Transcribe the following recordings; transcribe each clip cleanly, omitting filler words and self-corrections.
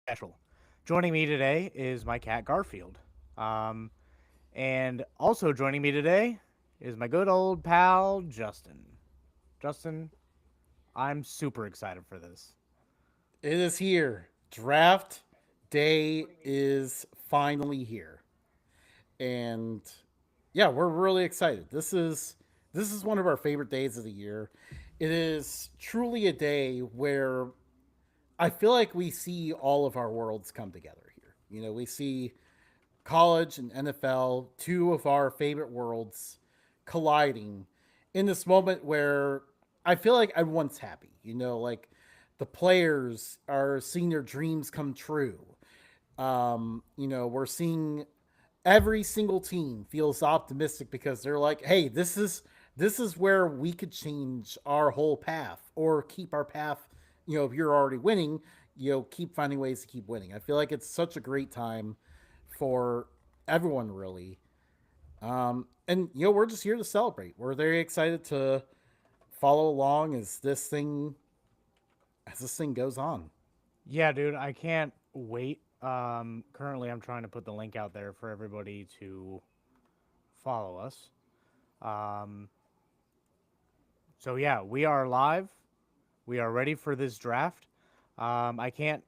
special. Joining me today is my cat Garfield. Um, and also joining me today is my good old pal Justin. Justin, I'm super excited for this. It is here. Draft day is finally here. And yeah, we're really excited. This is one of our favorite days of the year. It is truly a day where I feel like we see all of our worlds come together here. We see college and NFL, two of our favorite worlds colliding in this moment where I feel like everyone's happy. Like the players are seeing their dreams come true. We're seeing every single team feels optimistic because they're like, hey, this is where we could change our whole path or keep our path. If you're already winning, keep finding ways to keep winning. I feel like it's such a great time for everyone, really. And we're just here to celebrate. We're very excited to follow along as this thing goes on. Yeah, dude, I can't wait. Currently, I'm trying to put the link out there for everybody to follow us. Um, so, yeah, we are live. We are ready for this draft. I can't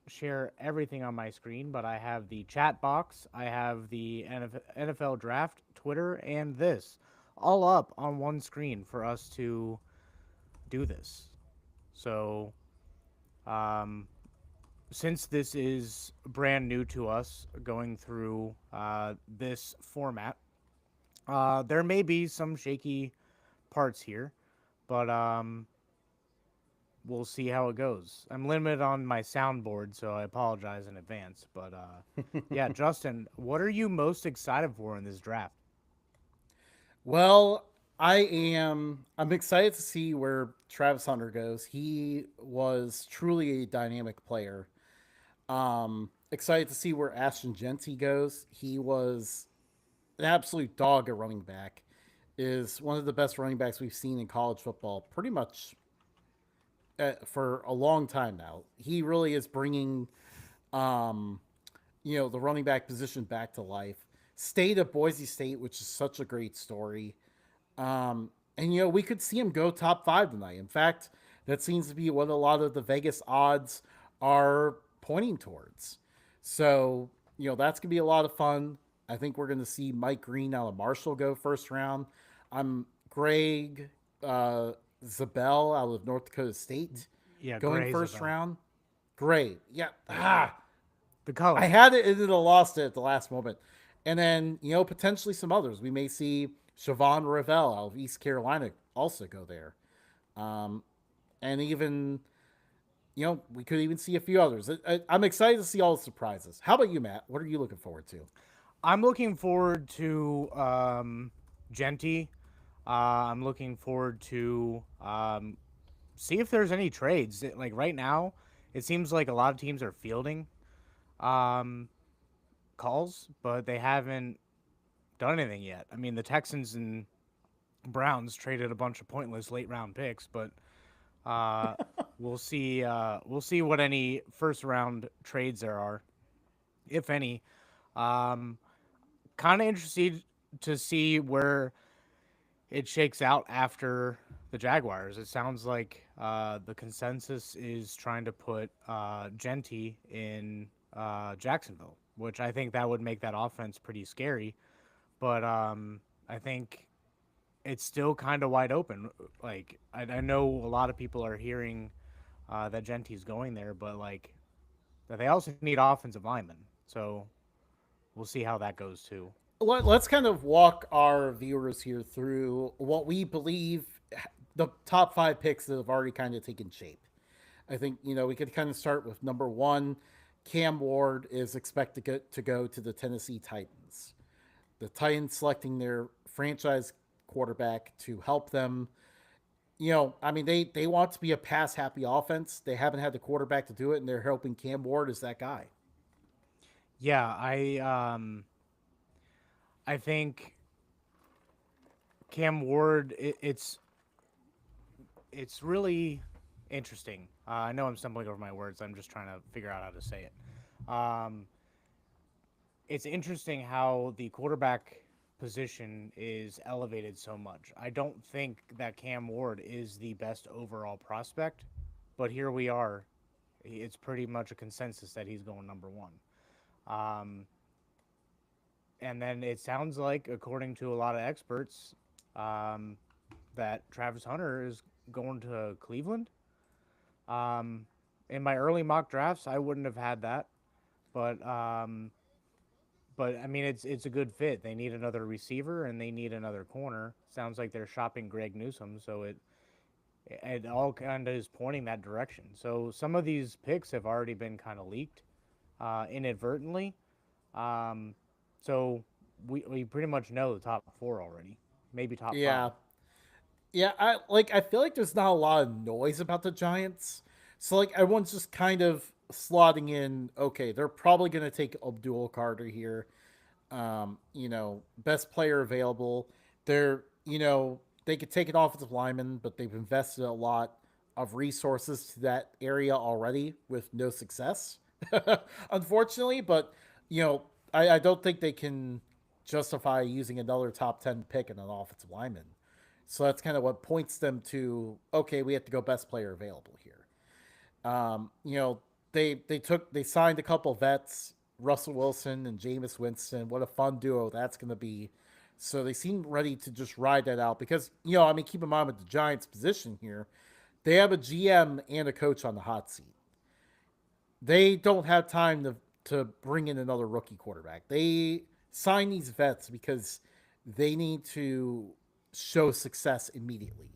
share everything on my screen, but I have the chat box, I have the NFL draft, Twitter, and this all up on one screen for us to do this. So, um, since this is brand new to us going through this format, there may be some shaky parts here, but we'll see how it goes. I'm limited on my soundboard, so I apologize in advance. But yeah, Justin, what are you most excited for in this draft? Well, I'm excited to see where Travis Hunter goes. He was truly a dynamic player. Excited to see where Ashton Genty goes. He was an absolute dog at running back. Is one of the best running backs we've seen in college football, pretty much for a long time now. He really is bringing, um, the running back position back to life. Stayed at Boise State, which is such a great story. And we could see him go top five tonight. In fact, that seems to be what a lot of the Vegas odds are pointing towards. So, that's gonna be a lot of fun. I think we're gonna see Mike Green out of Marshall go first round. I'm Greg Zabel out of North Dakota State Yeah, going Gray first Isabel. round. Great. Yeah. The I color. had it and then I lost it at the last moment. And then, potentially some others. We may see Siobhan Ravel out of East Carolina also go there. Um, and even, we could even see a few others. I'm excited to see all the surprises. How about you, Matt? What are you looking forward to? I'm looking forward to Genty. I'm looking forward to see if there's any trades. Like right now, it seems like a lot of teams are fielding um, calls, but they haven't done anything yet. I mean, the Texans and Browns traded a bunch of pointless late round picks, but uh, we'll see. We'll see what any first round trades there are, if any. Um, kind of interested to see where it shakes out after the Jaguars. It sounds like the consensus is trying to put Genty in Jacksonville, which I think that would make that offense pretty scary. But I think it's still kind of wide open. Like I know a lot of people are hearing that Genty's going there, but like they also need offensive linemen. So we'll see how that goes too. Let's kind of walk our viewers here through what we believe the top five picks that have already kind of taken shape. I think, we could kind of start with number one. Cam Ward is expected to go to the Tennessee Titans. The Titans selecting their franchise quarterback to help them. I mean, they want to be a pass happy offense. They haven't had the quarterback to do it, and they're hoping Cam Ward is that guy. Yeah, I think Cam Ward. It's really interesting. I know I'm stumbling over my words. I'm just trying to figure out how to say it. It's interesting how the quarterback position is elevated so much. I don't think that Cam Ward is the best overall prospect, but here we are. It's pretty much a consensus that he's going number one. Um, and then it sounds like, according to a lot of experts, um, that Travis Hunter is going to Cleveland. Um, in my early mock drafts, I wouldn't have had that, but I mean, it's a good fit. They need another receiver and they need another corner. Sounds like they're shopping Greg Newsome, so it all kind of is pointing that direction. So some of these picks have already been kind of leaked inadvertently. Um, so we pretty much know the top four already, maybe top five. Yeah, yeah. I feel like there's not a lot of noise about the Giants, so like everyone's just kind of slotting in. Okay, they're probably gonna take Abdul Carter here. Best player available. They could take an offensive lineman, but they've invested a lot of resources to that area already with no success, unfortunately. But you know, I don't think they can justify using another top 10 pick in an offensive lineman. So that's kind of what points them to okay, we have to go best player available here. You know, they signed a couple vets, Russell Wilson and Jameis Winston. What a fun duo that's going to be. So they seem ready to just ride that out because I mean, keep in mind with the Giants' position here, they have a GM and a coach on the hot seat. They don't have time to bring in another rookie quarterback. They sign these vets because they need to show success immediately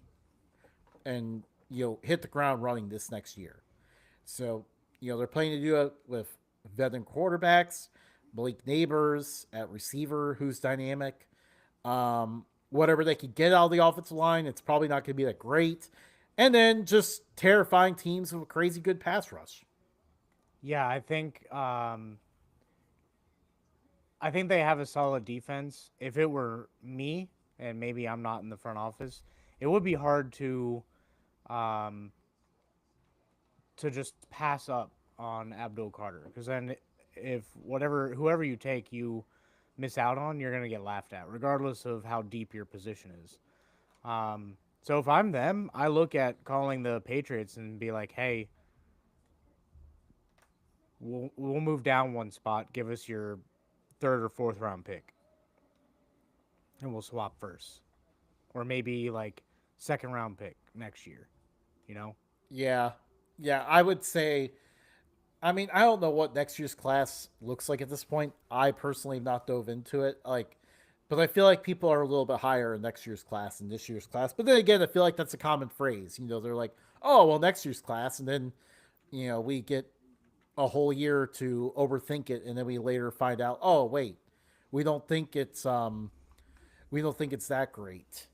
and hit the ground running this next year. So, they're planning to do it with veteran quarterbacks, Malik Neighbors at receiver, who's dynamic. Whatever they could get out of the offensive line, it's probably not going to be that great. And then just terrifying teams with a crazy good pass rush. Yeah, I think they have a solid defense. If it were me, and maybe I'm not in the front office, it would be hard um, to just pass up on Abdul Carter, because then if whoever you take, you miss out on, you're gonna get laughed at, regardless of how deep your position is. So if I'm them, I look at calling the Patriots and be like, hey, we'll move down one spot, give us your third or fourth round pick, and we'll swap first, or maybe like second round pick next year. You know? Yeah. Yeah, I would say, I mean, I don't know what next year's class looks like at this point. I personally have not dove into it. But I feel like people are a little bit higher in next year's class than this year's class. But then again, I feel like that's a common phrase. They're like, oh, well, next year's class. And then, we get a whole year to overthink it. And then we later find out, oh, wait, we don't think it's, we don't think it's that great.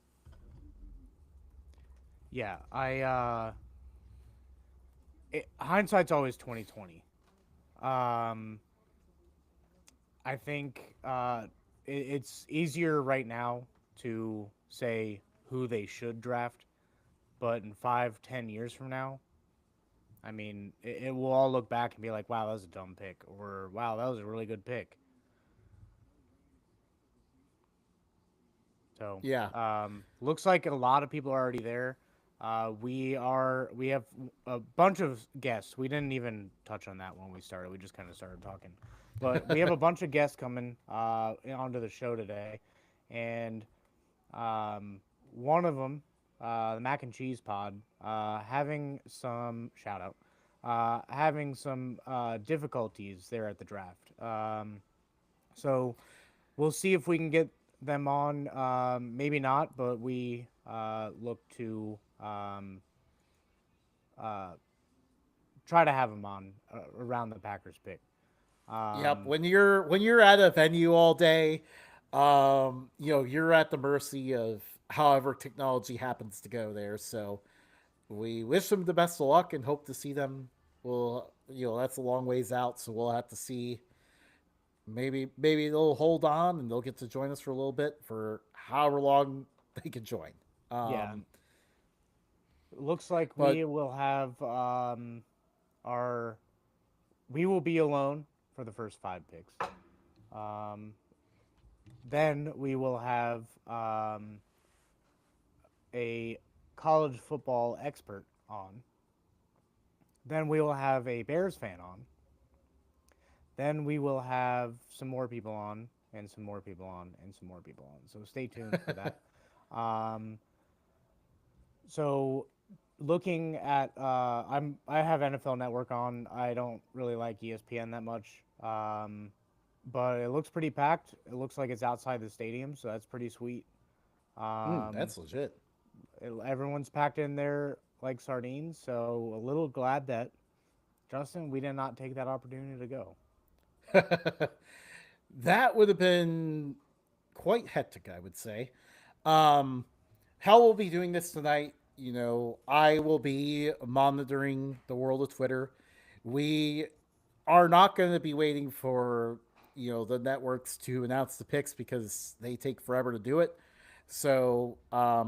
Yeah. Hindsight's always 2020. Um, I think it's easier right now to say who they should draft, but in 5, 10 years from now, I mean, it will all look back and be like, "Wow, that was a dumb pick," or "Wow, that was a really good pick." So, Yeah. looks like a lot of people are already there. We have a bunch of guests. We didn't even touch on that when we started. We just kind of started talking, but we have a bunch of guests coming onto the show today, and one of them, the Mac and Cheese Pod, having some shout out, having some difficulties there at the draft. So we'll see if we can get them on. Maybe not, but we look to uh, try to have them on around the Packers pick. Yep. Um, When you're at a venue all day, you're at the mercy of however technology happens to go there. So we wish them the best of luck and hope to see them. Well, that's a long ways out, so we'll have to see. Maybe they'll hold on and they'll get to join us for a little bit for however long they can join. yeah, Um, Looks like we But will have our we will be alone for the first 5 picks. Um, then we will have a college football expert on. Then we will have a Bears fan on. Then we will have some more people on, and some more people on, and some more people on. So stay tuned for that. Um, so looking at I have NFL Network on. I don't really like ESPN that much. But it looks pretty packed. It looks like it's outside the stadium, so that's pretty sweet. Um, that's legit. Everyone's packed in there like sardines, so a little glad that Justin, we did not take that opportunity to go. That would have been quite hectic, I would say. Um, how we'll be doing this tonight, I will be monitoring the world of Twitter. We are not going to be waiting for the networks to announce the picks because they take forever to do it. So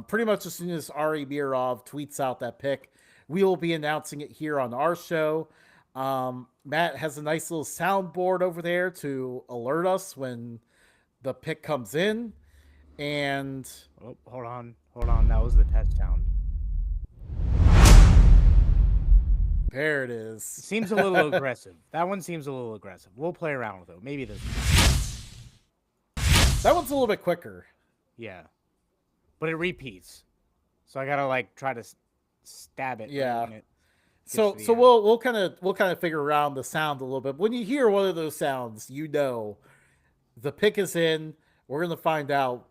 pretty much as soon as Ari Birov tweets out that pick, we will be announcing it here on our show. Matt has a nice little soundboard over there to alert us when the pick comes in, and Oh, hold on. That was the test sound. there it is. Seems a little aggressive. That one seems a little aggressive. We'll play around with it. Maybe this one. That one's a little bit quicker. Yeah, but it repeats, so I gotta like try to stab it right Yeah. when it gets So to the so end. we'll kind of figure around the sound a little bit. When you hear one of those sounds, the pick is in. We're gonna find out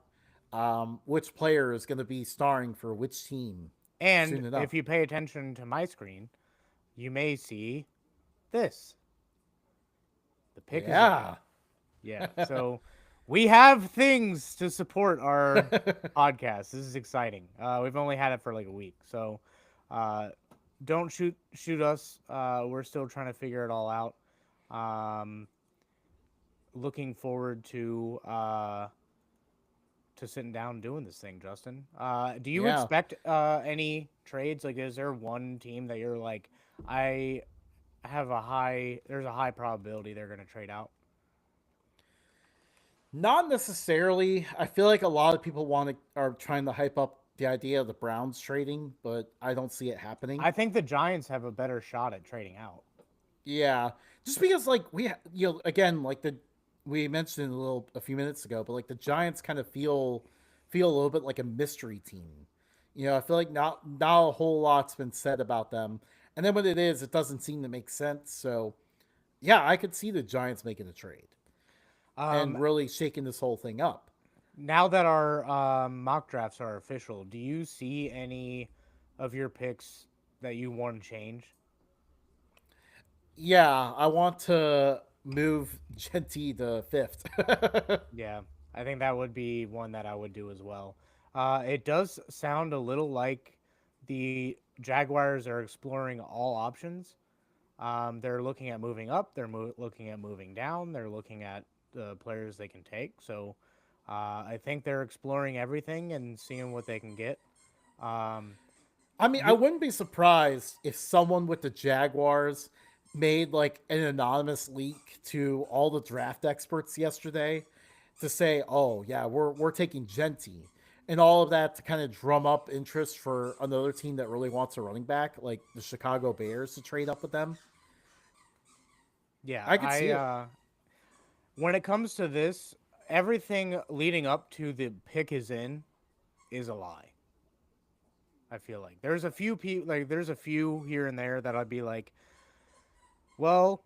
which player is gonna be starring for which team And soon if enough. you pay attention to my screen, you may see this. The pick is in. Yeah. Yeah. So we have things to support our podcast. This is exciting. We've only had it for like a week, so uh, don't shoot us. We're still trying to figure it all out. Um, Looking forward to sitting down and doing this thing, Justin. Do you Yeah. expect any trades? Like, is there one team that you're like, I have a high, there's a high probability they're going to trade out? Not necessarily. I feel like a lot of people are trying to hype up the idea of the Browns trading, but I don't see it happening. I think the Giants have a better shot at trading out. Yeah, just because like again like the we mentioned a few minutes ago, but like the Giants kind of feel a little bit like a mystery team. I feel like not a whole lot's been said about them, and then when it is, it doesn't seem to make sense. So yeah, I could see the Giants making a trade Um, and really shaking this whole thing up. Now that our mock drafts are official, do you see any of your picks that you want to change? Yeah, I want to move Genty to fifth. Yeah, I think that would be one that I would do as well. It does sound a little like the Jaguars are exploring all options. They're looking at moving up. They're looking at moving down. They're looking at the players they can take. So I think they're exploring everything and seeing what they can get. Um, I mean, I you, wouldn't be surprised if someone with the Jaguars made like an anonymous leak to all the draft experts yesterday to say, "Oh yeah, we're taking Genty," and all of that to kind of drum up interest for another team that really wants a running back, like the Chicago Bears, to trade up with them. yeah, I could see it. when it comes to this, everything leading up to the pick is a lie. I feel like there's a few people like there's a few here and there that I'd be like, well,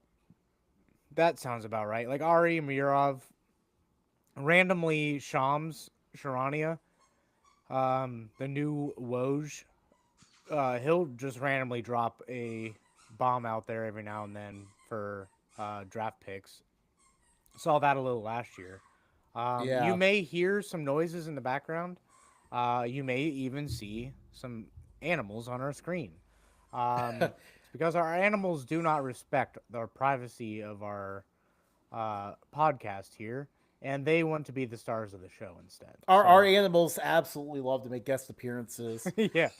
that sounds about right. Like Ari Mirov, randomly Shams Sharania, the new Woj, he'll just randomly drop a bomb out there every now and then for draft picks. Saw that a little last year. You Yeah. may hear some noises in the background. You may even see some animals on our screen. It's because our animals do not respect the privacy of our podcast here, and they want to be the stars of the show instead. Our So, animals absolutely love to make guest appearances. yeah.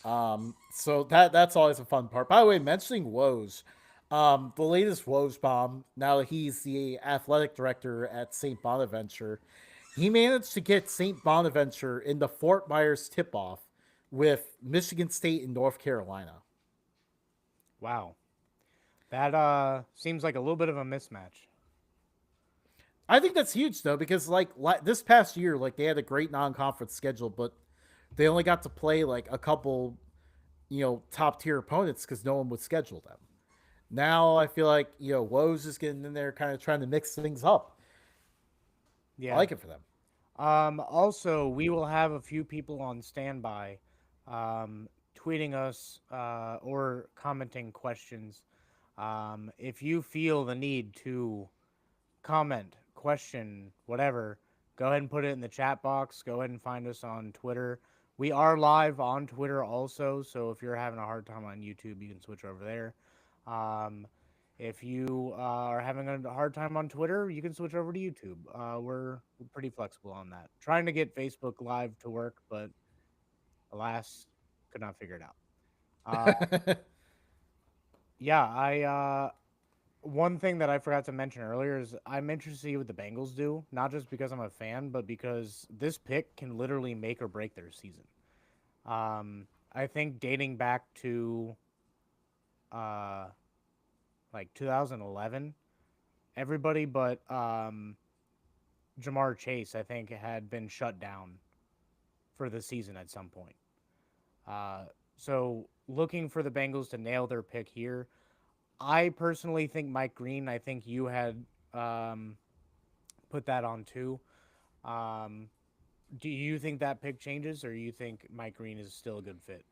So that's always a fun part. By the way, mentioning Woes, the latest Woes bomb. Now that he's the athletic director at St. Bonaventure, he managed to get St. Bonaventure in the Fort Myers tip-off with Michigan State and North Carolina. Wow. That seems like a little bit of a mismatch. I think that's huge though because this past year, like they had a great non-conference schedule, but they only got to play like a couple, top tier opponents because no one would schedule them. Now I feel like Woes is getting in there, kind of trying to mix things up. I Yeah. like it for them. Also, we will have a few people on standby, tweeting us or commenting questions. If you feel the need to comment, question, whatever, go ahead and put it in the chat box. Go ahead and find us on Twitter. We are live on Twitter also, so if you're having a hard time on YouTube, you can switch over there. If you are having a hard time on Twitter, you can switch over to YouTube. We're pretty flexible on that. Trying to get Facebook Live to work, but alas, could not figure it out. Uh, yeah, I one thing that I forgot to mention earlier is I'm interested to see what the Bengals do, not just because I'm a fan, but because this pick can literally make or break their season. I think dating back to uh, like 2011, everybody but Jamar Chase, I think, had been shut down for the season at some point. Uh, so looking for the Bengals to nail their pick here, I personally think Mike Green. I think you had um, put that on too. Um, do you think that pick changes, or you think Mike Green is still a good fit?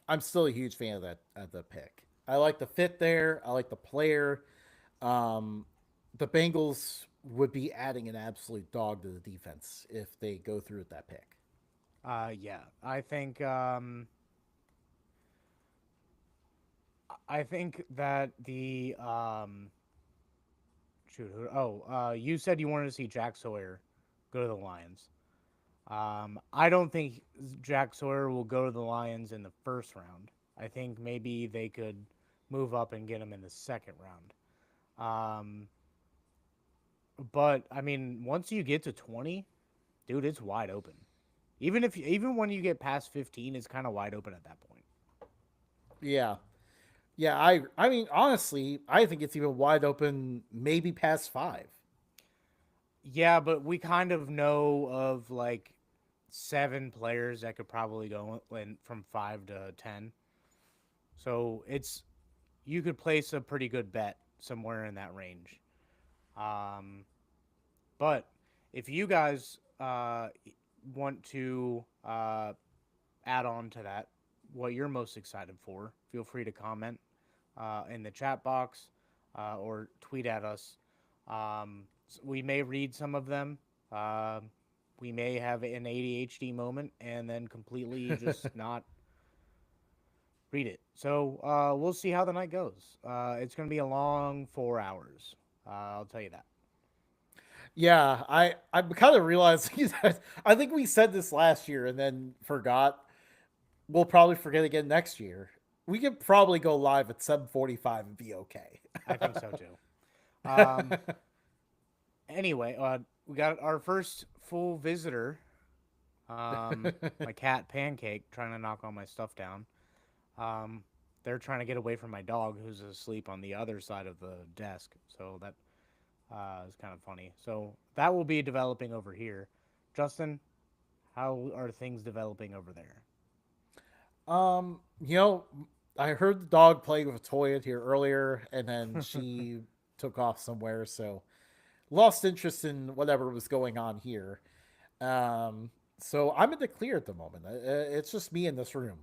I'm still a huge fan of that of the pick. I like the fit there. I like the player. Um, the Bengals would be adding an absolute dog to the defense if they go through with that pick. Yeah, I think that the you said you wanted to see Jack Sawyer go to the Lions. I don't think Jack Sawyer will go to the Lions in the first round. I think maybe they could move up and get him in the second round. Um, but I mean, once you get to 20, dude, it's wide open. Even when you get past 15, it's kind of wide open at that point. Yeah, yeah. I mean, honestly, I think it's even wide open. Maybe past 5. Yeah, but we kind of know of like 7 players that could probably go in from 5 to 10. So it's you could place a pretty good bet somewhere in that range. Um, but if you guys want to add on to that, what you're most excited for, feel free to comment in the chat box or tweet at us. We may read some of them. Uh, we may have an ADHD moment and then completely just not read it. So we'll see how the night goes. It's going to be a long 4 hours. I'll tell you that. Yeah, I'm kind of realizing that I think we said this last year and then forgot. We'll probably forget again next year. We could probably go live at 7:45 and be okay. I think so too. Um, anyway, we got our first full visitor. My cat Pancake trying to knock all my stuff down. Um, they're trying to get away from my dog who's asleep on the other side of the desk. So that is kind of funny. So that will be developing over here. Justin, how are things developing over there? You know, I heard the dog playing with a toy in here earlier, and then she took off somewhere, so lost interest in whatever was going on here. So I'm in the clear at the moment. It's just me in this room.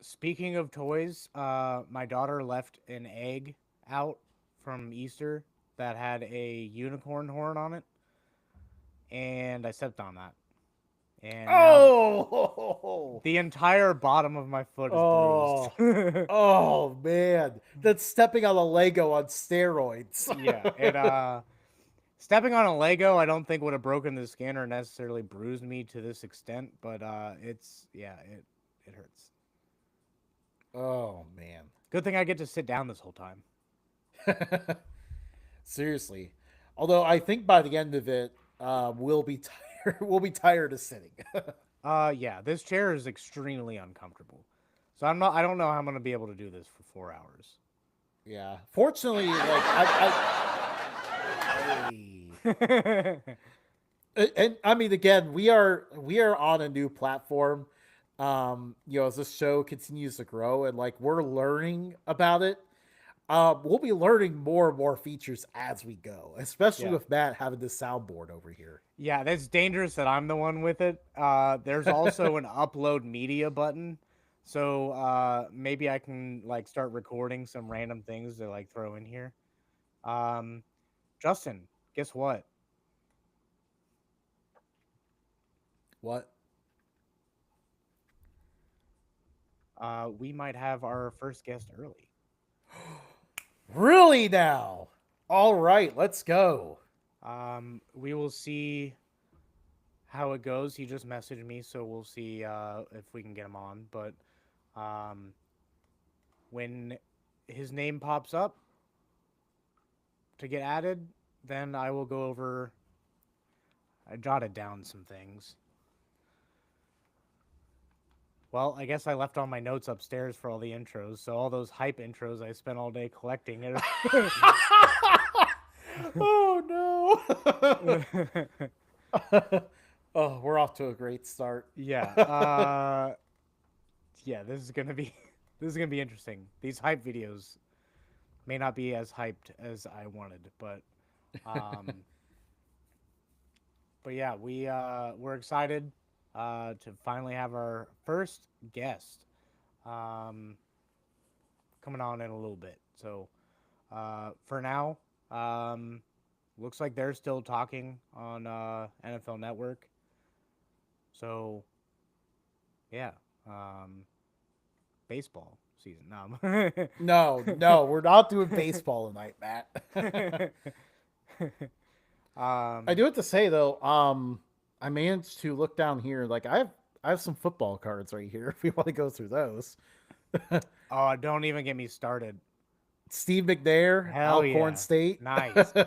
Speaking of toys, my daughter left an egg out from Easter that had a unicorn horn on it, and I stepped on that. And now Oh, the entire bottom of my foot is bruised. oh, oh, man! That's stepping on a Lego on steroids. Yeah, it Stepping on a Lego, I don't think would have broken the skin or necessarily bruised me to this extent, but it's yeah, it hurts. Oh man. Good thing I get to sit down this whole time. Seriously. Although I think by the end of it, we'll be tired. We'll be tired of sitting. Yeah, this chair is extremely uncomfortable. So I'm not. I don't know how I'm gonna be able to do this for 4 hours. Yeah. Fortunately, like hey. And I mean, again, we are on a new platform. As this show continues to grow and like we're learning about it, we'll be learning more and more features as we go, especially Yeah. with Matt having this soundboard over here. Yeah, that's dangerous that I'm the one with it. There's also an upload media button. So maybe I can like start recording some random things to like throw in here. Um, Justin, guess what? What? We might have our first guest early. Really now? All right, let's go. We will see how it goes. He just messaged me, so we'll see if we can get him on. But um, when his name pops up to get added, then I will go over. I jotted down some things. Well, I guess I left all my notes upstairs for all the intros, so all those hype intros I spent all day collecting. Oh no. Oh, we're off to a great start. Yeah. Yeah, this is gonna be interesting. These hype videos may not be as hyped as I wanted, um but yeah, we're excited to finally have our first guest um coming on in a little bit. So for now, um looks like they're still talking on NFL Network. So yeah, um baseball season. No. No, no, we're not doing baseball tonight, Matt. I um do have to say though, I managed to look down here. Like I have some football cards right here. If we want to go through those, oh, don't even get me started. Steve McNair, Hell Alcorn yeah. State. Nice. Did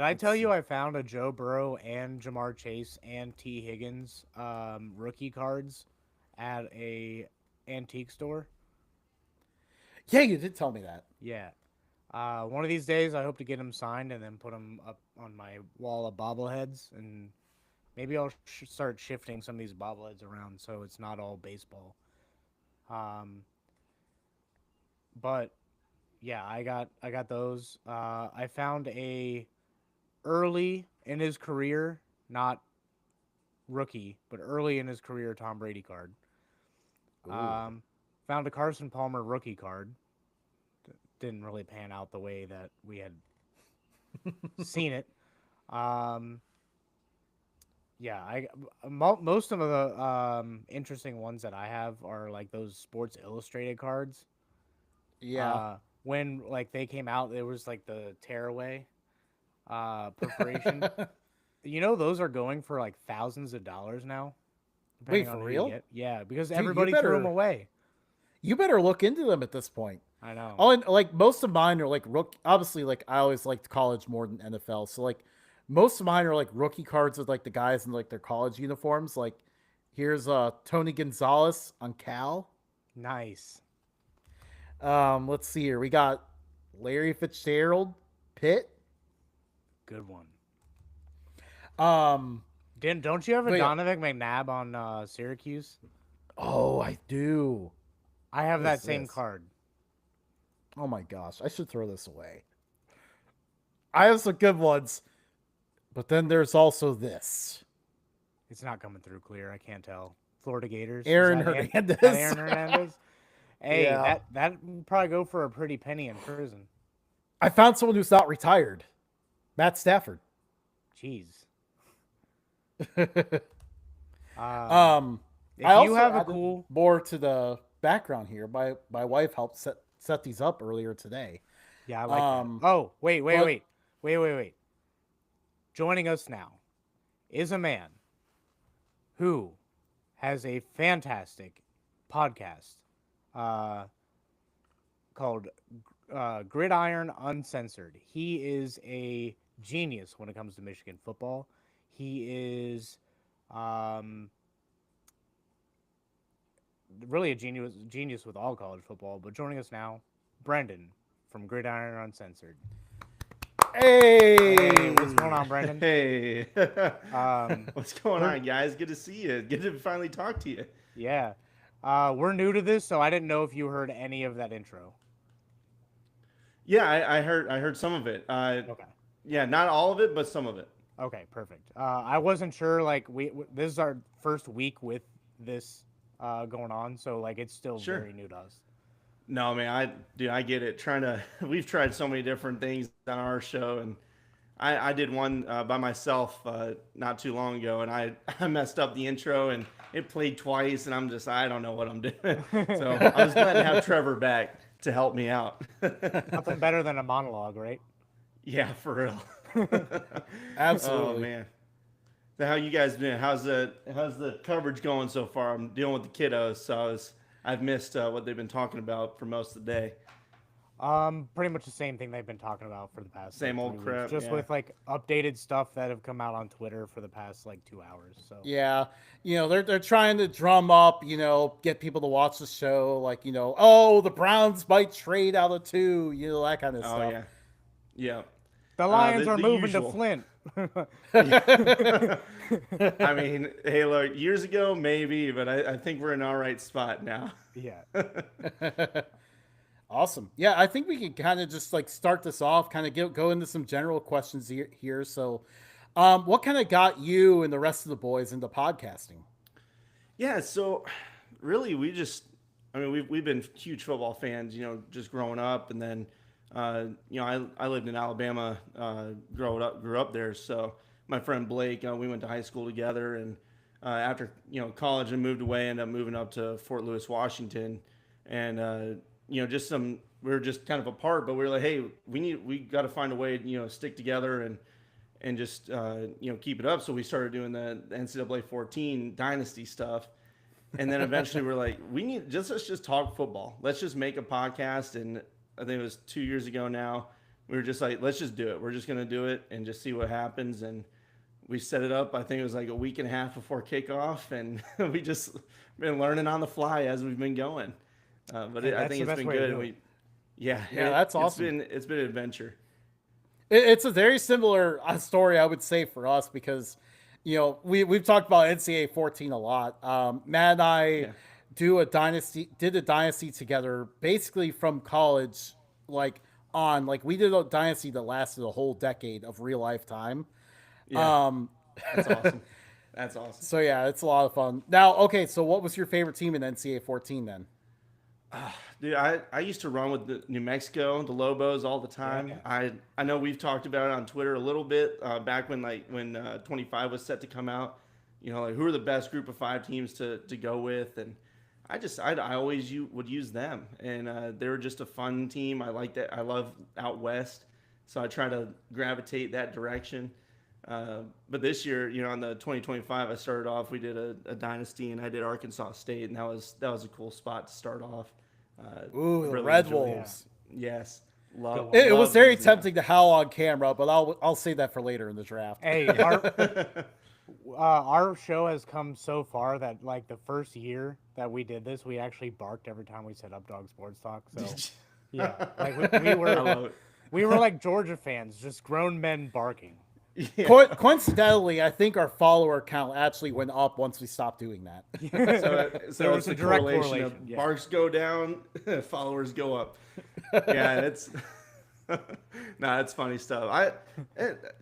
I Let's tell you see. I found a Joe Burrow and Jamar Chase and T Higgins rookie cards at a antique store? Yeah, you did tell me that. Yeah. One of these days, I hope to get them signed and then put them up on my wall of bobbleheads, and maybe I'll start shifting some of these bobbleheads around so it's not all baseball. Um, but yeah, I got those. I found a early in his career, not rookie, but early in his career Tom Brady card. Ooh. Um, Found a Carson Palmer rookie card. Didn't really pan out the way that we had seen it. Um, yeah, most of the interesting ones that I have are like those Sports Illustrated cards. Yeah. When like they came out, there was like the tearaway perforation. You know, those are going for like thousands of dollars now, Wait, depending on for who you real? get. Yeah, because Dude, you everybody threw them better away. you better look into them at this point. I know. All in, like most of mine are like rook. Obviously, like I always liked college more than NFL. So like most of mine are like rookie cards with like the guys in like their college uniforms. Like here's Tony Gonzalez on Cal. Nice. Let's see here. We got Larry Fitzgerald, Pitt. Good one. Um, Didn't don't you have a but yeah. Donovan McNabb on Syracuse? Oh, I do. I have What that is same this? card. Oh my gosh, I should throw this away. I have some good ones, but then there's also this. It's not coming through clear. I can't tell. Florida Gators. Is Aaron that that Hernandez. Aaron Hernandez? Hey, Yeah. that would probably go for a pretty penny in prison. I found someone who's not retired. Matt Stafford. Jeez. um, I If you also have a added cool, more to the background here. My wife helped set these up earlier today. yeah, I like that. Um, Oh, wait, wait, but wait. Wait. Joining us now is a man who has a fantastic podcast uh, called Gridiron Uncensored. He is a genius when it comes to Michigan football. He is um, really a genius with all college football. But joining us now, Brendan from Gridiron Uncensored. Hey, what's going Hey, on, Brendan? Hey, Um, what's going we're on, guys? Good to see you. Good to finally talk to you. yeah, we're new to this, so I didn't know if you heard any of that intro. Yeah, I heard some of it. Okay. Yeah, not all of it, but some of it. Okay, perfect. I wasn't sure. Like, this is our first week with this going on, so like it's still Sure. very new to us. No, man, I get it. We've tried so many different things on our show, and I did one by myself not too long ago, and I messed up the intro, and it played twice, and I don't know what I'm doing. So I was glad to have Trevor back to help me out. Nothing better than a monologue, right? Yeah, for real. Oh absolutely. man. So how you guys doing? How's the coverage going so far? I'm dealing with the kiddos, so I've missed what they've been talking about for most of the day. Pretty much the same thing they've been talking about for the past like Same old 3 weeks, crap. just Yeah. with like updated stuff that have come out on Twitter for the past like 2 hours. So Yeah, they're trying to drum up, get people to watch the show, like oh, the Browns might trade out of two, that kind of Oh stuff. yeah. Yeah. the The Lions are the moving to usual. Flint. Yeah. I mean, hey, look, years ago maybe, but I think we're in our right spot now. Yeah. Awesome. Yeah, I think we can kind of just like start this off, kind of go into some general questions here. So, what kind of got you and the rest of the boys into podcasting? Yeah, so really I mean, we've been huge football fans, just growing up, and then, I lived in Alabama, grew up there. So my friend Blake, we went to high school together, and after college, and moved away, ended up moving up to Fort Lewis, Washington, and just we were just kind of apart, but we were like, hey, we got to find a way, to, stick together and just keep it up. So we started doing the NCAA 14 dynasty stuff, and then eventually we're like, let's just talk football. Let's just make a podcast. And I think it was 2 years ago now. We were just like, let's just do it. We're just gonna do it and just see what happens. And we set it up. I think it was like a week and a half before kickoff, and we just been learning on the fly as we've been going. Hey, I that's think the it's best been way to good. do And it. yeah, Yeah, that's awesome. It's been an adventure. It's a very similar story, I would say, for us because, we've talked about NCAA 14 a lot. Matt and I Yeah, did a dynasty together, basically from college, like like we did a dynasty that lasted a whole decade of real life time. yeah, Um, that's awesome. That's awesome. so yeah, it's a lot of fun. Now, okay, so what was your favorite team in NCAA 14 then? Dude, I used to run with the New Mexico, the Lobos, all the time. Yeah. I know we've talked about it on Twitter a little bit back when 25 was set to come out. Like who are the best group of five teams to go with, and I always would use them, and they were just a fun team. I like that. I love out west, so I try to gravitate that direction. But this year, on the 2025, I started off. We did a dynasty, and I did Arkansas State, and that was a cool spot to start off. Ooh, I the really Red enjoyed it. Wolves. Yes, Good love one. It was love very using that. tempting to howl on camera, but I'll save that for later in the draft. Hey, our show has come so far that like the first year that we did this, we actually barked every time we said Updog Sports Talk. So yeah, like we I were love it. we were like Georgia fans, just grown men barking. Yeah. Coincidentally, I think our follower count actually went up once we stopped doing that. So There it's was a the direct correlation correlation. of Yeah. barks go down, followers go up. Yeah, it's nah, it's funny stuff.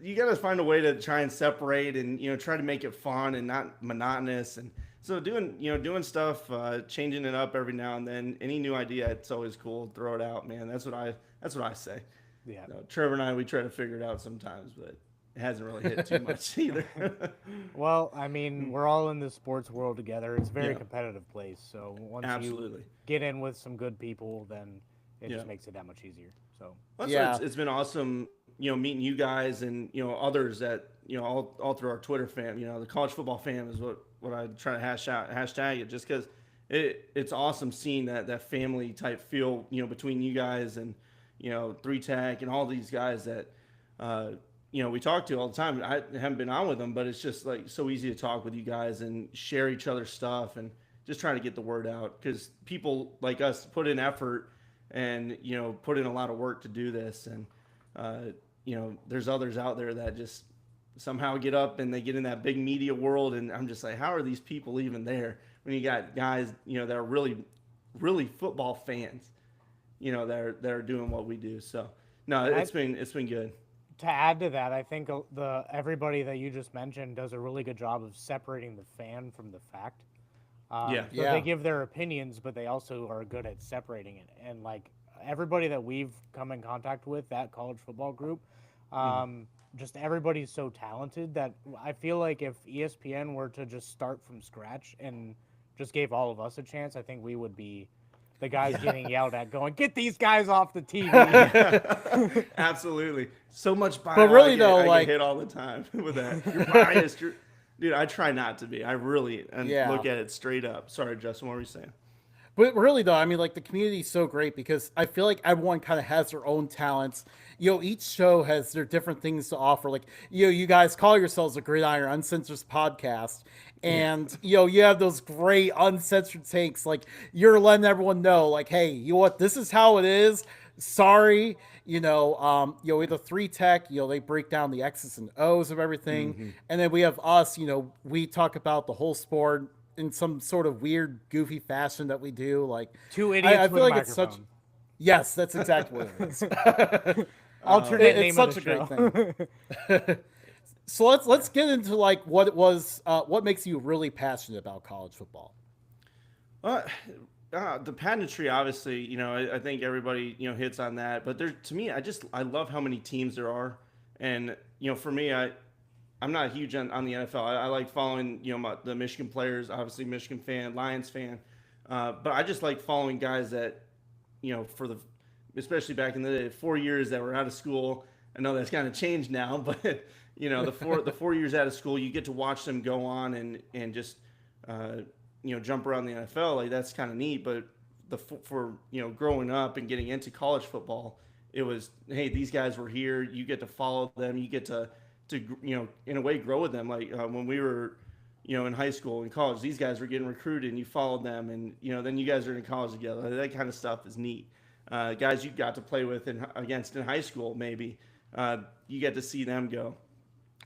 You got to find a way to try and separate and try to make it fun and not monotonous. And so doing stuff, changing it up every now and then. Any new idea, it's always cool. Throw it out, man. That's what I say. Yeah. Trevor and I, we try to figure it out sometimes, but it hasn't really hit too much either. Well, I mean, we're all in the sports world together. It's a very Yeah. competitive place. So once you Absolutely. get in with some good people, then it Yeah. just makes it that much easier. So Also, Yeah. it's been awesome meeting you guys and others that all through our Twitter fam. The college football fam is what I try to hashtag it, just because it's awesome seeing that family type feel between you guys and Three Tech and all these guys that we talk to all the time. I haven't been on with them, but it's just like so easy to talk with you guys and share each other's stuff and just trying to get the word out, because people like us put in effort and put in a lot of work to do this, and there's others out there that just somehow get up and they get in that big media world, and I'm just like, how are these people even there when you got guys that are really football fans, that are doing what we do. So no, it's been good. To add to that, I think everybody that you just mentioned does a really good job of separating the fan from the fact. So they give their opinions, but they also are good at separating it. And like everybody that we've come in contact with, that college football group, just everybody's so talented that I feel like if ESPN were to just start from scratch and just gave all of us a chance, I think we would be the guys getting yelled at, going, "Get these guys off the TV." Absolutely, so much bias. But really, I get hit all the time with that. You're biased. Dude, I try not to be. I really look at it straight up. Sorry, Justin, what were you saying? But really, though, I mean, like, the community is so great because I feel like everyone kind of has their own talents. Each show has their different things to offer. Like, you guys call yourselves a Gridiron Uncensored podcast. And, you have those great uncensored takes. Like, you're letting everyone know, like, hey, you know what? This is how it is. Sorry. We have the Three Tech, they break down the X's and O's of everything. Mm-hmm. And then we have us, we talk about the whole sport in some sort of weird, goofy fashion that we do. Like, two idiots. I feel like it's such. Yes, that's exactly what it is. Alternate name it's such of a the great thing. So let's get into like what it was. What makes you really passionate about college football? The pageantry, obviously, I think everybody hits on that. But to me, I love how many teams there are, and for me, I'm not huge on the NFL. I like following, the Michigan players, obviously Michigan fan, Lions fan. But I just like following guys that, especially back in the day, 4 years that were out of school. I know that's kind of changed now, but, the 4 years out of school, you get to watch them go on and just, jump around the NFL. Like, that's kind of neat. But for growing up and getting into college football, it was, hey, these guys were here. You get to follow them. You get to in a way grow with them. Like when we were in high school and college, these guys were getting recruited and you followed them, and then you guys are in college together. That kind of stuff is neat. Guys you got to play with against in high school, maybe you get to see them go.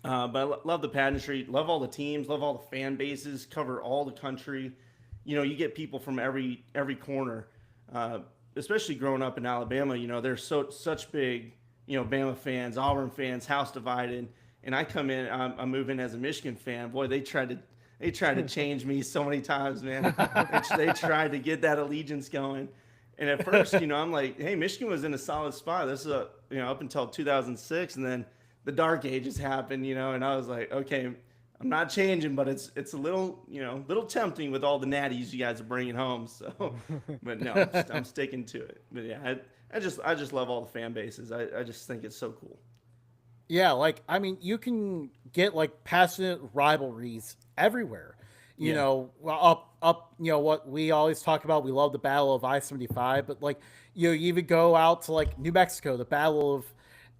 But I love the pageantry, love all the teams, love all the fan bases, cover all the country. You get people from every corner, especially growing up in Alabama. There's such big Bama fans, Auburn fans, house divided. And I come in, I move in as a Michigan fan. Boy, they tried to change me so many times, man. They tried to get that allegiance going. And at first, I'm like, hey, Michigan was in a solid spot. This is up until 2006, and then the dark ages happened, and I was like, okay, I'm not changing, but it's a little, little tempting with all the natties you guys are bringing home. So, but no, I'm sticking to it. But yeah, I just love all the fan bases. I just think it's so cool. Yeah, like, I mean, you can get like passionate rivalries everywhere. Up, what we always talk about. We love the Battle of I-75, but like, you even go out to like New Mexico, the Battle of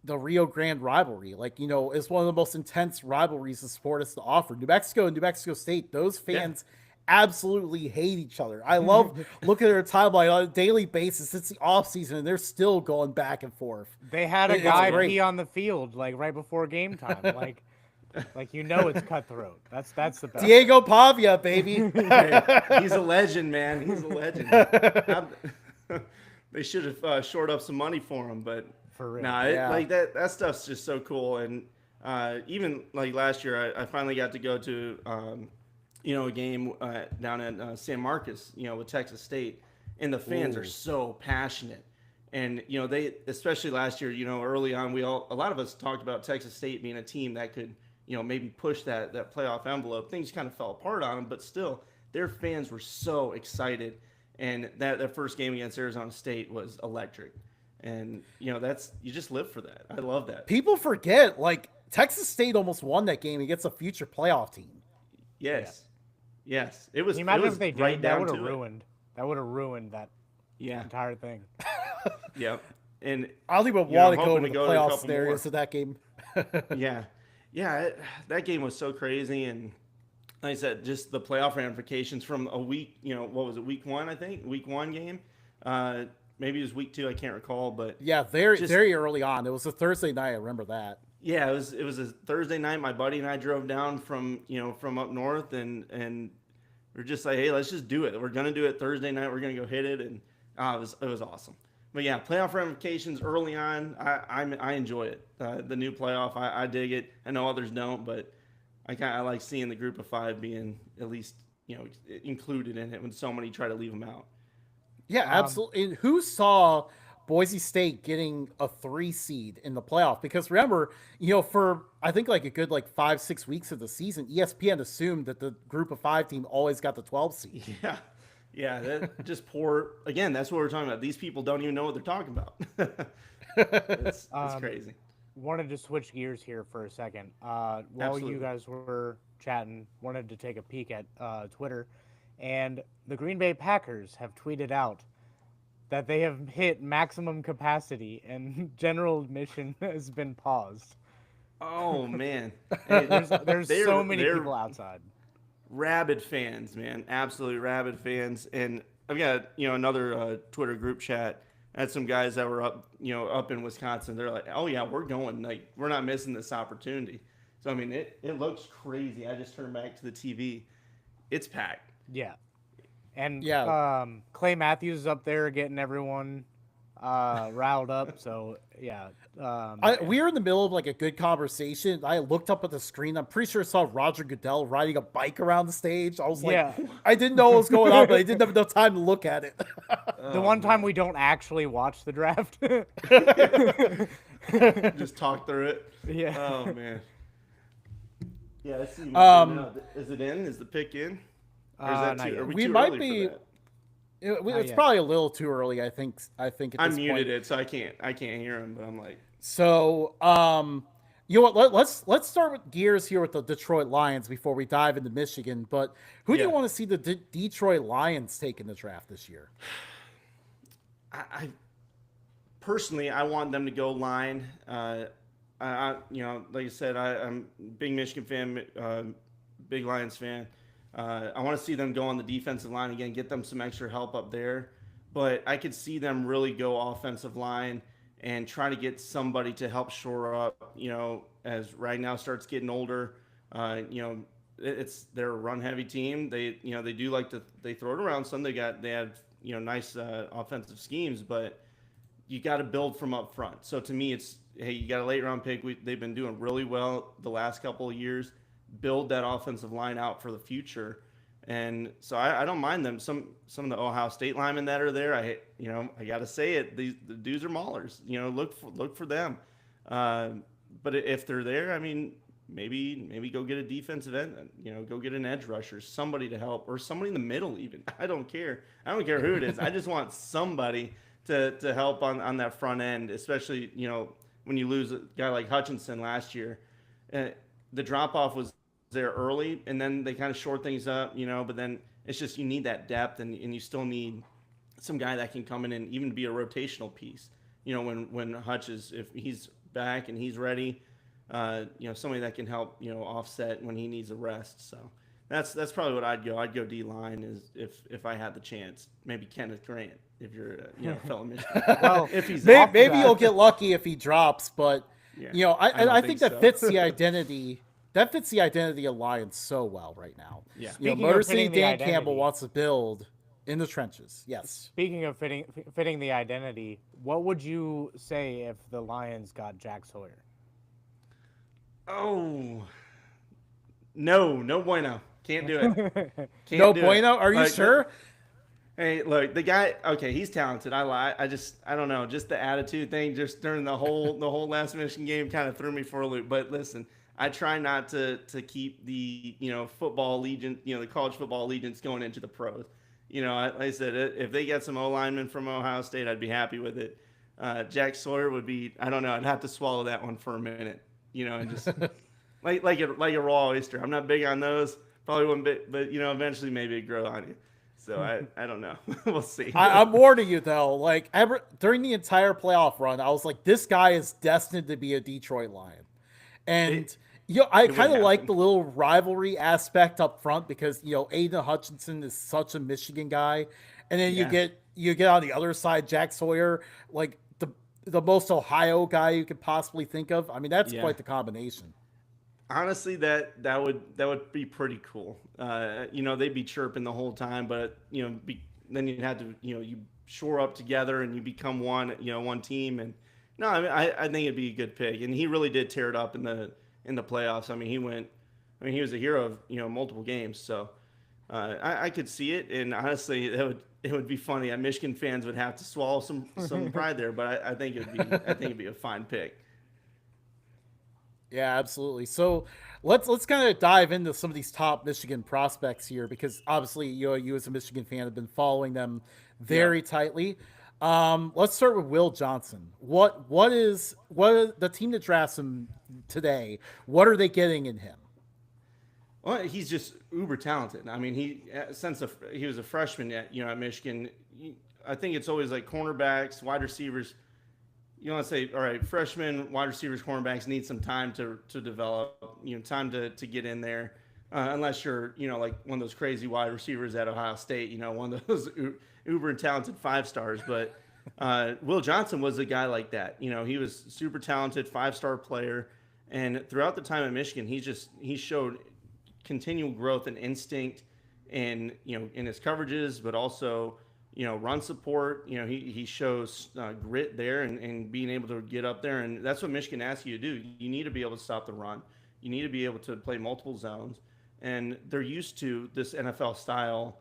the Rio Grande rivalry. Like, it's one of the most intense rivalries the sport has to offer. New Mexico and New Mexico State, those fans absolutely hate each other. I love looking at their timeline on a daily basis. It's the off season and they're still going back and forth. They had a guy pee on the field like right before game time. Like it's cutthroat. That's the best. Diego Pavia, baby. Hey, he's a legend, man. He's a legend. They should have shored up some money for him, but for real. Like that stuff's just so cool. And even like last year, I finally got to go to a game down at San Marcos, with Texas State, and the fans are so passionate. And they, especially last year, early on, a lot of us talked about Texas State being a team that could, maybe push that playoff envelope. Things kind of fell apart on them, but still, their fans were so excited. And that first game against Arizona State was electric. and that's you just live for that. I love that. People forget, like, Texas State almost won that game against a future playoff team. Yeah. Yes, yes, it Can was. you It imagine was if they right did? That down would have to it. ruined. That would have ruined that Yeah, entire thing. yep. And I don't even you know, want I'm to go hoping over to the go to a playoff couple more. scenarios of that game. Yeah, yeah. That game was so crazy, and like I said, just the playoff ramifications from a week. What was it? Week one, I think. Week one game. Uh, Maybe it was week two. I can't recall, but Yeah, very just very early on. It was a Thursday night. I remember that. yeah, it was a Thursday night. My buddy and I drove down from from up north, and we're just like, hey, let's just do it. We're gonna do it Thursday night. We're gonna go hit it, and it was awesome. But yeah, playoff ramifications early on, I enjoy it. The new playoff, I dig it. I know others don't, but I like seeing the group of five being at least included in it when so many try to leave them out. Yeah, Um, absolutely. And who saw Boise State getting a 3 seed in the playoff? Because remember, for I think like a good like 5-6 weeks of the season, ESPN assumed that the group of 5 team always got the 12 seed. Yeah, yeah, that just poor. Again, that's what we're talking about. These people don't even know what they're talking about. It's crazy. wanted to switch gears here for a second. While you Absolutely. guys were chatting, wanted to take a peek at Twitter, and the Green Bay Packers have tweeted out that they have hit maximum capacity and general admission has been paused. Oh man, hey, There's so many they're people outside. rabid fans, man. Absolutely rabid fans. And I've got another Twitter group chat. I had some guys that were up in Wisconsin. They're like, "Oh yeah, we're going. Like we're not missing this opportunity." So I mean, it looks crazy. I just turned back to the TV. It's packed. Yeah, and Yeah. Clay Matthews is up there getting everyone riled up. So yeah, We were in the middle of like a good conversation. I looked up at the screen. I'm pretty sure I saw Roger Goodell riding a bike around the stage. I was like, yeah. I didn't know what was going on, but I didn't have enough time to look at it. The one time we don't actually watch the draft. Just talk through it. Yeah. Oh man. Yeah, let's see. Is it in? Is the pick in? Or is that not too? yet. Are we We too might early be- for that? It's yet. probably a little too early. I think. At I this muted point. it, so I can't hear him. But I'm like, So, you know what? Let's start with gears here with the Detroit Lions before we dive into Michigan. But who do Yeah. you want to see the Detroit Lions take in the draft this year? I personally, I want them to go line. Like I said, I'm a big Michigan fan, big Lions fan. I want to see them go on the defensive line again, get them some extra help up there. But I could see them really go offensive line and try to get somebody to help shore up. As Ragnow starts getting older, they're a run heavy team. They do like to they throw it around some. They have nice offensive schemes, but you got to build from up front. So to me, it's hey, you got a late round pick. They've been doing really well the last couple of years. Build that offensive line out for the future, and so I don't mind them. Some of the Ohio State linemen that are there, I got to say it. The dudes are maulers. Look for them. But if they're there, I mean, maybe go get a defensive end. Go get an edge rusher, somebody to help, or somebody in the middle even. I don't care. I don't care who it is. I just want somebody to help on that front end, especially when you lose a guy like Hutchinson last year. The drop off was there early, and then they kind of short things up, but then it's just you need that depth, and you still need some guy that can come in and even be a rotational piece. When Hutch if he's back and he's ready, somebody that can help offset when he needs a rest. So that's probably what I'd go. I'd go D line is if I had the chance. Maybe Kenneth Grant if you're a fellow Michigan. Well, if he's Off Maybe that. you'll get lucky if he drops, but Yeah, I don't I think that so. fits the identity. That fits the identity of Lions so well right now. Yeah. Speaking of Motor City fitting the Dan identity- Campbell wants to build in the trenches. Yes. Speaking of fitting the identity, what would you say if the Lions got Jack Sawyer? Oh, no bueno. Can't do it. Can't No do bueno. it. Are you Like, sure? Hey, look, the guy. Okay, he's talented. I lie. I don't know. Just the attitude thing, just during the whole last Michigan game, kind of threw me for a loop. But listen, I try not to keep the football allegiance, the college football allegiance going into the pros. Like I said, if they get some O linemen from Ohio State, I'd be happy with it. Jack Sawyer would be. I don't know. I'd have to swallow that one for a minute, and just like a raw oyster. I'm not big on those. Probably wouldn't be, but eventually maybe it grow on you. So I don't know. We'll see. I'm warning you though. Like during the entire playoff run, I was like, this guy is destined to be a Detroit Lion, and It, I it would kind of like happen. the little rivalry aspect up front because Aiden Hutchinson is such a Michigan guy, and then Yeah. you get on the other side Jack Sawyer, like the most Ohio guy you could possibly think of. I mean, that's Yeah. quite the combination. Honestly, that would be pretty cool. They'd be chirping the whole time, but then you'd have to you shore up together and you become one team. And no, I mean I think it'd be a good pick. And he really did tear it up in the playoffs. I mean he was a hero of multiple games. So I could see it, and honestly, it would be funny. Michigan fans would have to swallow some pride there, but I think it'd be a fine pick. Yeah, absolutely. So let's kind of dive into some of these top Michigan prospects here because obviously you as a Michigan fan have been following them Yep. very tightly. Let's start with Will Johnson. What the team that drafts him today? What are they getting in him? Well, he's just uber talented. I mean, he was a freshman at Michigan. I think it's always like cornerbacks, wide receivers. You want to say, all right, freshmen, wide receivers, cornerbacks need some time to develop. Time to get in there. Unless you're like one of those crazy wide receivers at Ohio State. One of those uber talented 5 stars. But Will Johnson was a guy like that. He was super talented, 5-star player. And throughout the time at Michigan, he showed continual growth and instinct in his coverages, but also run support. He shows grit there and being able to get up there, and that's what Michigan asks you to do. You need to be able to stop the run. You need to be able to play multiple zones, and they're used to this NFL style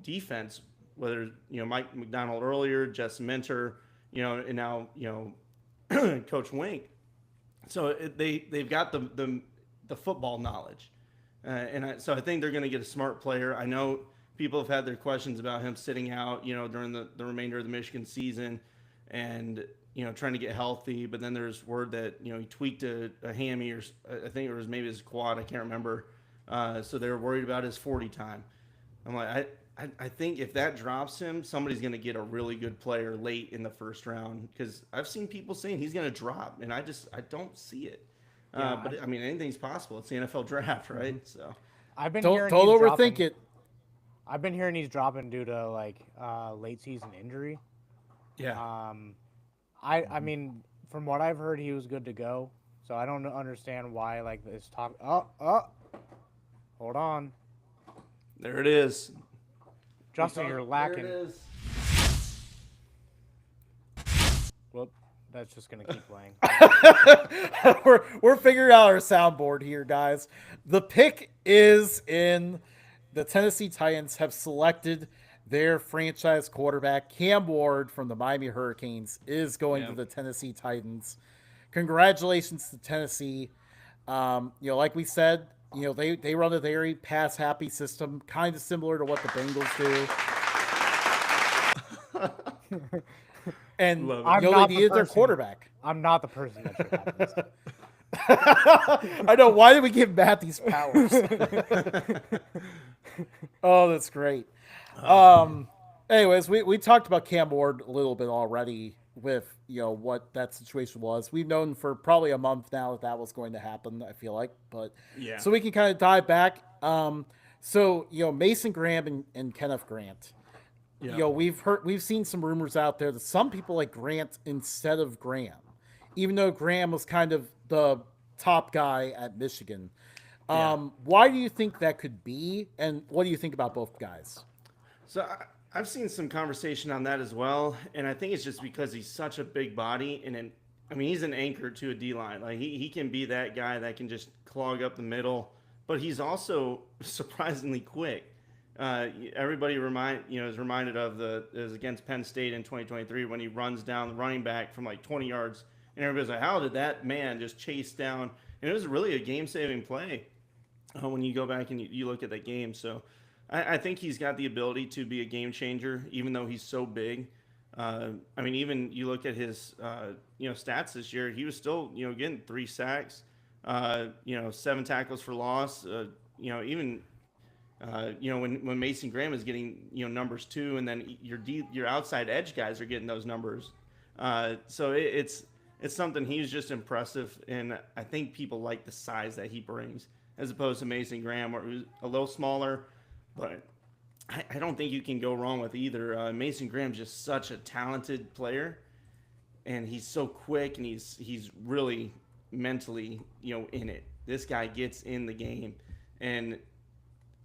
defense. Whether Mike McDonald earlier, Jess Minter, and now Coach Wink. So they've got the football knowledge. So I think they're going to get a smart player. I know people have had their questions about him sitting out, during the remainder of the Michigan season and, trying to get healthy. But then there's word that, he tweaked a hammy or I think it was maybe his quad. I can't remember. So they were worried about his 40 time. I'm like, I think if that drops him, somebody's going to get a really good player late in the first round because I've seen people saying he's going to drop, and I don't see it. But I mean, anything's possible. It's the NFL draft, right? So I've been Don't hearing don't he's overthink dropping. it. I've been hearing he's dropping due to like late season injury. yeah, Um, I mean, from what I've heard, he was good to go. So I don't understand why like this talk. Hold on, there it is. Justin, you're There it lacking. is. Whoop, that's just gonna keep playing. We're figuring out our soundboard here, guys. The pick is in. The Tennessee Titans have selected their franchise quarterback. Cam Ward from the Miami Hurricanes is going to Yeah. the Tennessee Titans. Congratulations to Tennessee. Like we said, they run a very pass happy system, kind of similar to what the Bengals do. And Love it. I'm they not the needed their person. quarterback. I'm not the person that should have this. I know. Why did we give Matt these powers? Oh, that's great. Anyways, we talked about Cam Ward a little bit already with what that situation was. We've known for probably a month now that was going to happen. I feel like, but Yeah. so we can kind of dive back. Mason Graham and Kenneth Grant. Yeah. We've seen some rumors out there that some people like Grant instead of Graham, even though Graham was kind of the top guy at Michigan. Why do you think that could be, and what do you think about both guys? So I've seen some conversation on that as well, and I think it's just because he's such a big body, I mean he's an anchor to a D line. Like he can be that guy that can just clog up the middle, but he's also surprisingly quick. Everybody is reminded of it was against Penn State in 2023 when he runs down the running back from like 20 yards, and everybody's like, how did that man just chase down? And it was really a game-saving play when you go back and you look at that game. So I think he's got the ability to be a game changer, even though he's so big. I mean, even you look at his stats this year, he was still getting 3 sacks, 7 tackles for loss. Even when Mason Graham is getting numbers too, and then your outside edge guys are getting those numbers. So it's something he's just impressive, and I think people like the size that he brings as opposed to Mason Graham, where who's a little smaller, but I don't think you can go wrong with either. Mason Graham's just such a talented player, and he's so quick, and he's really mentally in it. This guy gets in the game, and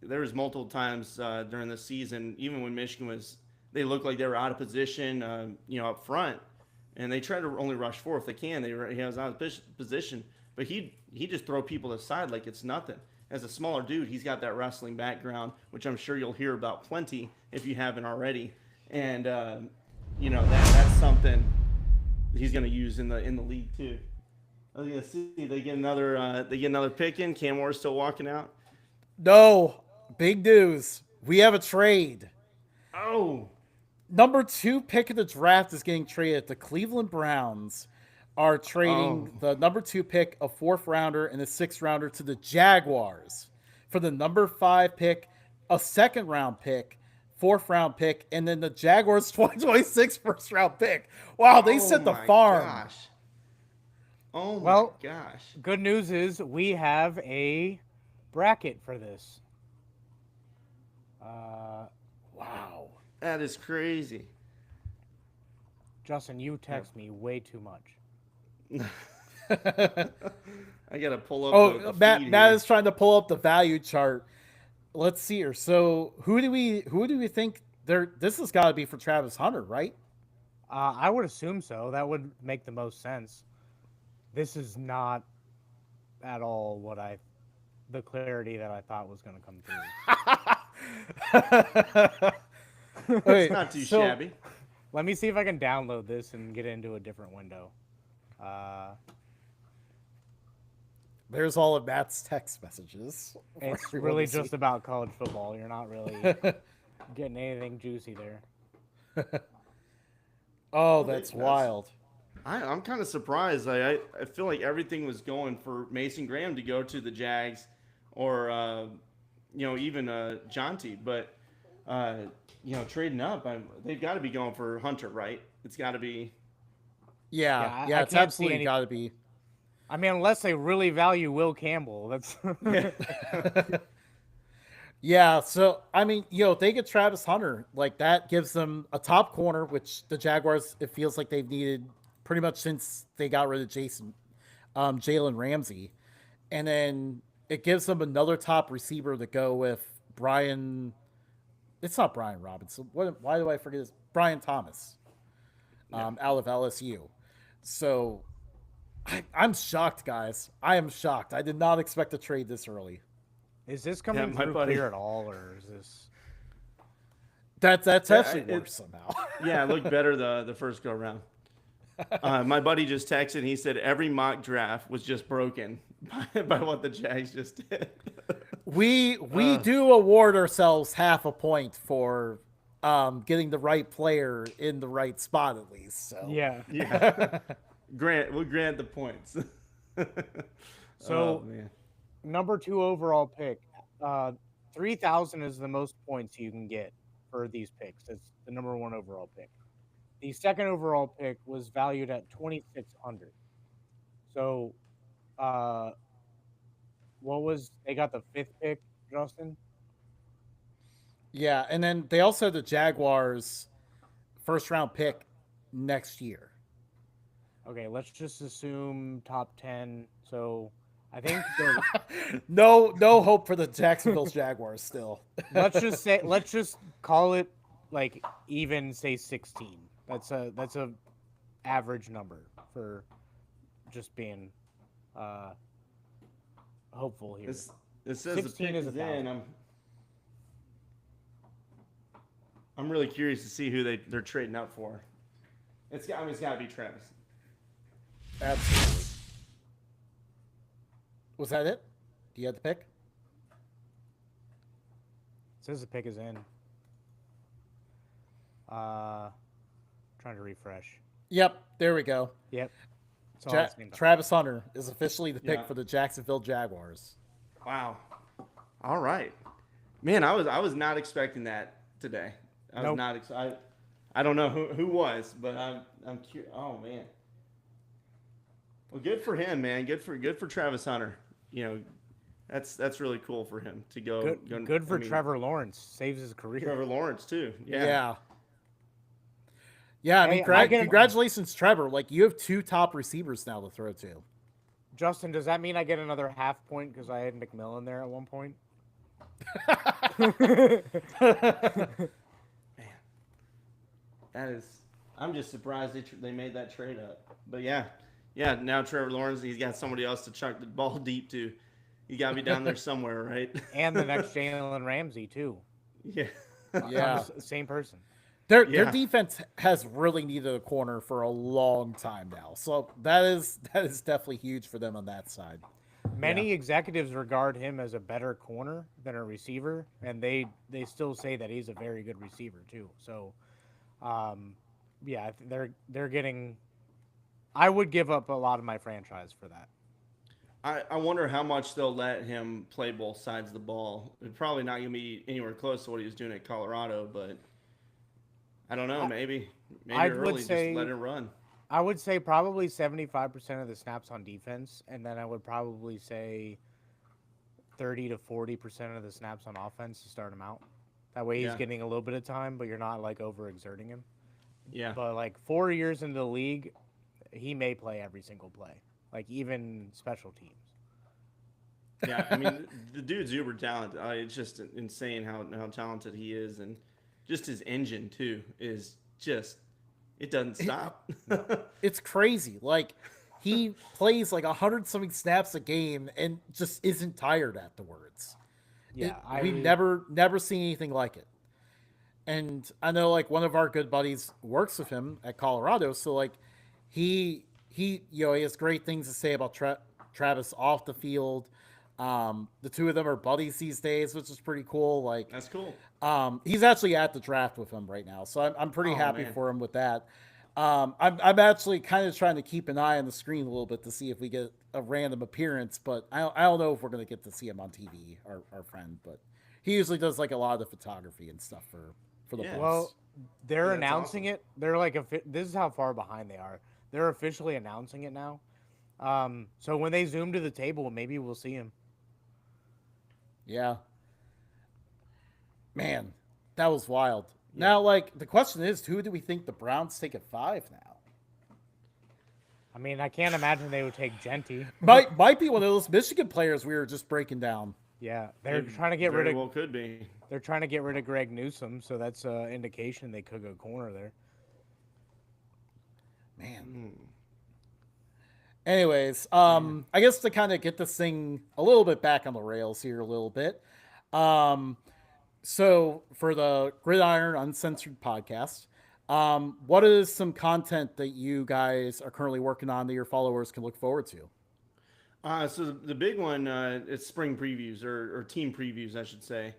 there was multiple times during the season, even when Michigan was, they looked like they were out of position, up front, and they try to only rush four if they can. He was out of position, but he just throw people aside like it's nothing. As a smaller dude, he's got that wrestling background, which I'm sure you'll hear about plenty if you haven't already. And that's something he's going to use in the league too. I was going to see they get another pick in. Cam Moore's still walking out. No, big news. We have a trade. Oh, Number 2 pick of the draft is getting traded. The Cleveland Browns are trading the number 2 pick, a 4th rounder, and a 6th rounder to the Jaguars for the number 5 pick, a 2nd round pick, 4th round pick, and then the Jaguars 2026 1st round pick. Wow, they set the farm. Gosh. Oh Well, my gosh. Good news is we have a bracket for this. Wow. That is crazy. Justin, you text me way too much. I gotta pull up. Matt is trying to pull up the value chart. Let's see here. So who do we think there? This has got to be for Travis Hunter, right? I would assume so. That would make the most sense. This is not at all the clarity that I thought was going to come through. It's not too shabby. Let me see if I can download this and get into a different window. There's all of Matt's text messages. It's really just about college football. You're not really getting anything juicy there. Oh, that's wild. I'm kind of surprised. I feel like everything was going for Mason Graham to go to the Jags, or even Jonty, but trading up, they've got to be going for Hunter, right? It's got to be. Yeah, I it's can't absolutely got to be. I mean, unless they really value Will Campbell, that's. Yeah, so I mean, if they get Travis Hunter, like that gives them a top corner, which the Jaguars, it feels like they've needed pretty much since they got rid of Jalen Ramsey, and then it gives them another top receiver to go with Brian. It's not Brian Robinson. Why do I forget this? Brian Thomas, out of LSU. So I'm shocked, guys. I am shocked. I did not expect to trade this early. Is this coming through clear at all, or is this? That's actually worse somehow. Yeah, it looked better the first go around. My buddy just texted. He said every mock draft was just broken by what the Jags just did. We do award ourselves half a point for getting the right player in the right spot at least. So Yeah. We'll grant the points. So, number 2 overall pick, 3,000 is the most points you can get for these picks. It's the number 1 overall pick. The 2nd overall pick was valued at 2,600. So, they got the 5th pick, Justin? yeah, and then they also have the Jaguars' 1st round pick next year. Okay, let's just assume top 10. So, I think no hope for the Jacksonville Jaguars still. let's just call it like even say 16. That's a average number for just being hopeful here. It says the pick is in. I'm really curious to see who they're trading up for. It's got to be Travis. Absolutely. Was that it? Do you have the pick? It says the pick is in. Trying trying to refresh. Yep, there we go. Yep. It's all the same. Travis Hunter is officially the pick Yeah. for the Jacksonville Jaguars. Wow. All right. Man, I was not expecting that today. I was Nope. not excited. I don't know who was, but I'm curious. Oh man. Well, good for him, man. Good for Travis Hunter. You know, that's really cool for him to go. Good for I mean, Trevor Lawrence. Saves his career. Trevor Lawrence too. Yeah. Yeah. Yeah, I mean, Hey, I get congratulations, Trevor. Like, you have 2 top receivers now to throw to. Justin, does that mean I get another half point because I had McMillan there at one point? That is. I'm just surprised they made that trade up. But yeah, Now Trevor Lawrence, he's got somebody else to chuck the ball deep to. You got to be down there somewhere, right? And the next Jalen Ramsey too. Yeah. Yeah. Same person. Their Yeah. defense has really needed a corner for a long time now. So that is definitely huge for them on that side. Many executives regard him as a better corner than a receiver, and they still say that he's a very good receiver too. So, yeah, they're getting. I would give up a lot of my franchise for that. I wonder how much they'll let him play both sides of the ball. It's probably not going to be anywhere close to what he was doing at Colorado, but I don't know. Maybe I would early say- just let it run. I would say probably 75% of the snaps on defense, and then I would probably say 30 to 40% of the snaps on offense to start him out. That way he's Yeah. getting a little bit of time, but you're not like overexerting him. Yeah. But like 4 years into the league, he may play every single play, like even special teams. Yeah, I mean, the dude's uber talented. It's just insane how talented he is, and just his engine too is just it doesn't stop. It's crazy. Like, he plays like 100 something snaps a game and just isn't tired afterwards. Yeah, We've never seen anything like it. And I know, like, one of our good buddies works with him at Colorado, so like he has great things to say about Travis off the field. The two of them are buddies these days, which is pretty cool. Like, That's cool. he's actually at the draft with him right now, so I'm pretty happy man. for him with that. I'm actually kind of trying to keep an eye on the screen a little bit to see if we get a random appearance, but I don't know if we're going to get to see him on TV, our friend, but he usually does like a lot of the photography and stuff for the Yeah. books. Well, they're Yeah, that's announcing awesome. it. They're like, this is how far behind they are. They're officially announcing it now. So when they zoom to the table, maybe we'll see him. Yeah. Man, that was wild. Now, like, the question is, who do we think the Browns take at 5 now? I mean, I can't imagine they would take Genty. Might be one of those Michigan players we were just breaking down. Yeah, they're It trying to get rid very of. well could be. They're trying to get rid of Greg Newsome, so that's an indication they could go corner there. Man. Anyways, I guess to kind of get this thing a little bit back on the rails here a little bit. So for the Gridiron Uncensored podcast, what is some content that you guys are currently working on that your followers can look forward to? So the big one, it's spring previews or team previews, I should say.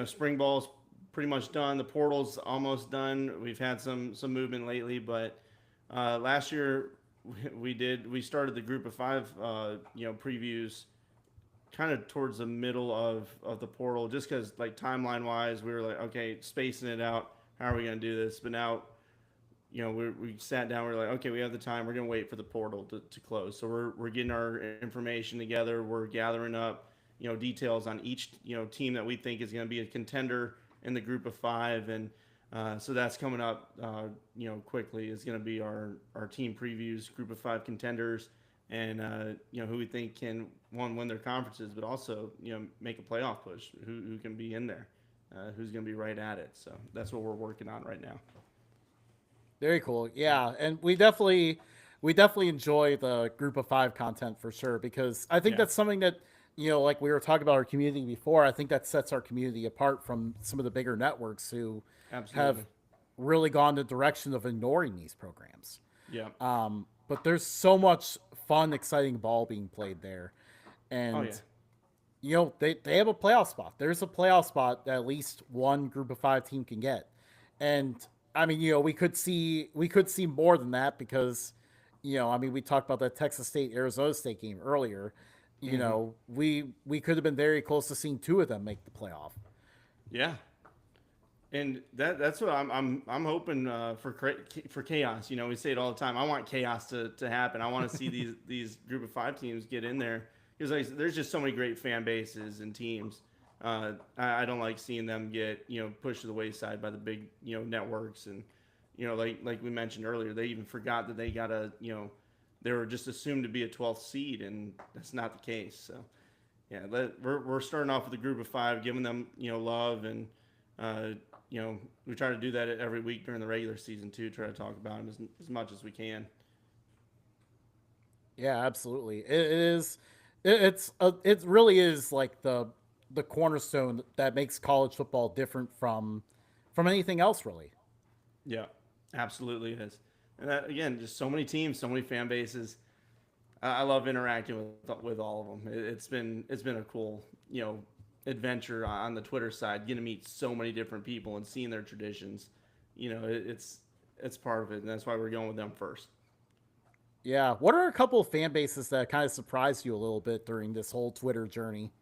Spring ball's pretty much done. The portal's almost done. We've had some movement lately, but last year we started the group of 5, previews kind of towards the middle of the portal, just because like timeline wise, we were like, okay, spacing it out. How are we going to do this? But now, we sat down. We're like, okay, we have the time. We're going to wait for the portal to close. So we're getting our information together. We're gathering up, details on each, team that we think is going to be a contender in the group of 5. And so that's coming up, quickly. Is going to be our team previews, group of 5 contenders, and who we think can win their conferences, but also make a playoff push. Who can be in there? Who's going to be right at it? So that's what we're working on right now. Very cool. Yeah, and we definitely enjoy the group of 5 content for sure, because I think that's something that, like we were talking about our community before, I think that sets our community apart from some of the bigger networks who Absolutely. have really gone the direction of ignoring these programs. Yeah. But there's so much fun, exciting ball being played there. And, they have a playoff spot. There's a playoff spot that at least one group of 5 team can get. And I mean, we could see more than that because, I mean, we talked about that Texas State Arizona State game earlier. Hmm. We could have been very close to seeing two of them make the playoff. Yeah, and that's what I'm hoping for chaos. You know, we say it all the time. I want chaos to happen. I want to see these group of five teams get in there because there's just so many great fan bases and teams. I don't like seeing them get pushed to the wayside by the big networks and like we mentioned earlier, they even forgot that they got they were just assumed to be a 12th seed, and that's not the case. So yeah, we're starting off with a group of five, giving them love, and uh, we try to do that every week during the regular season too. Try to talk about them as much as we can. Yeah, absolutely. It is. It really is like the cornerstone that makes college football different from anything else, really. Yeah, absolutely it is. And that again, just so many teams, so many fan bases. I love interacting with all of them. It's been a cool adventure on the Twitter side, getting to meet so many different people and seeing their traditions. It's part of it, and that's why we're going with them first. Yeah. What are a couple of fan bases that kind of surprised you a little bit during this whole Twitter journey?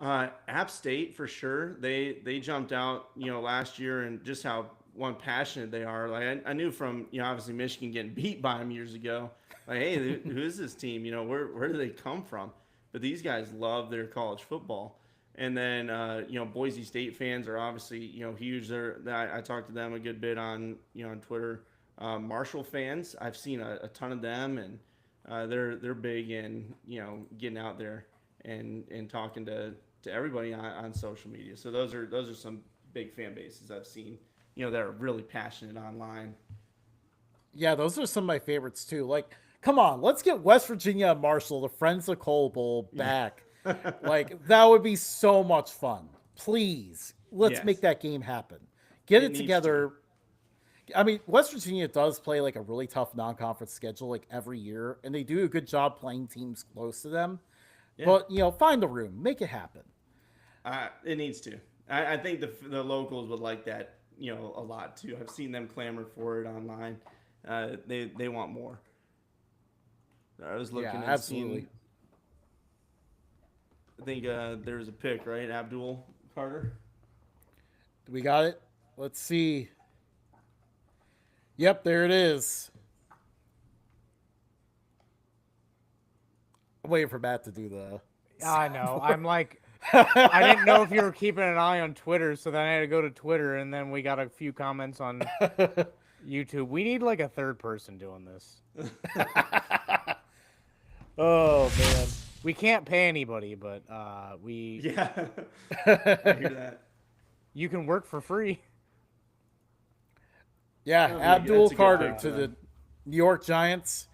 App State for sure. They jumped out last year and just how one passionate they are. Like I knew from obviously Michigan getting beat by them years ago. Like hey, who is this team? Where do they come from? But these guys love their college football. And then Boise State fans are obviously huge. I talked to them a good bit on on Twitter. Marshall fans, I've seen a ton of them, and they're big in getting out there and talking to everybody on social media. So those are some big fan bases I've seen, that are really passionate online. Yeah, those are some of my favorites too. Like, come on, let's get West Virginia and Marshall, the Friends of Coal Bowl, Yeah. back. Like, that would be so much fun. Please, let's make Yes, that game happen. Get it it needs to. together. I mean, West Virginia does play like a really tough non-conference schedule like every year, and they do a good job playing teams close to them. Yeah, But find the room, make it happen. it needs to. I think the locals would like that a lot too. I've seen them clamor for it online. They want more. I was Yeah, looking and seeing. absolutely. I think there was a pick, right? Abdul Carter. We got it. Let's see. Yep, there it is. I'm waiting for Matt to do the I know. soundboard. I'm like, I didn't know if you were keeping an eye on Twitter, so then I had to go to Twitter, and then we got a few comments on YouTube. We need like a third person doing this. Oh man. We can't pay anybody, but Yeah, I hear that. you can work for free. Yeah, Abdul That's a good Carter pick for to the them. New York Giants.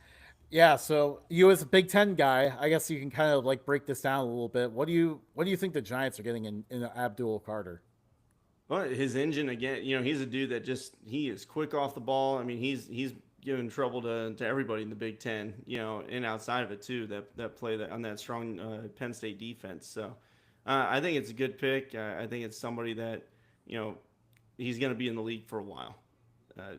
Yeah, so you as a Big Ten guy, I guess you can kind of like break this down a little bit. What do you think the Giants are getting in Abdul Carter? Well, his engine again. He's a dude that he is quick off the ball. I mean, he's giving trouble to everybody in the Big Ten. And outside of it too. That play that on that strong Penn State defense. So I think it's a good pick. I think it's somebody that you know he's going to be in the league for a while. Uh,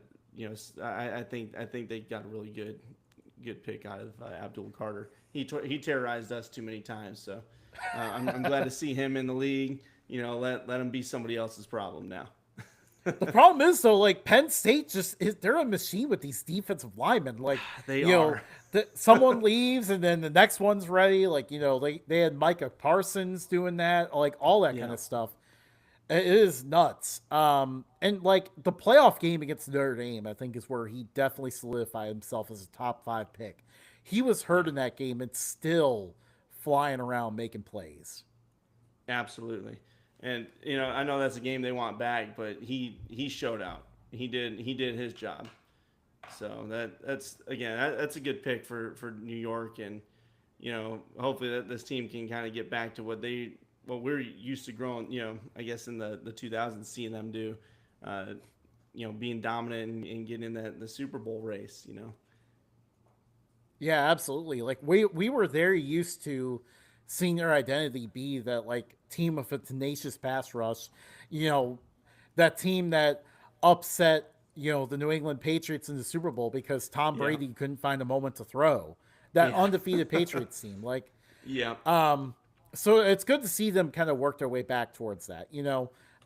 I think they got a really good pick out of Abdul Carter. He terrorized us too many times. So I'm glad to see him in the league. Let him be somebody else's problem now. The problem is though, like Penn State they're a machine with these defensive linemen. Like, They you know, are. someone leaves and then the next one's ready. Like, they had Micah Parsons doing that, like all that kind Yeah, of stuff. It is nuts. And like the playoff game against Notre Dame, I think is where he definitely solidified himself as a top 5 pick. He was hurt yeah, in that game and still flying around making plays. absolutely. And I know that's a game they want back, but he showed out. He did his job. So that's a good pick for New York, and hopefully that this team can kind of get back to what we're used to growing. I guess in the 2000s, seeing them do, uh, being dominant and getting in the Super Bowl race. Yeah, absolutely. Like we were very used to seeing their identity be that like team with a tenacious pass rush, you know, that team that upset, the New England Patriots in the Super Bowl because Tom Yeah. Brady couldn't find a moment to throw. That Yeah. undefeated Patriots team, like, Yeah. so it's good to see them kind of work their way back towards that.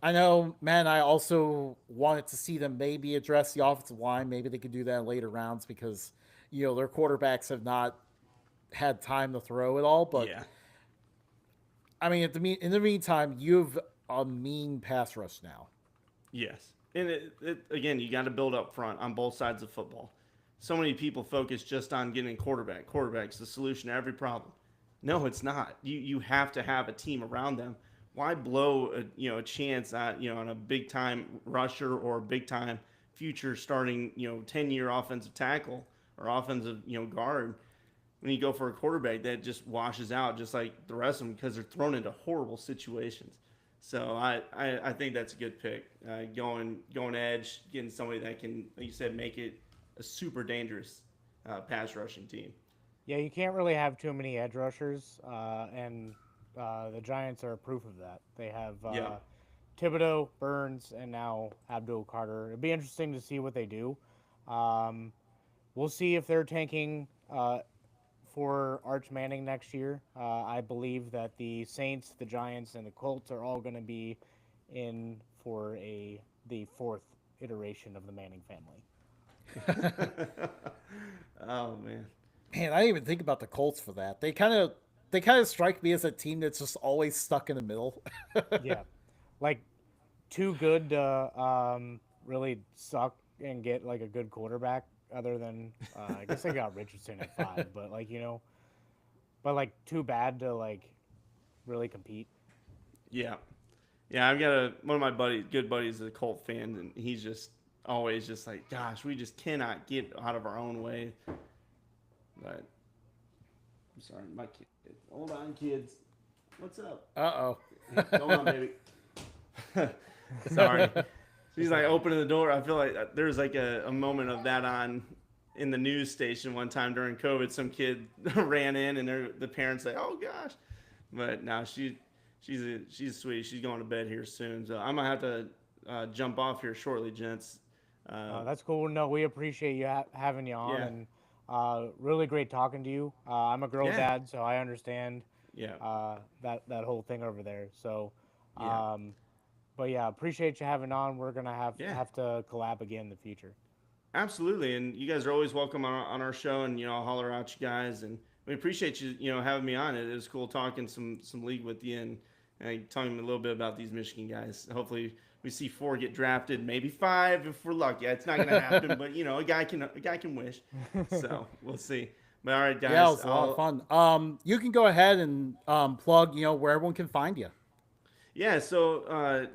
I know, man. I also wanted to see them maybe address the offensive line. Maybe they could do that in later rounds because their quarterbacks have not had time to throw it all. But Yeah. I mean, in the meantime, you've a mean pass rush now. Yes. And again, you got to build up front on both sides of football. So many people focus just on getting quarterback. Quarterback's the solution to every problem. No, it's not. You have to have a team around them. Why blow a chance at on a big time rusher or big time future starting 10-year offensive tackle or offensive guard when you go for a quarterback that just washes out just like the rest of them because they're thrown into horrible situations. So I think that's a good pick. Going edge, getting somebody that can, like you said, make it a super dangerous pass rushing team. Yeah, you can't really have too many edge rushers, and the Giants are proof of that. They have Yeah. Thibodeau, Burns, and now Abdul Carter. It'd be interesting to see what they do. Um, we'll see if they're tanking for Arch Manning next year. I believe that the Saints, the Giants, and the Colts are all going to be in for the fourth iteration of the Manning family. Oh man. Man, I didn't even think about the Colts for that. They kind of strike me as a team that's just always stuck in the middle. Yeah, like too good to really suck and get like a good quarterback. Other than I guess they got Richardson at 5, but but like too bad to like really compete. Yeah. Yeah, I've got one of my good buddies is a Colt fan, and he's just always just like, gosh, we just cannot get out of our own way. But I'm sorry, my kid. Hold on, kids. What's up? Uh-oh. Hold on, baby. Sorry. She's like opening the door. I feel like there's like a moment of that on in the news station one time during COVID. Some kid ran in, and the parents say, "Oh gosh," but now she's sweet. She's going to bed here soon, so I'm gonna have to jump off here shortly, gents. That's cool. No, we appreciate you having you on, Yeah. and really great talking to you. I'm a girl Yeah. dad, so I understand Yeah. that whole thing over there. So, Yeah. but yeah, appreciate you having on. We're gonna Yeah. have to collab again in the future. Absolutely, and you guys are always welcome on our show, and I'll holler out you guys, and we appreciate you having me on. It was cool talking some league with you and telling me a little bit about these Michigan guys. Hopefully, we see 4 get drafted, maybe 5 if we're lucky. It's not going to happen, but a guy can wish. So we'll see. But all right, guys. Yeah, it was a lot of fun. You can go ahead and plug, where everyone can find you. Yeah, so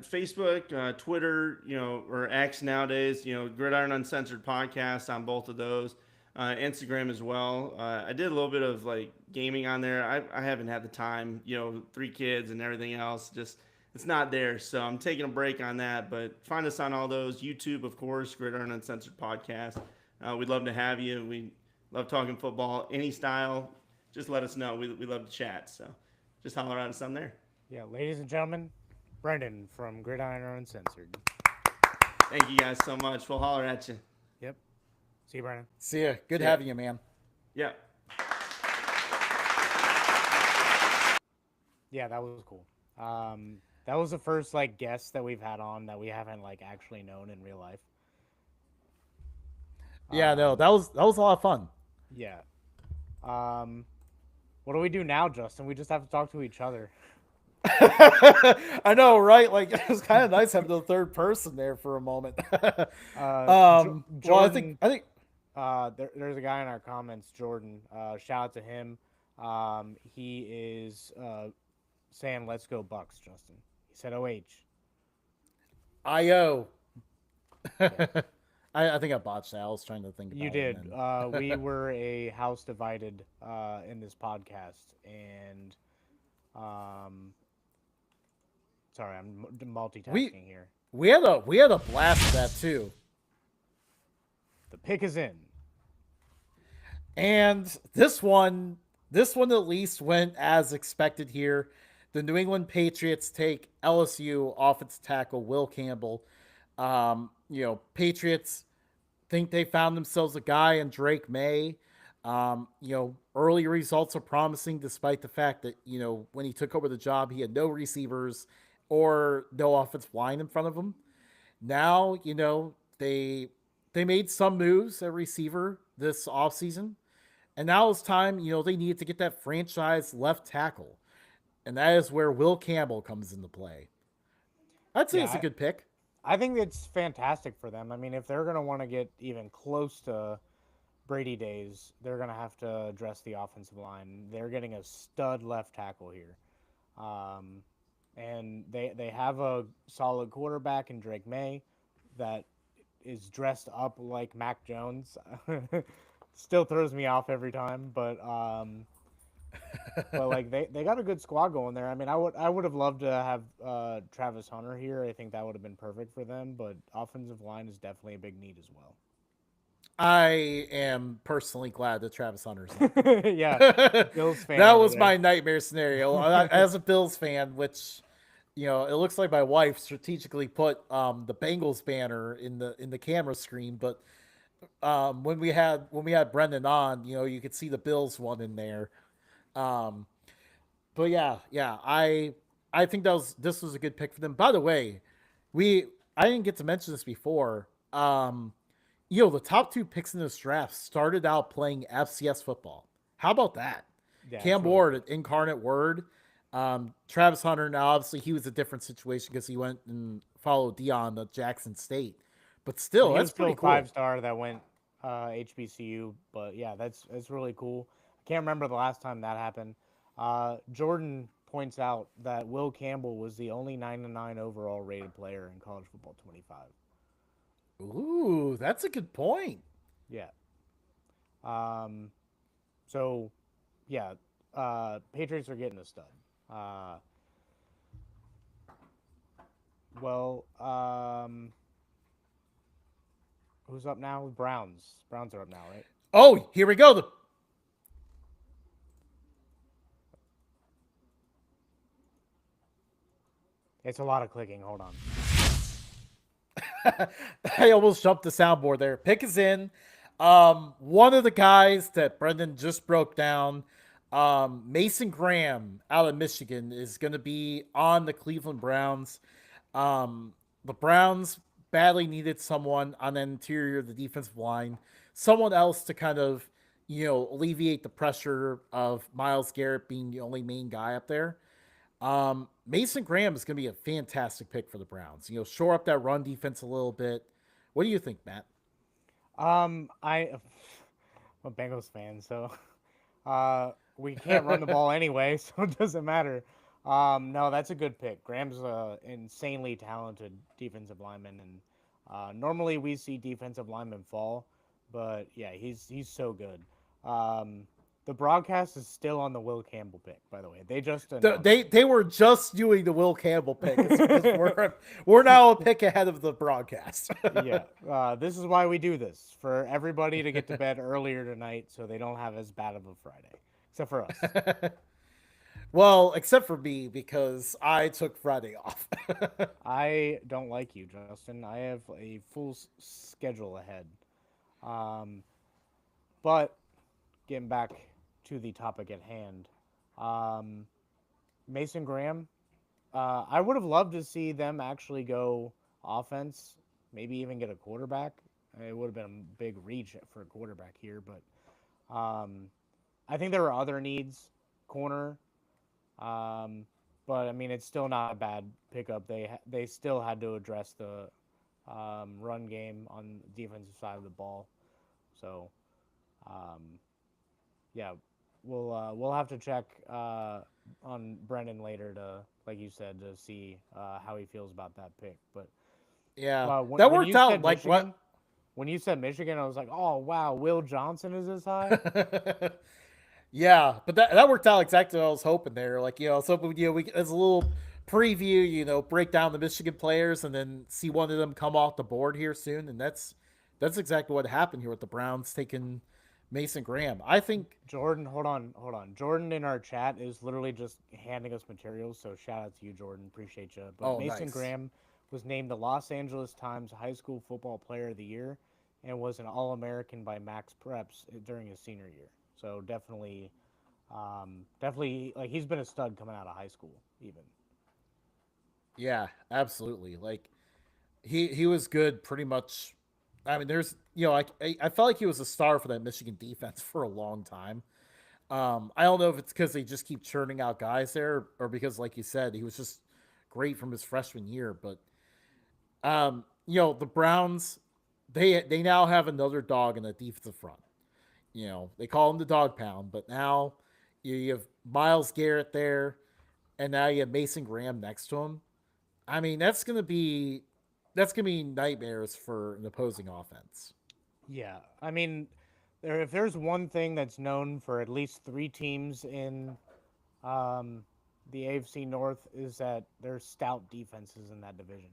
Facebook, Twitter, or X nowadays, Gridiron Uncensored podcast on both of those. Instagram as well. I did a little bit of like gaming on there. I haven't had the time, 3 kids and everything else. Just it's not there, so I'm taking a break on that. But find us on all those. YouTube, of course, Gridiron Uncensored podcast. We'd love to have you. We love talking football, any style. Just let us know. We love to chat. So just holler at us on there. Yeah, ladies and gentlemen, Brendan from Gridiron Uncensored. Thank you guys so much. We'll holler at you. Yep. See you, Brendan. See ya. Good See ya. having you, man. Yeah. Yeah, that was cool. That was the first like guest that we've had on that we haven't like actually known in real life. Yeah, no, that was a lot of fun. Yeah. What do we do now, Justin? We just have to talk to each other. I know, right? Like it was kind of nice having the third person there for a moment. Well, I think there's a guy in our comments, Jordan. Shout out to him. He is saying, "Let's go Bucks," Justin. He said, "OH." IO. I think I botched that. I was trying to think about You it. did. And We were a house divided in this podcast, and sorry, I'm multitasking here. we had a blast with that too. The pick is in. And this one at least went as expected here. The New England Patriots take LSU offensive tackle Will Campbell. Patriots think they found themselves a guy in Drake May. Early results are promising despite the fact that, when he took over the job, he had no receivers or no offensive line in front of him. Now, they made some moves at receiver this offseason. And now it's time, they need to get that franchise left tackle. And that is where Will Campbell comes into play. I'd say Yeah, it's a good pick. I think it's fantastic for them. I mean, if they're going to want to get even close to Brady days, they're going to have to address the offensive line. They're getting a stud left tackle here. Um, and they have a solid quarterback in Drake May that is dressed up like Mac Jones. Still throws me off every time, but like they got a good squad going there. I mean, I would have loved to have Travis Hunter here. I think that would have been perfect for them. But offensive line is definitely a big need as well. I am personally glad that Travis Hunter's not Yeah, there. Bills fan That over was there. my nightmare scenario. As a Bills fan, which it looks like my wife strategically put the Bengals banner in the camera screen, but when we had Brendan on, you could see the Bills one in there. Um, but yeah, I think this was a good pick for them. By the way, we I didn't get to mention this before. The top two picks in this draft started out playing FCS football. How about that? Yeah, it's Cam really Ward cool. at Incarnate Word. Travis Hunter, now obviously he was a different situation because he went and followed Dion at Jackson State. But But still, he that's was still pretty a five cool. star that went HBCU. But yeah, that's really cool. I can't remember the last time that happened. Jordan points out that Will Campbell was the only 9-9 overall rated player in college football 25. Ooh, that's a good point. Yeah. Um, so yeah, Patriots are getting a stud. Uh, well, who's up now? Browns. Browns are up now, right? Oh, here we go. It's a lot of clicking. Hold on. I almost jumped the soundboard there. Pick is in. One of the guys that Brendan just broke down, Mason Graham out of Michigan, is going to be on the Cleveland Browns. The Browns badly needed someone on the interior of the defensive line, someone else to kind of, alleviate the pressure of Myles Garrett being the only main guy up there. Mason Graham is going to be a fantastic pick for the Browns. Shore up that run defense a little bit. What do you think, Matt? I'm a Bengals fan, so we can't run the ball anyway, so it doesn't matter. No, that's a good pick. Graham's a insanely talented defensive lineman, and normally we see defensive linemen fall, but yeah, he's so good. Um, the broadcast is still on the Will Campbell pick, by the way. They just announced They were just doing the Will Campbell pick. It's because it. we're now a pick ahead of the broadcast. Yeah, this is why we do this for everybody to get to bed earlier tonight, so they don't have as bad of a Friday, except for us. Well, except for me because I took Friday off. I don't like you, Justin. I have a full schedule ahead. Um, but getting back to the topic at hand, um, Mason Graham. I would have loved to see them actually go offense, maybe even get a quarterback. It would have been a big reach for a quarterback here, but I think there were other needs, corner. Um, but I mean, it's still not a bad pickup. They still had to address the run game on the defensive side of the ball. So um, yeah, we'll have to check on Brendan later to, like you said, to see how he feels about that pick. But Yeah, when that when worked you out. said Like Michigan, what? I was like, oh wow, Will Johnson is this high? Yeah, but that worked out exactly what I was hoping there. Like, I was hoping, we as a little preview, break down the Michigan players and then see one of them come off the board here soon. And that's exactly what happened here with the Browns taking Mason Graham. I think. Jordan, hold on. Jordan in our chat is literally just handing us materials, so shout out to you, Jordan. Appreciate you. But Oh, Mason nice. Graham was named the Los Angeles Times High School Football Player of the Year. and was an All American by Max Preps during his senior year. So definitely, like he's been a stud coming out of high school, even. Yeah, absolutely. Like he was good pretty much. I mean, there's I felt like he was a star for that Michigan defense for a long time. I don't know if it's because they just keep churning out guys there, or because, like you said, he was just great from his freshman year. But the Browns, they now have another dog in the defensive front. They call him the dog pound, but now you have Miles Garrett there, and now you have Mason Graham next to him. I mean, that's gonna be nightmares for an opposing offense. Yeah, I mean, if there's one thing that's known for at least three teams in um, the AFC North is that there's stout defenses in that division.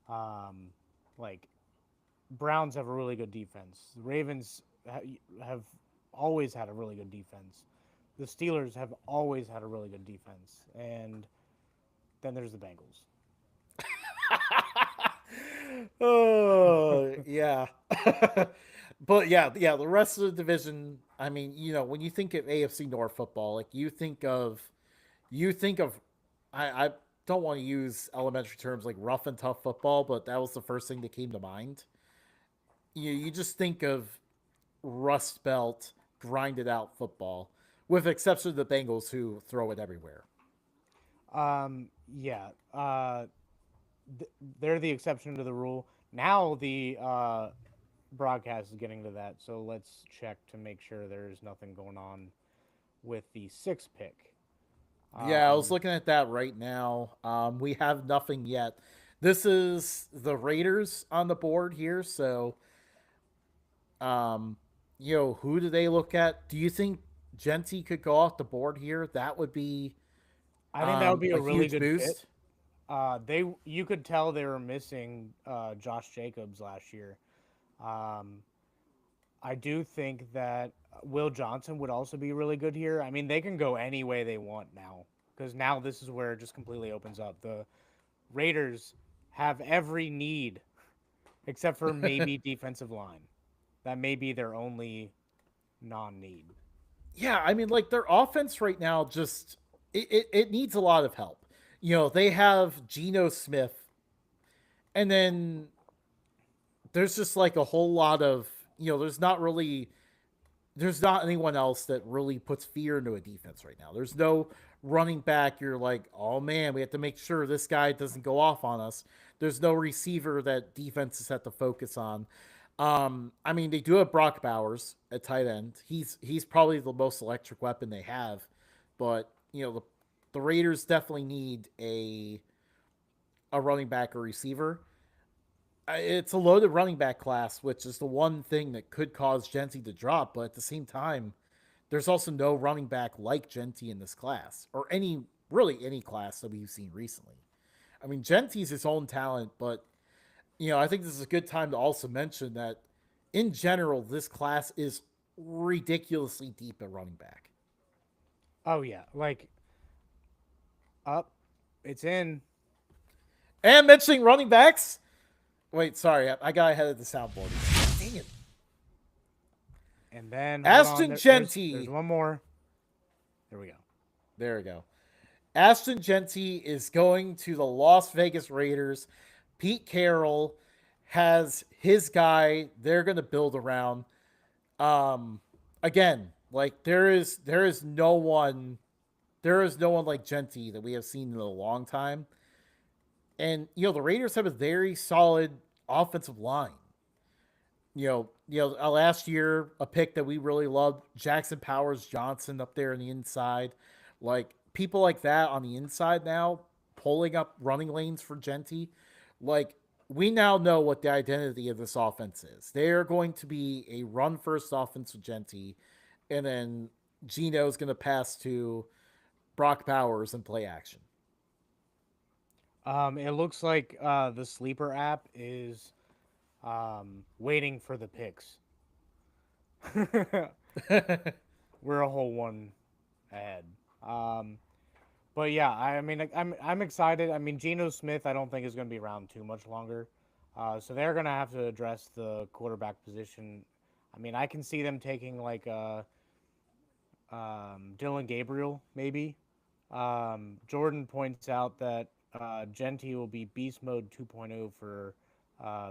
Um, like Browns have a really good defense. The Ravens have always had a really good defense. The Steelers have always had a really good defense, and then there's the Bengals. Oh yeah, but yeah, the rest of the division. I mean, when you think of AFC North football, like you think of, I don't want to use elementary terms like rough and tough football, but that was the first thing that came to mind. You just think of Rust Belt grinded out football, with the exception of the Bengals who throw it everywhere. Yeah, they're the exception to the rule. Now the broadcast is getting to that, so let's check to make sure there's nothing going on with the sixth pick. Yeah, I was Um, looking at that right now. We have nothing yet. This is the Raiders on the board here. So, um, who do they look at? Do you think Genty could go off the board here? That would be I think that would be a a really huge good fit. boost. They you could tell they were missing Josh Jacobs last year. Um, I do think that Will Johnson would also be really good here. I mean, they can go any way they want now because now this is where it just completely opens up. The Raiders have every need except for maybe defensive line. That may be their only non-need. Yeah, I mean, like their offense right now just it needs a lot of help. They have Geno Smith, and then there's just like a whole lot of there's not anyone else that really puts fear into a defense right now. There's no running back. You're like, oh man, we have to make sure this guy doesn't go off on us. There's no receiver that defenses have to focus on. I mean, they do have Brock Bowers at tight end. He's probably the most electric weapon they have, but the Raiders definitely need a running back or receiver. It's a loaded running back class, which is the one thing that could cause Genty to drop. But at the same time, there's also no running back like Genty in this class, or any class that we've seen recently. I mean, Genty's his own talent, but I think this is a good time to also mention that in general, this class is ridiculously deep at running back. Oh yeah, like up, it's in, And mentioning running backs. Wait, sorry, I got ahead of the soundboard. Dang it. and then hold on. Ashton There's Genty. one more. There we go. There we go. Ashton Genty is going to the Las Vegas Raiders. Pete Carroll has his guy they're going to build around. Again, like there is no one like Genty that we have seen in a long time. And the Raiders have a very solid offensive line. Last year a pick that we really loved, Jackson Powers Johnson up there on the inside, like people like that on the inside now pulling up running lanes for Genty. Like we now know what the identity of this offense is. They are going to be a run first offense with Genty, and then Gino's going to pass to Brock Powers and play action. It looks like the sleeper app is waiting for the picks. We're a whole one ahead. Um, but yeah, I mean, I'm excited. I mean, Geno Smith, I don't think is going to be around too much longer. So they're gonna have to address the quarterback position. I mean, I can see them taking like Dylan Gabriel maybe. Jordan points out that Genti will be beast mode 2.0 for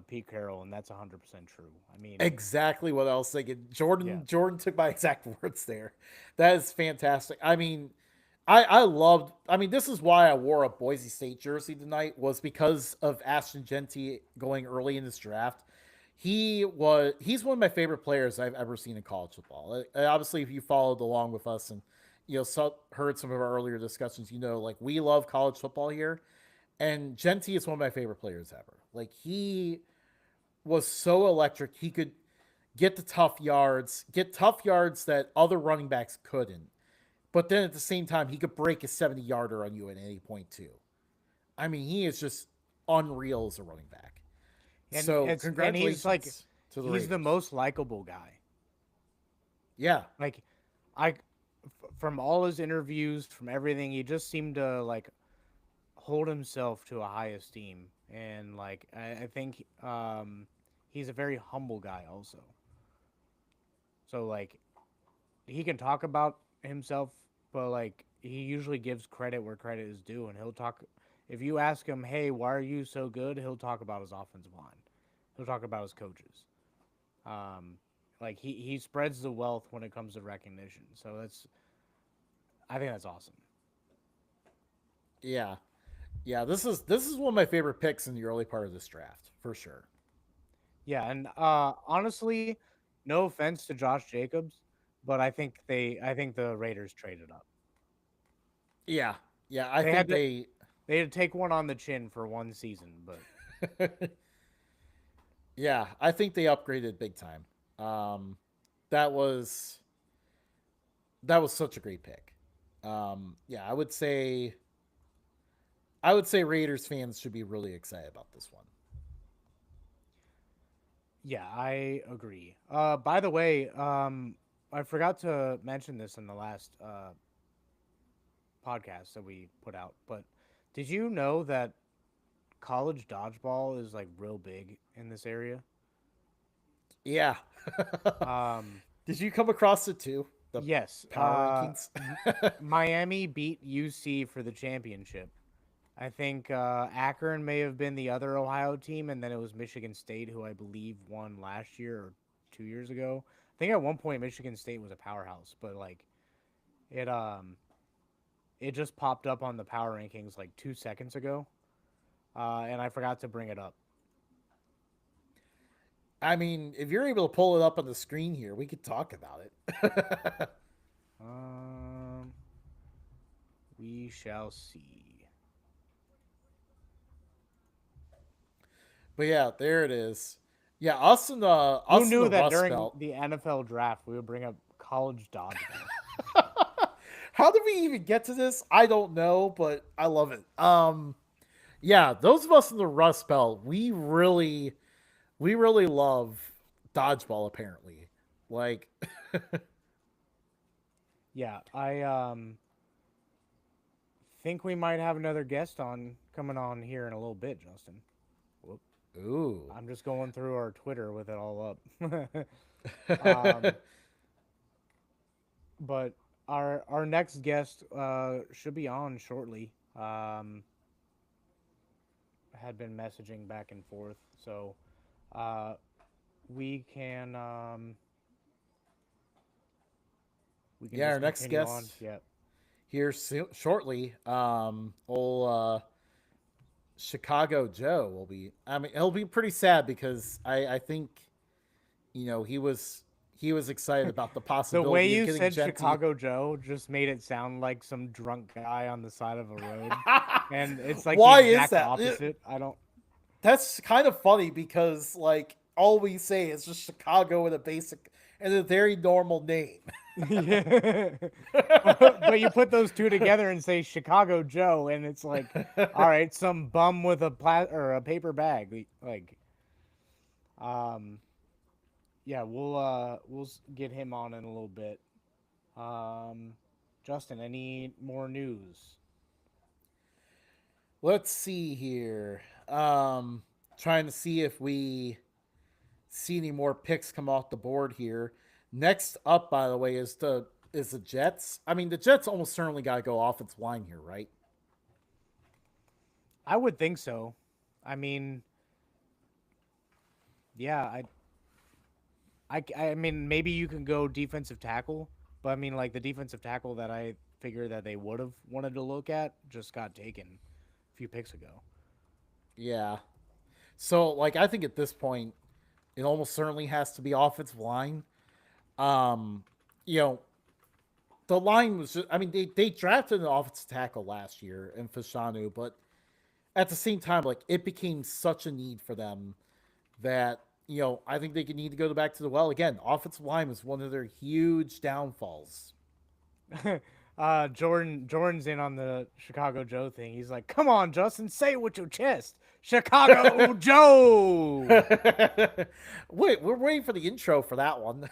Pete Carroll, and that's 100% true. I mean, Exactly what I was thinking. yeah, Jordan took my exact words there. That is fantastic. I mean, I loved. I mean, this is why I wore a Boise State jersey tonight, was because of Ashton Genty going early in this draft. He's one of my favorite players I've ever seen in college football. Obviously, if you followed along with us and heard some of our earlier discussions, like we love college football here, and Genty is one of my favorite players ever. Like he was so electric. He could get tough yards that other running backs couldn't. But then at the same time, he could break a 70-yarder on you at any point too. I mean, he is just unreal as a running back. So and he's like congratulations to the he's the Raiders. most likable guy. Yeah, Like from all his interviews, from everything, he just seemed to like hold himself to a high esteem, and like I think he's a very humble guy also. So like he can talk about himself, but like he usually gives credit where credit is due, and he'll talk. If you ask him, "Hey, why are you so good?" He'll talk about his offensive line. He'll talk about his coaches. Um, like he spreads the wealth when it comes to recognition. So I think that's awesome. yeah, yeah. This is one of my favorite picks in the early part of this draft for sure. Yeah, and honestly, no offense to Josh Jacobs, but I think the Raiders traded up. Yeah, yeah. I They think had to they. they had to take one on the chin for one season, but Yeah, I think they upgraded big time. Um, that was that was such a great pick. Yeah, I would say Raiders fans should be really excited about this one. yeah, I agree. By the way, I forgot to mention this in the last podcast that we put out, but did you know that college dodgeball is like real big in this area? Yeah. Um, Did you come across it too? The yes, power rankings. Miami beat UC for the championship. I think Akron may have been the other Ohio team, and then it was Michigan State, who I believe won last year or 2 years ago. I think at one point Michigan State was a powerhouse, but like it it just popped up on the power rankings like 2 seconds ago, and I forgot to bring it up. I mean, if you're able to pull it up on the screen here, we could talk about it. Um, we shall see. But yeah, there it is. Yeah, us in the Who knew that Rust during Belt. the NFL draft we would bring up college dodgeball? How did we even get to this? I don't know, but I love it. Yeah, those of us in the Rust Belt, we really love dodgeball. Apparently, like, Yeah, I think we might have another guest on coming on here in a little bit, Justin. Whoop. ooh, I'm just going through our Twitter with it all up. um, but our next guest should be on shortly. Had been messaging back and forth, so uh, we can we can yeah, our just next continue on. guest Yeah, here shortly. Old Chicago Joe will be. I mean, he'll be pretty sad because I think he was excited about the the way possibility of you getting said Genty. Chicago Joe just made it sound like some drunk guy on the side of a road, and it's like the Why is exact that? opposite. I don't. That's kind of funny because like all we say is just Chicago with a very normal name. Yeah. But you put those two together and say Chicago Joe, and it's like, all right, some bum with a or a paper bag. Like, um, yeah, we'll get him on in a little bit. Um, Justin, any more news? Let's see here. Um, trying to see if we see any more picks come off the board here. Next up, by the way, is the Jets. I mean, the Jets almost certainly got to go offensive line here, right? I would think so. I mean, yeah, I mean, maybe you can go defensive tackle, but I mean, like the defensive tackle that I figure that they would have wanted to look at just got taken a few picks ago. Yeah. So, like, I think at this point, it almost certainly has to be offensive line. Um, you know, the line was just, I mean, they drafted an offensive tackle last year in Fashanu, but at the same time, like, it became such a need for them that, I think they need to go back to the well again. Offensive line was one of their huge downfalls. Jordan's in on the Chicago Joe thing. He's like, "Come on, Justin, say it with your chest, Chicago Joe." Wait, we're waiting for the intro for that one.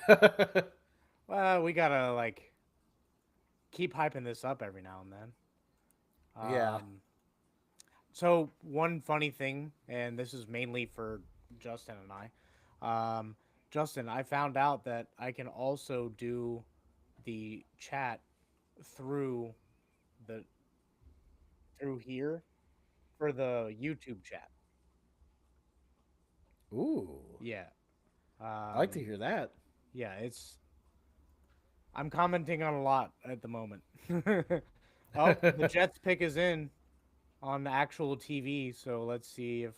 Well, we gotta like keep hyping this up every now and then. Yeah. So one funny thing, and this is mainly for Justin and I. Justin, I found out that I can also do the chat through the through here for the YouTube chat. Ooh. Yeah. I like to Um, hear that. yeah, it's I'm commenting on a lot at the moment. Oh, the Jets pick is in on the actual TV, so let's see if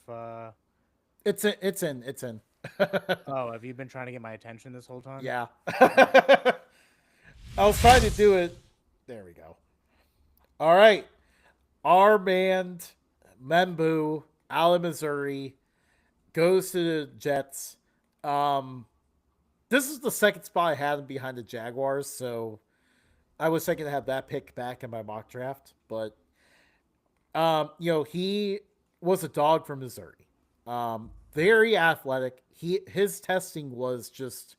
It's in. It's in. It's in. oh, have you been trying to get my attention this whole time? Yeah. I was trying to do it. There we go. All right. Our band, Membu, out of Missouri, goes to the Jets. Um, this is the second spot I had him behind the Jaguars, so I was thinking to have that pick back in my mock draft. But he was a dog from Missouri. Very athletic. His testing was just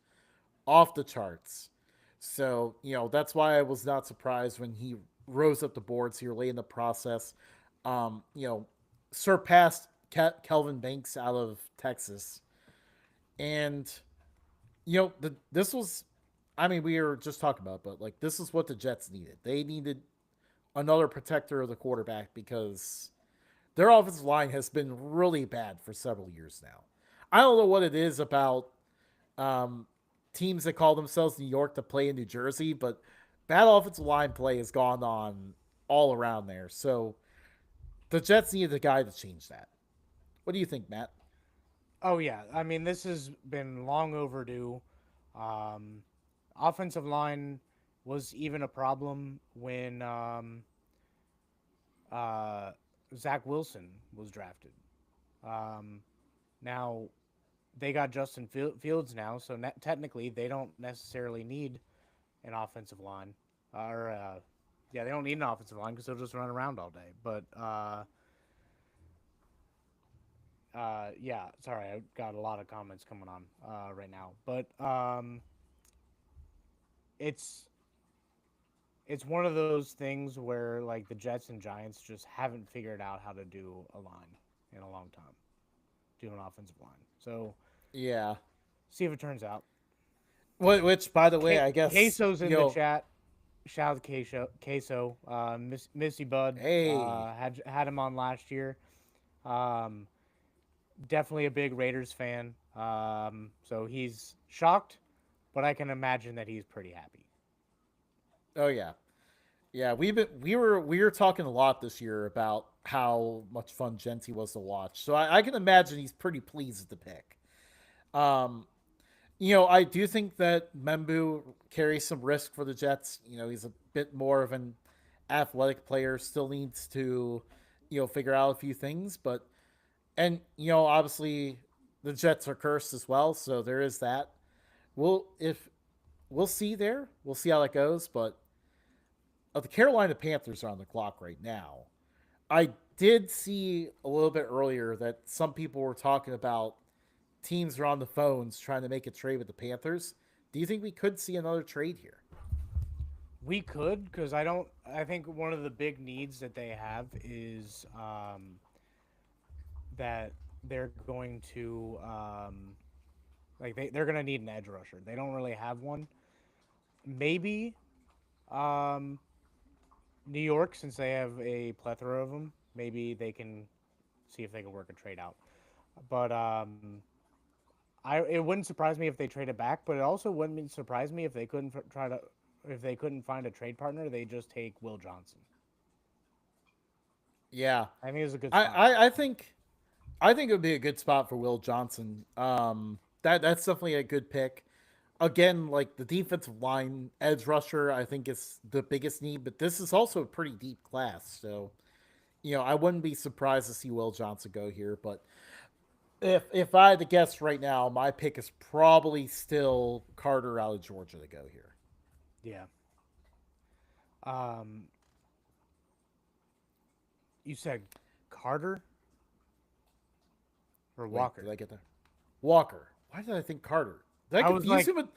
off the charts. So, that's why I was not surprised when he rose up the boards here late in the process. Um, you know, surpassed Kelvin Banks out of Texas. And, this was, I mean, we were just talking about, but like, this is what the Jets needed. They needed another protector of the quarterback because their offensive line has been really bad for several years now. I don't know what it is about um, teams that call themselves New York to play in New Jersey, but bad offensive line play has gone on all around there. So the Jets needed a guy to change that. What do you think, Matt? Oh yeah, I mean this has been long overdue. Um, Offensive line was even a problem when uh, Zach Wilson was drafted. Um, Now they got Justin Fields now, so technically they don't necessarily need an offensive line, or yeah, they don't need an offensive line because they'll just run around all day. But yeah, sorry, I got a lot of comments coming on right now, but it's it's one of those things where like the Jets and Giants just haven't figured out how to do a line in a long time, do an offensive line. So Yeah. see if it turns out. Which, by the way, I guess, Queso's in the chat. Shout out to Queso. Missy Bud hey, had him on last year. Um, Definitely a big Raiders fan. So he's shocked, but I can imagine that he's pretty happy. oh yeah, yeah. We were talking a lot this year about how much fun Genty was to watch. So I can imagine he's pretty pleased with the pick. Um, I do think that Membu carries some risk for the Jets. He's a bit more of an athletic player, still needs to, figure out a few things. But, and, obviously the Jets are cursed as well. So there is that. If we'll see there, we'll see how that goes. But the Carolina Panthers are on the clock right now. I did see a little bit earlier that some people were talking about teams are on the phones trying to make a trade with the Panthers. Do you think we could see another trade here? We could, because I don't. I think one of the big needs that they have is that they're going to they're gonna need an edge rusher. They don't really have one. Maybe um, New York, since they have a plethora of them, maybe they can see if they can work a trade out. But I it wouldn't surprise me if they traded back, but it also wouldn't surprise me if they couldn't try to if they couldn't find a trade partner. They just take Will Johnson. Yeah, I think it's a good I, spot for I, I think I think it would be a good spot for Will Johnson. That's definitely a good pick. Again, like the defensive line, edge rusher, I think is the biggest need, but this is also a pretty deep class. So, I wouldn't be surprised to see Will Johnson go here. But if I had to guess right now, my pick is probably still Carter out of Georgia to go here. it. Yeah. Um, you said Carter or Wait, did Walker? I get that? Walker. Why did I think Carter? Did I I was confuse like, him with?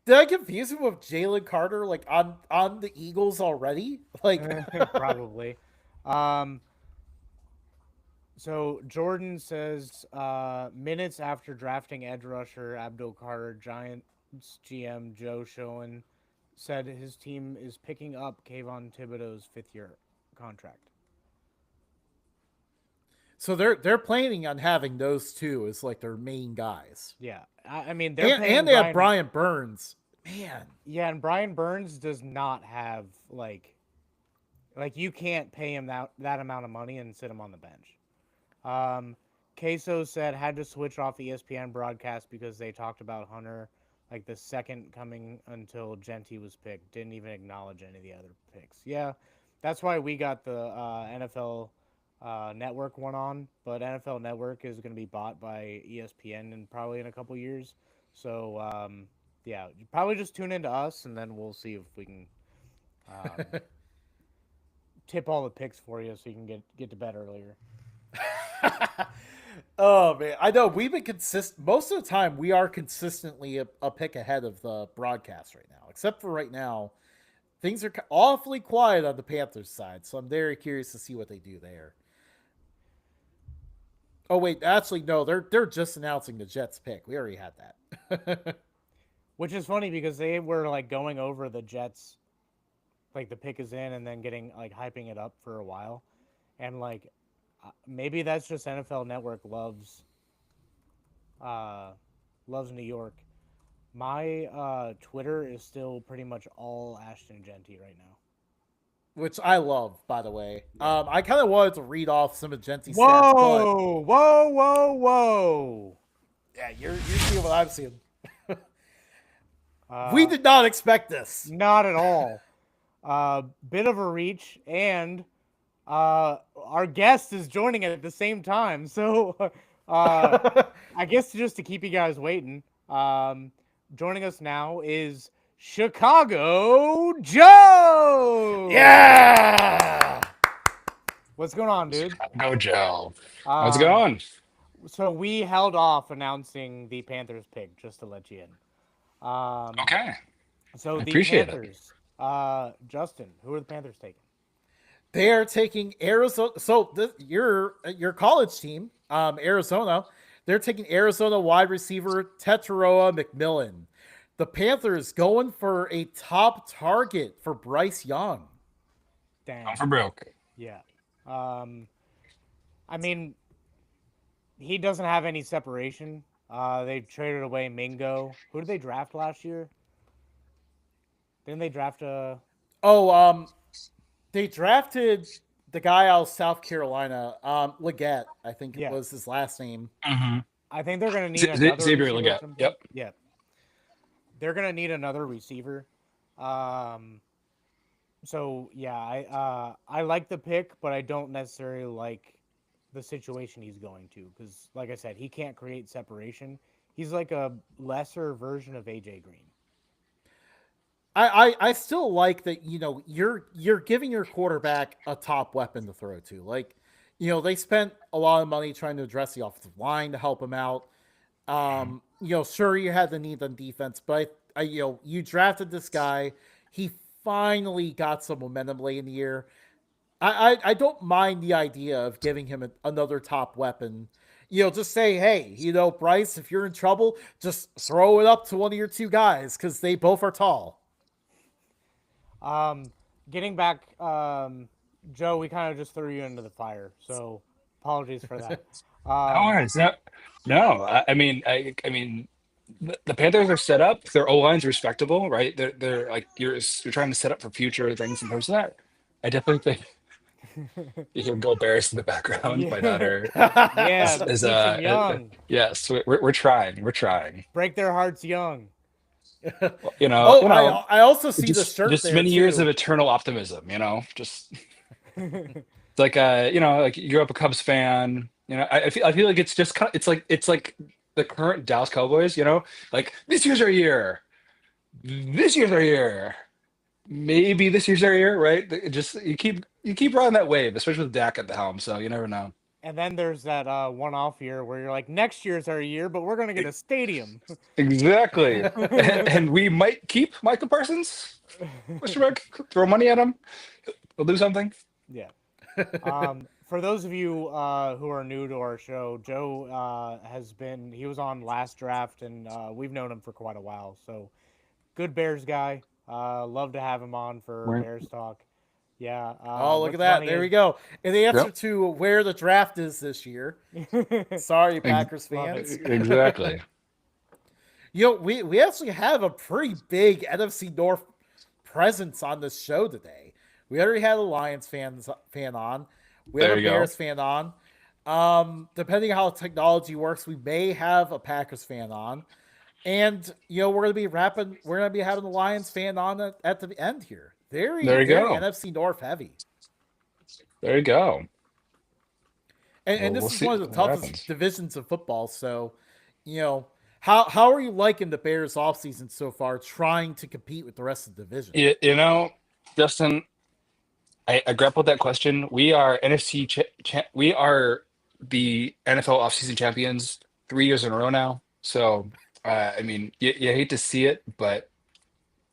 Did I confuse him with Jalen Carter? Like on the Eagles already? Like, probably. Um, so Jordan says minutes after drafting edge rusher Abdul Carter, Giants GM Joe Schoen said his team is picking up Kayvon Thibodeau's fifth-year contract. so they're planning on having those two as like their main guys, Yeah, I mean they're and paying they have Brian. Brian Burns. Man, Yeah, and Brian Burns does not have like you can't pay him that amount of money and sit him on the bench. Um, Queso said had to switch off the ESPN broadcast because they talked about Hunter like the second coming until Genty was picked. Didn't even acknowledge any of the other picks. Yeah, that's why we got the NFL Network one on, but NFL Network is going to be bought by ESPN in probably in a couple years. So yeah, you probably just tune into us, and then we'll see if we can um, tip all the picks for you, so you can get to bed earlier. oh man, I know we've been consistent. Most of the time, we are consistently a pick ahead of the broadcast right now, except for right now. Things are awfully quiet on the Panthers side, so I'm very curious to see what they do there. Oh wait, actually no, they're just announcing the Jets pick. We already had that. Which is funny because they were like going over the Jets, like the pick is in, and then getting like hyping it up for a while, and like maybe that's just NFL Network uh, loves New York. My Twitter is still pretty much all Ashton Genty right now. Which I love, by the way. Yeah. I kind of wanted to read off some of Genty's stats, but Whoa! Whoa! Whoa! Whoa! yeah, you're seeing what I'm seeing. We Uh, did not expect this. Not at all. Bit of a reach, and our guest is joining at the same time. So, I guess just to keep you guys waiting, joining us now is Chicago Joe. Yeah. What's going on, dude? No, Joe. How's it Um, going? so we held off announcing the Panthers pick just to let you in. Okay, So I the appreciate it. Panthers, Justin, who are the Panthers taking? They are taking Arizona. So your college team, Arizona, they're taking Arizona wide receiver Teteroa McMillan. The Panthers going for a top target for Bryce Young. Going Dang, for broke. yeah. Um, I mean, he doesn't have any separation. They traded away Mingo. Who did they draft last year? Didn't they draft a? Oh, they drafted the guy out of South Carolina, Leggett, I think it Yeah, was his last name. Mm-hmm. I think they're gonna need another Xavier receiver at Leggett. some point. Yep. Yeah, they're gonna need another receiver. Um, so yeah, I like the pick, but I don't necessarily like the situation he's going to because, like I said, he can't create separation. He's like a lesser version of AJ Green. I still like that. You're giving your quarterback a top weapon to throw to. Like, they spent a lot of money trying to address the offensive line to help him out. Sure you had the need on defense, but you drafted this guy. He finally got some momentum late in the year. I don't mind the idea of giving him another top weapon. just say, hey, Bryce, if you're in trouble, just throw it up to one of your two guys because they both are tall. Um, Getting back, Joe, we kind of just threw you into the fire, so apologies for that. No Um, worries. No, no. I mean, the Panthers are set up. Their O line's respectable, right? They're like you're trying to set up for future things in terms of that. I definitely think you hear "Go Bears" in the background. My yeah, daughter yeah, is teach them young, yes, we're trying. We're trying. break their hearts young. Well, you know, Oh, you I know, I also see the shirt just there many years of too. eternal optimism. Just it's like like you grew up a Cubs fan. I feel like it's just kind of it's like the current Dallas Cowboys. Like this year's our year. Maybe this year's our year, right? Just you keep riding that wave, especially with Dak at the helm. So you never know. And then there's that one-off year where you're like, next year's our year, but we're gonna get E- a stadium. Exactly, and we might keep Michael Parsons. Question mark? Throw money at him. We'll do something. Yeah. For those of you who are new to our show, Joe he was on last draft, and we've known him for quite a while. So good Bears guy. Love to have him on for We're, Bears talk. Yeah. Oh, look What's at that. funny There we is, go. And the answer yep. to where the draft is this year. Sorry, Ex- Packers love it. fans. exactly. We actually have a pretty big NFC North presence on this show today. We already had a Lions fan on. We have There a you go. Bears fan on. Depending on how technology works, we may have a Packers fan on. And we're gonna be wrapping. We're gonna be having the Lions fan on at the end here. Very, There you very go. NFC North heavy. There you go. And Well, we'll this is see one of the what toughest happens. divisions of football. So, you know, how are you liking the Bears offseason so far, trying to compete with the rest of the division? Justin, I grappled that question. We are we are the NFL offseason champions 3 years in a row now. So, I mean, you hate to see it, but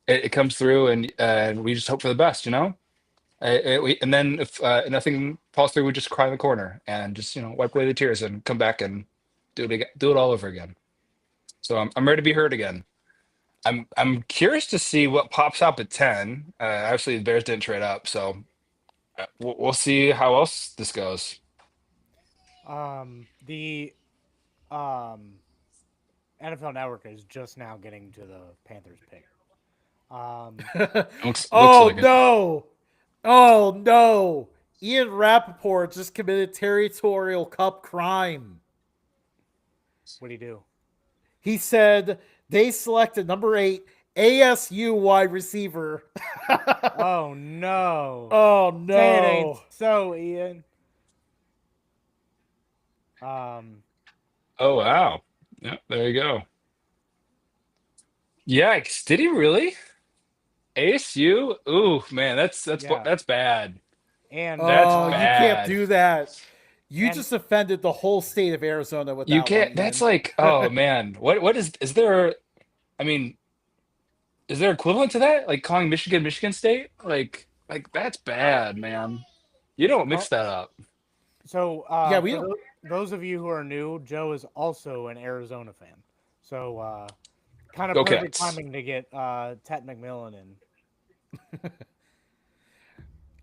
it comes through, and we just hope for the best. And then if nothing falls through, we just cry in the corner and just wipe away the tears and come back and do it all over again. So I'm ready to be heard again. I'm curious to see what pops up at 10. Obviously, the Bears didn't trade up, so we'll see how else this goes. The um, NFL Network is just now getting to the Panthers pick. Um, Looks Oh like it. no! Oh no! Ian Rappaport just committed territorial cup crime. what do you do? He said they selected number 8 ASU wide receiver. Oh no! Oh Say it ain't no! so, Ian. Um, Oh wow. Yeah, there you go. Yikes! Did he really? ASU? Ooh, man, yeah, that's bad. and That's Oh, you can't bad. do that. You and just offended the whole state of Arizona with You that one, can't. That's Ian. like, oh man, what is there? I mean, is there equivalent to that? Like calling Michigan Michigan State? Like that's bad, man. You don't oh, mix that up. so Yeah, we for don't. those of you who are new, Joe is also an Arizona fan. So kind of Go perfect Cats. timing to get Tet McMillan in.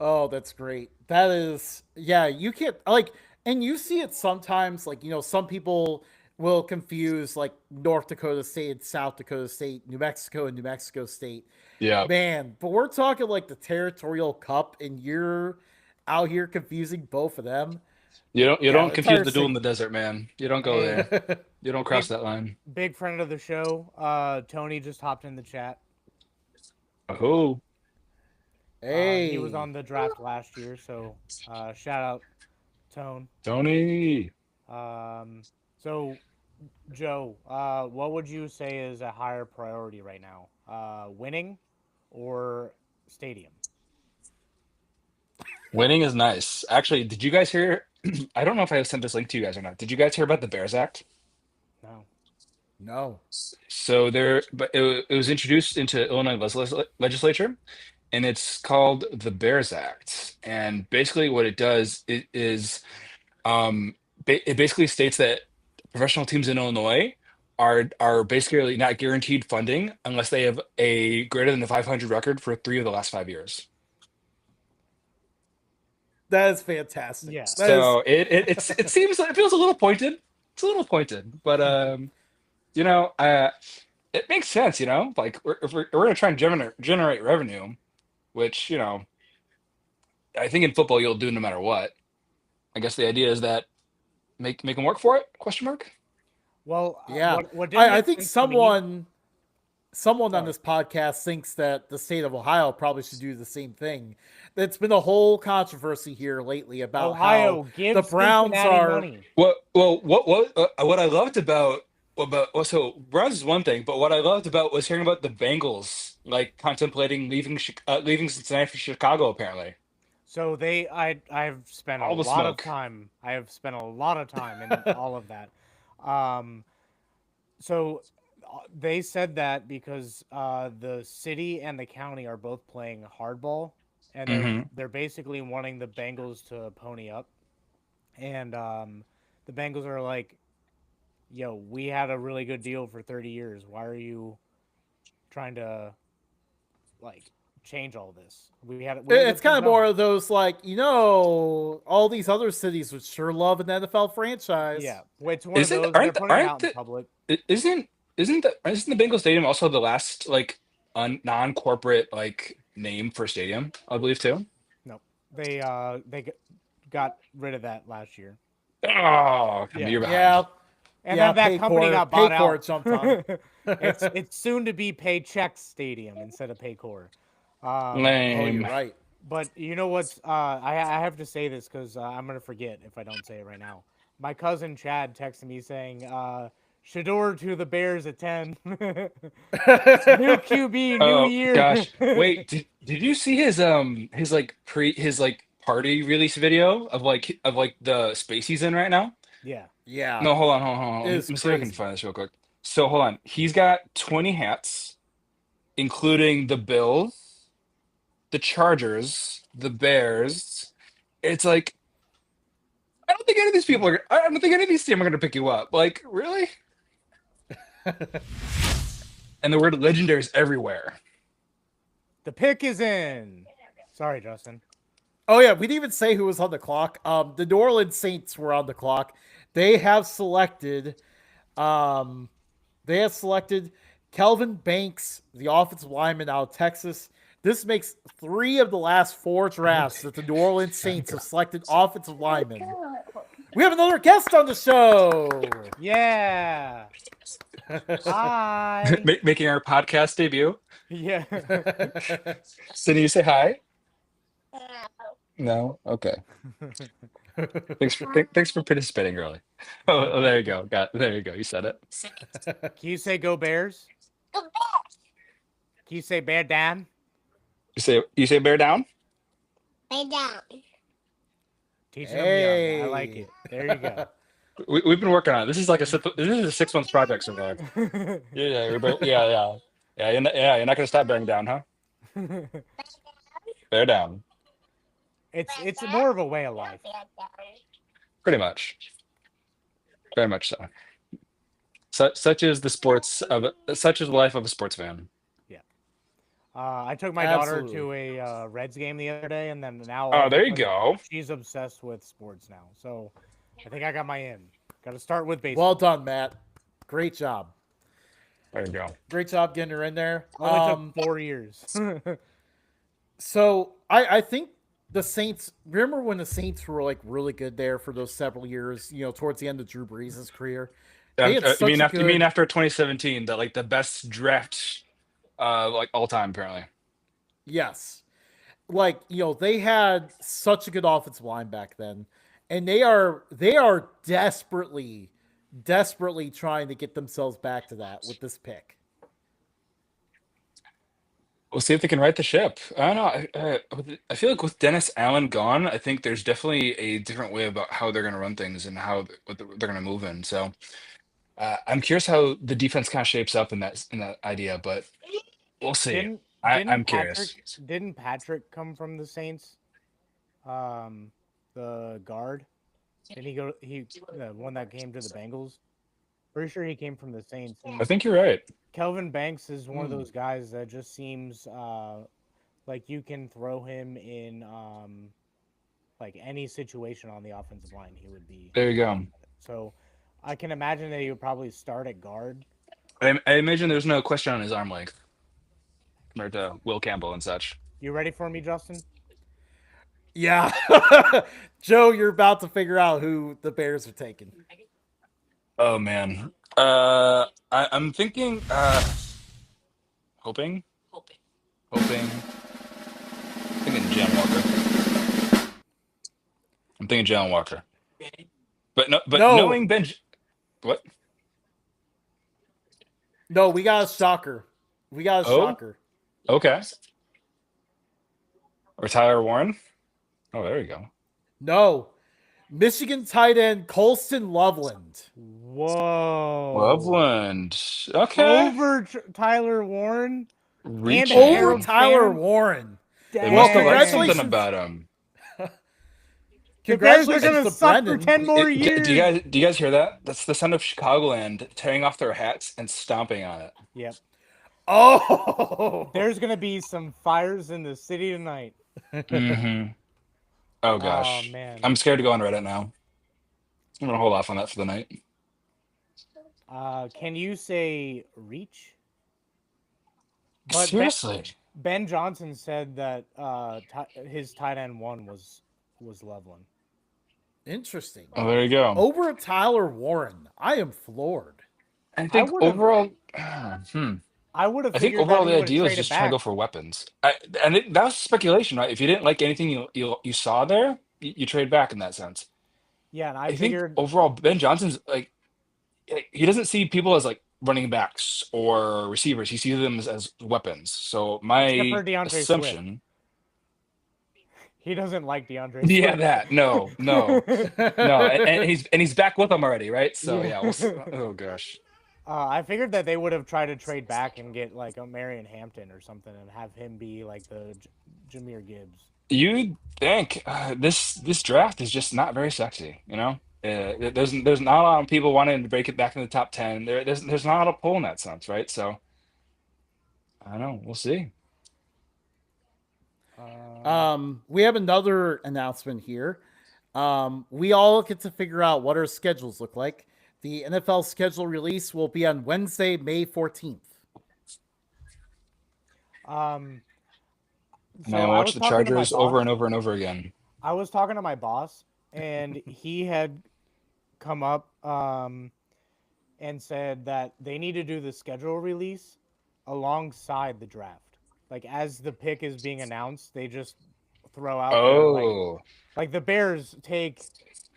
Oh, that's great. That is, yeah, you can't, like, and you see it sometimes, like, some people will confuse, like, North Dakota State and South Dakota State, New Mexico and New Mexico State. Yeah. Man, but we're talking, like, the Territorial Cup, and you're out here confusing both of them. You don't Yeah, the confuse entire the duel state. in the desert, man. You don't go Hey, there. You don't cross big that line. big friend of the show, Tony just hopped in the chat. Oh, He was Hey. on the draft last year, so shout out Tone. Tony. Um, so Joe, what would you say is a higher priority right now? Winning or stadium? Winning is nice. Actually, did you guys hear? I don't know if I sent this link to you guys or not. Did you guys hear about the Bears Act? No. No. So but it was introduced into Illinois legislature, and it's called the Bears Act. And basically, what it does is um, it basically states that professional teams in Illinois are basically not guaranteed funding unless they have a greater than a 500 record for 3 of the last 5 years. That is fantastic. Yeah. That is So it seems it feels a little pointed. It's a little pointed, but you know, it makes sense. You know, like if we're gonna try and generate revenue, which I think in football you'll do no matter what. I guess the idea is that make them work for it? Question mark. Well, yeah. what didn't I make think sense to me? someone on Sorry. this podcast thinks that the state of Ohio probably should do the same thing. It's been a whole controversy here lately about how Ohio, the give Browns Cincinnati are. money. What I loved about well, so Browns is one thing, but what I loved about was hearing about the Bengals like contemplating leaving Cincinnati for Chicago. Apparently, So I've spent a all the lot of smoke. time. I have spent a lot of time in all of that. Um, so they said that because the city and the county are both playing hardball, and Hmm. they're basically wanting the Bengals to pony up, and the Bengals are like, "Yo, we had a really good deal for 30 years. Why are you trying to like change all this? We had It's good kind things of more going." of those like all these other cities would sure love an NFL franchise. Yeah, it's one of Isn't those, and they're aren't putting it aren't out in the public. isn't the Bengal Stadium also the last like non-corporate like name for a stadium? I believe too. No, they got rid of that last year. Oh, Yeah, you're behind. Yeah, and yeah. then that company got bought Paycor out. jumped on. It's soon to be Paychex Stadium instead of Paycor. Oh, you're Lame. right. But you know what's? I have to say this because I'm gonna forget if I don't say it right now. My cousin Chad texted me saying, "Shador to the Bears at 10. New QB, new Oh year." gosh. Wait, did you see his like party release video of like the space he's in right now? Yeah. Yeah, No, hold on. it Let is me see if I can crazy. find this real quick. So hold on. He's got 20 hats, including the Bills, the Chargers, the Bears. It's like I don't think any of these people are I don't think any of these teams are gonna pick you up. Like, really? And the word legendary is everywhere. The pick is in. Sorry, Justin. Oh yeah, we didn't even say who was on the clock. The New Orleans Saints were on the clock. They have selected, um, they have selected Kelvin Banks, the offensive lineman out of Texas. This makes 3 of the last 4 drafts that the New Orleans Saints have selected offensive linemen. We have another guest on the show. Yeah. Hi. Making our podcast debut. Yeah. Cindy, you say hi? No? Okay. Thanks for participating early. Oh, there you go. There you go. You said it. Can you say go Bears? Can you say bear down? You say bear down? Teaching them young. I like Hey. it. There you go. We've been working on it. This is like this is a 6 months project so far. Yeah. You're not gonna stop bearing down, huh? Bear down, It's more of a way of life. pretty much, very much so. Such is such is the life of a sports fan. Yeah. I took my daughter Absolutely. to a Reds game the other day, and then now all Oh, of a there you sudden go. she's obsessed with sports now. So I think I got my in. Got to start with Well baseball. done, Matt. Great job. There you go. Great job getting her in there. Only took 4 years. So I think the Saints. Remember when the Saints were like really good there for those several years? Towards the end of Drew Brees' career, they had such a You mean good. after 2017, that like the best draft like all time apparently. Yes, like they had such a good offensive line back then, and they are desperately trying to get themselves back to that with this pick. We'll see if they can right the ship. I don't know. I feel like with Dennis Allen gone, I think there's definitely a different way about how they're going to run things and what they're going to move in. So I'm curious how the defense kind of shapes up in that idea, but we'll see. didn't I'm didn't curious. Patrick come from the Saints? Um, the guard. Didn't he go? He the one that came to the Bengals. Pretty sure he came from the Saints. I And think you're right. Kelvin Banks is one of Hmm. those guys that just seems like you can throw him in like any situation on the offensive line, he would be There you great go. at it. So I can imagine that he would probably start at guard. I imagine there's no question on his arm length compared to Will Campbell and such. You ready for me, Justin? Yeah. Joe, you're about to figure out who the Bears are taking. Oh man. I'm thinking, hoping, hoping, thinking Jalen Walker. I'm thinking Jalen Walker. But no, but No, knowing what? no, we got a shocker. We got a Oh, shocker. okay. Or Tyler Warren. Oh, there you go. No, Michigan tight end Colston Loveland. Whoa. Loveland. Okay. Over Tyler Warren and Over Reaching. Harold Tyler Fant. Warren. They Well, must have liked something Dang. congratulations. about him. The Bears are Congratulations gonna to suck for Brendan. 10 more Do you years. guys hear that? That's the sound of Chicagoland tearing off their hats and stomping on it. Yep. Oh. There's gonna be some fires in the city tonight. Hmm. Oh Oh gosh, man. I'm scared to go on Reddit now. I'm gonna hold off on that for the night. Can you say reach? But Seriously. Ben Johnson said that his tight end one was Loveland. Interesting. Oh, there you go. Over Tyler Warren. I am floored. I I think would have overall, I would have I think figured that overall he the would have idea was traded just trying to back. go for weapons. That was speculation, right? If you didn't like anything you saw there, you trade back in that sense. Yeah, and I I think figured overall Ben Johnson's like, he doesn't see people as like running backs or receivers. He sees them as weapons. So except for my DeAndre Swift. assumption, He doesn't like DeAndre yeah, Swift. that no, and he's back with them already, right? So Yeah. yeah, we'll see. Oh gosh. I figured that they would have tried to trade back and get like a Marion Hampton or something and have him be like the Jameer Gibbs. You'd think this draft is just not very sexy, you know? There's not a lot of people wanting to break it back in the top 10. There's not a lot of pull in that sense, right? So I don't know. We'll see. We have another announcement here. We all get to figure out what our schedules look like. The NFL schedule release will be on Wednesday, May 14th. Um, And I so I watch was the talking to my Chargers over and boss. over and over again. I was talking to my boss, and he had come up and said that they need to do the schedule release alongside the draft. Like as the pick is being announced, they just throw out there Oh, like the Bears take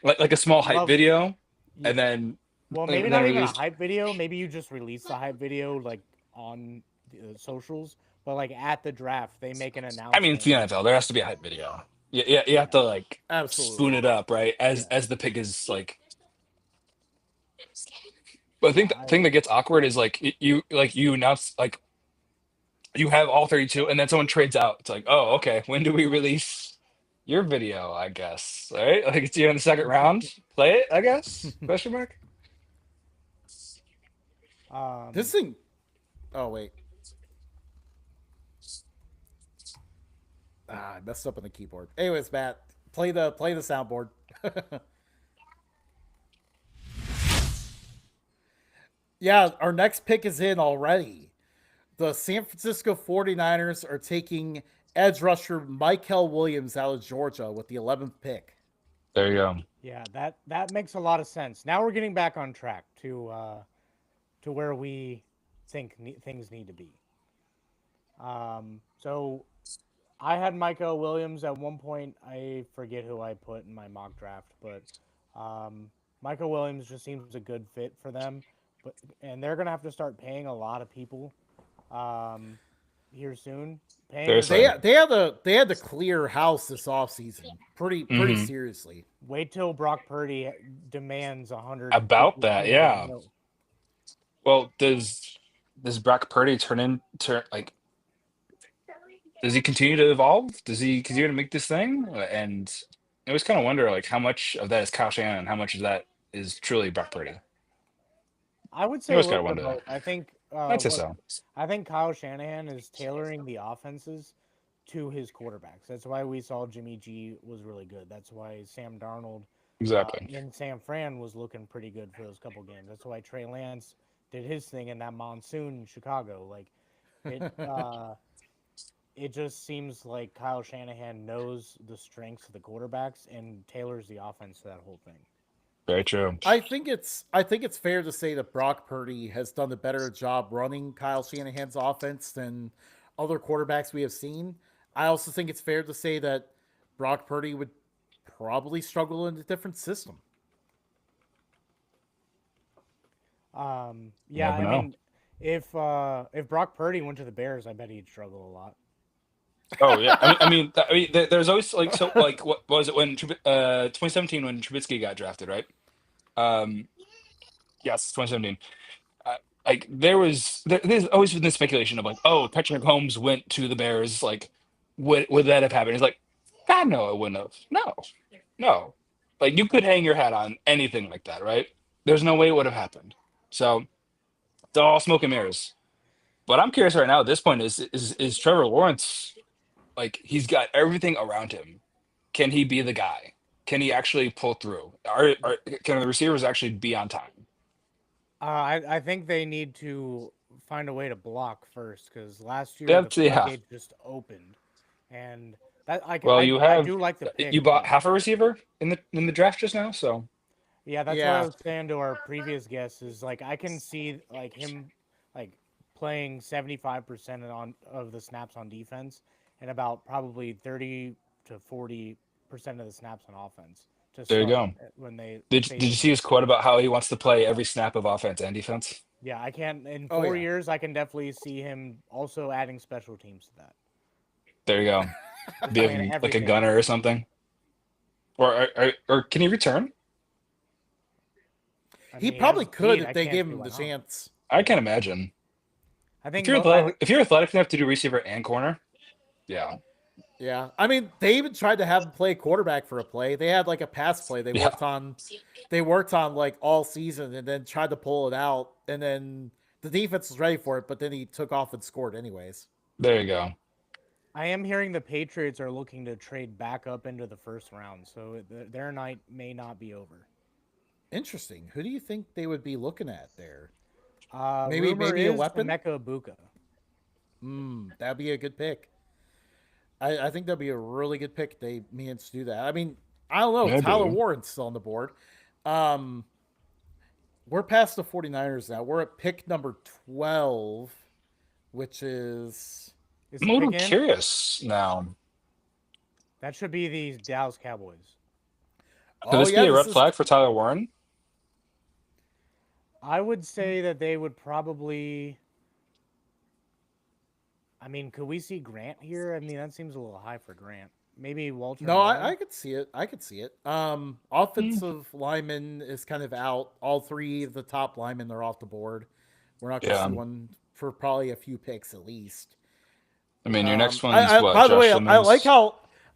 like a small hype love. video, Yeah, and then well, maybe and then not even a release. hype video. Maybe you just release the hype video like on the socials, but like at the draft, they make an I mean, it's the announcement. NFL. There has to be a hype video. Yeah, you have to like spoon Absolutely. it up, right? As Yeah, as the pick is like. But I yeah, think the thing that gets awkward is like you announce like you have all 32 and then someone trades out. It's like, oh, okay, when do we release your video, I guess? Right? Like it's you in the second round. Play it, I guess? Question mark? This um, thing. Oh, wait. I messed up on the keyboard. Anyways, Matt, play the soundboard. Yeah, our next pick is in already. The San Francisco 49ers are taking edge rusher Michael Williams out of Georgia with the 11th pick. There you go. yeah, that makes a lot of sense. Now we're getting back on track to where we think things need to be. So I had Micah Williams at one point. I forget who I put in my mock draft, but Micah Williams just seems a good fit for them. But and they're gonna have to start paying a lot of people um, here soon. Paying their They Seriously. they had to clear house this offseason pretty Hmm. seriously. wait till Brock Purdy demands About 150 that, million. yeah. No, Well, does Brock Purdy turn like does he continue to evolve? Does he continue to make this thing? And I always kind of wonder like how much of that is Kyle Shannon and how much of that is truly Brock Purdy. I would You say a always little gotta bit of wonder that. both. I think I'd say what so. I think Kyle Shanahan is tailoring the offenses to his quarterbacks. That's why we saw Jimmy G was really good. That's why Sam Darnold Exactly. in San Fran was looking pretty good for those couple games. That's why Trey Lance did his thing in that monsoon in Chicago. Like it it just seems like Kyle Shanahan knows the strengths of the quarterbacks and tailors the offense to that whole thing. Very true. I think it's fair to say that Brock Purdy has done a better job running Kyle Shanahan's offense than other quarterbacks we have seen. I also think it's fair to say that Brock Purdy would probably struggle in a different system. You Yeah, never I know. mean, if Brock Purdy went to the Bears, I bet he'd struggle a lot. Oh yeah, there's always like so like what was it when 2017 when Trubisky got drafted, right? Um, yes, 2017. Uh, like there's always been this speculation of like, oh, Patrick Holmes went to the Bears. Like, would that have happened? It's like, God, no, it wouldn't have. No, no. Like you could hang your hat on anything like that, right? There's no way it would have happened. So it's all smoke and mirrors. But I'm curious right now at this point is Trevor Lawrence like he's got everything around him. Can he be the guy? Can he actually pull through? Can the receivers actually be on time? I think they need to find a way to block first because last year the Yeah. floodgates just opened, and that Well, you I have do like the you pick, bought but half a receiver in the draft just now, so yeah, that's what I Yeah, was saying to our previous guests is like I can see like him like playing 75% on of the snaps on defense and about probably 30 to 40% of the snaps on offense to there you start go. when they Did phase you him see in. his quote about how he wants to play every snap of offense and defense? Yeah, I can in oh four yeah. years I can definitely see him also adding special teams to that. There you go. Just Be playing like a everything. gunner or something, or can he return? I He mean, he has probably the could speed. if I they can't gave see him why the not. chance. I can imagine. I think I, If you're athletic enough to do receiver and corner, yeah, Yeah, I mean, they even tried to have him play quarterback for a play. They had like a pass play they yeah. worked on. They worked on like all season, and then tried to pull it out, and then the defense was ready for it, but then he took off and scored anyways. There you go. I am hearing the Patriots are looking to trade back up into the first round, so their night may not be over. Interesting. Who do you think they would be looking at there? Rumor Maybe a is weapon. Emeka Ibuka. That'd be a good pick. I think that'd be a really good pick. If they managed to do that. I mean, I don't know. Tyler Maybe. Warren's still on the board. Um, we're past the 49ers now. We're at pick number 12, which is Is I'm the a pick little in? curious now. That should be the Dallas Cowboys. Could oh this be yeah, a this red is flag for Tyler Warren? I would say that they would probably. I mean, could we see Grant here? I mean, that seems a little high for Grant. Maybe Walter no, Nolan. I could see it. I could see it. Mm, Offensive lineman is kind of out. All three of the top linemen are off the board. We're not going to yeah. see one for probably a few picks at least. I mean, your next one's I what? by the Josh way, Simmons.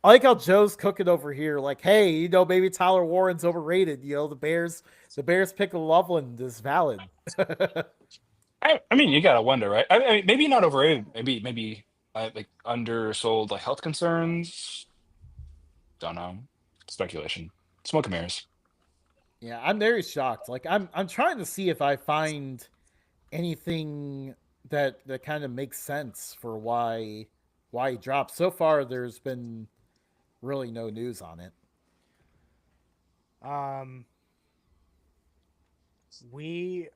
I like how Joe's cooking over here. Like, hey, maybe Tyler Warren's overrated. The Bears pick of Loveland is valid. I mean, you gotta wonder, right? I mean, maybe not overrated. Maybe like undersold, like health concerns. Don't know. Speculation. Smoke and mirrors. Yeah, I'm very shocked. Like, I'm trying to see if I find anything that kind of makes sense for why he dropped. So far, there's been really no news on it. Um, we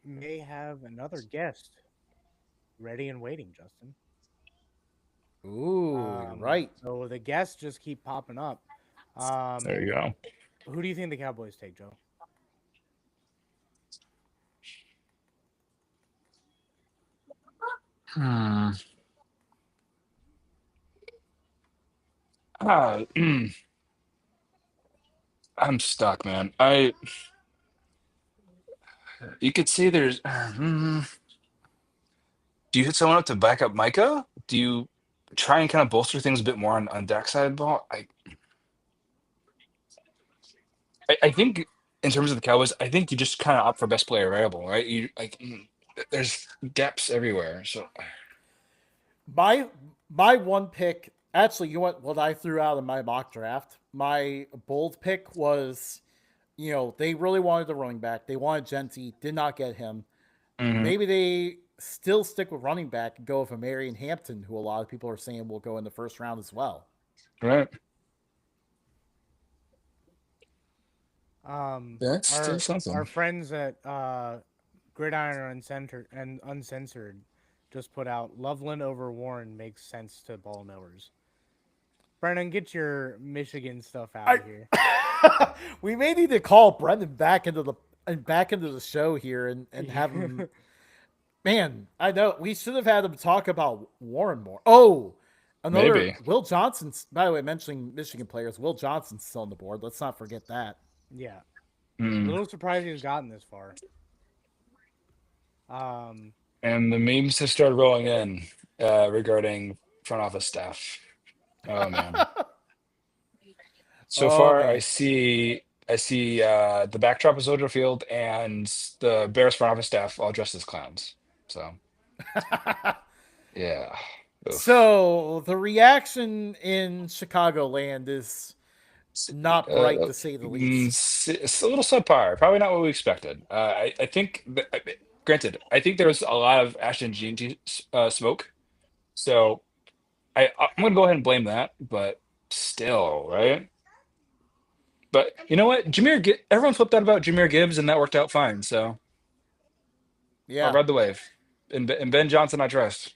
may have another guest ready and waiting, Justin. Ooh, you're right. So the guests just keep popping up. There Um, you go. who do you think the Cowboys take, Joe? Hmm. Ah, I'm stuck, man. You could see there's. Do you hit someone up to back up Micah? Do you try and kind of bolster things a bit more on Dak's side of the ball? I think in terms of the Cowboys, I think you just kind of opt for best player available, right? You like there's depths everywhere. So My my one pick, actually, you know what I threw out in my mock draft? My bold pick was, they really wanted the running back. They wanted Genty, did not get him. mhm, Maybe they still stick with running back and go with a Marion Hampton, who a lot of people are saying will go in the first round as well. right. That's still Our something. friends at Gridiron Uncensored just put out Loveland over Warren makes sense to ball knowers. Brennan, get your Michigan stuff out of here. We may need to call Brendan back into the show here and have him. Man, I know we should have had him talk about Warren more. Oh, another Maybe. Will Johnson's. By the way, mentioning Michigan players, Will Johnson's still on the board. Let's not forget that. Yeah, Mm. little surprised he's gotten this far. Um, And the memes have started rolling in regarding front office staff. Oh man. So Oh far, man. I see the backdrop is Soldier Field and the Bears front office staff all dressed as clowns. So yeah. Oof. So the reaction in Chicagoland is not bright to say the least. It's a little subpar. Probably not what we expected. I think, granted, I think there was a lot of Ashton Jeanty smoke. So I'm gonna go ahead and blame that. But still, right? But you know what? Everyone flipped out about Jameer Gibbs, and that worked out fine. So I'll Yeah. ride the wave. And Ben Johnson, I trust.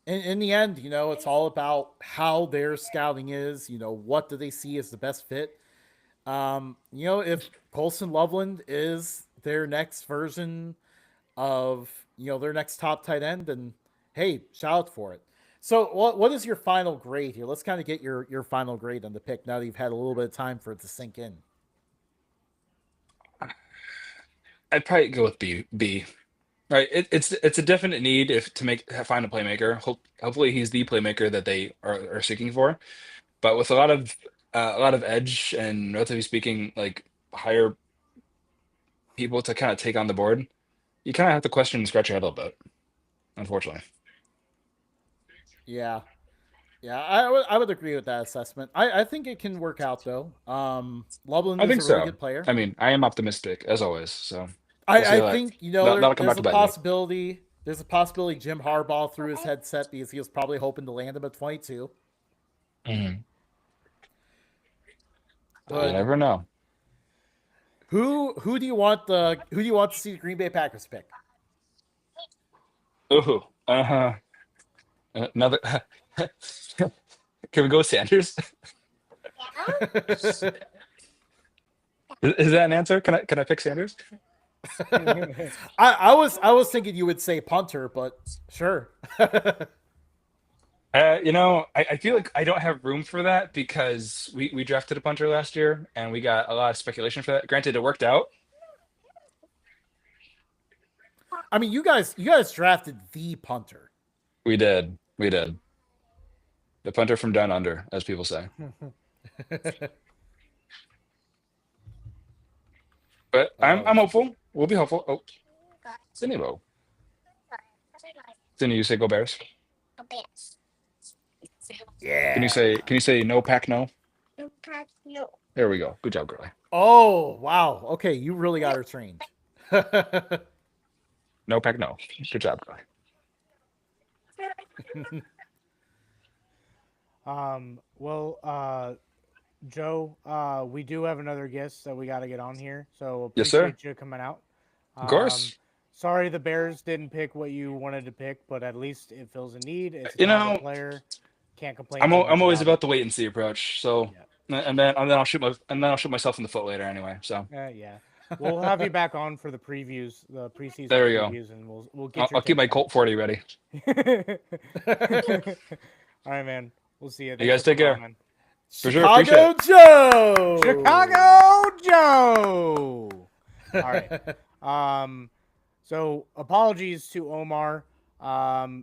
In the end, it's all about how their scouting is. What do they see as the best fit? If Colson Loveland is their next version of, their next top tight end, then hey, shout out for it. So what is your final grade here? Let's kind of get your final grade on the pick now that you've had a little bit of time for it to sink in. I'd probably go with B. Right, it's a definite need if to find a playmaker. Hopefully, he's the playmaker that they are seeking for. But with a lot of edge and relatively speaking, like higher people to kind of take on the board, you kind of have to question and scratch your head a little bit. Unfortunately, Yeah. Yeah, I would agree with that assessment. I think it can work out though. Loveland I is think a really so. good player. I mean, I am optimistic as always, so we'll see I how that think that'll come back there's to a bite me. possibility. There's a possibility Jim Harbaugh threw his headset because he was probably hoping to land him at 22. Mhm. You But never know. who do you want to see the Green Bay Packers pick? Ooh, uh-huh. Another. Can we go with Sanders? Is that an answer? Can I pick Sanders? I was thinking you would say punter, but sure. I feel like I don't have room for that because we drafted a punter last year and we got a lot of speculation for that. Granted, it worked out. I mean, you guys drafted the punter. We did. We did. The punter from down under, as people say. But I'm Oh, hopeful. We'll be hopeful. Oh, Sydney Bo. Sydney, you say go Bears. yeah. Can you say no pack no? There we go. Good job, girlie. Oh, wow. Okay, you really got her trained. No pack no. Good job, girlie. well, Joe, we do have another guest that we got to get on here, so Yes, sir. appreciate you coming out. Of Um, course. sorry the Bears didn't pick what you wanted to pick, but at least it fills a need. It's a You talented know, player. Can't complain too I'm much always about it. about the wait and see approach. So, Yeah. and then I'll shoot myself in the foot later anyway. So Yeah. We'll have you back on for the previews, the preseason there we go. previews, and we'll get your I'll keep take my on Colt 40 ready. it. All right, man. We'll see you. You Thanks guys for take coming on, care. man. For sure. Appreciate Chicago it. Joe. Chicago Joe. All right. So apologies to Omar.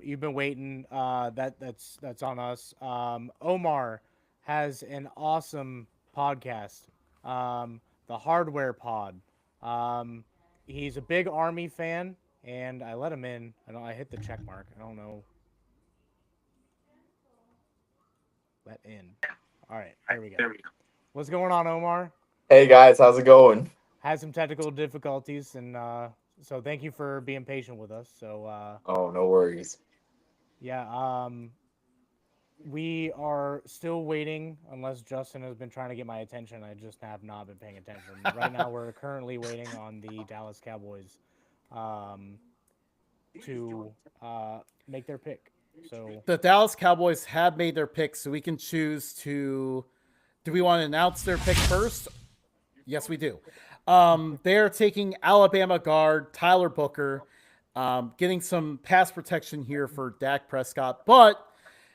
You've been waiting. That's on us. Omar has an awesome podcast. the hardware pod. Um, he's a big Army fan, and I let him in. I hit the check mark. I don't know. Let in. All right, there we go. What's going on, Omar? Hey guys, how's it going? Had some technical difficulties, and so thank you for being patient with us. So Oh, no worries. yeah, we are still waiting, unless Justin has been trying to get my attention. I just have not been paying attention. Right now, we're currently waiting on the Dallas Cowboys um, to make their pick. So The Dallas Cowboys have made their pick, so we can choose to. Do we want to announce their pick first? Yes, we do. They are taking Alabama guard Tyler Booker, getting some pass protection here for Dak Prescott. But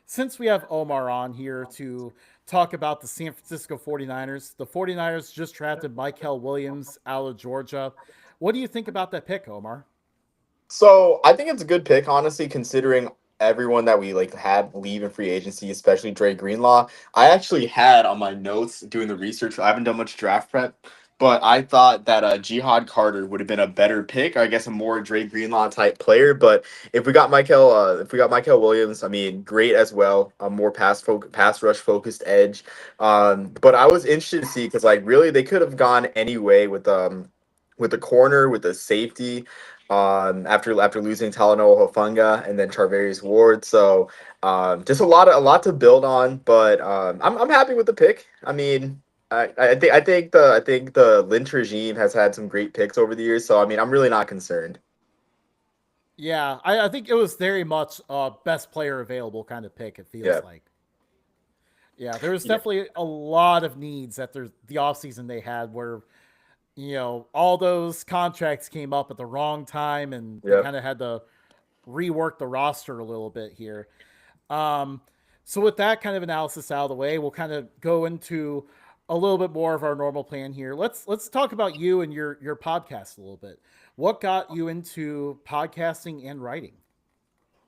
since we have Omar on here to talk about the San Francisco 49ers, the 49ers just drafted Michael Williams out of Georgia. What do you think about that pick, Omar? So I think it's a good pick, honestly, considering everyone that we like had leave in free agency, especially Dre Greenlaw. I actually had on my notes doing the research. I haven't done much draft prep, but I thought that Jihad Carter would have been a better pick. I guess a more Dre Greenlaw type player. But if we got Michael Williams, I mean, great as well. A more pass rush focused edge. But I was interested to see because like really they could have gone any way with the corner, with the safety after losing Talanoa Hufanga and then Charvarius Ward. So just a lot to build on, but I'm happy with the pick. I mean, I think the Lynch regime has had some great picks over the years, so I mean I'm really not concerned. Yeah, I think it was very much best player available kind of pick, it feels Yeah. like. Yeah, there was Yeah. definitely a lot of needs that there's the offseason they had where, all those contracts came up at the wrong time and they Yep. kind of had to rework the roster a little bit here. Um, so with that kind of analysis out of the way, we'll kind of go into a little bit more of our normal plan here. Let's talk about you and your podcast a little bit. What got you into podcasting and writing?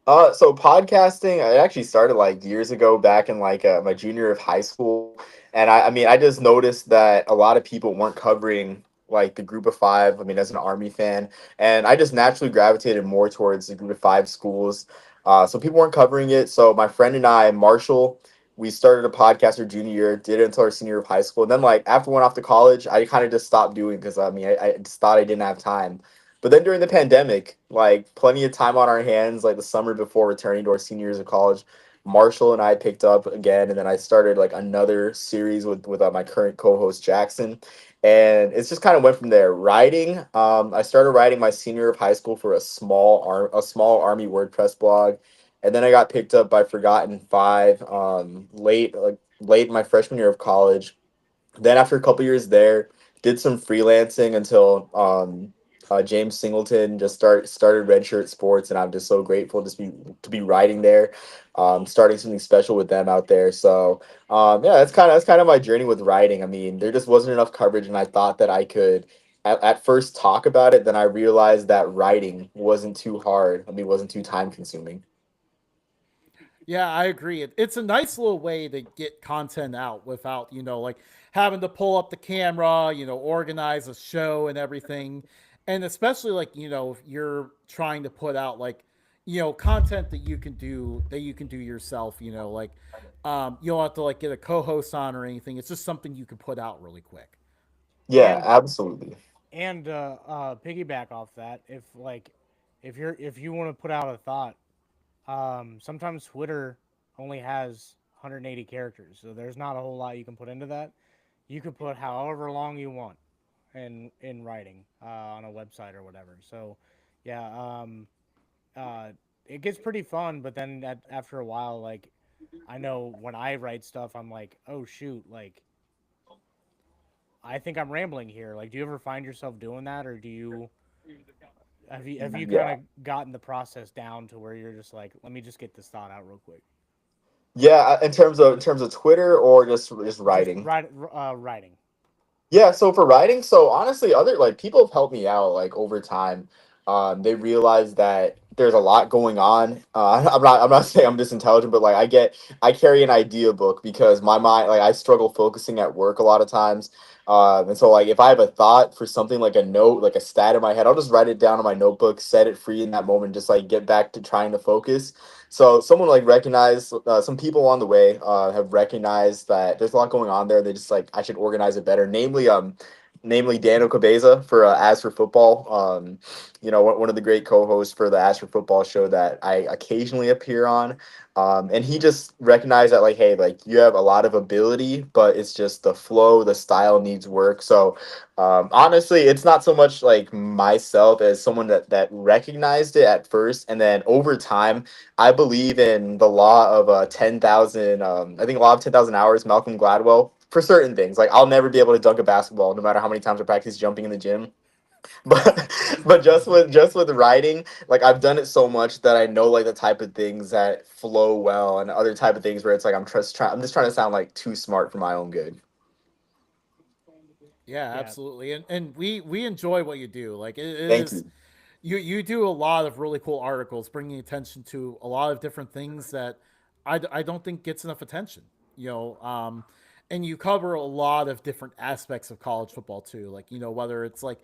So podcasting, I actually started like years ago, back in like my junior year of high school, and I mean, I just noticed that a lot of people weren't covering like the Group of Five. I mean, as an Army fan, and I just naturally gravitated more towards the Group of Five schools. So people weren't covering it. So my friend and I, Marshall, we started a podcast our junior year, did it until our senior year of high school, and then like after we went off to college, I kind of just stopped doing because I mean, I just thought I didn't have time. But then during the pandemic, like plenty of time on our hands, like the summer before returning to our senior years of college, Marshall and I picked up again, and then I started like another series with my current co-host Jackson, and it's just kind of went from there. Writing, I started writing my senior year of high school for a small Army WordPress blog, and then I got picked up by Forgotten Five late in my freshman year of college. Then after a couple years there, did some freelancing until James Singleton just started Redshirt Sports, and I'm just so grateful to be writing there, starting something special with them out there. So yeah, that's kind of my journey with writing. I mean, there just wasn't enough coverage, and I thought that I could at first talk about it. Then I realized that writing wasn't too hard. I mean, wasn't too time consuming. Yeah, I agree. It's a nice little way to get content out without, like having to pull up the camera, organize a show and everything. And especially like, if you're trying to put out like, content that you can do yourself, like you don't have to like get a co-host on or anything. It's just something you can put out really quick. Yeah, and absolutely. piggyback off that, if you want to put out a thought, sometimes Twitter only has 180 characters, so there's not a whole lot you can put into that. You could put however long you want in writing on a website or whatever. So, yeah, uh, it gets pretty fun. But then after a while, like I know when I write stuff, I'm like, oh shoot, like I think I'm rambling here. Like, do you ever find yourself doing that, or do you have you kind Yeah. of gotten the process down to where you're just like, let me just get this thought out real quick? Yeah, in terms of Twitter or just Just writing. writing. Yeah, so for writing, so honestly, other like people have helped me out like over time. They realize that there's a lot going on. I'm not saying I'm just intelligent, but like I carry an idea book because my mind, like I struggle focusing at work a lot of times. And so like if I have a thought for something like a note, like a stat in my head, I'll just write it down in my notebook, set it free in that moment, just like get back to trying to focus. So someone like recognized, some people along the way have recognized that there's a lot going on there. They just like I should organize it better. Namely Daniel Cabeza for As for Football. One of the great co-hosts for the As for Football show that I occasionally appear on. And he just recognized that like, hey, like you have a lot of ability, but it's just the flow, the style needs work. So honestly, it's not so much like myself as someone that recognized it at first, and then over time, I believe in the law of 10,000. I think law of 10,000 hours. Malcolm Gladwell for certain things. Like I'll never be able to dunk a basketball, no matter how many times I practice jumping in the gym. But just with writing, like I've done it so much that I know like the type of things that flow well, and other type of things where it's like I'm just trying to sound like too smart for my own good. Yeah, Yeah. absolutely. And we enjoy what you do. Like it Thank is you. you do a lot of really cool articles bringing attention to a lot of different things that I don't think gets enough attention. You know, and you cover a lot of different aspects of college football too. Like, whether it's like,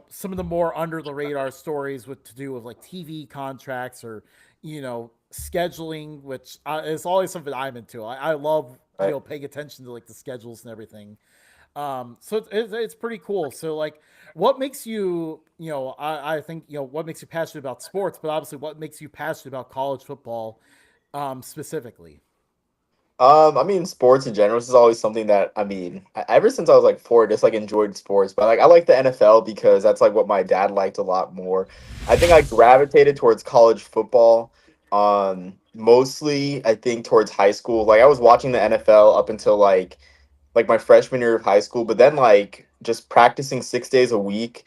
some of the more under the radar stories with to do with like TV contracts or, scheduling, which is always something I'm into. I love, Right. paying attention to like the schedules and everything. So it's pretty cool. So like, what makes you, I think, what makes you passionate about sports, but obviously what makes you passionate about college football, specifically? I mean, sports in general. This is always something that ever since I was like four, just like enjoyed sports. But like, I like the NFL because that's like what my dad liked a lot more. I think I gravitated towards college football, mostly I think towards high school. Like, I was watching the NFL up until like my freshman year of high school, but then like just practicing 6 days a week.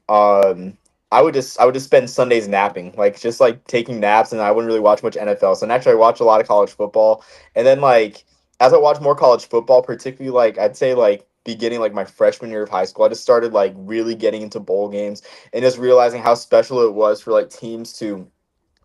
Um, I would just spend Sundays napping, like just like taking naps, and I wouldn't really watch much NFL. So naturally, I watch a lot of college football, and then like as I watch more college football, particularly like I'd say like beginning like my freshman year of high school, I just started like really getting into bowl games and just realizing how special it was for like teams to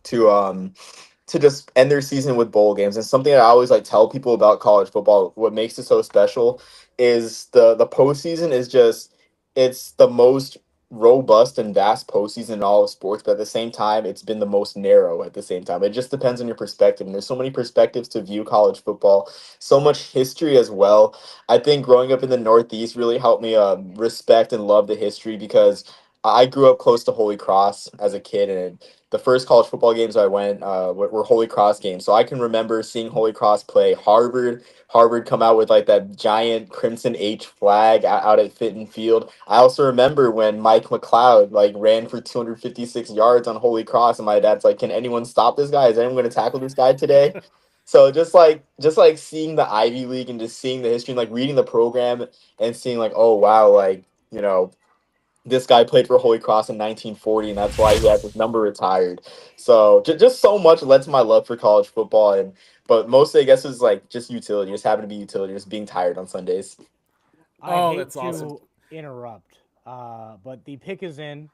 to just end their season with bowl games. And something that I always like tell people about college football, what makes it so special is the postseason is just it's the most robust and vast postseason in all of sports, but at the same time it's been the most narrow at the same time. It just depends on your perspective. And there's so many perspectives to view college football, so much history as well. I think growing up in the Northeast really helped me respect and love the history because I grew up close to Holy Cross as a kid, and the first college football games I went were Holy Cross games. So I can remember seeing Holy Cross play Harvard. Harvard come out with like that giant crimson H flag out at Fitton Field. I also remember when Mike McLeod like ran for 256 yards on Holy Cross, and my dad's like, "Can anyone stop this guy? Is anyone going to tackle this guy today?" So just like seeing the Ivy League and just seeing the history and like reading the program and seeing like, oh wow, like this guy played for Holy Cross in 1940, and that's why he had his number retired. So just so much led to my love for college football, and but mostly I guess it's like just utility, just having to be utility, just being tired on Sundays. I Oh, hate that's awesome. to interrupt, but the pick is in.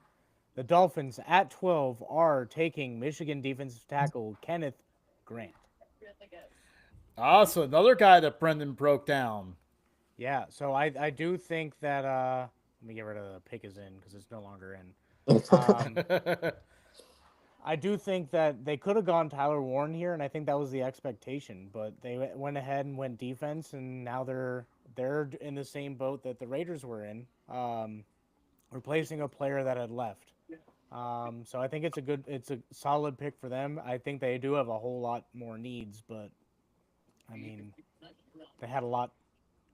The Dolphins at 12 are taking Michigan defensive tackle Kenneth Grant. So another guy that Brendan broke down. Yeah, so I do think that let me get rid of the pick is in because it's no longer in. Um, I do think that they could have gone Tyler Warren here, and I think that was the expectation. But they went ahead and went defense, and now they're in the same boat that the Raiders were in, replacing a player that had left. So I think it's a solid pick for them. I think they do have a whole lot more needs, but I mean, they had a lot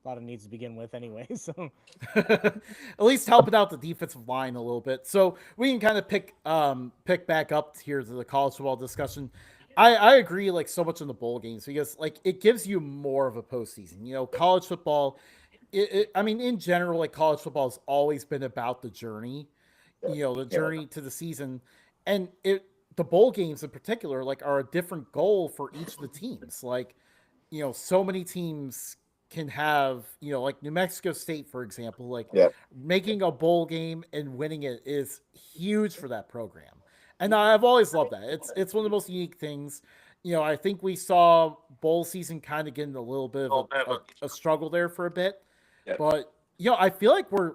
of needs to begin with anyway. So At least helping out the defensive line a little bit. So we can kind of pick back up here to the college football discussion. I agree like so much in the bowl games because like it gives you more of a postseason. College football. I mean, in general, like college football has always been about the journey. The Yeah, journey to the season, and the bowl games in particular like are a different goal for each of the teams. Like so many teams can have, like New Mexico State, for example, like yeah, making a bowl game and winning it is huge for that program. And I've always loved that. It's one of the most unique things. I think we saw bowl season kind of getting a little bit of a struggle there for a bit, Yeah. but I feel like we're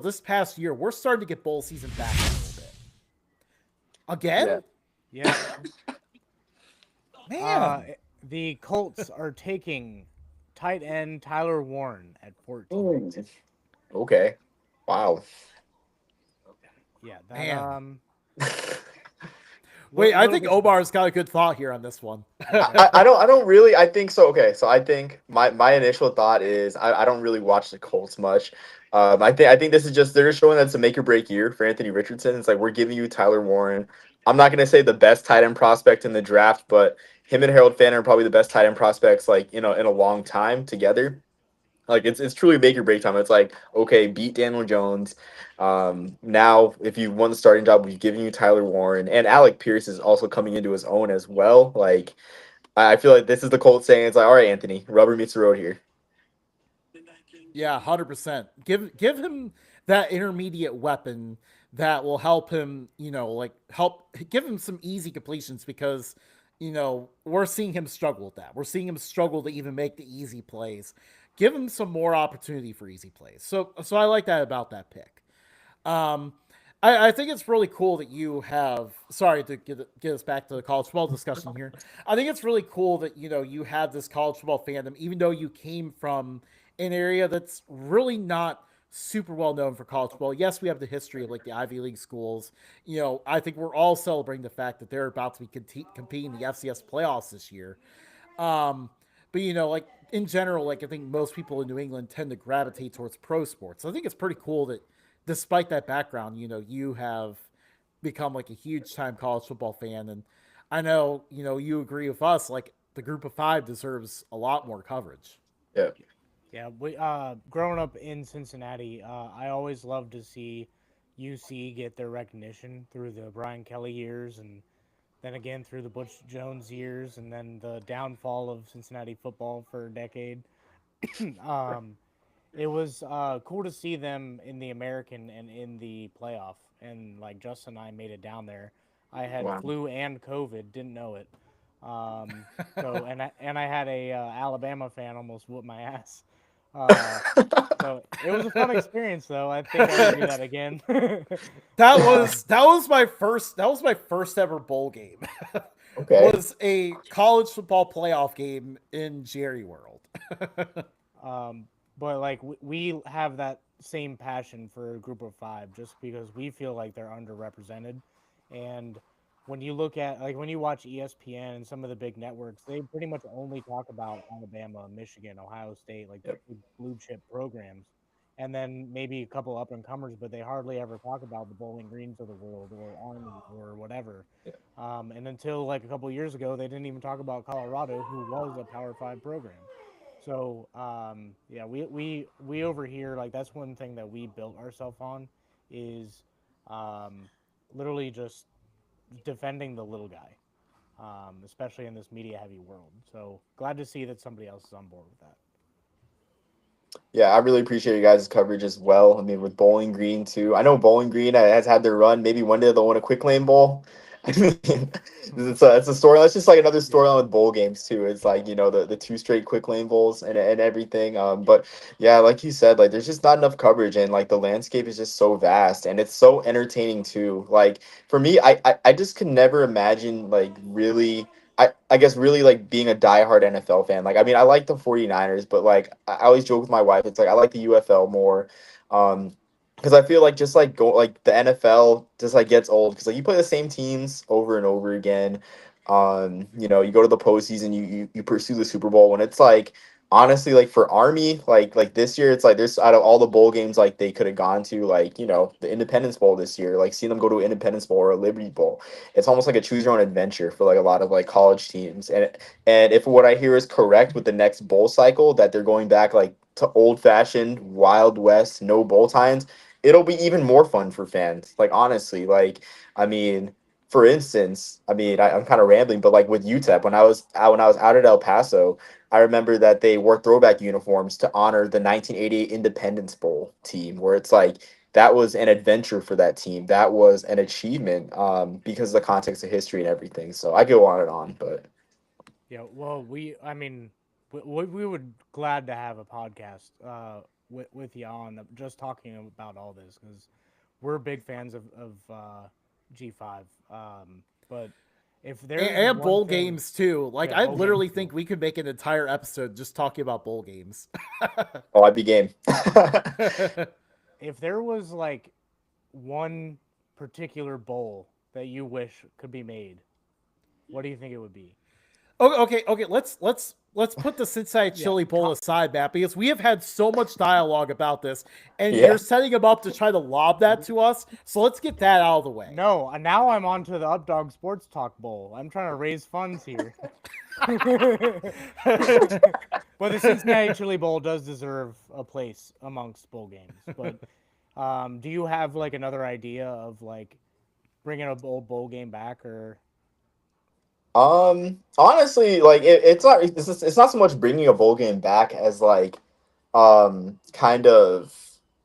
this past year we're starting to get bowl season back a little bit Yeah. again. Yeah. Man, The Colts are taking tight end Tyler Warren at 14. Mm. Okay. Wow. Yeah, that man. Wait, I little think disappointing. Omar's got a good thought here on this one. Yeah. I don't really I think so. Okay, so I think my initial thought is I don't really watch the Colts much. I think this is just they're just showing that it's a make or break year for Anthony Richardson. It's like we're giving you Tyler Warren. I'm not gonna say the best tight end prospect in the draft, but him and Harold Fant are probably the best tight end prospects like in a long time together. Like it's truly make or break time. It's like, okay, beat Daniel Jones. Now if you won the starting job, we've given you Tyler Warren, and Alec Pierce is also coming into his own as well. Like I feel like this is the Colts saying it's like, all right, Anthony, rubber meets the road here. Yeah, 100%. Give him that intermediate weapon that will help him, like help give him some easy completions because we're seeing him struggle with that. We're seeing him struggle to even make the easy plays. Give him some more opportunity for easy plays. So I like that about that pick. Um, I think it's really cool that you have. Sorry to get us back to the college football discussion here. I think it's really cool that you have this college football fandom, even though you came from an area that's really not super well known for college football. Yes, we have the history of like the Ivy League schools. I think we're all celebrating the fact that they're about to be competing in the FCS playoffs this year. Um, but like in general, like I think most people in New England tend to gravitate towards pro sports. So I think it's pretty cool that despite that background, you have become like a huge time college football fan. And I know, you agree with us, like the group of five deserves a lot more coverage. Yeah. Yeah, we growing up in Cincinnati, I always loved to see UC get their recognition through the Brian Kelly years, and then again through the Butch Jones years, and then the downfall of Cincinnati football for a decade. um, it was cool to see them in the American and in the playoff, and like Justin and I made it down there. I had Wow. flu and COVID, didn't know it. So I had a Alabama fan almost whoop my ass. Uh, so it was a fun experience, though. I think I would do that again. That um, was that was my first ever bowl game. Okay. Was a college football playoff game in Jerry World. um, but like we have that same passion for a group of five, just because we feel like they're underrepresented, and when you look at like when you watch ESPN and some of the big networks, they pretty much only talk about Alabama, Michigan, Ohio State, like the Yep. big blue chip programs, and then maybe a couple up and comers, but they hardly ever talk about the Bowling Greens of the world or Army or whatever. Yeah. And until like a couple years ago, they didn't even talk about Colorado, who was a Power Five program. So yeah, we over here like that's one thing that we built ourselves on is um, literally just defending the little guy, especially in this media heavy world. So glad to see that somebody else is on board with that. Yeah, I really appreciate you guys' coverage as well. I mean, with Bowling Green too. I know Bowling Green has had their run. Maybe one day they'll win a quick lane bowl. I mean, it's a story. That's just like another Yeah. storyline with bowl games too. It's like the two straight quick lane bowls and everything. But yeah, like you said, like there's just not enough coverage and like the landscape is just so vast and it's so entertaining too. Like for me, I just could never imagine like really. I guess really like being a diehard NFL fan. Like I mean I like the 49ers, but like I always joke with my wife, it's like I like the UFL more. Because I feel like just like go like the NFL just like gets old because like you play the same teams over and over again. You go to the postseason, you pursue the Super Bowl when it's like honestly like for Army, like this year it's like there's out of all the bowl games like they could have gone to, like, the Independence Bowl this year, like seeing them go to an Independence Bowl or a Liberty Bowl, it's almost like a choose your own adventure for like a lot of like college teams. And if what I hear is correct with the next bowl cycle that they're going back like to old fashioned Wild West, no bowl times, it'll be even more fun for fans. Like honestly, like I mean, for instance, I mean I'm kind of rambling, but like with UTEP when I was out at El Paso, I remember that they wore throwback uniforms to honor the 1988 Independence Bowl team, where it's like that was an adventure for that team. That was an achievement because of the context of history and everything. So I go on and on, but Yeah, well, I mean, we would glad to have a podcast with you on just talking about all this because we're big fans of G5. But if there's And one bowl thing, games too. Like yeah, I bowl games literally too. think we could make an entire episode just talking about bowl games. oh, I'd be game. If there was like one particular bowl that you wish could be made, what do you think it would be? Okay. Let's put the Cincinnati Yeah, Chili Bowl aside, Matt, because we have had so much dialogue about this, and Yeah. you're setting them up to try to lob that to us. So let's get that out of the way. no, now I'm on to the Updog Sports Talk Bowl. I'm trying to raise funds here. But the Cincinnati Chili Bowl does deserve a place amongst bowl games. But do you have like another idea of like bringing a bowl game back or? Honestly, like it's not so much bringing a bowl game back as like kind of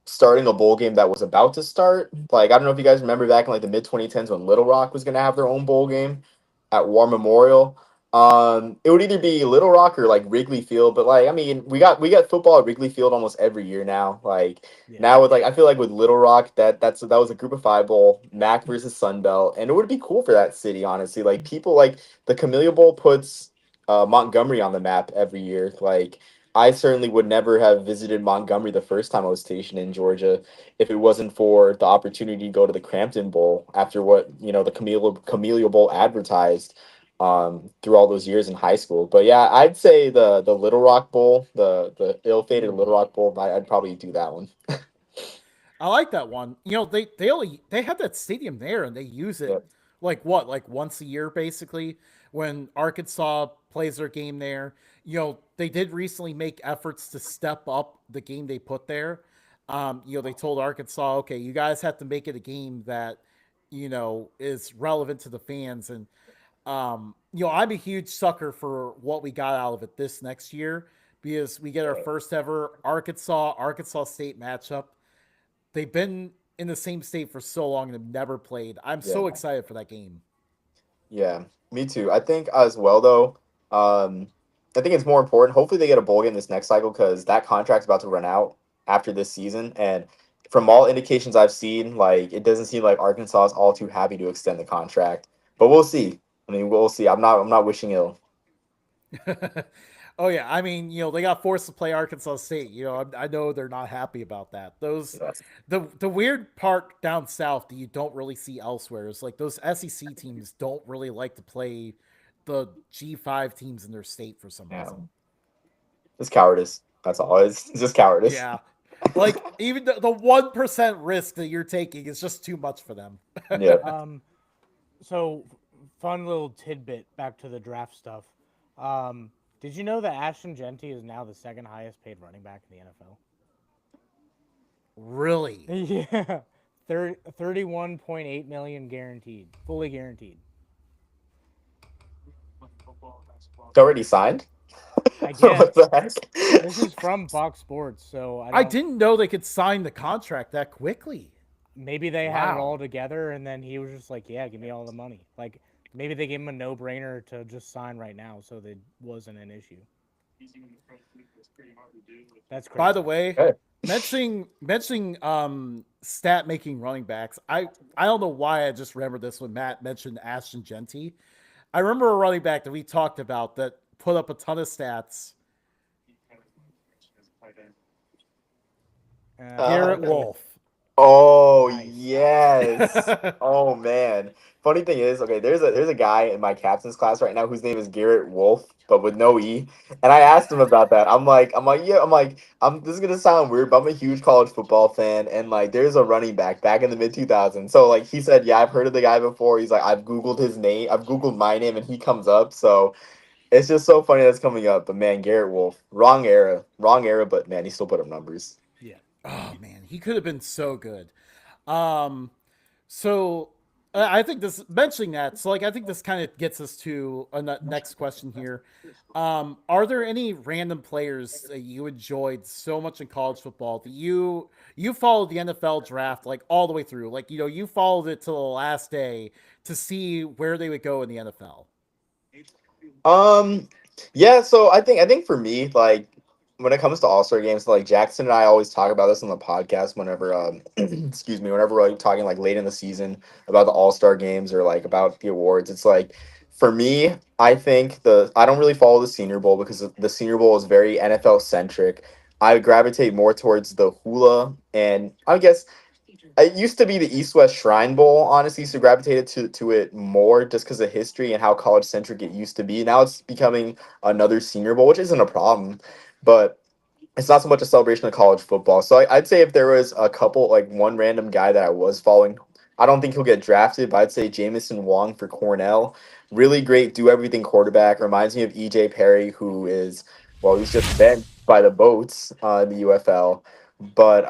starting a bowl game that was about to start. Like I don't know if you guys remember back in like the mid 2010s when Little Rock was gonna have their own bowl game at War Memorial. It would either be Little Rock or like Wrigley Field, but like I mean, we got football at Wrigley Field almost every year now. Like Yeah. now with like I feel like with Little Rock that was a group of five bowl, Mac versus Sun Belt, and it would be cool for that city, honestly. Like people like the Camellia Bowl puts Montgomery on the map every year. Like I certainly would never have visited Montgomery the first time I was stationed in Georgia if it wasn't for the opportunity to go to the Crampton Bowl after what, the Camellia Bowl advertised through all those years in high school. But yeah, I'd say the Little Rock Bowl, the ill-fated Little Rock Bowl, I'd probably do that one. I like that one. They have that stadium there and they use it Yep. like once a year basically when Arkansas plays their game there. They did recently make efforts to step up the game they put there. They told Arkansas, okay, you guys have to make it a game that is relevant to the fans. And I'm a huge sucker for what we got out of it this next year because we get our first ever Arkansas State matchup. They've been in the same state for so long and have never played. I'm Yeah. so excited for that game. Yeah, me too. I think as well though, I think it's more important. Hopefully they get a bowl game this next cycle because that contract's about to run out after this season. And from all indications I've seen, like it doesn't seem like Arkansas is all too happy to extend the contract. But we'll see. I mean, we'll see. I'm not wishing ill. Oh yeah, I mean, they got forced to play Arkansas State. I know they're not happy about that. Yeah. The weird part down south that you don't really see elsewhere is like those SEC teams don't really like to play the G5 teams in their state for some Yeah. reason. It's cowardice. That's all. It's just cowardice. Yeah. Like even the 1% risk that you're taking is just too much for them. Yeah. So fun little tidbit back to the draft stuff. Did you know that Ashton Genty is now the second highest paid running back in the NFL? Really? Yeah, 31.8 million guaranteed, fully guaranteed. It's already signed. I guess What the heck? this is from Fox Sports, so I didn't know they could sign the contract that quickly. maybe they had it Wow. all together, and then he was just like, "Yeah, give me all the money." Like maybe they gave him a no-brainer to just sign right now, so that wasn't an issue. That's crazy. By the way, Okay. mentioning stat making running backs, I don't know why I just remembered this when Matt mentioned Ashton Genty. I remember a running back that we talked about that put up a ton of stats. Garrett Okay. Wolf. Oh Nice. yes. Oh man. Funny thing is, okay, there's a guy in my captain's class right now whose name is Garrett Wolf, but with no E. And I asked him about that. This is gonna sound weird, but I'm a huge college football fan, and like there's a running back in the mid 2000s. So like he said, yeah, I've heard of the guy before. He's like, I've Googled his name, I've Googled my name, and he comes up. So it's just so funny that's coming up. But man, Garrett Wolf, wrong era, but man, he still put up numbers. Oh man, he could have been so good. So I think this mentioning that. So like I think this kind of gets us to a next question here. Are there any random players that you enjoyed so much in college football that you followed the NFL draft like all the way through? Like you followed it till the last day to see where they would go in the NFL. Um, yeah, so I think for me, like when it comes to All-Star games, like Jackson and I always talk about this on the podcast whenever excuse me, whenever we're like talking like late in the season about the All-Star games or like about the awards. It's like for me, I think I don't really follow the Senior Bowl because the Senior Bowl is very NFL centric. I gravitate more towards the hula and I guess it used to be the East West Shrine Bowl. Honestly, used to gravitated to it more just because of history and how college centric it used to be. Now it's becoming another Senior Bowl, which isn't a problem, but it's not so much a celebration of college football. So I'd say if there was a couple, like one random guy that I was following, I don't think he'll get drafted, but I'd say Jamison Wong for Cornell. Really great, do everything quarterback. Reminds me of EJ Perry, who is, well, he's just benched by the Boats in the UFL. But,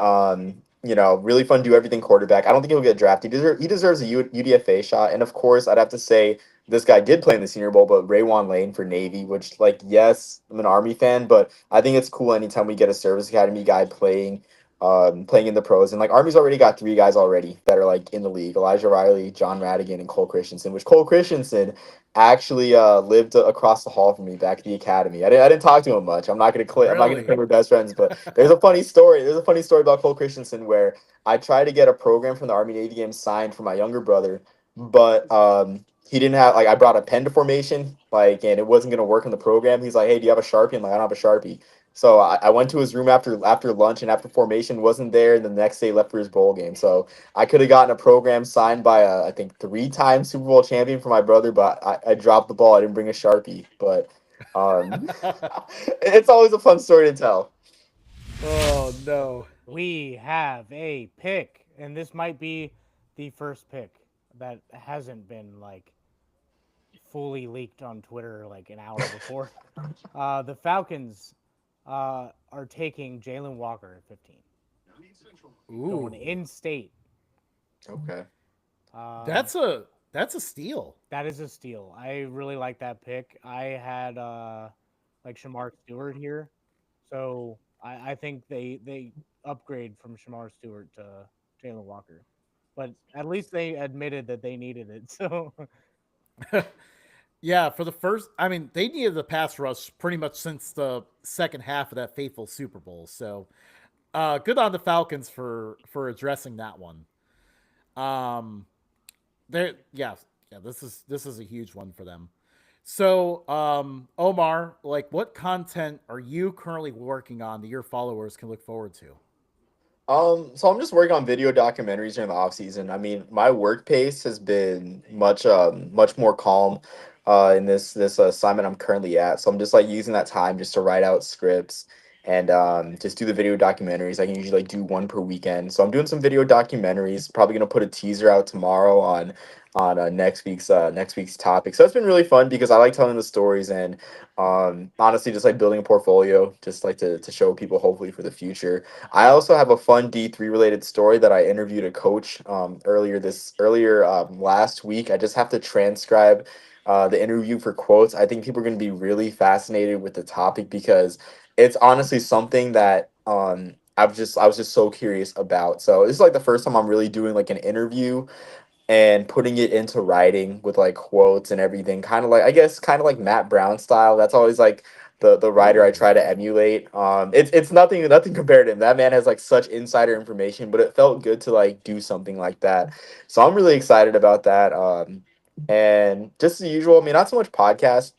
really fun, do everything quarterback. I don't think he'll get drafted. He deserves a UDFA shot. And of course, I'd have to say, this guy did play in the Senior Bowl, but Raywan Lane for Navy, which, like, yes, I'm an Army fan, but I think it's cool anytime we get a service academy guy playing in the pros. And like Army's already got three guys already that are like in the league: Elijah Riley, John Radigan, and Cole Christensen. Which Cole Christensen actually lived across the hall from me back at the academy. I didn't talk to him much. I'm not gonna Really? claim we're best friends, but there's a funny story. There's a funny story about Cole Christensen where I tried to get a program from the Army Navy games signed for my younger brother, but he didn't have, like, I brought a pen to formation, like, and it wasn't gonna work in the program. He's like, "Hey, do you have a Sharpie?" I'm like, "I don't have a Sharpie." So I went to his room after lunch and after formation, wasn't there, and the next day left for his bowl game. So I could have gotten a program signed by a, I think, three-time Super Bowl champion for my brother, but I dropped the ball. I didn't bring a Sharpie. But um, it's always a fun story to tell. Oh no. We have a pick, and this might be the first pick that hasn't been like fully leaked on Twitter like an hour before. The Falcons are taking Jalen Walker at 15, going Ooh. in state. Okay. Um, That's a steal. that is a steal. I really like that pick. I had like Shamar Stewart here, so I think they upgrade from Shamar Stewart to Jalen Walker, but at least they admitted that they needed it. So Yeah, for the first, I mean, they needed the pass rush pretty much since the second half of that fateful Super Bowl. So, good on the Falcons for addressing that one. Um, there, yeah, yeah, this is a huge one for them. So, Omar, like, what content are you currently working on that your followers can look forward to? So I'm just working on video documentaries during the off season. I mean, my work pace has been much more calm in this assignment I'm currently at. So I'm just like using that time just to write out scripts and just do the video documentaries. I can usually like do one per weekend. So I'm doing some video documentaries. Probably gonna put a teaser out tomorrow on next week's topic. So it's been really fun because I like telling the stories and honestly just like building a portfolio, just like to show people hopefully for the future. I also have a fun D3 related story that I interviewed a coach earlier last week. I just have to transcribe the interview for quotes. I think people are going to be really fascinated with the topic because it's honestly something that I was just so curious about. So this is like the first time I'm really doing like an interview and putting it into writing with like quotes and everything, kind of like, I guess, kind of like Matt Brown style. That's always like the writer I Ooh, try to emulate. It's nothing compared to him. That man has like such insider information, but it felt good to like do something like that. So I'm really excited about that. And just the usual. I mean, not so much podcast,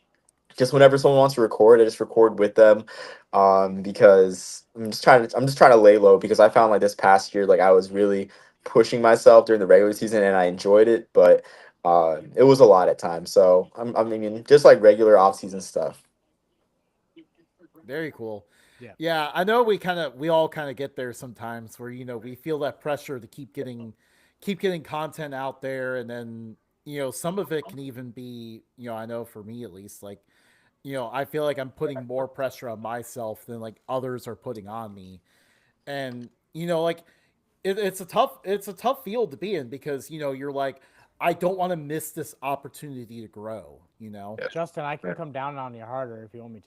just whenever someone wants to record, I just record with them. Because I'm just trying to lay low because I found like this past year, like I was really pushing myself during the regular season and I enjoyed it, but it was a lot at times. So I mean, just like regular off season stuff. very cool. yeah, Yeah, I know we all kind of get there sometimes where we feel that pressure to keep getting content out there, and then some of it can even be I know for me at least, like I feel like I'm putting more pressure on myself than like others are putting on me, and like it's a tough field to be in because you're like, I don't want to miss this opportunity to grow. You know. Justin, I can come down on you harder if you want me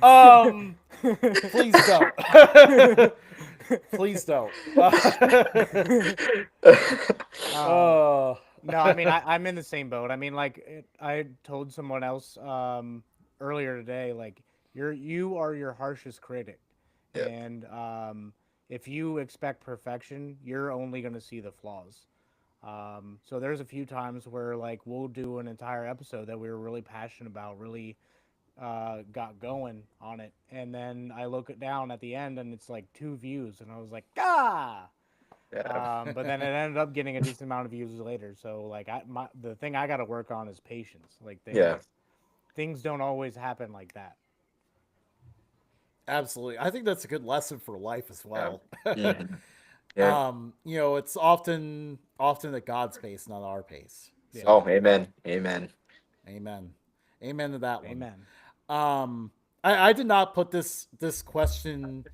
um, please to. don't. Please don't. um, Uh, no, I mean I'm in the same boat. I mean, like I told someone else earlier today, like you are your harshest critic, Yeah. and if you expect perfection, you're only going to see the flaws. So there's a few times where like we'll do an entire episode that we were really passionate about, really got going on it, and then I look it down at the end and it's like 2 views, and I was like, ah. Yeah. But then it ended up getting a decent amount of views later. So like the thing I got to work on is patience. Like Yeah. things don't always happen like that. absolutely. I think that's a good lesson for life as Yeah. well. Mhm. Yeah. It's often at God's pace, not our pace. Yeah. Oh, So, amen. Amen. amen, amen to that one. Amen. I did not put this question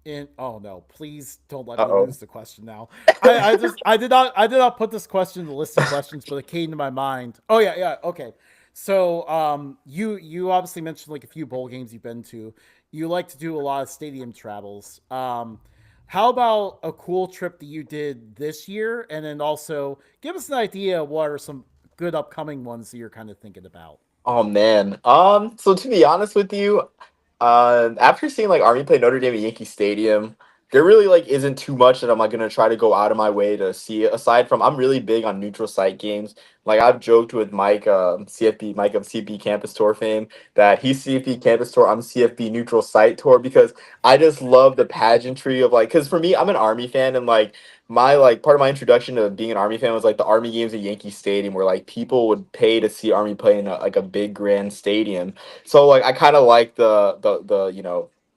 in. Oh no! Please don't let me Uh-oh. lose the question now. I did not put this question in the list of questions, but it came to my mind. Oh yeah, okay. So you obviously mentioned like a few bowl games you've been to. You like to do a lot of stadium travels. How about a cool trip that you did this year, and then also give us an idea of what are some good upcoming ones that you're kind of thinking about. Oh man. So to be honest with you, after seeing like Army play Notre Dame at Yankee Stadium, there really like isn't too much that I'm like gonna try to go out of my way to see. Aside from, I'm really big on neutral site games. Like I've joked with Mike, Mike of CFB Campus Tour fame, that he's CFB Campus Tour, I'm CFB Neutral Site Tour, because I just love the pageantry of like, because for me, I'm an Army fan, and like my like part of my introduction to being an Army fan was like the Army games at Yankee Stadium, where like people would pay to see Army play in like a big grand stadium. So like I kind of like the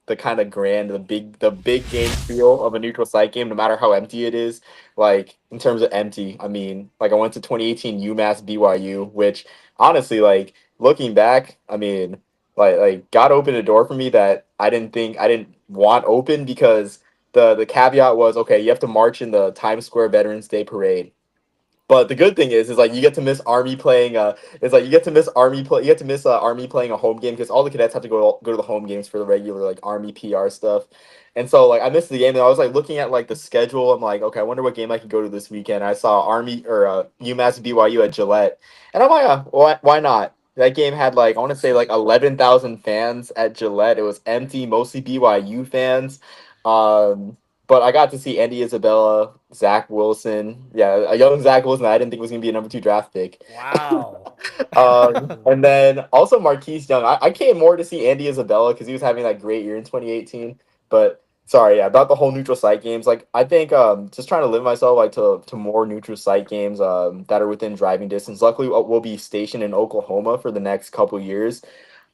the kind of grand, the big game feel of a neutral site game, no matter how empty it is. Like in terms of empty, I mean, like I went to 2018 UMass BYU, which honestly, like looking back, I mean, like God opened a door for me that I didn't want open, because the caveat was, okay, you have to march in the Times Square Veterans Day parade. But the good thing is like you get to miss Army playing. It's like you get to miss Army play. You get to miss Army playing a home game, because all the cadets have to go to the home games for the regular like Army PR stuff. And so like I missed the game, and I was like looking at like the schedule. I'm like, okay, I wonder what game I could go to this weekend. I saw Army or UMass BYU at Gillette, and I'm like, why not? That game had like I want to say like 11,000 fans at Gillette. It was empty, mostly BYU fans. Um, but I got to see Andy Isabella, Zach Wilson. Yeah, a young Zach Wilson that I didn't think was going to be a number 2 draft pick. Wow. And then also Marquise Young. I came more to see Andy Isabella because he was having that great year in 2018. But sorry, yeah, about the whole neutral site games. Like I think just trying to limit myself like to more neutral site games that are within driving distance. Luckily, we'll be stationed in Oklahoma for the next couple years.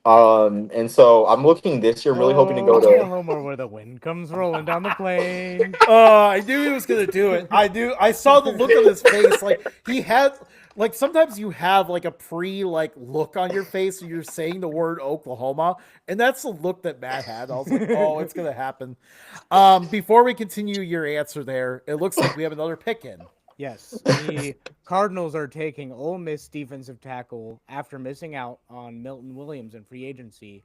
And so I'm looking this year. I'm really hoping to Oh, go to. Oklahoma, where the wind comes rolling down the plain. I knew he was gonna do it. I knew. I saw the look on his face. Like he had. Like sometimes you have like a pre like look on your face when you're saying the word Oklahoma, and that's the look that Matt had. I was like, oh, it's gonna happen. Before we continue your answer there, it looks like we have another pick in. Yes, the Cardinals are taking Ole Miss defensive tackle after missing out on Milton Williams in free agency,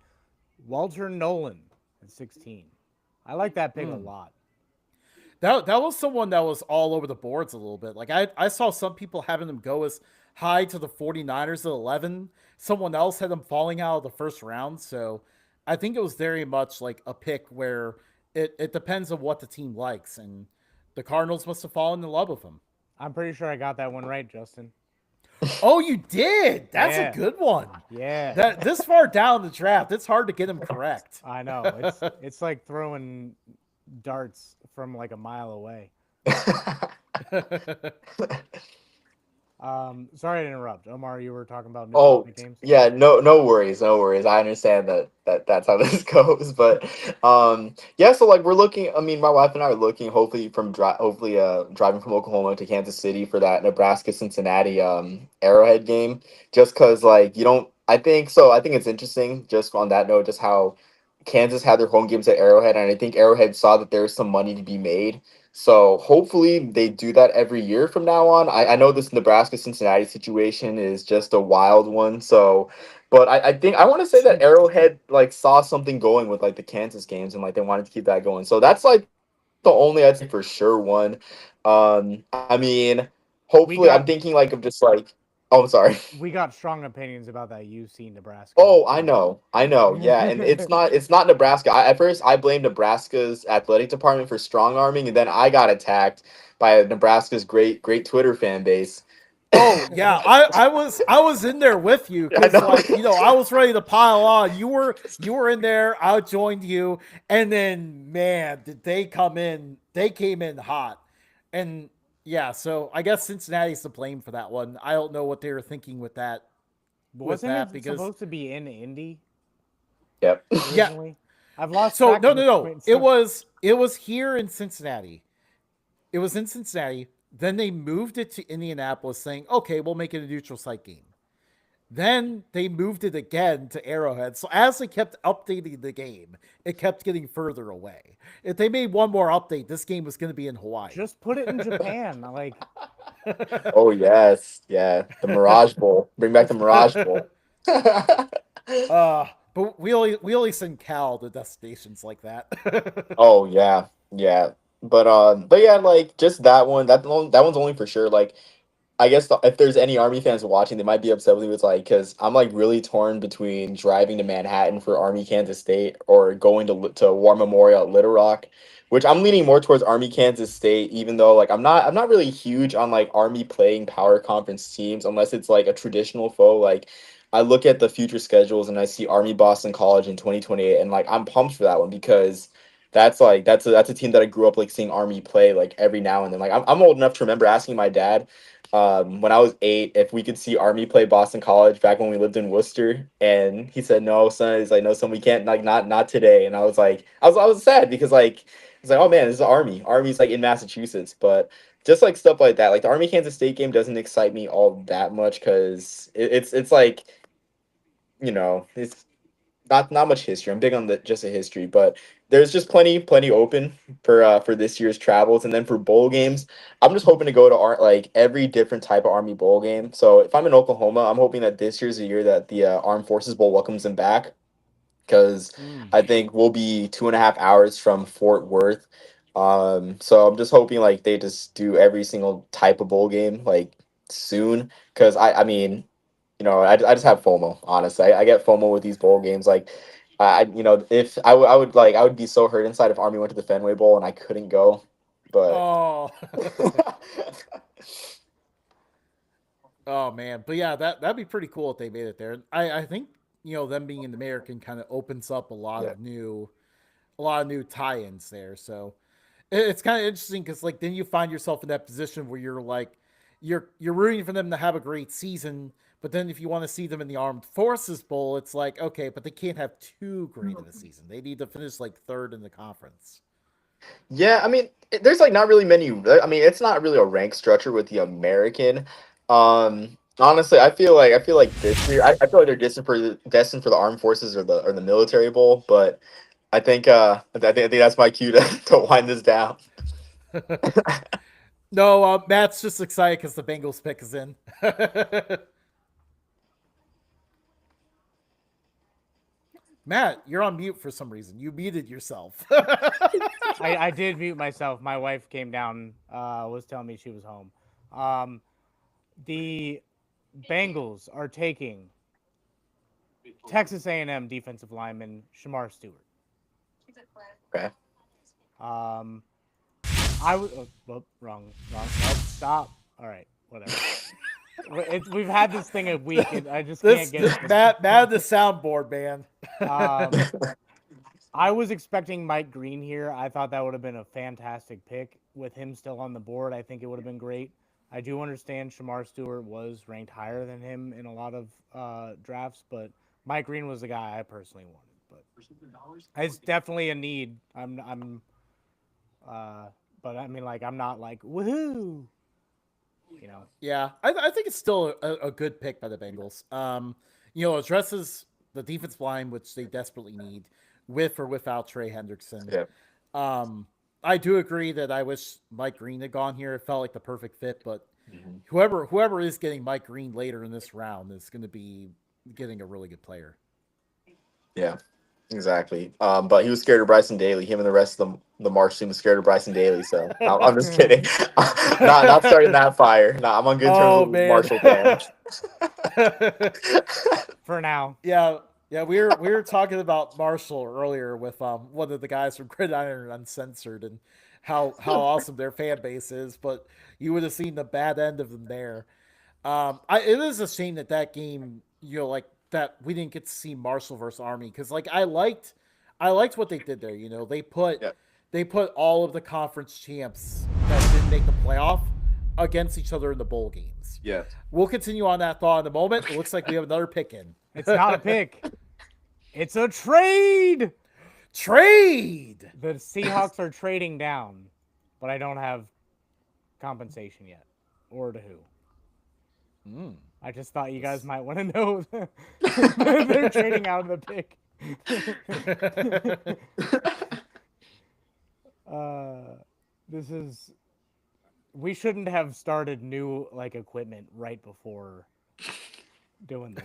Walter Nolan at 16. I like that pick a lot. That was someone that was all over the boards a little bit. Like I saw some people having them go as high to the 49ers at 11. Someone else had them falling out of the first round. So I think it was very much like a pick where it depends on what the team likes. And the Cardinals must have fallen in love with him. I'm pretty sure I got that one right, Justin. Oh, you did. That's Yeah. a good one. Yeah. That this far down the draft, it's hard to get him correct. I know. It's like throwing darts from like a mile away. Sorry to interrupt. Omar, you were talking about new Oh, games. yeah, no worries, no worries. I understand that's how this goes, but yeah, so like we're looking, I mean, my wife and I are looking hopefully driving from Oklahoma to Kansas City for that Nebraska Cincinnati Arrowhead game, just cuz like you don't I think it's interesting just on that note just how Kansas had their home games at Arrowhead, and I think Arrowhead saw that there's some money to be made. So hopefully they do that every year from now on. I know this Nebraska Cincinnati situation is just a wild one. So, but I think I want to say that Arrowhead like saw something going with like the Kansas games and like they wanted to keep that going. So that's like the only I'd say for sure one. I mean, We hopefully I'm got thinking like of just like oh I'm sorry. we got strong opinions about that UC Nebraska Oh, I know, yeah, and game. it's not Nebraska. At first, I blamed Nebraska's athletic department for strong arming, and then I got attacked by Nebraska's great Twitter fan base. Oh yeah, I was in there with you I because know. like I was ready to pile on. You were in there. I joined you, and then man, did they come in? They came in hot, and yeah. So I guess Cincinnati's to blame for that one. I don't know what they were thinking with that Wasn't it because supposed to be in Indy Yep. yeah. originally? I've lost So track no of no the no. points. It was here in Cincinnati. It was in Cincinnati. Then they moved it to Indianapolis, saying, "Okay, we'll make it a neutral site game." Then they moved it again to Arrowhead. So as they kept updating the game, it kept getting further away. If they made one more update, this game was going to be in Hawaii. Just put it in Japan. Like, Oh yes, yeah, the Mirage Bowl. Bring back the Mirage Bowl. But we only send Cal to destinations like that. Oh yeah, yeah. But yeah, like just that one. That one's only for sure. Like I guess if there's any Army fans watching, they might be upset with me. It's like because I'm like really torn between driving to Manhattan for Army Kansas State or going to War Memorial at Little Rock, which I'm leaning more towards Army Kansas State. Even though like I'm not really huge on like Army playing power conference teams unless it's like a traditional foe. Like I look at the future schedules and I see Army Boston College in 2028, and like I'm pumped for that one because. That's a team that I grew up like seeing Army play like every now and then. Like I'm old enough to remember asking my dad when I was 8, if we could see Army play Boston College back when we lived in Worcester, and he said, "No, son." He's like, "No, son, we can't. Like, not today." And I was like, I was sad because like it's like, oh man, this is Army. Army's like in Massachusetts, but just like stuff like that, like the Army Kansas State game doesn't excite me all that much because it's like it's not much history. I'm big on the just a history, but there's just plenty open for this year's travels, and then for bowl games, I'm just hoping to go to like every different type of Army bowl game. So if I'm in Oklahoma, I'm hoping that this year's the year that the Armed Forces Bowl welcomes them back because Mm. I think we'll be 2.5 hours from Fort Worth. So I'm just hoping like they just do every single type of bowl game like soon because I mean I just have FOMO. Honestly, I get FOMO with these bowl games. Like, if I would like, I would be so hurt inside if Army went to the Fenway Bowl and I couldn't go. But Oh. Oh man, but yeah, that'd be pretty cool if they made it there. I think them being in American kind of opens up yeah, a lot of new tie-ins there. So it's kind of interesting because like then you find yourself in that position where you're like you're rooting for them to have a great season, but then if you want to see them in the Armed Forces Bowl, it's like okay, but they can't have too great of a season. They need to finish like third in the conference. yeah. I mean, there's like not really many. I mean, it's not really a rank structure with the American. Honestly, I feel like this year, I feel like they're destined for the Armed Forces or the Military Bowl. But I think that's my cue to to wind this down. No, Matt's just excited because the Bengals pick is in. Matt, you're on mute for some reason. You muted yourself. I did mute myself. My wife came down, was telling me she was home. Um, the Bengals are taking Texas A&M defensive lineman Shamar Stewart. Okay. Um, I would. Wrong. Nope, stop. All right, whatever. We've had this thing a week, and I just this, can't get this it. Matt the soundboard man. Um, I was expecting Mike Green here. I thought that would have been a fantastic pick with him still on the board. I think it would have been great. I do understand Shamar Stewart was ranked higher than him in a lot of drafts, but Mike Green was the guy I personally wanted. But it's definitely a need. Uh, but I mean, like, I'm not like woohoo, you know. Yeah, I think it's still a good pick by the Bengals. Addresses the defensive line, which they desperately need, with or without Trey Hendrickson. Yeah. Um, I do agree that I wish Mike Green had gone here. It felt like the perfect fit, but Mhm. whoever is getting Mike Green later in this round is going to be getting a really good player. Yeah, exactly. But he was scared of Bryson Daly. Him and the rest of the March team was scared of Bryson Daly. So I'm just kidding. Not starting that fire. No, I'm on good terms Oh with man. Marshall fam. For now. Yeah, yeah, we were talking about Marshall earlier with one of the guys from Gridiron Uncensored and how awesome their fan base is, but you would have seen the bad end of them there. It is a shame that game, like that we didn't get to see Marshall versus Army because like I liked what they did there. Yeah. They put all of the conference champs that didn't make the playoff against each other in the bowl games. Yeah. We'll continue on that thought in a moment. It looks like we have another pick in. It's not a pick. It's a trade. Trade. The Seahawks are trading down, but I don't have compensation yet, or to who. I just thought you guys might want to know. They're trading out of the pick. This is. We shouldn't have started new equipment right before doing this.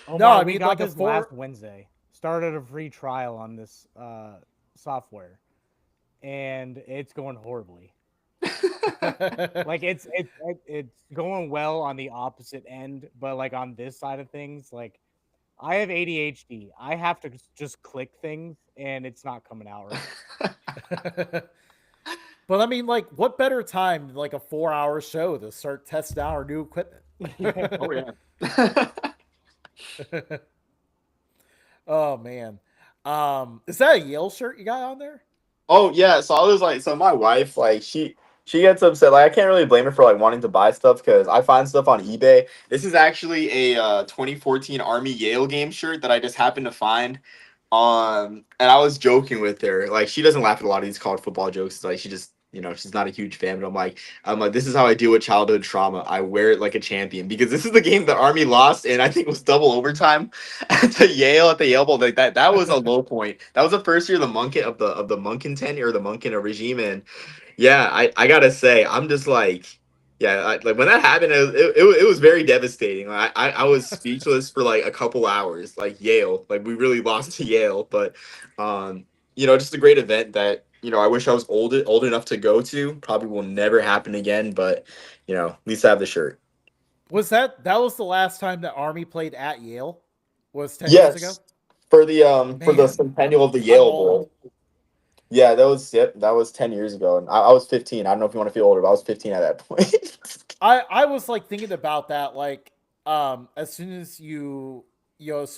No, I we mean, got like a this four- last Wednesday. Started a free trial on this software, and it's going horribly. It's going well on the opposite end, but on this side of things, I have ADHD. I have to just click things, and it's not coming out right. But I mean, like, what better time than a 4-hour show to start testing out our new equipment? Oh yeah. Oh man, is that a Yale shirt you got on there? Oh yeah, so I was like, so my wife, she gets upset. Like I can't really blame her for wanting to buy stuff because I find stuff on eBay. This is actually a 2014 Army Yale game shirt that I just happened to find. And I was joking with her. Like she doesn't laugh at a lot of these college football jokes. Like she just, she's not a huge fan. But I'm like, this is how I deal with childhood trauma. I wear it like a champion because this is the game that Army lost, and I think it was double overtime at the Yale Bowl. Like that was a low point. That was the first year of the Munkin of the Munkin tenure or the Munkin regime, and yeah, I gotta say, I'm just like, yeah, like when that happened, it was very devastating. I was speechless for like a couple hours. Like Yale, like we really lost to Yale, but just a great event that I wish I was old enough to go to. Probably will never happen again, but at least I have the shirt. That was the last time that Army played at Yale? Was 10 years ago? Yes, for the Man, centennial of the I'm Yale old. Bowl. Yeah, that was 10 years ago, and I was 15. I don't know if you want to feel older, but I was 15 at that point. I was thinking about that as soon as as soon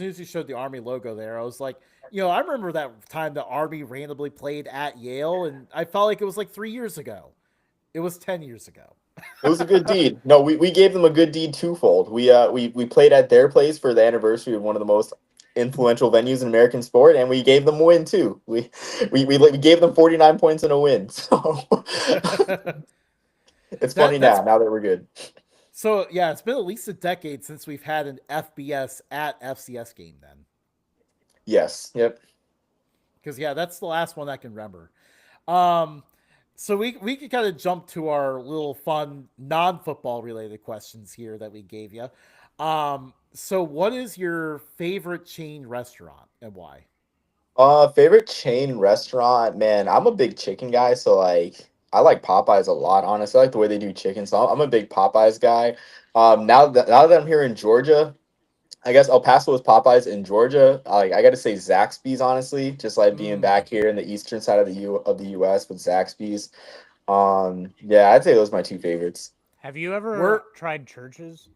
as you showed the Army logo there, I was like, I remember that time the Army randomly played at Yale, and I felt like it was 3 years ago. It was 10 years ago. It was a good deed. No, we gave them a good deed twofold. We played at their place for the anniversary of one of the most influential venues in American sport, and we gave them a win too. We gave them 49 points in a win. So it's funny now that we're good. So yeah, it's been at least a decade since we've had an FBS at FCS game then. Yes. Yep. Because yeah, that's the last one I can remember. So we could kind of jump to our little fun non-football related questions here that we gave you. So what is your favorite chain restaurant and why? Favorite chain restaurant, man. I'm a big chicken guy, so I like Popeyes a lot. Honestly, I like the way they do chicken, so I'm a big Popeyes guy. Now that I'm here in Georgia, I guess El Paso is Popeyes in Georgia. I got to say Zaxby's, honestly, just like being back here in the eastern side of the U.S. with Zaxby's. Yeah, I'd say those are my two favorites. Have you ever tried Church's?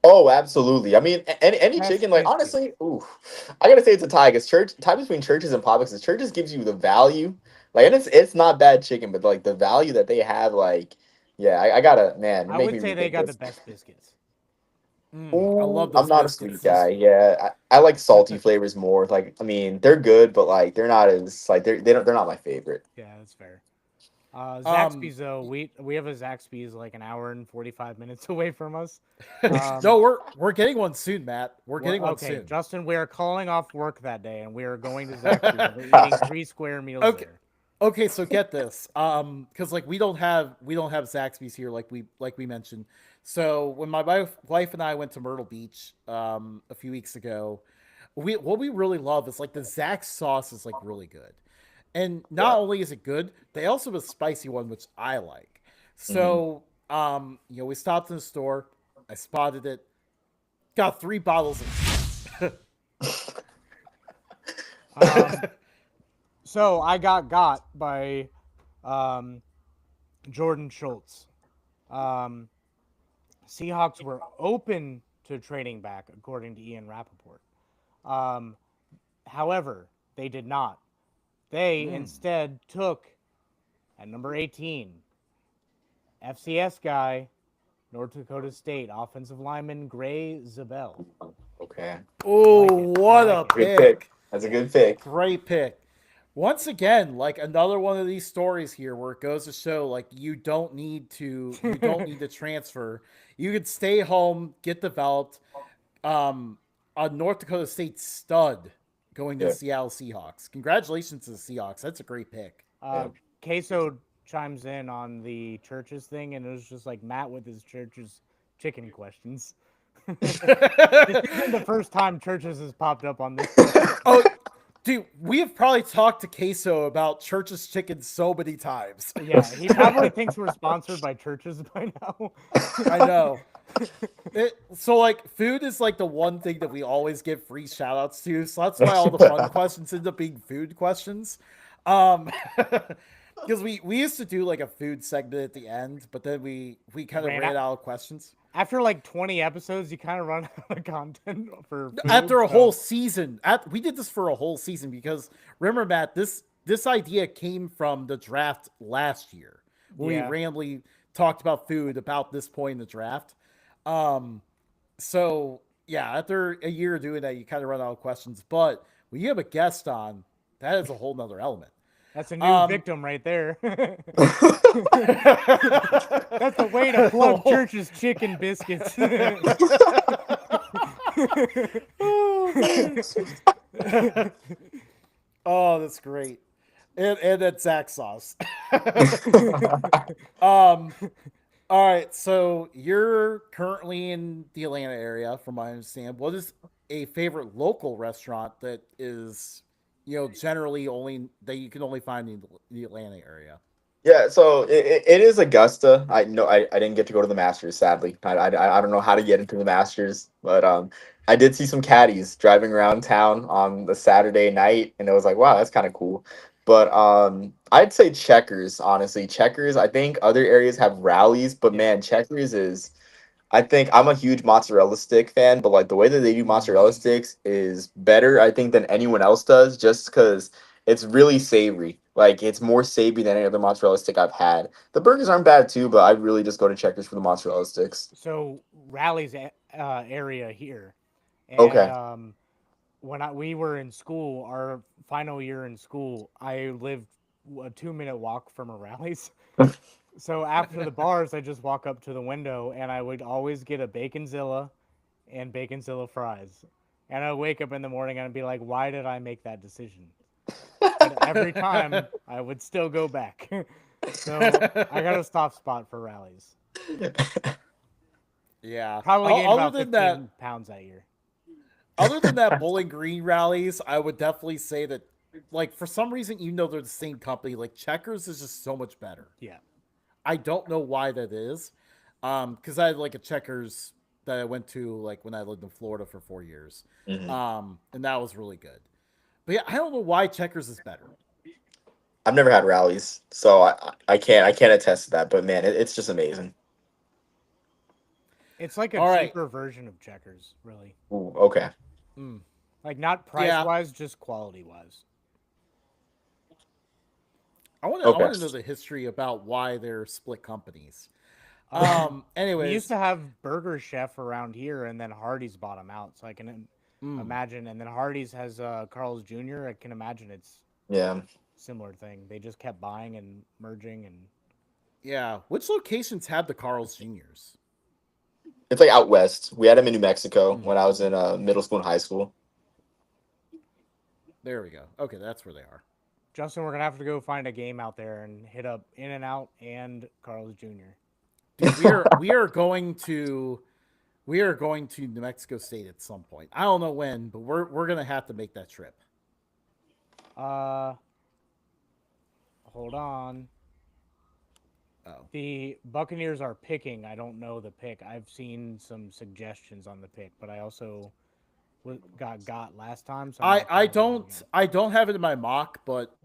Oh, absolutely. I mean, any Best chicken, like biscuits. honestly, ooh, I gotta say it's a tie. Because tie between Churches and Popeyes is Churches gives you the value, and it's not bad chicken, but the value that they have, yeah, I gotta, man, it I make would me say they rethink got the this. best biscuits. I Ooh, love I'm those not a biscuits. sweet guy. Yeah, I like salty flavors more. I mean, they're good, but they're not as they're not my favorite. Yeah, that's fair. Zaxby's though, we have a Zaxby's an hour and 45 minutes away from us. No, we're getting one soon, Matt. We're getting one okay, soon. Justin, we are calling off work that day, and we are going to Zaxby's. We're eating 3 square meals Okay. there. Okay, so get this, because like we don't have Zaxby's here, like we mentioned. So when my wife and I went to Myrtle Beach a few weeks ago, what we really love is like the Zax sauce is like really good, and Yeah. not only is it good, they also have a spicy one which I like. Hmm. So we stopped in the store, I spotted it, got 3 bottles of Um, so I got by um, Jordan Schultz. Um, Seahawks were open to trading back, according to Ian Rappaport. Um, however, they did not. They instead took at number 18, FCS guy, North Dakota State offensive lineman Gray Zabel. Okay. I like Oh, it. I what like a it. Good pick. pick! That's a good pick. Great pick. Once again, like another one of these stories here where it goes to show like you don't need to transfer. You could stay home, get developed. Um a North Dakota State stud going to the Yeah. Seattle Seahawks. Congratulations to the Seahawks. That's a great pick. Uh, Yeah. Queso chimes in on the churches thing, and it was just like Matt with his churches chicken questions. This isn't the first time churches has popped up on this show. Oh, dude, we have probably talked to Queso about Church's Chicken so many times. Yeah, he probably thinks we're sponsored by churches by now. I know. So like food is like the one thing that we always give free shout outs to, so that's why all the fun questions end up being food questions. um because we used to do like a food segment at the end, but then we kind of Ran ran out. out of questions After like 20 episodes, you kind of run out of content for food. after a so- whole season. We did this for a whole season because remember, Matt, this idea came from the draft last year when Yeah. we randomly talked about food about this point in the draft. So yeah, after a year of doing that, you kind of run out of questions. But when you have a guest on, that is a whole nother element. That's a new victim right there. That's a way to plug church's chicken biscuits. Oh, that's great. And that Zach sauce. um all right, so you're currently in the Atlanta area, from what I understand. What is a favorite local restaurant that is, generally only that you can only find in the Atlanta area? Yeah, so it is Augusta. I know I didn't get to go to the Masters, sadly. I don't know how to get into the Masters, but I did see some caddies driving around town on the Saturday night, and it was like, wow, that's kind of cool. But I'd say Checkers, honestly. Checkers, I think other areas have rallies, but man, Checkers is. I think I'm a huge mozzarella stick fan, but like the way that they do mozzarella sticks is better, I think, than anyone else does, just because it's really savory. Like it's more savory than any other mozzarella stick I've had. The burgers aren't bad too, but I really just go to Checkers for the mozzarella sticks. So Raleig's area here, and Okay. when we were in school, our final year in school, I lived a 2-minute walk from a Rally's. So after the bars, I just walk up to the window, and I would always get a Baconzilla and Baconzilla fries. And I'd wake up in the morning and I'd be like, why did I make that decision? But every time I would still go back. So I got a soft spot for Rallies. Yeah. Probably gained Other about than 15 that, pounds that year. other than that Bowling Green rallies, I would definitely say that, like, for some reason, even though they're the same company, like Checkers is just so much better. Yeah. I don't know why that is. Because I had like a Checkers that I went to like when I lived in Florida for 4 years. Mhm. And that was really good. But yeah, I don't know why Checkers is better. I've never had rallies, so I can't attest to that. But man, it's just amazing. It's like a All right. cheaper version of Checkers, really. Ooh, okay. Like not price-wise, just quality-wise. I want Okay. to know the history about why they're split companies. We Anyways, used to have Burger Chef around here, and then Hardee's bought them out. So I can imagine. And then Hardee's has Carl's Jr. I can imagine it's Yeah. similar thing. They just kept buying and merging, and yeah, which locations have the Carl's Juniors? It's like out west. We had them in New Mexico when I was in middle school and high school. There we go. Okay, that's where they are. Justin, we're gonna have to go find a game out there and hit up In and Out and Carl's Jr. Dude, we are going to New Mexico State at some point. I don't know when, but we're gonna have to make that trip. Uh, hold on. Oh. The Buccaneers are picking. I don't know the pick. I've seen some suggestions on the pick, but I also got last time. So I'm not I following them again. don't have it in my mock, but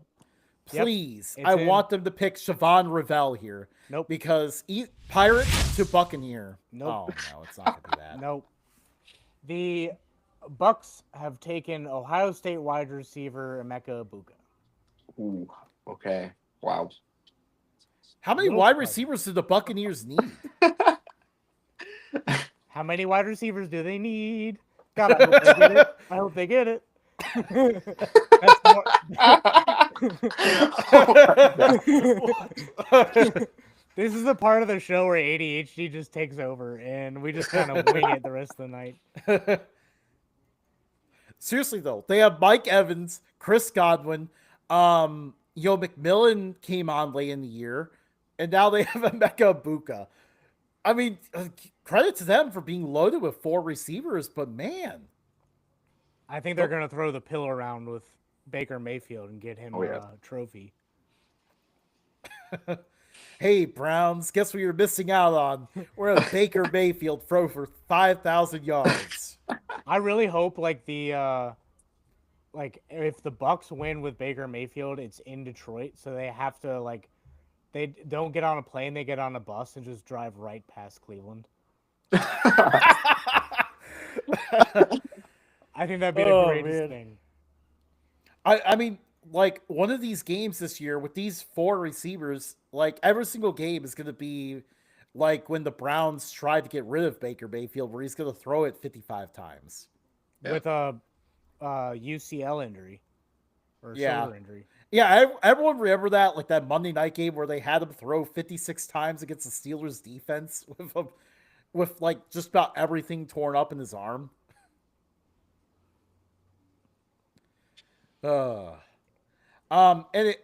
Yep, please, it's I in. want them to pick Siobhan Ravel here. Nope. Because Pirates to Buccaneer. Nope. Oh no, it's not gonna be that. Nope. The Bucks have taken Ohio State wide receiver Emeka Egbuka. Ooh, okay. Wow. How many Little wide surprising. receivers do the Buccaneers need? How many wide receivers do they need? God, I hope they get it. I hope they get it. That's more... This is the part of the show where ADHD just takes over, and we just kind of wing it the rest of the night. Seriously though, they have Mike Evans, Chris Godwin, McMillan came on late in the year, and now they have Emeka Egbuka. I mean, credit to them for being loaded with 4 receivers, but man, I think they're going to throw the pill around with Baker Mayfield and get him a trophy. hey Browns, guess what you're missing out on? We're at Baker Mayfield throw for 5,000 yards. I really hope if the Bucks win with Baker Mayfield, it's in Detroit, so they have to they don't get on a plane, they get on a bus and just drive right past Cleveland. I think that'd be the greatest thing. I mean, one of these games this year with these 4 receivers, every single game is going to be when the Browns tried to get rid of Baker Mayfield, where he's going to throw it 55 times. Yeah. With a UCL injury or shoulder injury. Yeah, everyone remember that, that Monday night game where they had him throw 56 times against the Steelers defense with just about everything torn up in his arm.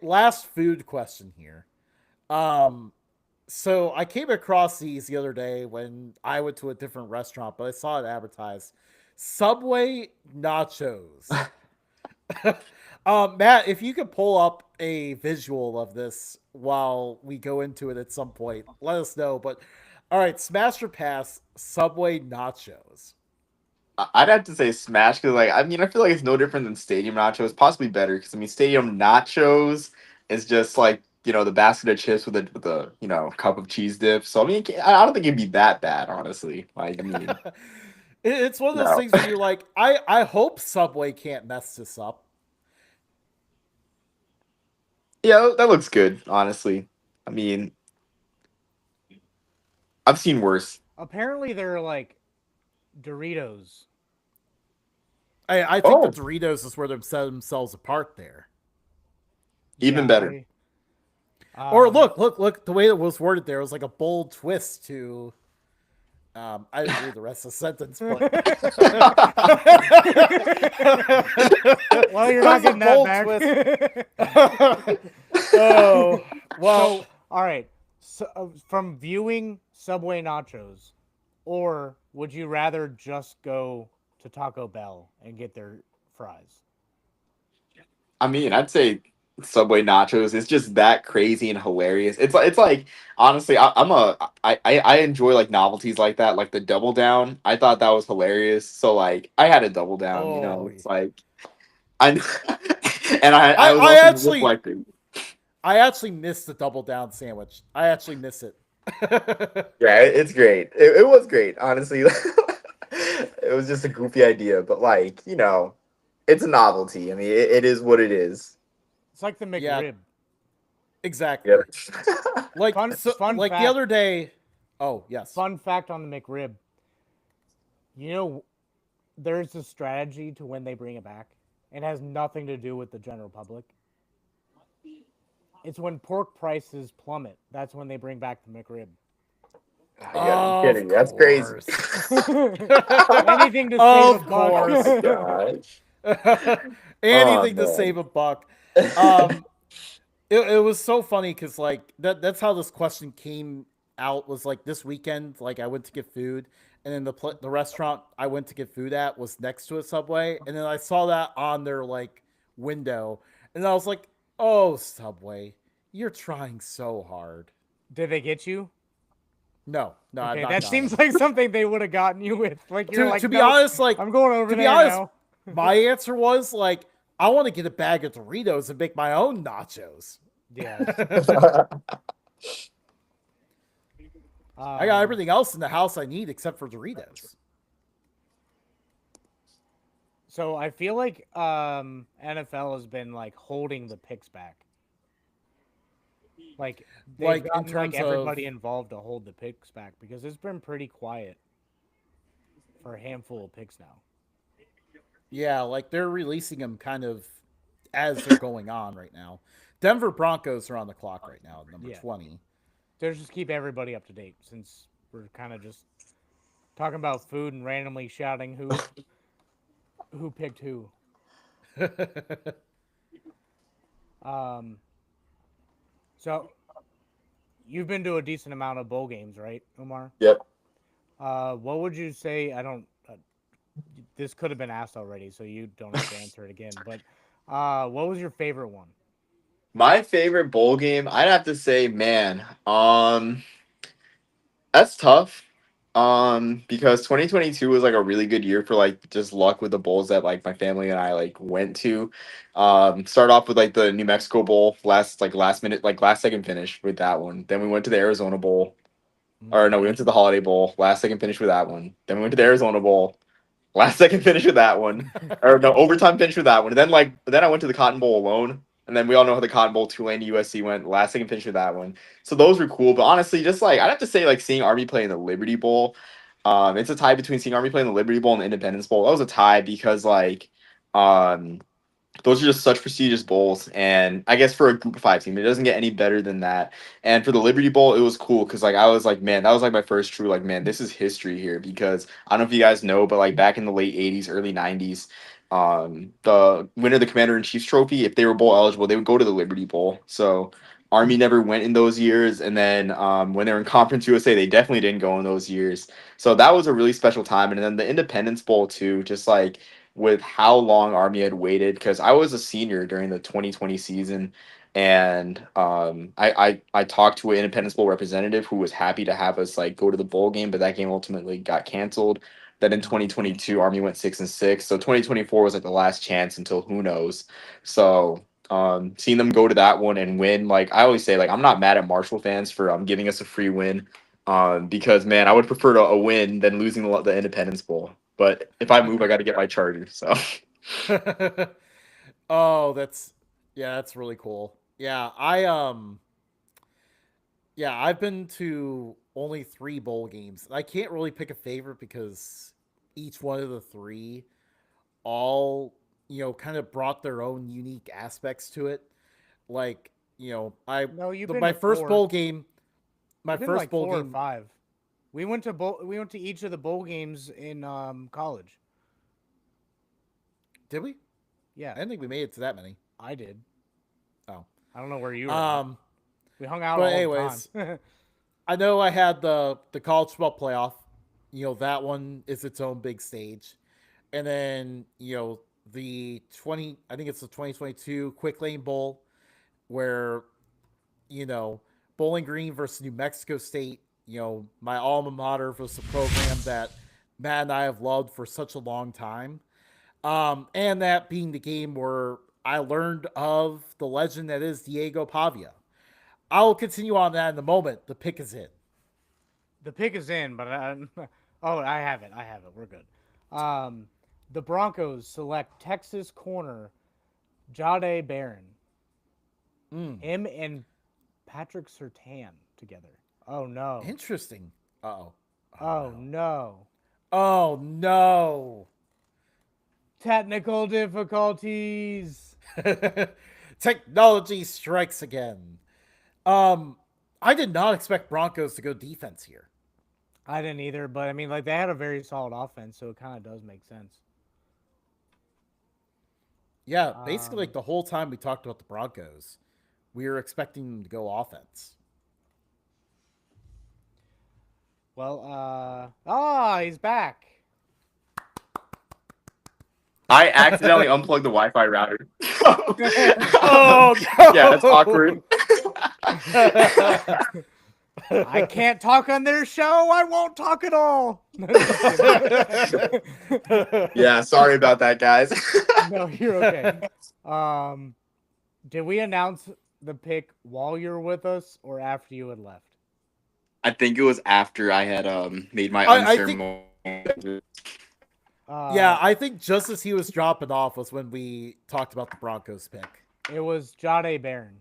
Last food question here. So I came across these the other day when I went to a different restaurant, but I saw it advertised. Subway nachos. Matt, if you could pull up a visual of this while we go into it at some point, let us know. But all right, smash or pass Subway nachos. I'd have to say smash because, I feel like it's no different than stadium nachos. Possibly better because stadium nachos is just the basket of chips with a cup of cheese dip. So I don't think it'd be that bad, honestly. It's one of those things where you're I hope Subway can't mess this up. Yeah, that looks good, honestly. I've seen worse. Apparently, they're Doritos. I think the Doritos is where they set themselves apart there. Even better. Or look, the way it was worded there was like a bold twist to. I didn't read the rest of the sentence, but. Well, you're not getting that back. Oh, well. So, all right. So, from viewing Subway nachos, or would you rather just go to Taco Bell and get their fries? I'd say Subway nachos is just that crazy and hilarious. It's honestly, I enjoy novelties like that, like the double down. I thought that was hilarious. So I had a double down. It's I and I was I also actually reflecting. I actually miss the double down sandwich. I actually miss it. Yeah, it's great. It was great, honestly. It was just a goofy idea, but it's a novelty. It is what it is. It's like the McRib. Yeah, exactly. Yep. Fun fact, the other day. Oh, yes. Fun fact on the McRib. There's a strategy to when they bring it back. It has nothing to do with the general public. It's when pork prices plummet. That's when they bring back the McRib. Yeah, I'm kidding. That's crazy. Anything to save a buck. Oh, gosh. Anything to save a buck. it was so funny because like that's how this question came out was like this weekend. Like I went to get food, and then the restaurant I went to get food at was next to a Subway, and then I saw that on their like window, and I was like, "Oh, Subway, you're trying so hard." Did they get you? No, no, I've Okay, not that gotten seems them. like something they would have gotten you with. Like you're To like, be nope, honest, like I'm going over to be there honest, now. my answer was like, I want to get a bag of Doritos and make my own nachos. Yes. I got Um. everything else in the house I need except for Doritos. So I feel like NFL has been like holding the picks back. Like they've Like in gotten like terms of everybody involved to hold the picks back because it's been pretty quiet for a handful of picks now. yeah, like they're releasing them kind of as they're going on right now. Denver Broncos are on the clock right now at number Yeah. 20. To just keep everybody up to date since we're kind of just talking about food and randomly shouting who picked who. Um, so you've been to a decent amount of bowl games, right, Umar? Yep. What would you say? I don't. This could have been asked already, so you don't have to answer it again. But what was your favorite one? My favorite bowl game, I'd have to say, man, that's tough. Because 2022 was like a really good year for like just luck with the bowls that like my family and I like went to. Start off with like the New Mexico Bowl, last minute, like last second finish with that one. Then we went to the Arizona Bowl. Or Mm. no, we went to the Holiday Bowl, last second finish with that one. Then we went to the Arizona Bowl, last second finish with that one. Or no, overtime finish with that one. And then I went to the Cotton Bowl alone. And then we all know how the Cotton Bowl Tulane to USC went. Last second finish with that one. So those were cool. But honestly, just like I'd have to say like seeing Army play in the Liberty Bowl. It's a tie between seeing Army play in the Liberty Bowl and the Independence Bowl. That was a tie because like um those are just such prestigious bowls, and I guess for a group of five team it doesn't get any better than that. And for the Liberty Bowl it was cool because like I was like, man, that was like my first true like, man, this is history here. Because I don't know if you guys know, but like back in the late 80s, early 90s, the winner of the Commander-in-Chief's trophy, if they were bowl eligible, they would go to the Liberty Bowl. So Army never went in those years, and then when they were in Conference USA they definitely didn't go in those years. So that was a really special time. And then the Independence Bowl too, just like with how long Army had waited, because I was a senior during the 2020 season, and I talked to an Independence Bowl representative who was happy to have us like go to the bowl game, but that game ultimately got canceled. Then in Mm. 2022, Army went 6-6, so 2024 was like the last chance until who knows. So seeing them go to that one and win, like I always say, like I'm not mad at Marshall fans for giving us a free win. Because man, I would prefer a win than losing the Independence Bowl. But if I move, I got to get my charger. So Oh, that's really cool. Yeah, I've been to only 3 bowl games. I can't really pick a favorite because each one of the 3 all, kind of brought their own unique aspects to it. Like, I No, you've the, been my to first four. bowl game, my You've been to first like bowl four or game, five. We went to each of the bowl games in college. did we? Yeah, I didn't think we made it to that many. I did. Oh. I don't know where you were at. Um We hung out but all the time. anyways, I know I had the college football playoff. That one is its own big stage. And then, the 20 I think it's the 2022 Quick Lane Bowl where, you know, Bowling Green versus New Mexico State, my alma mater was a program that Matt and I have loved for such a long time. And that being the game where I learned of the legend that is Diego Pavia. I will continue on that in a moment. The pick is in. The pick is in, but oh, I have it. I have it. We're good. Um, the Broncos select Texas corner Jade Barron. Mm, Him and Patrick Sertan together. Oh no. interesting. Oh. Oh Oh no. no. Oh no. Technical difficulties. Technology strikes again. Um, I did not expect Broncos to go defense here. I didn't either, but I mean, like they had a very solid offense, so it kind of does make sense. Yeah, basically, like Um, the whole time we talked about the Broncos, We were expecting them to go offense. Well, he's back. I accidentally unplugged the Wi-Fi router. Oh Yeah, it's awkward. no! I can't talk on their show. I won't talk at all. Just kidding. Yeah, sorry about that, guys. No, you're okay. Um, did we announce the pick while you were with us or after you had left? I think it was after I had made my I think unceremonious. Uh, yeah, I think just as he was dropping off was when we talked about the Broncos pick it was Jade Barron.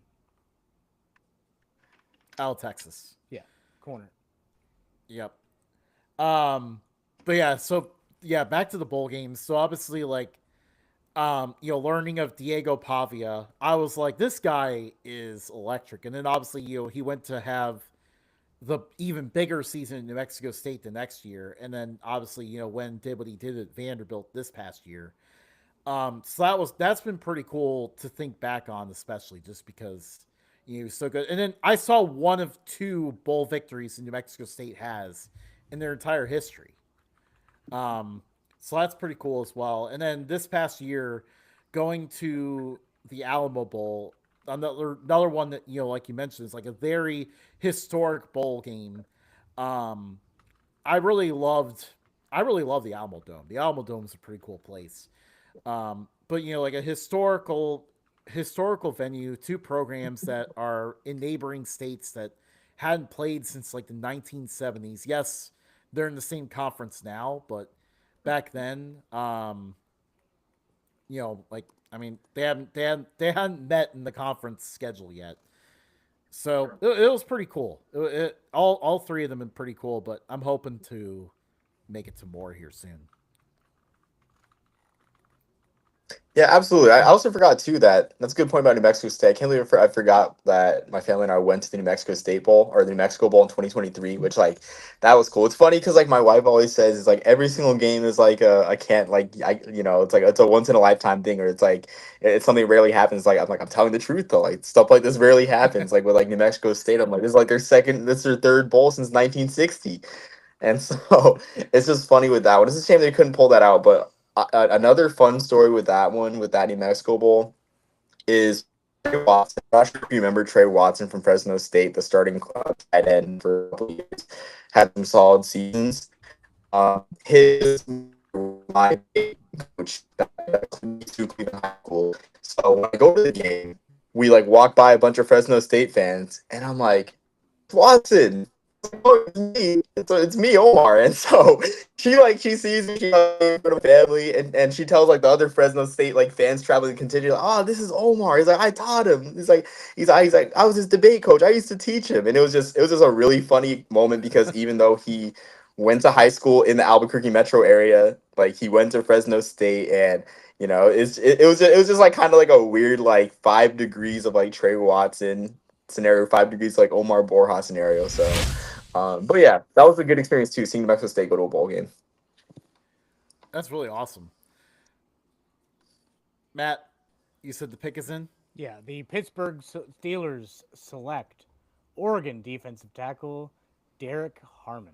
out of Texas. Yeah, corner. Yep. Um, but yeah, so yeah, back to the bowl games. So obviously, like, learning of Diego Pavia, I was like, this guy is electric. And then obviously, he went to have the even bigger season in New Mexico State the next year, and then obviously, when did what he did at Vanderbilt this past year. So that's been pretty cool to think back on, especially just because so good. And then I saw one of two bowl victories in New Mexico State has in their entire history. Um, so that's pretty cool as well. And then this past year, going to the Alamo Bowl, another one that like you mentioned, is like a very historic bowl game. Um, I really loved I really love the Alamo Dome. The Alamo Dome is a pretty cool place. But like a historical venue, two programs that are in neighboring states that hadn't played since like the 1970s. Yes, they're in the same conference now, but back then, like I mean, they hadn't met in the conference schedule yet. So it was pretty cool. All three of them have been pretty cool, but I'm hoping to make it to more here soon. Yeah, absolutely. I also forgot too that that's a good point about New Mexico State. I can't believe I forgot that my family and I went to the New Mexico State Bowl or the New Mexico Bowl in 2023, which like that was cool. It's funny because like my wife always says it's like every single game is like I can't like it's like it's a once in a lifetime thing or it's like it's something rarely happens. Like I'm telling the truth though. Like stuff like this rarely happens. Like with like New Mexico State, I'm like this is like this is their third bowl since 1960. And so it's just funny with that one. It's a shame they couldn't pull that out. But another fun story with that one, with that New Mexico Bowl, is Trey Watson. I'm not sure if you remember Trey Watson from Fresno State, the starting tight end for a couple of years, had some solid seasons. His my coach back to Cleveland High School. So when I go to the game, we like walk by a bunch of Fresno State fans, and I'm like, Watson. Oh, it's me. It's me, Omar. And so she sees me, she for the family, and she tells like the other Fresno State like fans traveling contingent, like, oh, this is Omar. He's like, I taught him. He's like, I was his debate coach. I used to teach him. And it was just a really funny moment because even though he went to high school in the Albuquerque metro area, like he went to Fresno State and it was just like kind of like a weird like 5 degrees of like Trey Watson scenario, 5 degrees like Omar Borja scenario. So but yeah, that was a good experience too, seeing New Mexico State go to a bowl game. That's really awesome. Matt, you said the pick is in? Yeah, the Pittsburgh Steelers select Oregon defensive tackle Derek Harmon.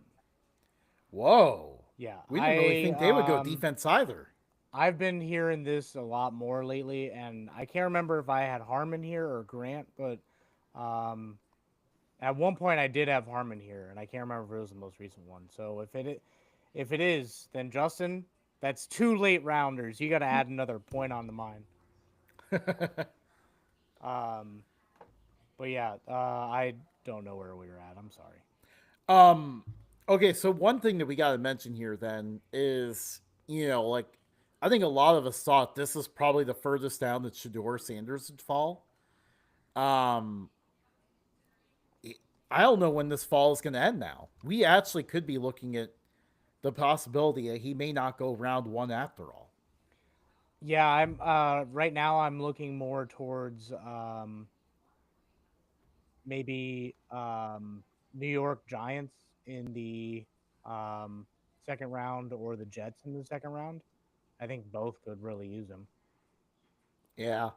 Whoa. Yeah, We didn't really think they would go defense either. I've been hearing this a lot more lately, and I can't remember if I had Harmon here or Grant, but um, at one point I did have Harmon here, and I can't remember if it was the most recent one. So if it is, then Justin, that's two late rounders. You got to add another point on the mine. Um, but yeah, I don't know where we were at. I'm sorry. um okay, so one thing that we got to mention here then is, like I think a lot of us thought this was probably the furthest down that Shador Sanders would fall. Um I don't know when this fall is going to end now. We actually could be looking at the possibility that he may not go round one after all. Yeah, I'm right now I'm looking more towards maybe New York Giants in the um, second round or the Jets in the second round. I think both could really use him. Yeah.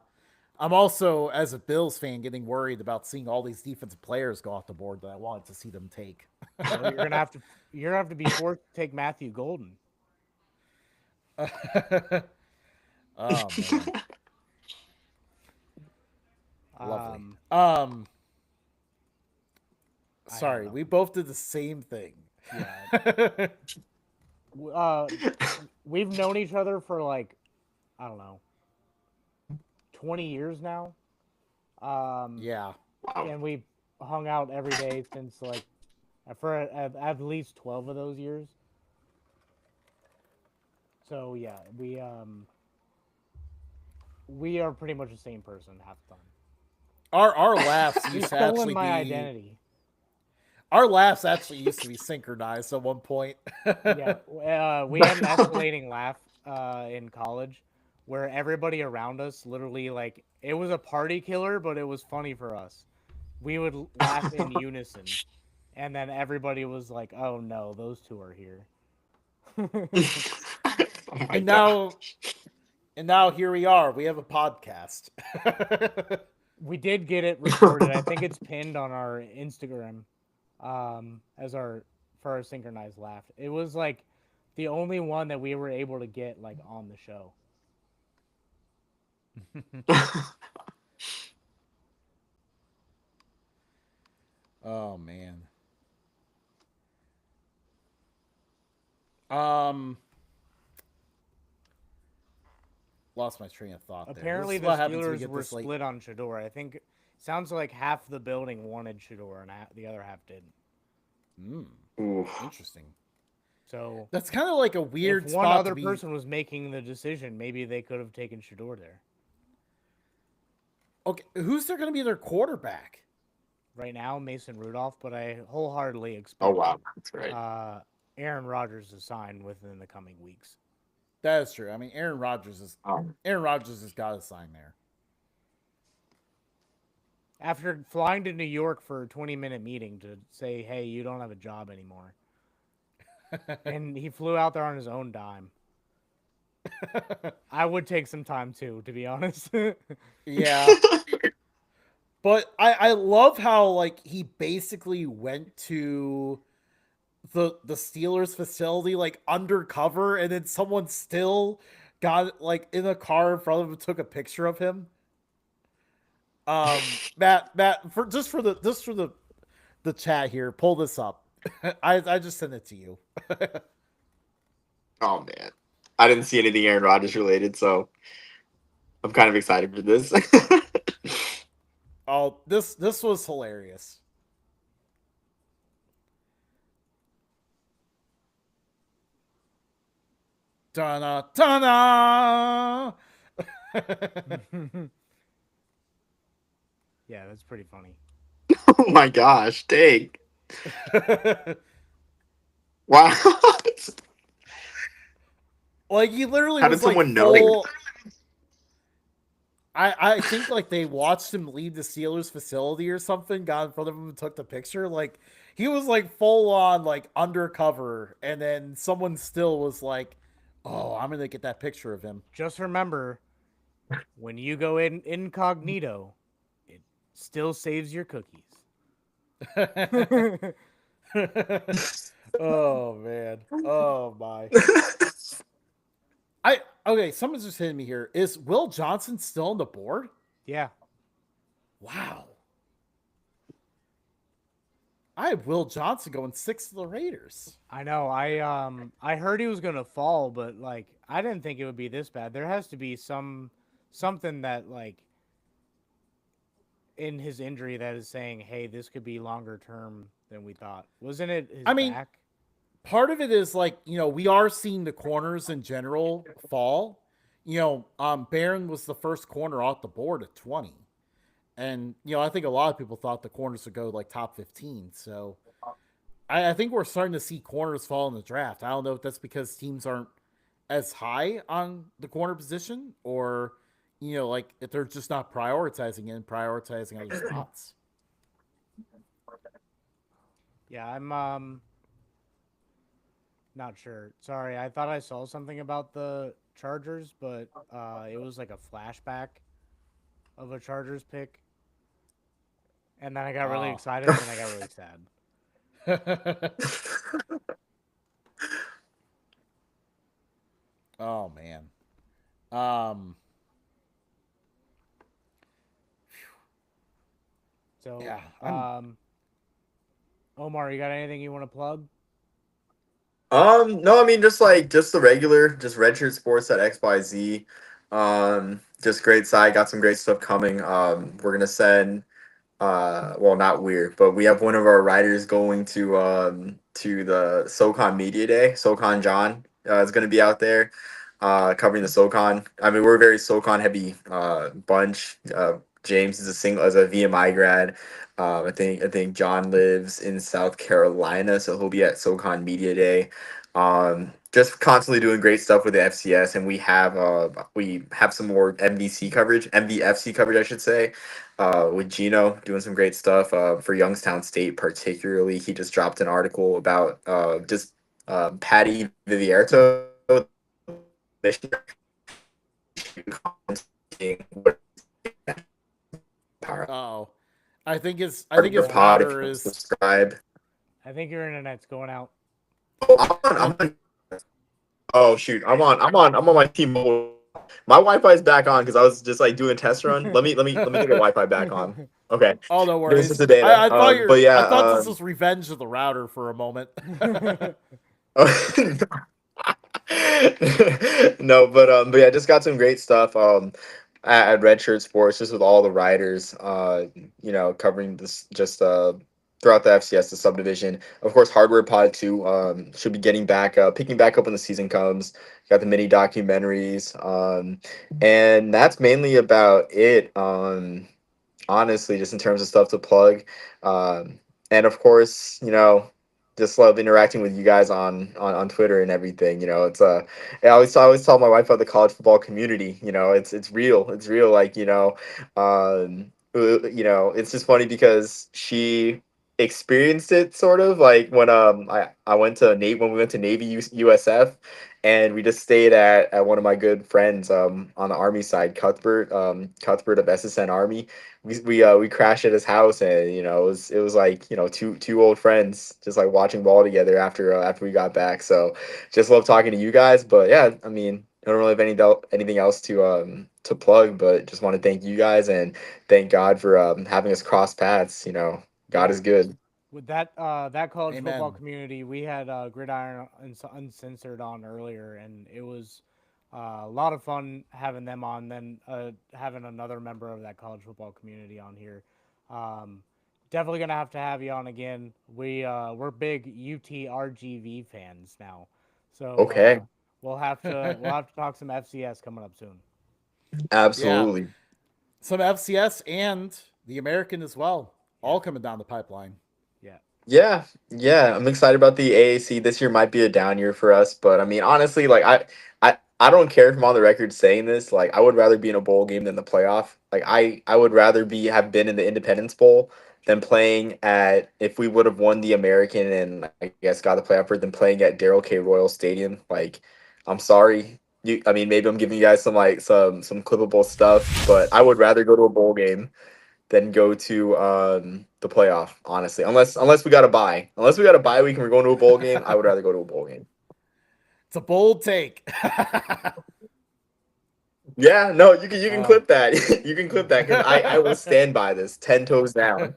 I'm also, as a Bills fan, getting worried about seeing all these defensive players go off the board that I wanted to see them take. Well, you're gonna have to be forced to take Matthew Golden. Oh man, lovely. Um, I have Sorry, we nothing. both did the same thing. Yeah. Uh, we've known each other for like, I don't know, 20 years now. Um, Yeah. Wow. and we hung out every day since like for at least 12 of those years. So yeah, we are pretty much the same person half the time. Our laughs You've used to stolen actually my be identity. our laughs actually used to be synchronized at one point. Yeah, we had an escalating laugh in college where everybody around us literally like it was a party killer, but it was funny for us. We would laugh in unison, and then everybody was like, "Oh no, those two are here." Oh my and god. now and now here we are. We have a podcast. We did get it recorded. I think it's pinned on our Instagram as our for our synchronized laugh. It was like the only one that we were able to get like on the show. Oh man. Um Lost my train of thought there. This Apparently is the what happens when we Steelers get were this late. split on Shador. I think sounds like half the building wanted Shador and the other half didn't. Ooh. Interesting. So That's kind of like a if weird one spot other to be. person was making the decision, maybe they could have taken Shador there. Okay, who's there going to be their quarterback? Right now, Mason Rudolph, but I wholeheartedly Oh expect wow, that's right. Aaron Rodgers to sign within the coming weeks. That is true. I mean, Um, Aaron Rodgers has got a sign there. After flying to New York for a 20-minute meeting to say, hey, you don't have a job anymore. And he flew out there on his own dime. I would take some time too, to be honest. Yeah. But I love how like he basically went to the Steelers facility like undercover, and then someone still got like in a car in front of him and took a picture of him. Matt, for the chat here, pull this up. I just sent it to you. oh man, I didn't see anything Aaron Rodgers related, so I'm kind of excited for this. Oh, this was hilarious. Donna Donna. Yeah, that's pretty funny. oh my gosh, dang! Wow, Like he literally how did was like someone know? full. I think like they watched him leave the Steelers facility or something, got in front of him and took the picture. Like he was like full on like undercover, and then someone still was like, "Oh, I'm gonna get that picture of him." Just remember, when you go in incognito, it still saves your cookies. Oh man. Oh my. Okay, someone's just hitting me here. Is Will Johnson still on the board? Yeah. Wow. I have Will Johnson going 6th to the Raiders. I know. I heard he was gonna fall, but like I didn't think it would be this bad. There has to be something that like in his injury that is saying, hey, this could be longer term than we thought. Wasn't it his I mean, back? part of it is like, we are seeing the corners in general fall. Barron was the first corner off the board at 20. And, I think a lot of people thought the corners would go like top 15. So I think we're starting to see corners fall in the draft. I don't know if that's because teams aren't as high on the corner position, or, like if they're just not prioritizing it and prioritizing other spots. Yeah, I'm not sure. Sorry, I thought I saw something about the Chargers, but it was like a flashback. of a Chargers pick, and then I got really Oh. excited, and then I got really sad. Oh man. Um. So, Yeah. I'm. Omar, you got anything you want to plug? No, I mean just the regular, just Redshirt Sports at XYZ. Just great site, got some great stuff coming. We're gonna send well, not we're, but we have one of our writers going to the SoCon Media Day. SoCon John is going to be out there covering the SoCon. I mean, we're a very SoCon heavy bunch. James is as a VMI grad. I think John lives in South Carolina, so he'll be at SoCon Media Day. Just constantly doing great stuff with the FCS, and we have some more MVC coverage, MVFC coverage, I should say, with Gino doing some great stuff for Youngstown State, particularly. He just dropped an article about just Patty Vivierto, Oh. I think his pod. If you router want to is. subscribe. I think your internet's going out. Oh, I, oh shoot, I'm on my T-Mobile. My Wi-Fi is back on because I was just like doing a test run. Let me get the Wi-Fi back on. Okay, oh, no give us just worries. a data. But I yeah, thought this was revenge of the router for a moment. no, but yeah, just got some great stuff at Red Shirt Sports, just with all the riders, covering this just throughout the FCS, the subdivision. Of course, Hardware Pod too should be getting back, picking back up when the season comes. Got the mini documentaries, and that's mainly about it. Honestly, just in terms of stuff to plug. And of course, just love interacting with you guys on Twitter and everything. It's I always tell my wife about the college football community. It's real. It's real. Like, it's just funny because she experienced it sort of like when I went to Navy when we went to Navy USF, and we just stayed at one of my good friends on the Army side, Cuthbert of SSN Army. We crashed at his house, and it was like two old friends just like watching ball together after we got back. So just love talking to you guys. But yeah, I mean, I don't really have anything else to plug, but just want to thank you guys and thank God for having us cross paths. God Yeah, is good. with that college football Amen. community, we had Gridiron Uncensored on earlier, and it was a lot of fun having them on. Then having another member of that college football community on here. Um, Definitely gonna have to have you on again. We're big UTRGV fans now, so Okay, we'll have to talk some FCS coming up soon. Yeah. absolutely. Some FCS and the American as well, Yeah, all coming down the pipeline. yeah. Yeah, yeah, I'm excited about the AAC. This year might be a down year for us, but I mean, honestly, like I don't care if I'm on the record saying this. Like, I would rather be in a bowl game than the playoff. Like, I would rather have been in the Independence Bowl than playing at if we would have won the American and I guess got the playoff berth than playing at Darrell K. Royal Stadium. Like, I'm sorry. I mean, maybe I'm giving you guys some like some clippable stuff, but I would rather go to a bowl game than go to the playoff, honestly. Unless we got to buy. Unless we got a bye week and we're going to a bowl game, I would rather go to a bowl game. It's a bold take. Yeah, no, you can uh, clip that. You can clip that because I will stand by this 10 toes down.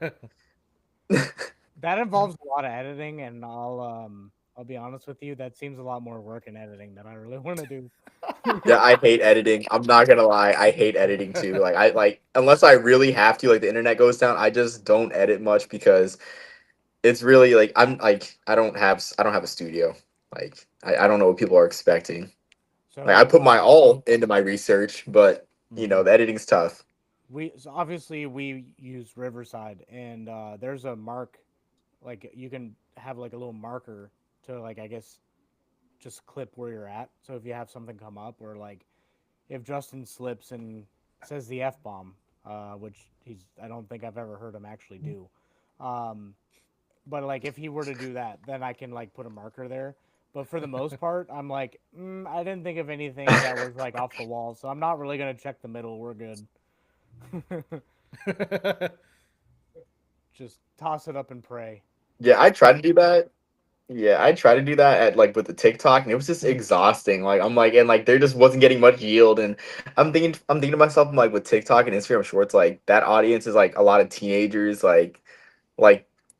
That involves a lot of editing, and I'll be honest with you, that seems a lot more work in editing than I really want to do. Yeah, I hate editing. I'm not gonna lie, I hate editing too. Like I like unless I really have to, like the internet goes down, I just don't edit much because it's really like I don't have a studio. Like I don't know what people are expecting. Like I So put my all into my research, but mhm. the editing's tough. so obviously we use Riverside, and there's a mark, like you can have like a little marker to, like, I guess, just clip where you're at. So if you have something come up, or like if Justin slips and says the F bomb, which I don't think I've ever heard him actually do. Um, but like if he were to do that, then I can like put a marker there. But for the most part, I'm like, I didn't think of anything that was like off the wall, so I'm not really gonna check the middle. We're good. Just toss it up and pray. Yeah, I tried to do that. Yeah, I tried to do that at like with the TikTok, and it was just exhausting. Like I'm like, and like there just wasn't getting much yield, and I'm thinking to myself, I'm like with TikTok and Instagram Shorts, like that audience is like a lot of teenagers, like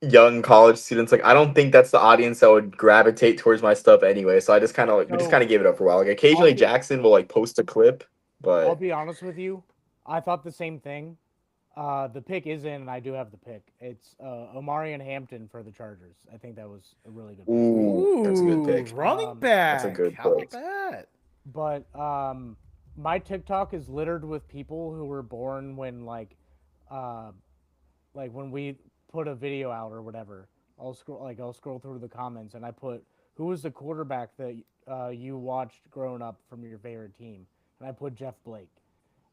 young college students. Like I don't think that's the audience that would gravitate towards my stuff anyway. So I just kind of like we just kind So of gave it up for a while. Like I'll occasionally be Jackson will like post a clip, I'll but be honest with you. I thought the same thing. The pick is in, and I do have the pick. It's Omari and Hampton for the Chargers. I think that was a really good pick. ooh, that's a good Ooh, pick. running That's a back. good How about pick. that? But my TikTok is littered with people who were born when uh, like when we put a video out or whatever. I'll scroll through the comments and I put who was the quarterback that you watched growing up from your favorite team, and I put Jeff Blake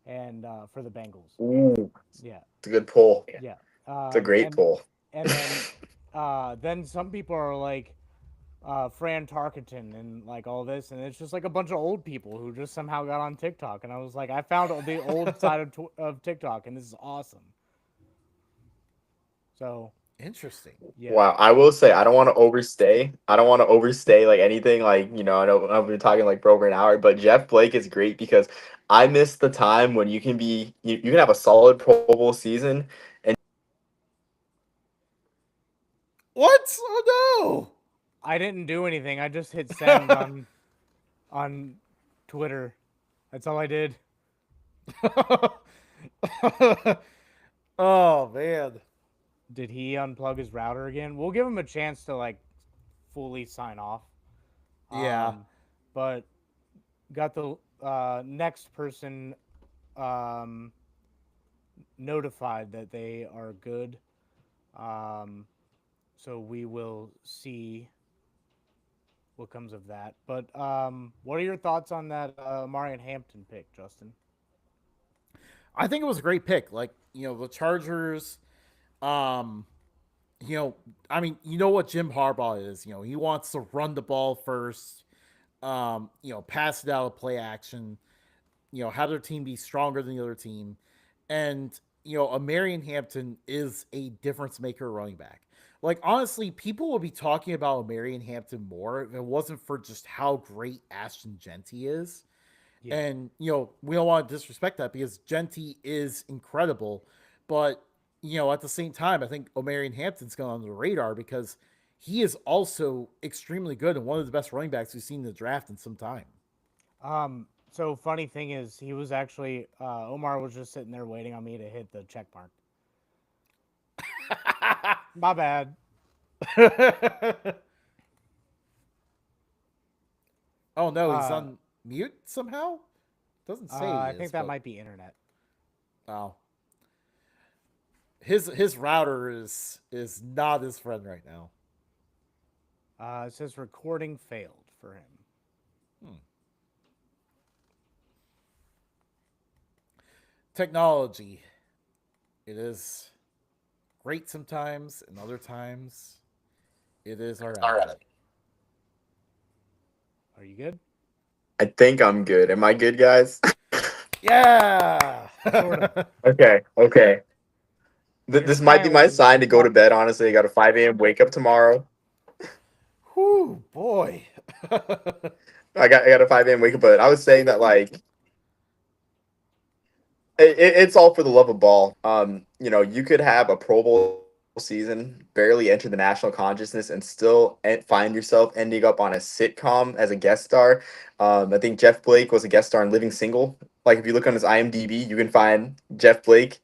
and for the Bengals. Ooh, Yeah, it's a good pull. yeah. It's a great And pull. then some people are like Fran Tarkenton and like all this, and it's just like a bunch of old people who just somehow got on TikTok, and I was like, I found the old side of TikTok, and this is awesome. So Interesting. yeah, Wow, I will say I don't want to overstay. I don't want to overstay like anything. Like I know I've been talking like for over an hour, but Jeff Blake is great because I miss the time when you can have a solid Pro Bowl season and What? Oh I didn't do anything. I just hit send on Twitter. That's all I did. no. Oh man. Did he unplug his router again? We'll give him a chance to like fully sign off. Yeah. Um, but got the next person um, notified that they are good. Um, so we will see what comes of that. But what are your thoughts on that Marion Hampton pick, Justin? I think it was a great pick. Like, the Chargers, um, I mean, you know what Jim Harbaugh is. He wants to run the ball first, pass it out of play action, have their team be stronger than the other team. And, a Marion Hampton is a difference maker running back. Like, honestly, people would be talking about Marion Hampton more if it wasn't for just how great Ashton Genty is. Yeah. And, we don't want to disrespect that because Genty is incredible. But, at the same time, I think Omarion Hampton's gone on the radar because he is also extremely good and one of the best running backs we've seen in the draft in some time. So funny thing is, he was actually Omar was just sitting there waiting on me to hit the check mark. My bad. Oh, no, he's Uh, on mute somehow? Doesn't say he I is, think that but might be internet. oh. His router is not his friend right now. It says recording failed for him. Hmm. Technology. It is great sometimes, and other times it is our all enemy. right. Are you good? I think I'm good. Am I good, guys? Yeah. Sort of. Okay, okay. You're This might be my silent. sign You're to go to talking. bed. Honestly, I got a 5 a.m. wake up tomorrow. Whew, boy. I got a 5 a.m. wake up, but I was saying that like it's all for the love of ball. You could have a Pro Bowl season, barely enter the national consciousness, and still find yourself ending up on a sitcom as a guest star. I think Jeff Blake was a guest star in Living Single. Like if you look on his IMDb, you can find Jeff Blake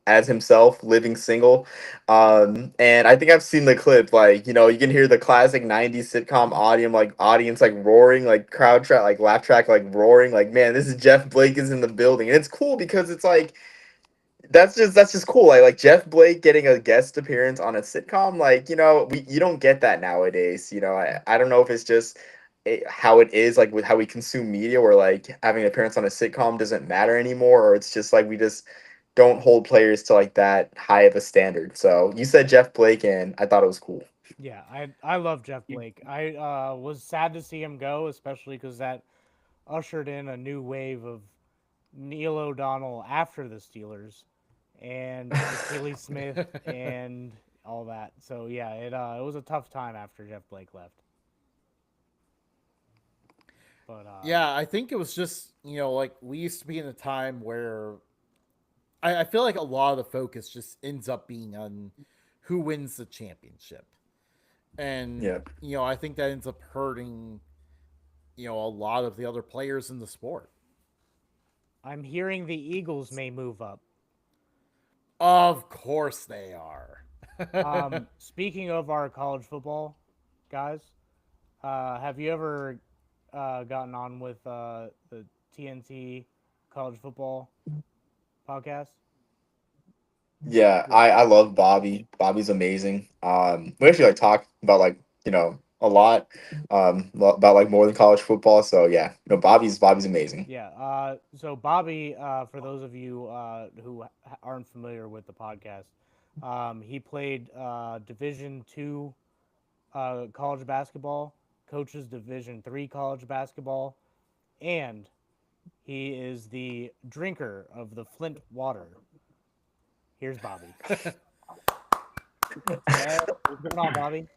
as himself living single. And I think I've seen the clip, like you can hear the classic 90s sitcom audience like roaring, like crowd track, like laugh track, like roaring, like man, this is Jeff Blake is in the building. And it's cool because it's like that's just cool. Like Jeff Blake getting a guest appearance on a sitcom, like you don't get that nowadays. I don't know if it's just how it is like with how we consume media, where like having an appearance on a sitcom doesn't matter anymore, or it's just like we just don't hold players to like that high of a standard. So you said Jeff Blake, and I thought it was cool. Yeah, I love Jeff Blake. I was sad to see him go, especially because that ushered in a new wave of Neil O'Donnell after the Steelers, and McKinley Smith and all that. So yeah, it was a tough time after Jeff Blake left. But Yeah, I think it was just, like we used to be in a time where I feel like a lot of the focus just ends up being on who wins the championship. And, Yeah. I think that ends up hurting, a lot of the other players in the sport. I'm hearing the Eagles may move up. Of course they are. Speaking of our college football guys, have you ever gotten on with the TNT college football podcast? Yeah, I love Bobby. Bobby's amazing. We actually like talk about like, a lot about like more than college football. So yeah, Bobby's amazing. Yeah. So Bobby, for those of you who aren't familiar with the podcast, he played Division II college basketball, coaches Division III college basketball, and he is the drinker of the Flint water. Here's Bobby. Hey, what's going on, Bobby?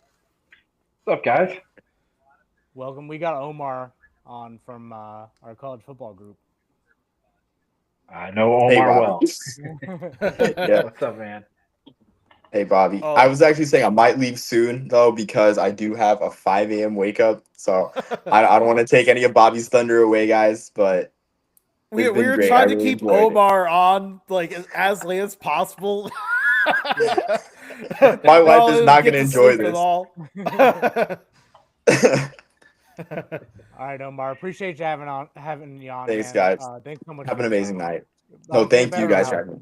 What's up, guys? Welcome. We got Omar on from our college football group. I know Hey Omar Bobby. well. Yeah. What's up, man? Hey Bobby. Oh. I was actually saying I might leave soon though because I do have a 5 a.m. wake up. So I don't want to take any of Bobby's thunder away, guys, but we it's been were great. I trying to really keep enjoyed it. Omar on like as late as possible. My wife Y'all is didn't not get gonna to enjoy sleep at this. all. All right, Omar. Appreciate you having you on. Thanks, man. guys. Thanks so much. Have for an your amazing time. night. No, Feel thank you better guys now. for having me.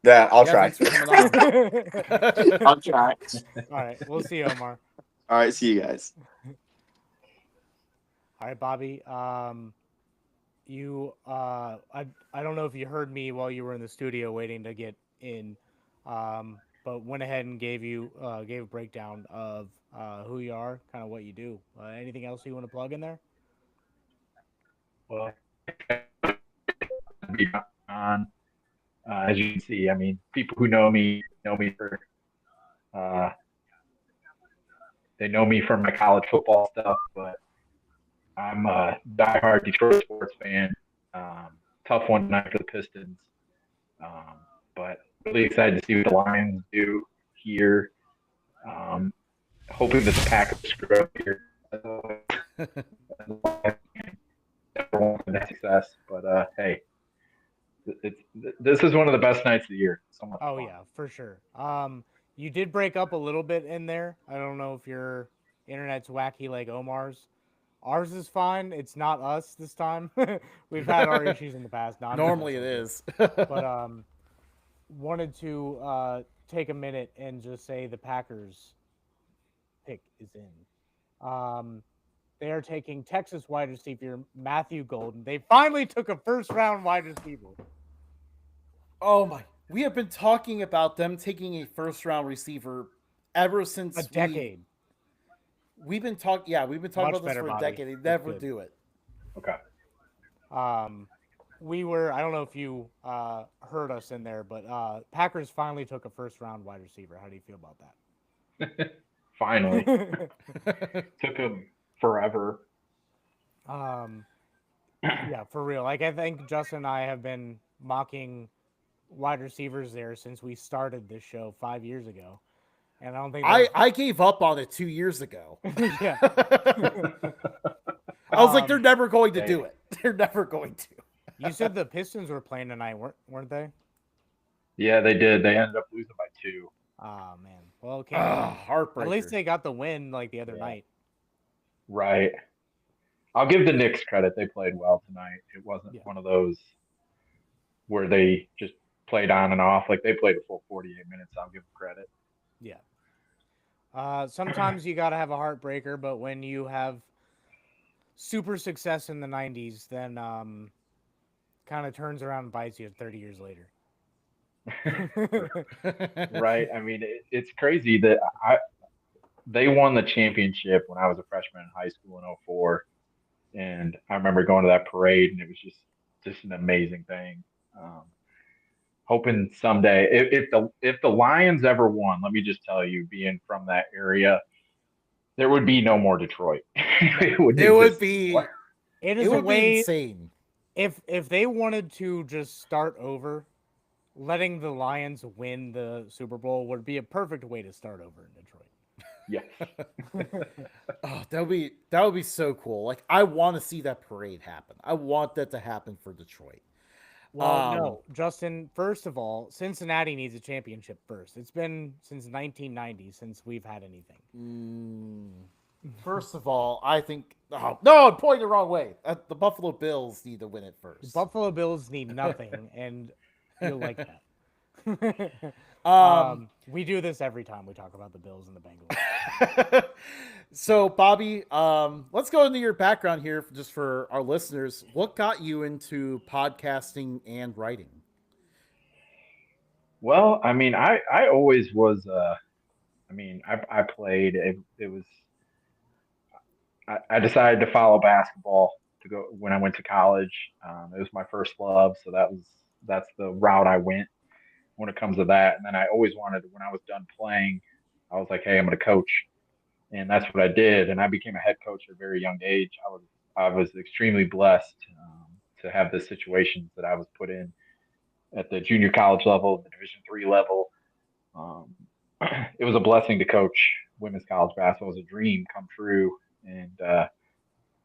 Yeah, I'll Yeah, try. thanks for coming on. I'll try. All right, we'll see you, Omar. All right, see you guys. All right, Bobby. You I don't know if you heard me while you were in the studio waiting to get in, but went ahead and gave a breakdown of who you are, kind of what you do. Anything else you want to plug in there? Well, be on. As you can see, I mean, people who know me for uh, they know me from my college football stuff, but I'm a diehard Detroit sports fan. Tough one tonight for the Pistons, but really excited to see what the Lions do here. Hoping that the Packers screw up here. Everyone that success, but hey, this is one of the best nights of the year. So much Oh fun. yeah, for sure. You did break up a little bit in there. I don't know if your internet's wacky like Omar's. Ours is fine. It's not us this time. We've had our issues in the past. No, I'm just Normally it messing with you. is. But wanted to take a minute and just say the Packers pick is in. They are taking Texas wide receiver Matthew Golden. They finally took a first round wide receiver. Oh my! We have been talking about them taking a first round receiver ever since A decade. We've been talking. Yeah, we've been talking Much about this better, for a Bobby. decade. They That's never good. do it. Okay. We were, I don't know if you heard us in there, but Packers finally took a first round wide receiver. How do you feel about Finally, that? took him forever. Yeah, for real. Like, I think Justin and I have been mocking wide receivers there since we started this show 5 years ago. And I don't think I gave up on it 2 years ago. yeah. I was like, they're never going to Hey. do it. They're never going to. You said the Pistons were playing tonight, weren't they? Yeah, they did. They ended up losing by 2. Oh man. Well, can't complain. Heartbreaker. At least they got the win like the other Yeah. night. Right. I'll give the Knicks credit. They played well tonight. It wasn't Yeah. one of those where they just played on and off. Like they played a full 48 minutes. I'll give them credit. Yeah. Sometimes you got to have a heartbreaker, but when you have super success in the 90s, then kind of turns around and bites you 30 years later. Right. I mean, it's crazy that they won the championship when I was a freshman in high school in '04. And I remember going to that parade, and it was just just an amazing thing. Um, Hoping someday, if the Lions ever won, let me just tell you, being from that area, there would be no more Detroit. No, It wouldn't It would exist be anymore. it it is a would be way. insane. If they wanted to just start over, letting the Lions win the Super Bowl would be a perfect way to start over in Yes. Detroit. Oh, that would be so cool. Like I want to see that parade happen. I want that to happen for Detroit. Well, Um, no, Justin, first of all, Cincinnati needs a championship first. It's been since 1990 since we've had anything. first of all, I think no, I'm pointing the wrong way. The Buffalo Bills need to win it The first. Buffalo Bills need nothing, and you'll like that. Um, We do this every time we talk about the Bills and the Bengals. so Bobby, let's go into your background here, just for our listeners. What got you into podcasting and writing? Well, I mean, I always was. I mean, I played. It was. I decided to follow basketball to go when I went to college. It was my first love, so that's the route I went when it comes to that. And then I always wanted, when I was done playing, I was like, hey, I'm going to coach, and that's what I did. And I became a head coach at a very young age. I was extremely blessed to have the situations that I was put in at the junior college level, the Division III level. Um, it was a blessing to coach women's college basketball. It was a dream come true. And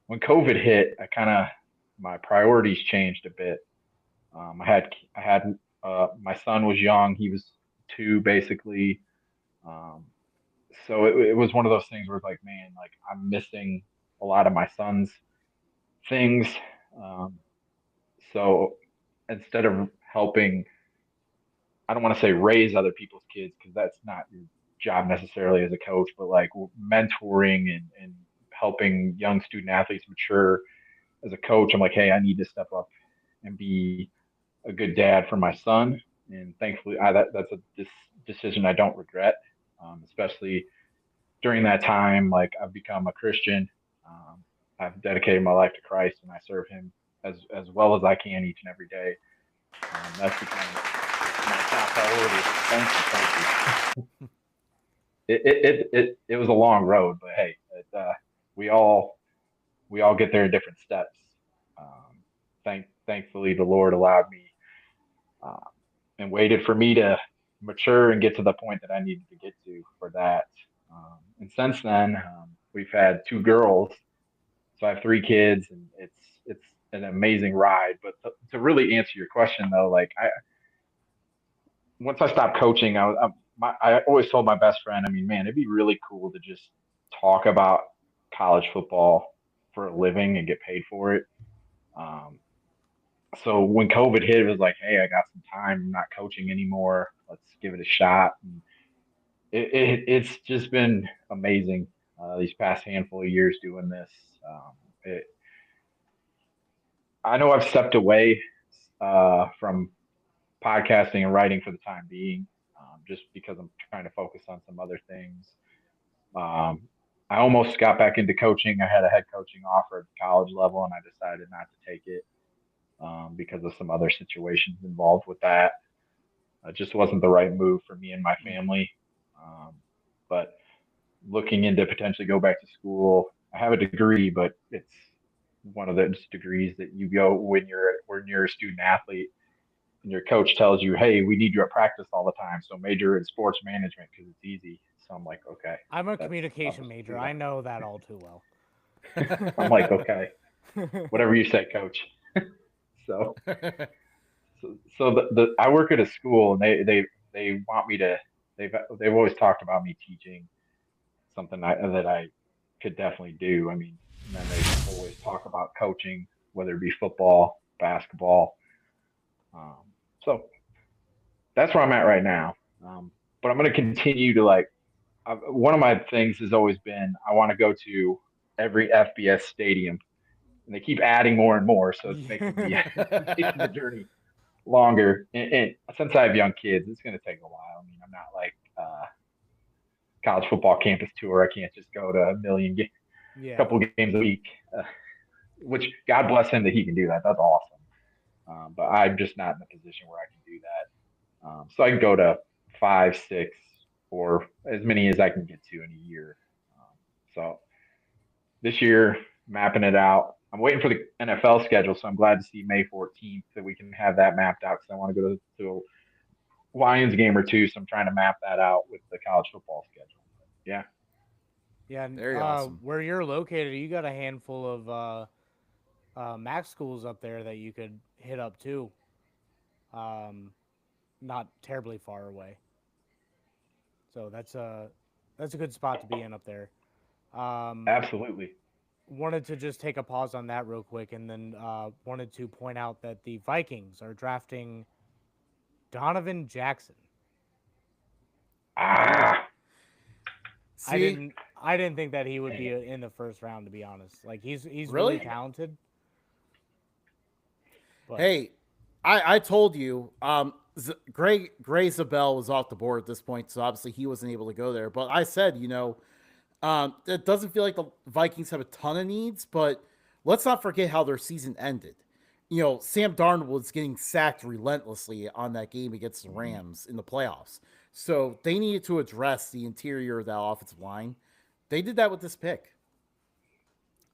when COVID hit, my priorities changed a bit. I had my son was young; he was 2 basically. Um, so it was one of those things where it's like, man, like I'm missing a lot of my son's things. Um, so instead of helping, I don't want to say raise other people's kids because that's not your job necessarily as a coach, but like mentoring and helping young student athletes mature as a coach, I'm like, hey, I need to step up and be a good dad for my son. And thankfully, that's a decision I don't regret, especially during that time. Like I've become a Christian. Um, I've dedicated my life to Christ, and I serve Him as well as I can each and every day. That's become my top priority. Thank you. It was a long road, but hey, we all we all get there in different steps. Um, Thankfully, the Lord allowed me uh, and waited for me to mature and get to the point that I needed to get to for that. And since then, we've had 2 girls, so I have 3 kids, and it's an amazing ride. But to really answer your question, though, like once I stopped coaching, I always told my best friend, I mean, man, it'd be really cool to just talk about college football for a living and get paid for it. Um, so when COVID hit, it was like, hey, I got some time. I'm not coaching anymore. Let's give it a shot. And it's just been amazing these past handful of years doing this. Um, it, I know I've stepped away from podcasting and writing for the time being, just because I'm trying to focus on some other things. Um, I almost got back into coaching. I had a head coaching offer at the college level, and I decided not to take it because of some other situations involved with that. It just wasn't the right move for me and my family. Um, but looking into potentially go back to school, I have a degree, but it's one of those degrees that you go when you're a student athlete and your coach tells you, "Hey, we need you at practice all the time, so major in sports management because it's easy." So I'm like, "Okay, I'm a I'll communication just major. do I know that all too well. that." I'm like, "Okay, whatever you say, coach." So so the I work at a school, and they want me to. They've always talked about me teaching, something that I could definitely do. I mean, and then they always talk about coaching, whether it be football, basketball. Um, so that's where I'm at right now. But I'm going to continue to one of my things has always been I want to go to every FBS stadium, and they keep adding more and more, so it's making the making the journey longer. And since I have young kids, it's going to take a while. I mean, I'm not like college football campus tour. I can't just go to a Yeah. couple games a week, which God bless him that he can do that. That's awesome. But I'm just not in a position where I can do that. So I can go to five, six, or as many as I can get to in a year. So this year, mapping it out. I'm waiting for the NFL schedule, so I'm glad to see May 14th that we can have that mapped out because I want to go to a Lions game or two. So I'm trying to map that out with the college football schedule. Yeah, Yeah, and Very awesome. where you're located, you got a handful of Mac schools up there that you could hit up too. Um, not terribly far away, so that's a good spot to be in up there. Um, absolutely. Wanted to just take a pause on that real quick, and then wanted to point out that the Vikings are drafting Donovan Jackson. Ooh. Ah, I See, didn't I didn't think that he would dang be it. in the first round, to be honest. Like he's really really? talented, but Hey, I told you, Gray Zabel was off the board at this point, so obviously he wasn't able to go there. But I said, it doesn't feel like the Vikings have a ton of needs, but let's not forget how their season ended. Sam Darnold was getting sacked relentlessly on that game against the Mhm. Rams in the playoffs. So they needed to address the interior of that offensive line. They did that with this pick.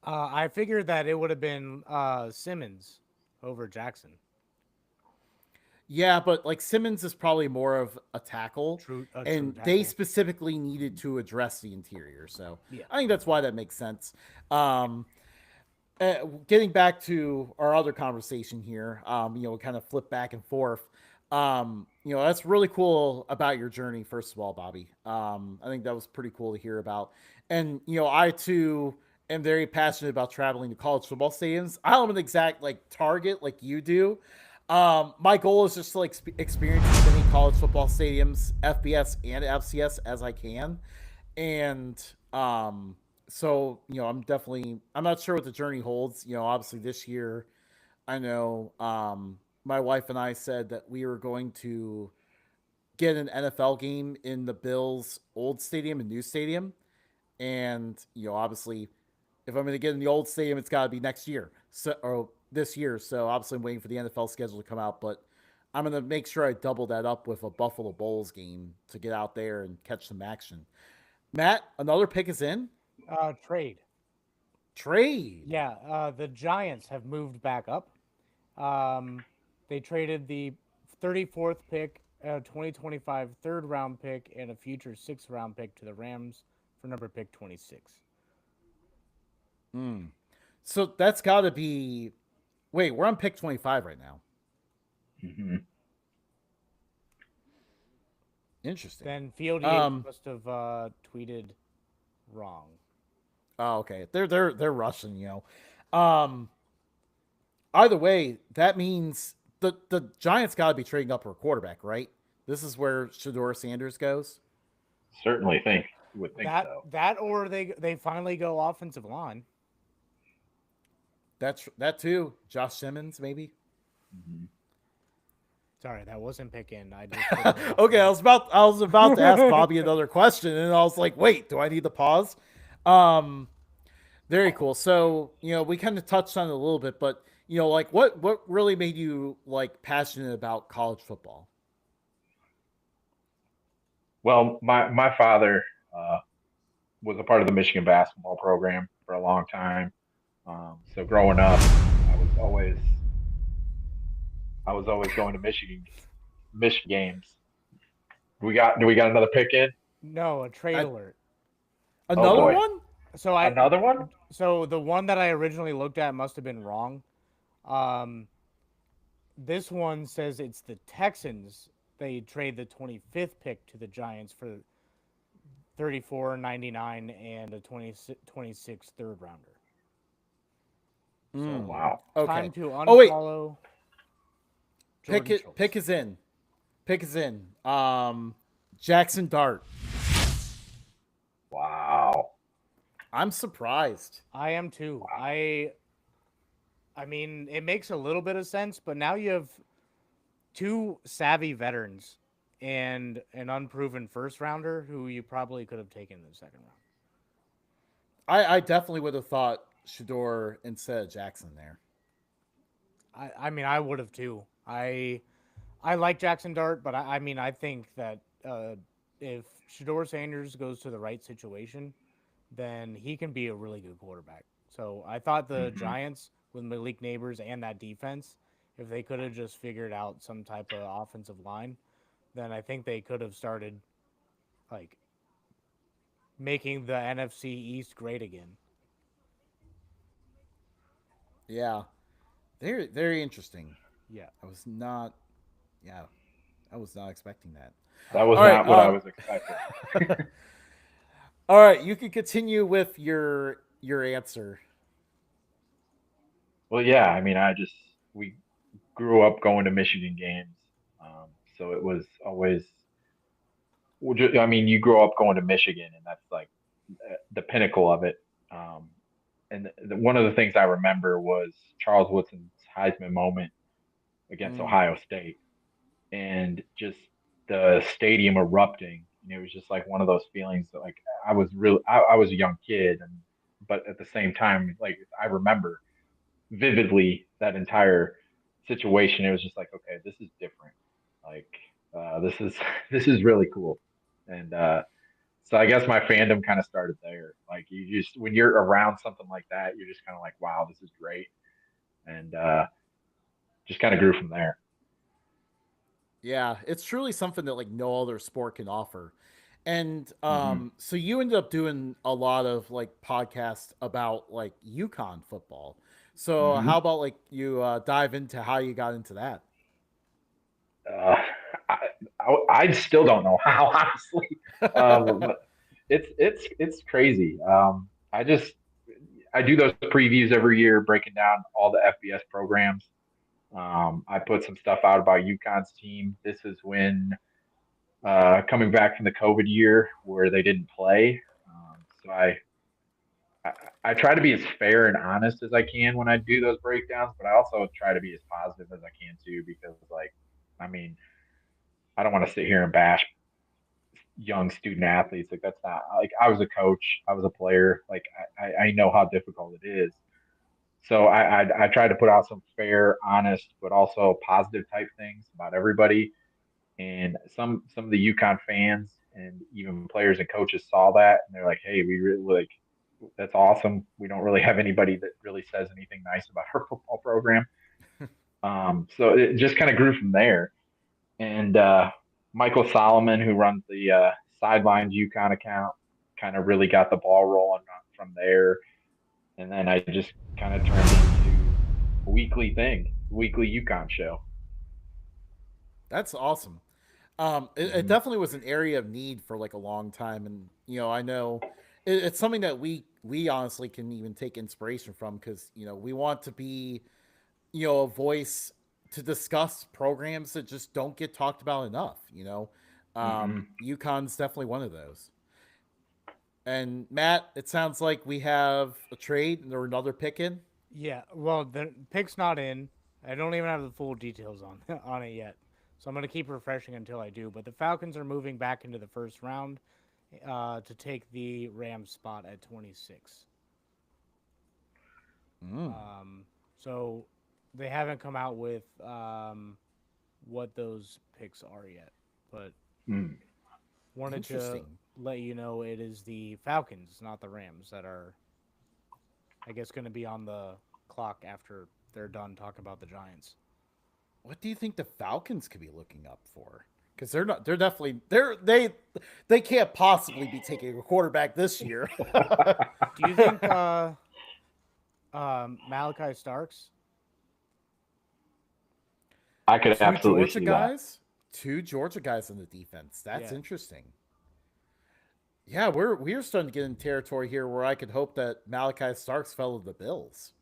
I figured that it would have been Simmons over Jackson. Yeah, but like Simmons is probably more of a tackle, True and they tackle. specifically needed to address the interior. So Yeah. I think that's why that makes sense. Um, Getting back to our other conversation here, we kind of flip back and forth. That's really cool about your journey, first of all, Bobby. I think that was pretty cool to hear about. And, I too am very passionate about traveling to college football stadiums. I don't have an exact like target like you do. My goal is just to like experience as many college football stadiums, FBS and FCS as I can. And so I'm not sure what the journey holds. Obviously this year I know my wife and I said that we were going to get an NFL game in the Bills old stadium and new stadium. And obviously if I'm going to get in the old stadium, it's got to be next year, or this year. So obviously I'm waiting for the NFL schedule to come out, but I'm going to make sure I double that up with a Buffalo Bulls game to get out there and catch some action. Matt, another pick is in. Trade. Trade. Yeah, the Giants have moved back up. Um, they traded the 34th pick, 2025 third round pick, and a future sixth round pick to the Rams for number pick 26. Hmm. So that's got to be. Wait, we're on pick 25 right now. Mhm. Interesting. Then Field Yates Um. must have tweeted wrong. Oh, okay. They're rushing. Um. Either way, that means the Giants got to be trading up for a quarterback, right? This is where Shador Sanders goes. Certainly think would think That so. that or they finally go offensive line. That too. Josh Simmons, maybe. Mhm. Sorry, that wasn't pick in. I just put that out Okay, there. I was about to ask Bobby another question, and I was like, wait, do I need to pause? Um, Very cool. So, we kind of touched on it a little bit, but like what really made you like passionate about college football? Well, my father uh, was a part of the Michigan basketball program for a long time. So growing up, I was always I was always going to Michigan games. Do we got another pick in? No, a trade I, alert. Oh Another boy, one? So I another one? so the one that I originally looked at must have been wrong. Um, this one says it's the Texans. They trade the 25th pick to the Giants for 34.99 and a 26 third rounder. Mm, So Wow. time okay. to Oh wait, unfollow pick Jordan it. Pick Schultz. is in. Pick is in. Jackson Dart. Wow. I'm surprised. I am too. Wow. I mean, it makes a little bit of sense, but now you have two savvy veterans and an unproven first rounder who you probably could have taken in the second round. I definitely would have thought Shador instead of Jackson there. I mean, I would have too. I like Jackson Dart, but I mean, I think that if Shador Sanders goes to the right situation, then he can be a really good quarterback. So I thought the Hmm. Giants with Malik Neighbors and that defense, if they could have just figured out some type of offensive line, then I think they could have started like making the NFC East great again. Yeah, very interesting. Yeah. I was not. Yeah, I was not expecting that. That was All right. not what I was expecting. All right. You can continue with your answer. Well, yeah, I mean, we grew up going to Michigan games, um, so it was always. I mean, you grow up going to Michigan, and that's like the pinnacle of it. Um, and one of the things I remember was Charles Woodson's Heisman moment against Mm, Ohio State, and just the stadium erupting. And it was just like one of those feelings that like I was a young kid, and but at the same time, like I remember vividly that entire situation. It was just like, okay, this is different. Like this is this is really cool, and so I guess my fandom kind of started there. Like you just when you're around something like that, you're just kind of like, wow, this is great, and just kind of grew from there. yeah, it's truly something that like no other sport can offer. And Hmm. so you ended up doing a lot of like podcasts about like Yukon football. So how Hmm. about like you dive into how you got into that? Uh, I, I still don't know how, honestly. But it's crazy. I do those previews every year, breaking down all the FBS programs. I put some stuff out about UConn's team. This is when coming back from the COVID year where they didn't play. So I I try to be as fair and honest as I can when I do those breakdowns, but I also try to be as positive as I can too, because like I mean I don't want to sit here and bash young student athletes. Like that's not like I was a coach, I was a player. Like I know how difficult it is. So I try to put out some fair, honest, but also positive type things about everybody. And some of the UConn fans and even players and coaches saw that and they're like, hey, we really like that's awesome. We don't really have anybody that really says anything nice about our football program. So it just kind of grew from there. And Michael Solomon, who runs the Sidelines UConn account, kind of really got the ball rolling from there. And then I just kind of turned into a weekly thing, weekly UConn show. That's awesome. It Hmm. definitely was an area of need for like a long time, and I know it's something that we honestly can even take inspiration from because we want to be a voice to discuss programs that just don't get talked about enough. Hmm. UConn's definitely one of those. And Matt, it sounds like we have a trade or another pick in. Yeah, well, the pick's not in. I don't even have the full details on on it yet, so I'm gonna keep refreshing until I do. But the Falcons are moving back into the first round to take the Rams spot at 26. Mm, So they haven't come out with what those picks are yet, but Mm. wanted to interesting. let you know it is the Falcons, not the Rams, that are I guess going to be on the clock after they're done talking about the Giants. What do you think the Falcons could be looking up for? Because they're not. They're definitely. They can't possibly be taking a quarterback this year. Do you think Malachi Starks? I could Two absolutely Georgia see that. guys. Two Georgia guys in the defense. That's Yeah, interesting. Yeah, we're starting to get in territory here where I could hope that Malachi Starks fell to the Bills.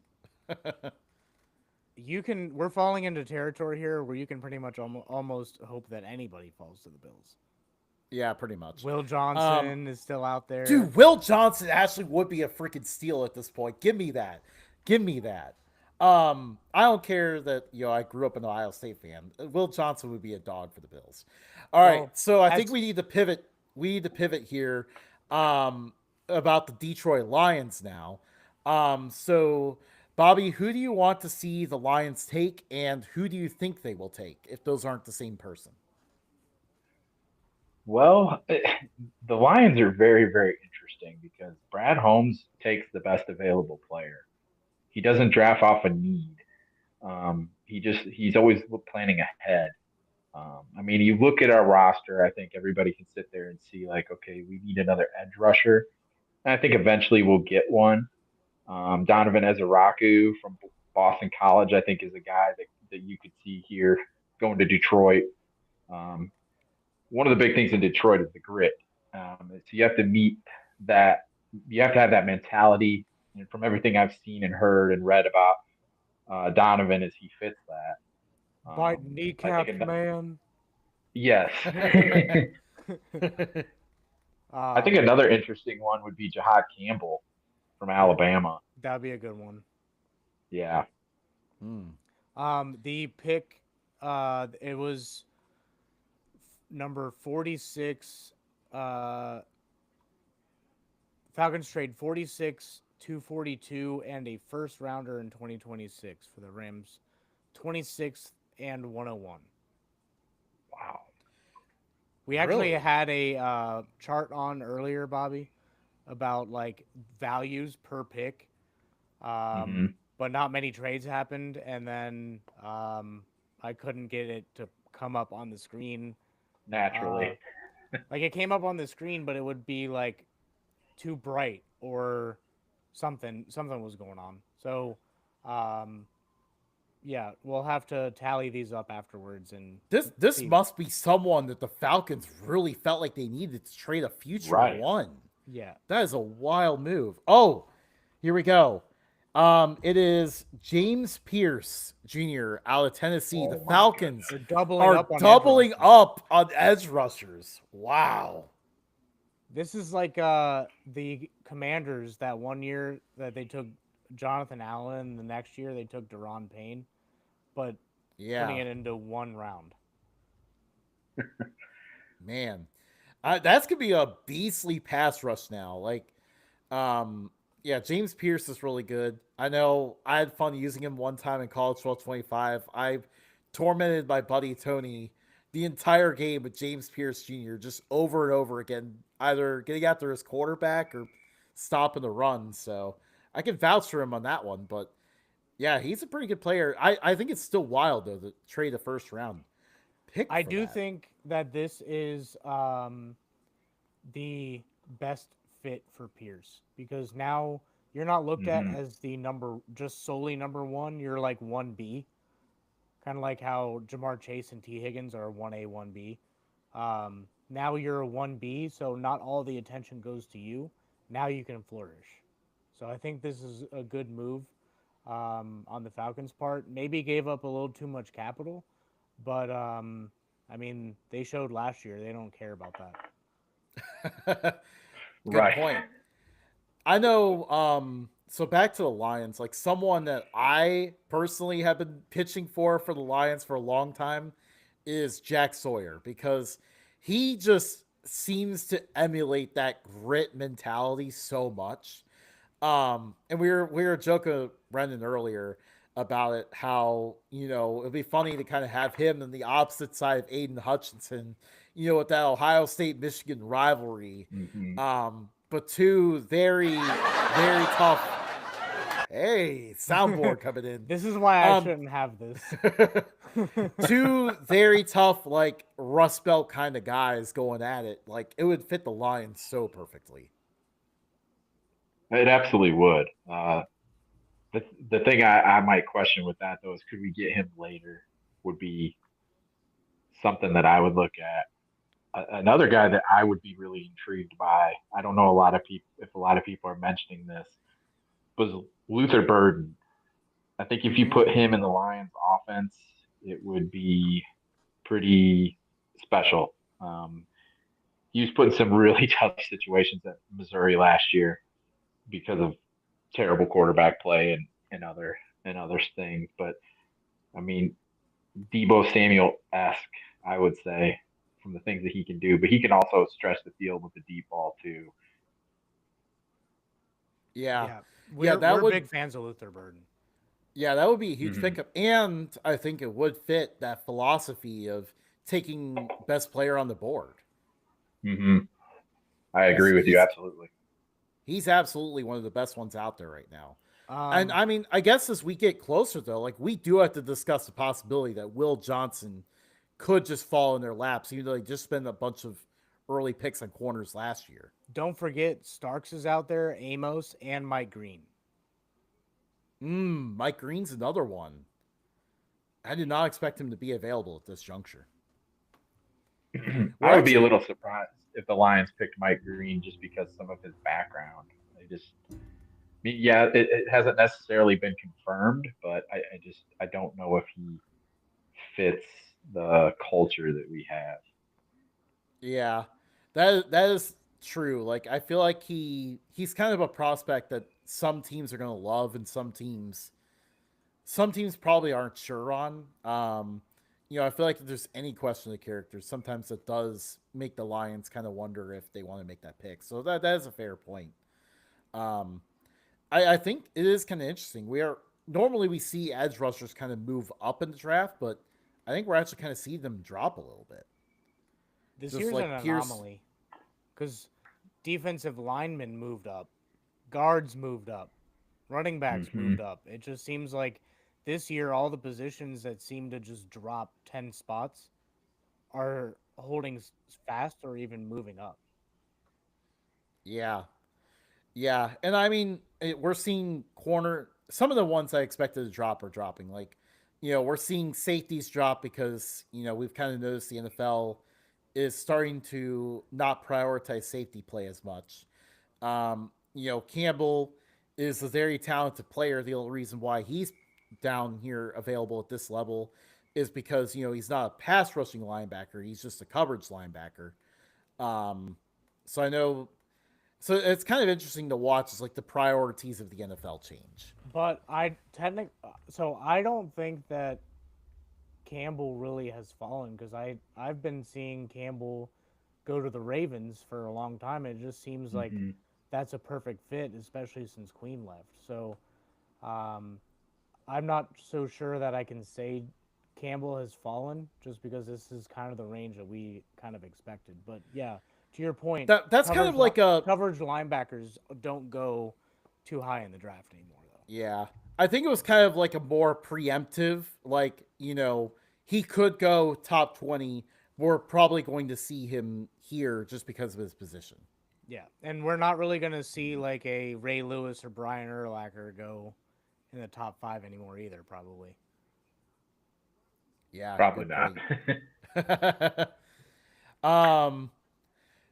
you can. We're falling into territory here where you can pretty much almost hope that anybody falls to the Bills. Yeah, pretty much. Will Um, Johnson is still out there. dude, Will Johnson actually would be a freaking steal at this point. Give me that. Give me that. I don't care that I grew up an Ohio State fan. Will Johnson would be a dog for the Bills. All right, Well, so I think as we need to pivot. We need to pivot here about the Detroit Lions now. So Bobby, who do you want to see the Lions take, and who do you think they will take if those aren't the same person? Well, the Lions are very, very interesting because Brad Holmes takes the best available player. He doesn't draft off a need. He's always planning ahead. I mean, you look at our roster. I think everybody can sit there and see like, okay, we need another edge rusher. And I think eventually we'll get one. Donovan Ezeraku from Boston College, I think, is a guy that you could see here going to Detroit. Um, One of the big things in Detroit is the grit. So you have to meet that. You have to have that mentality. And from everything I've seen and heard and read about Donovan, is he fits that. Bite I think kneecaps, man. yes. I think Um, another interesting one would be Jahad Campbell from yeah, Alabama. that'd be a good one. Yeah. Hmm. The pick, it was number 46. Falcons trade 46, 242, and a first rounder in 2026 for the Rams, 26th and 101. Wow. We actually Really? had a chart on earlier, Bobby, about like values per pick, Hmm. but not many trades happened, and then I couldn't get it to come up on the screen. Uh, Naturally. like it came up on the screen, but it would be like too bright or something was going on. So, um, yeah, we'll have to tally these up afterwards and This see. must be someone that the Falcons really felt like they needed to trade a future Right. one. Yeah, That is a wild move. Oh, here we go. It is James Pierce Jr. out of Tennessee. The Oh my Falcons they're doubling are up on edge doubling rushers. up on edge rushers. Wow. This is like the Commanders that one year that they took Jonathan Allen, the next year they took Deron Payne, but putting Yeah, it into one round. man. That's gonna be a beastly pass rush now. Like, um, yeah, James Pierce is really good. I know I had fun using him one time in College 1225. I tormented my buddy Tony the entire game with James Pierce Jr. just over and over again, either getting after his quarterback or stopping the run. So I can vouch for him on that one. But yeah, he's a pretty good player. I think it's still wild though to trade the first round pick I for do that. think that this is the best fit for Pierce because now you're not looked at Hmm. as the number just solely number one. You're like 1B, kind of like how Jamar Chase and T. Higgins are 1A, 1B. Now you're a 1B, so not all the attention goes to you. Now you can flourish. So I think this is a good move on the Falcons' part. Maybe gave up a little too much capital, but I mean, they showed last year they don't care about that. Good Right. point. I know. So back to the Lions, like someone that I personally have been pitching for the Lions for a long time is Jack Sawyer because he just seems to emulate that grit mentality so much. And we were joking Brendan earlier about it, how it'd be funny to kind of have him on the opposite side of Aiden Hutchinson, with that Ohio State Michigan rivalry. Hmm. But two very very tough. Hey, soundboard coming in. This is why I Um, shouldn't have this. two very tough, like Rust Belt kind of guys going at it. Like it would fit the Lions so perfectly. It absolutely would. The thing I might question with that though is could we get him later? Would be something that I would look at. Another guy that I would be really intrigued by. I don't know a lot of people if a lot of people are mentioning this was Luther Burden. I think if you put Mm. him in the Lions offense, it would be pretty special. He was put in some really tough situations at Missouri last year because of terrible quarterback play and other things. But I mean, Debo Samuel esque, I would say, from the things that he can do. But he can also stretch the field with the deep ball too. Yeah, Yeah, yeah, we're that we're would big fans of Luther Burden. Yeah, that would be a huge Hmm. pickup, and I think it would fit that philosophy of taking best player on the board. Hmm. I He's agree with you he's absolutely. he's absolutely one of the best ones out there right now. And Um, I mean, I guess as we get closer though, like we do have to discuss the possibility that Will Johnson could just fall in their laps, even though they just spent a bunch of early picks on corners last year. don't forget Starks is out there, Amos, and Mike Green. Mike Green's another one. I did not expect him to be available at this juncture. We're I would be a actually, little surprised if the Lions picked Mike Green just because some of his background. They just, I mean, yeah, it hasn't necessarily been confirmed, but I don't know if he fits the culture that we have. yeah, that is true. Like I feel like he's kind of a prospect that some teams are going to love, and some teams probably aren't sure on. I feel like if there's any question of the characters, sometimes it does make the Lions kind of wonder if they want to make that pick. So that is a fair point. Um, I think it is kind of interesting. We are normally we see edge rushers kind of move up in the draft, but I think we're actually kind of seeing them drop a little bit. This Just year's an like Pierce, anomaly because defensive linemen moved up, guards moved up, running backs Hmm. moved up. It just seems like this year all the positions that seem to just drop 10 spots are holding fast or even moving up. yeah, yeah, and I mean we're seeing corner. Some of the ones I expected to drop are dropping. Like, we're seeing safeties drop because we've kind of noticed the NFL is starting to not prioritize safety play as much. Campbell is a very talented player. The only reason why he's down here available at this level is because he's not a pass rushing linebacker. He's just a coverage linebacker. Um, so I know. So it's kind of interesting to watch. Is like the priorities of the NFL change. But I don't think that Campbell really has fallen because I've been seeing Campbell go to the Ravens for a long time. And it just seems like Hmm. that's a perfect fit, especially since Queen left. So um, I'm not so sure that I can say Campbell has fallen just because this is kind of the range that we kind of expected. But yeah, to your point, That's kind of like a coverage linebackers don't go too high in the draft anymore, though. Yeah. I think it was kind of like a more preemptive, like, he could go top 20. We're probably going to see him here just because of his position. Yeah, and we're not really gonna see like a Ray Lewis or Brian Urlacher go in the top 5 anymore either, probably. Yeah, Probably good not. point. um,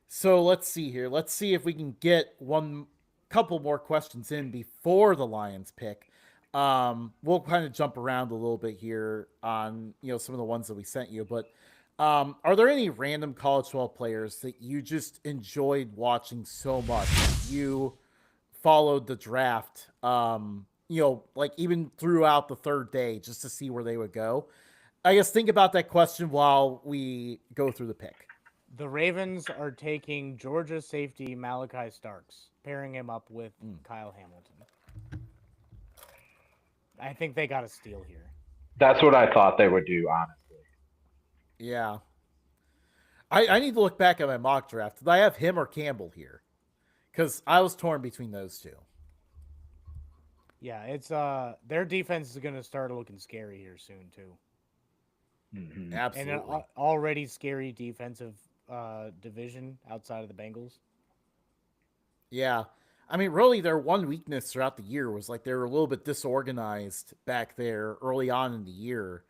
so let's see here. Let's see if we can get one couple more questions in before the Lions pick. We'll kind of jump around a little bit here on some of the ones that we sent you, but are there any random college football players that you just enjoyed watching so much? You followed the draft, like even throughout the third day just to see where they would go. I guess think about that question while we go through the pick. The Ravens are taking Georgia safety Malachi Starks, pairing him up with Kyle Hamilton. I think they got a steal here. That's what I thought they would do, honestly. Yeah. I need to look back at my mock draft. Did I have him or Campbell here? Because I was torn between those two. Yeah, it's their defense is gonna start looking scary here soon too, Hmm. and an Absolutely. already scary defensive division outside of the Bengals. Yeah. I mean, really, their one weakness throughout the year was like they were a little bit disorganized back there early on in the year.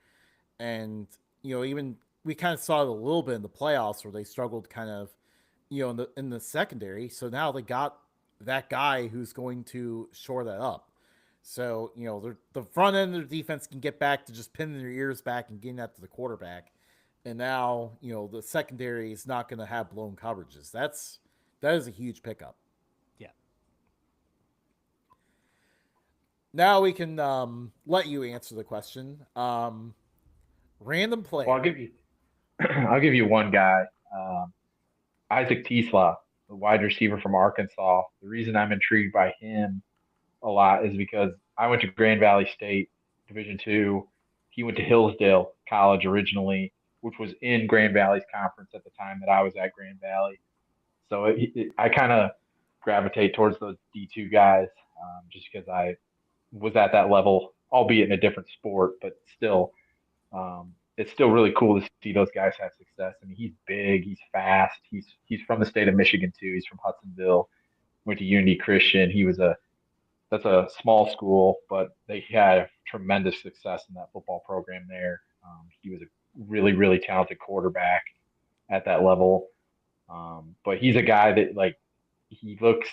And, even we kind of saw it a little bit in the playoffs where they struggled kind of, in the secondary. So now they got that guy who's going to shore that up. So, the front end of the defense can get back to just pinning their ears back and getting that to the quarterback. And now, the secondary is not going to have blown coverages. That is a huge pickup. Yeah, Now we can let you answer the question. Random Well, player. I'll give you one guy, um, Isaac Tisla, the wide receiver from Arkansas. The reason I'm intrigued by him a lot is because I went to Grand Valley State Division II. He went to Hillsdale College originally, which was in Grand Valley's conference at the time that I was at Grand Valley. So I kind of gravitate towards those D2 guys, just because I was at that level, albeit in a different sport, but still, it's still really cool to see those guys have success. I mean, he's big, he's fast, he's from the state of Michigan too. He's from Hudsonville, went to Unity Christian. He was a That's a small school, but they had tremendous success in that football program there. He was a really talented quarterback at that level. But he's a guy that he looks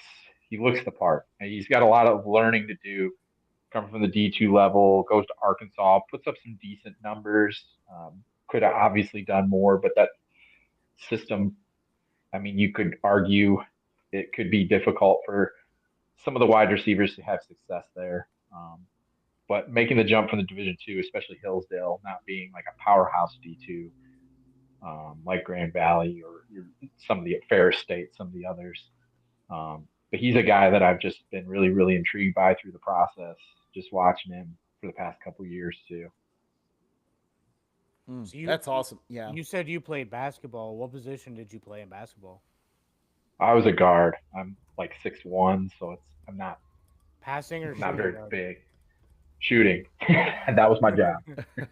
he looks the part, and he's got a lot of learning to do. Coming from the D2 level, goes to Arkansas, puts up some decent numbers. Could have obviously done more, but that system, I mean, you could argue it could be difficult for some of the wide receivers to have success there. But making the jump from the Division II, especially Hillsdale, not being like a powerhouse D2, like Grand Valley or some of the Ferris State, some of the others. But he's a guy that I've just been really intrigued by through the process, just watching him for the past couple years too. So That's awesome. Yeah. You said you played basketball. What position did you play in basketball? I was a guard. I'm like 6'1", so I'm Passing or not shooting very guard? big. Shooting, that was my job. Just stand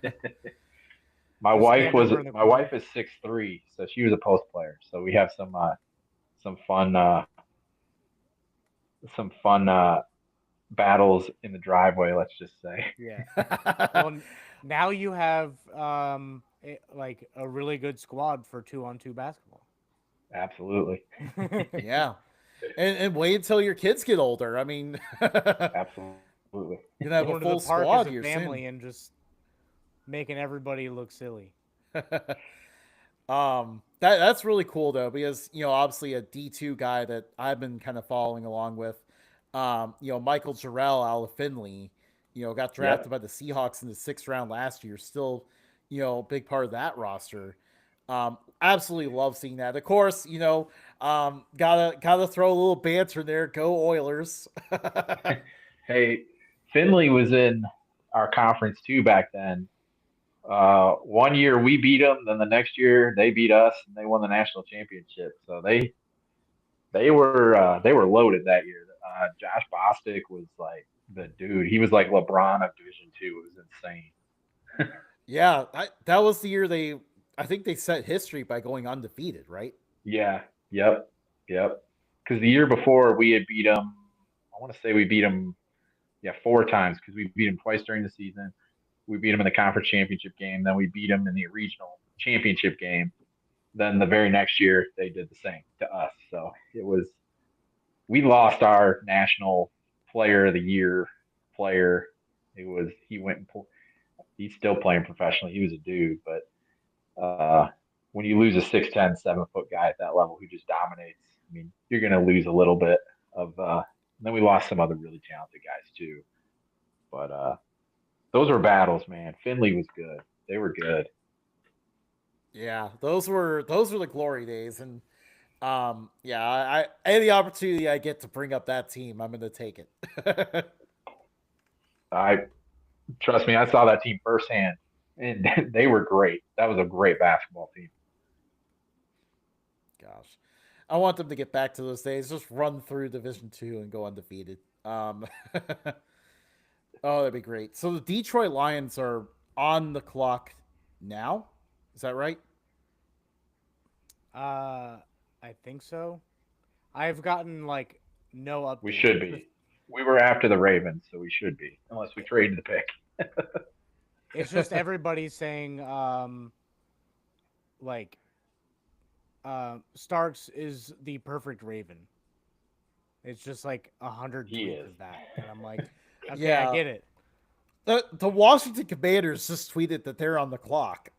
over in the My corner? wife is 6'3", so she was a post player. So we have some fun battles in the driveway. Let's just say. Yeah. Well, now you have like a really good squad for 2-on-2 basketball. Absolutely, Yeah. And wait until your kids get older. I mean, absolutely. you're gonna have a Going to the full park squad as a here family soon. and just making everybody look silly. That's really cool though, because obviously a D2 guy that I've been kind of following along with, Michael Jarrell out of Finley, got drafted Yep. by the Seahawks in the 6th round last year. Still, a big part of that roster. Absolutely love seeing that. Of course, gotta throw a little banter in there. Go Oilers. Hey, Finley was in our conference too back then. One year we beat them, then the next year they beat us, and they won the national championship. So they were loaded that year. Josh Bostic was like the dude. He was like LeBron of Division II. It was insane. Yeah, that was the year I think they set history by going undefeated, right? Yeah. Yep. Yep. Because the year before we had beat them. I want to say we beat them, yeah, 4 times because we beat them twice during the season. We beat them in the conference championship game. Then we beat them in the regional championship game. Then the very next year they did the same to us. So we lost our national player of the year player. He went and pulled. He's still playing professionally. He was a dude, but when you lose a 6'10", 7-foot guy at that level who just dominates, I mean, you're going to lose a little bit of. Then we lost some other really talented guys too, but those were battles, man. Finley was good. They were good. Yeah, those were the glory days, and yeah, I any opportunity I get to bring up that team, I'm gonna take it. I Trust me, I saw that team firsthand, and they were great. That was a great basketball team. Gosh, I want them to get back to those days. Just run through Division II and go undefeated. Oh, that'd be great. So the Detroit Lions are on the clock now. Is that right? I think so. I've gotten like no updates. We should be. We were after the Ravens, so we should be, unless we traded the pick. It's just everybody saying like Starks is the perfect Raven. It's just like 100 He tweets is. of that, and I'm like, okay, Yeah. I get it. The Washington Commanders just tweeted that they're on the clock.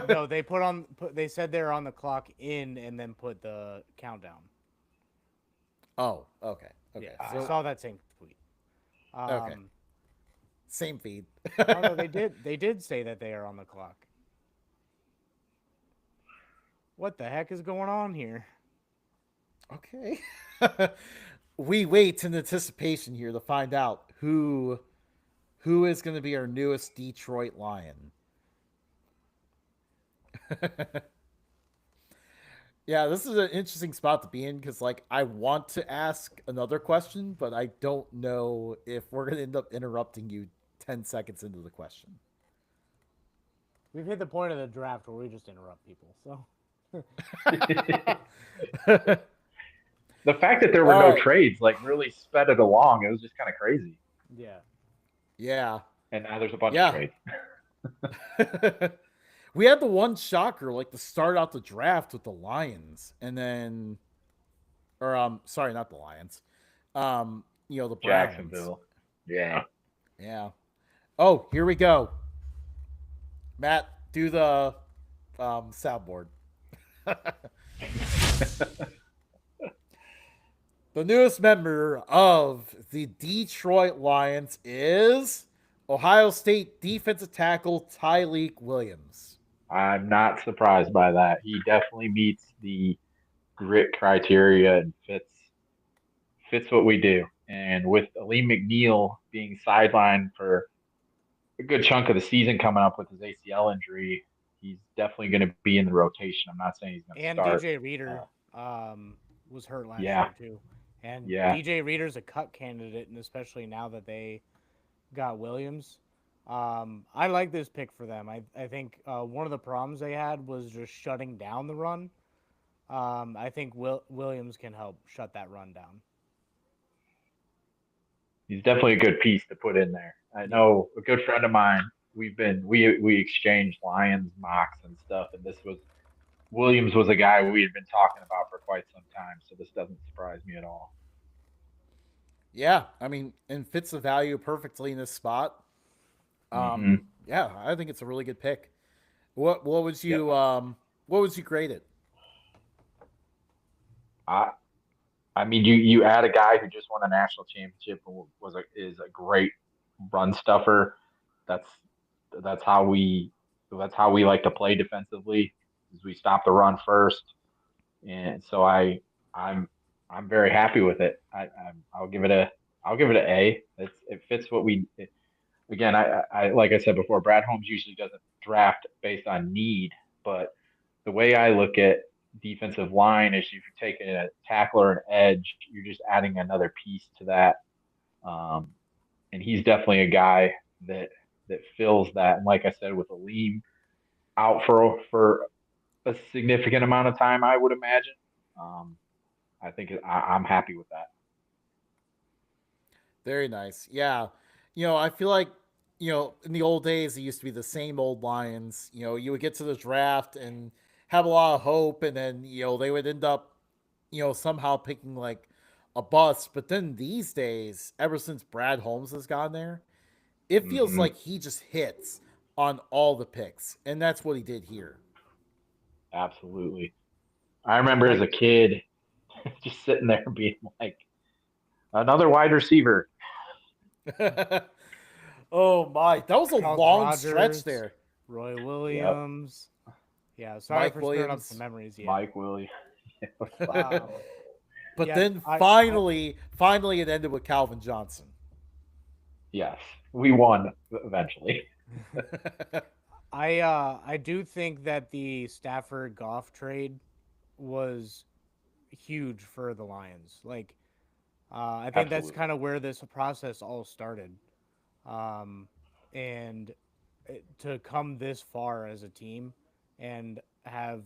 No, they said they're on the clock and then put the countdown. Oh, okay. Okay. Yeah, So, I saw that same tweet. Okay. Same feed. Oh no, they did say that they are on the clock. What the heck is going on here? Okay. We wait in anticipation here to find out who who is going to be our newest Detroit Lion? Yeah, this is an interesting spot to be in because, like, I want to ask another question, but I don't know if we're going to end up interrupting you 10 seconds into the question. We've hit the point of the draft where we just interrupt people. So The fact that there were All no right. trades like really sped it along. It was just kind of crazy. yeah, Yeah. And now there's a bunch of Yeah. trades. We had the one shocker, like, to start out the draft with the Lions, and then, or sorry, not the Lions, the Browns. Jacksonville. Yeah. Yeah. Oh, here we go. Matt, do the soundboard. The newest member of the Detroit Lions is Ohio State defensive tackle Tyleek Williams. I'm not surprised by that. He definitely meets the grit criteria and fits what we do. And with Aleem McNeil being sidelined for a good chunk of the season coming up with his ACL injury, he's definitely going to be in the rotation. I'm not saying he's going to and start. DJ Reader was hurt last Yeah. year too, and Yeah. DJ Reader's a cut candidate, and especially now that they got Williams. I like this pick for them. I think one of the problems they had was just shutting down the run. I think Williams can help shut that run down. He's definitely a good piece to put in there. I know a good friend of mine. We exchanged Lions mocks and stuff, and this was Williams was a guy we had been talking about for quite some time. So this doesn't surprise me at all. Yeah, I mean, and fits the value perfectly in this spot. Yeah, I think it's a really good pick. What would you what would you grade it? I mean, you add a guy who just won a national championship and is a great run stuffer. That's that's how we that's how we like to play defensively. Is we stop the run first, and so I'm I'm very happy with it. I'll give it an A. It fits what we. Again, I like I said before, Brad Holmes usually doesn't draft based on need, but the way I look at defensive line is if you're taking a tackle or an edge, you're just adding another piece to that. Um, and he's definitely a guy that fills that. And like I said, with Aleem out for a significant amount of time, I would imagine. Um, I think I'm happy with that. Very nice. Yeah. I feel like, in the old days, it used to be the same old Lions. You would get to the draft and have a lot of hope, and then, they would end up, somehow picking like a bust. But then these days, ever since Brad Holmes has gone there, it feels Mm-hmm. like he just hits on all the picks. And that's what he did here. Absolutely. I remember as a kid just sitting there being like, another wide receiver. Oh my, that was a Charles long Rogers, stretch there. Roy Williams. Yeah, sorry Mike for stirring up Williams. some memories. Yeah. Mike Williams. But Yeah, then finally it ended with Calvin Johnson. Yes, we won eventually. I do think that the Stafford Goff trade was huge for the Lions. Like, I think that's Absolutely. kind of where this process all started, and to come this far as a team and have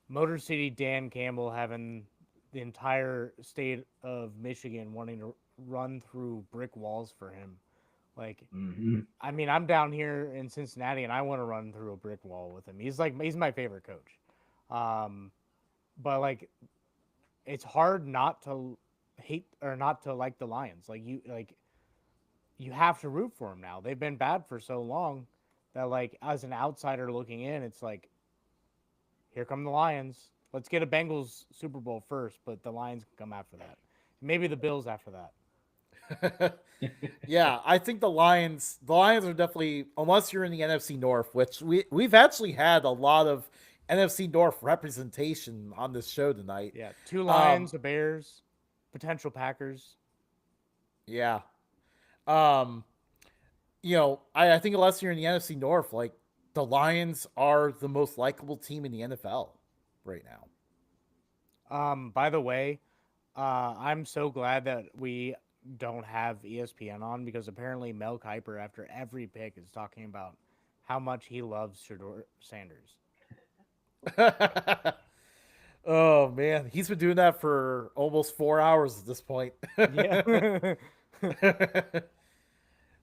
Motor City Dan Campbell having the entire state of Michigan wanting to run through brick walls for him. Like, Mm-hmm. I mean, I'm down here in Cincinnati and I want to run through a brick wall with him. He's my favorite coach. But like, it's hard not to hate or not to like the Lions. You have to root for them now. They've been bad for so long that, like, as an outsider looking in, it's like, here come the Lions. Let's get a Bengals Super Bowl first, but the Lions can come after that. Maybe the Bills after that. Yeah, I think the Lions are definitely, unless you're in the NFC North, which we've actually had a lot of NFC North representation on this show tonight. Yeah, 2 Lions, the Bears, potential Packers. Yeah. Um, I think unless you're in the NFC North, like the Lions are the most likable team in the NFL right now. By the way, I'm so glad that we don't have ESPN on because apparently Mel Kiper, after every pick, is talking about how much he loves Shador Sanders. Oh man, he's been doing that for almost 4 hours at this point. Yeah.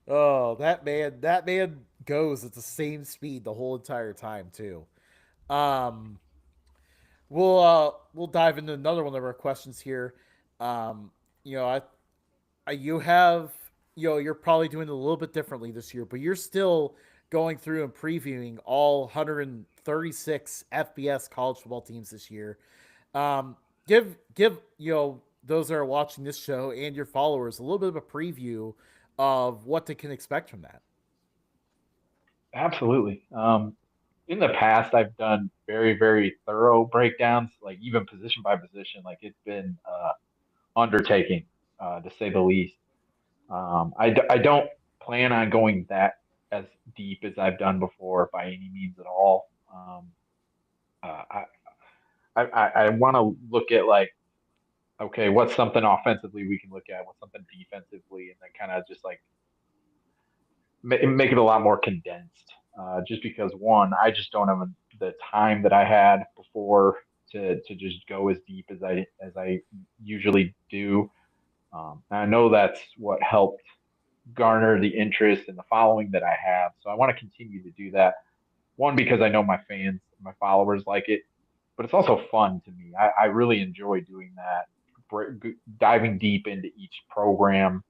Oh, that man goes at the same speed the whole entire time too. Um, we'll dive into another one of our questions here. Um, you know, you have you're probably doing it a little bit differently this year, but you're still going through and previewing all 136 FBS college football teams this year. Give those that are watching this show and your followers a little bit of a preview of what they can expect from that. Absolutely. In the past, I've done very, very thorough breakdowns, like even position by position. Like it's been undertaking, to say the least. I don't plan on going that as deep as I've done before by any means at all. Uh, I I want to look at like, okay, what's something offensively we can look at, what's something defensively, and then kind of just like make it a lot more condensed. Just because one, I just don't have the time that I had before to just go as deep as I usually do. And I know that's what helped garner the interest and the following that I have. So I want to continue to do that. One, because I know my fans, my followers like it, but it's also fun to me. I really enjoy doing that, diving deep into each program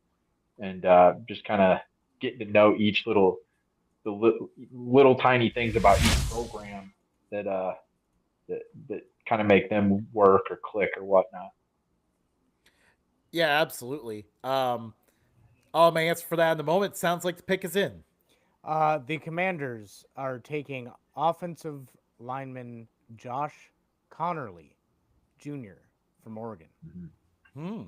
and just kind of getting to know each little tiny things about each program that that that kind of make them work or click or whatnot. Yeah, absolutely. All my answer for that in the moment sounds like the pick is in. The Commanders are taking offensive lineman Josh Connerly Jr. from Oregon. Mm-hmm. Hmm.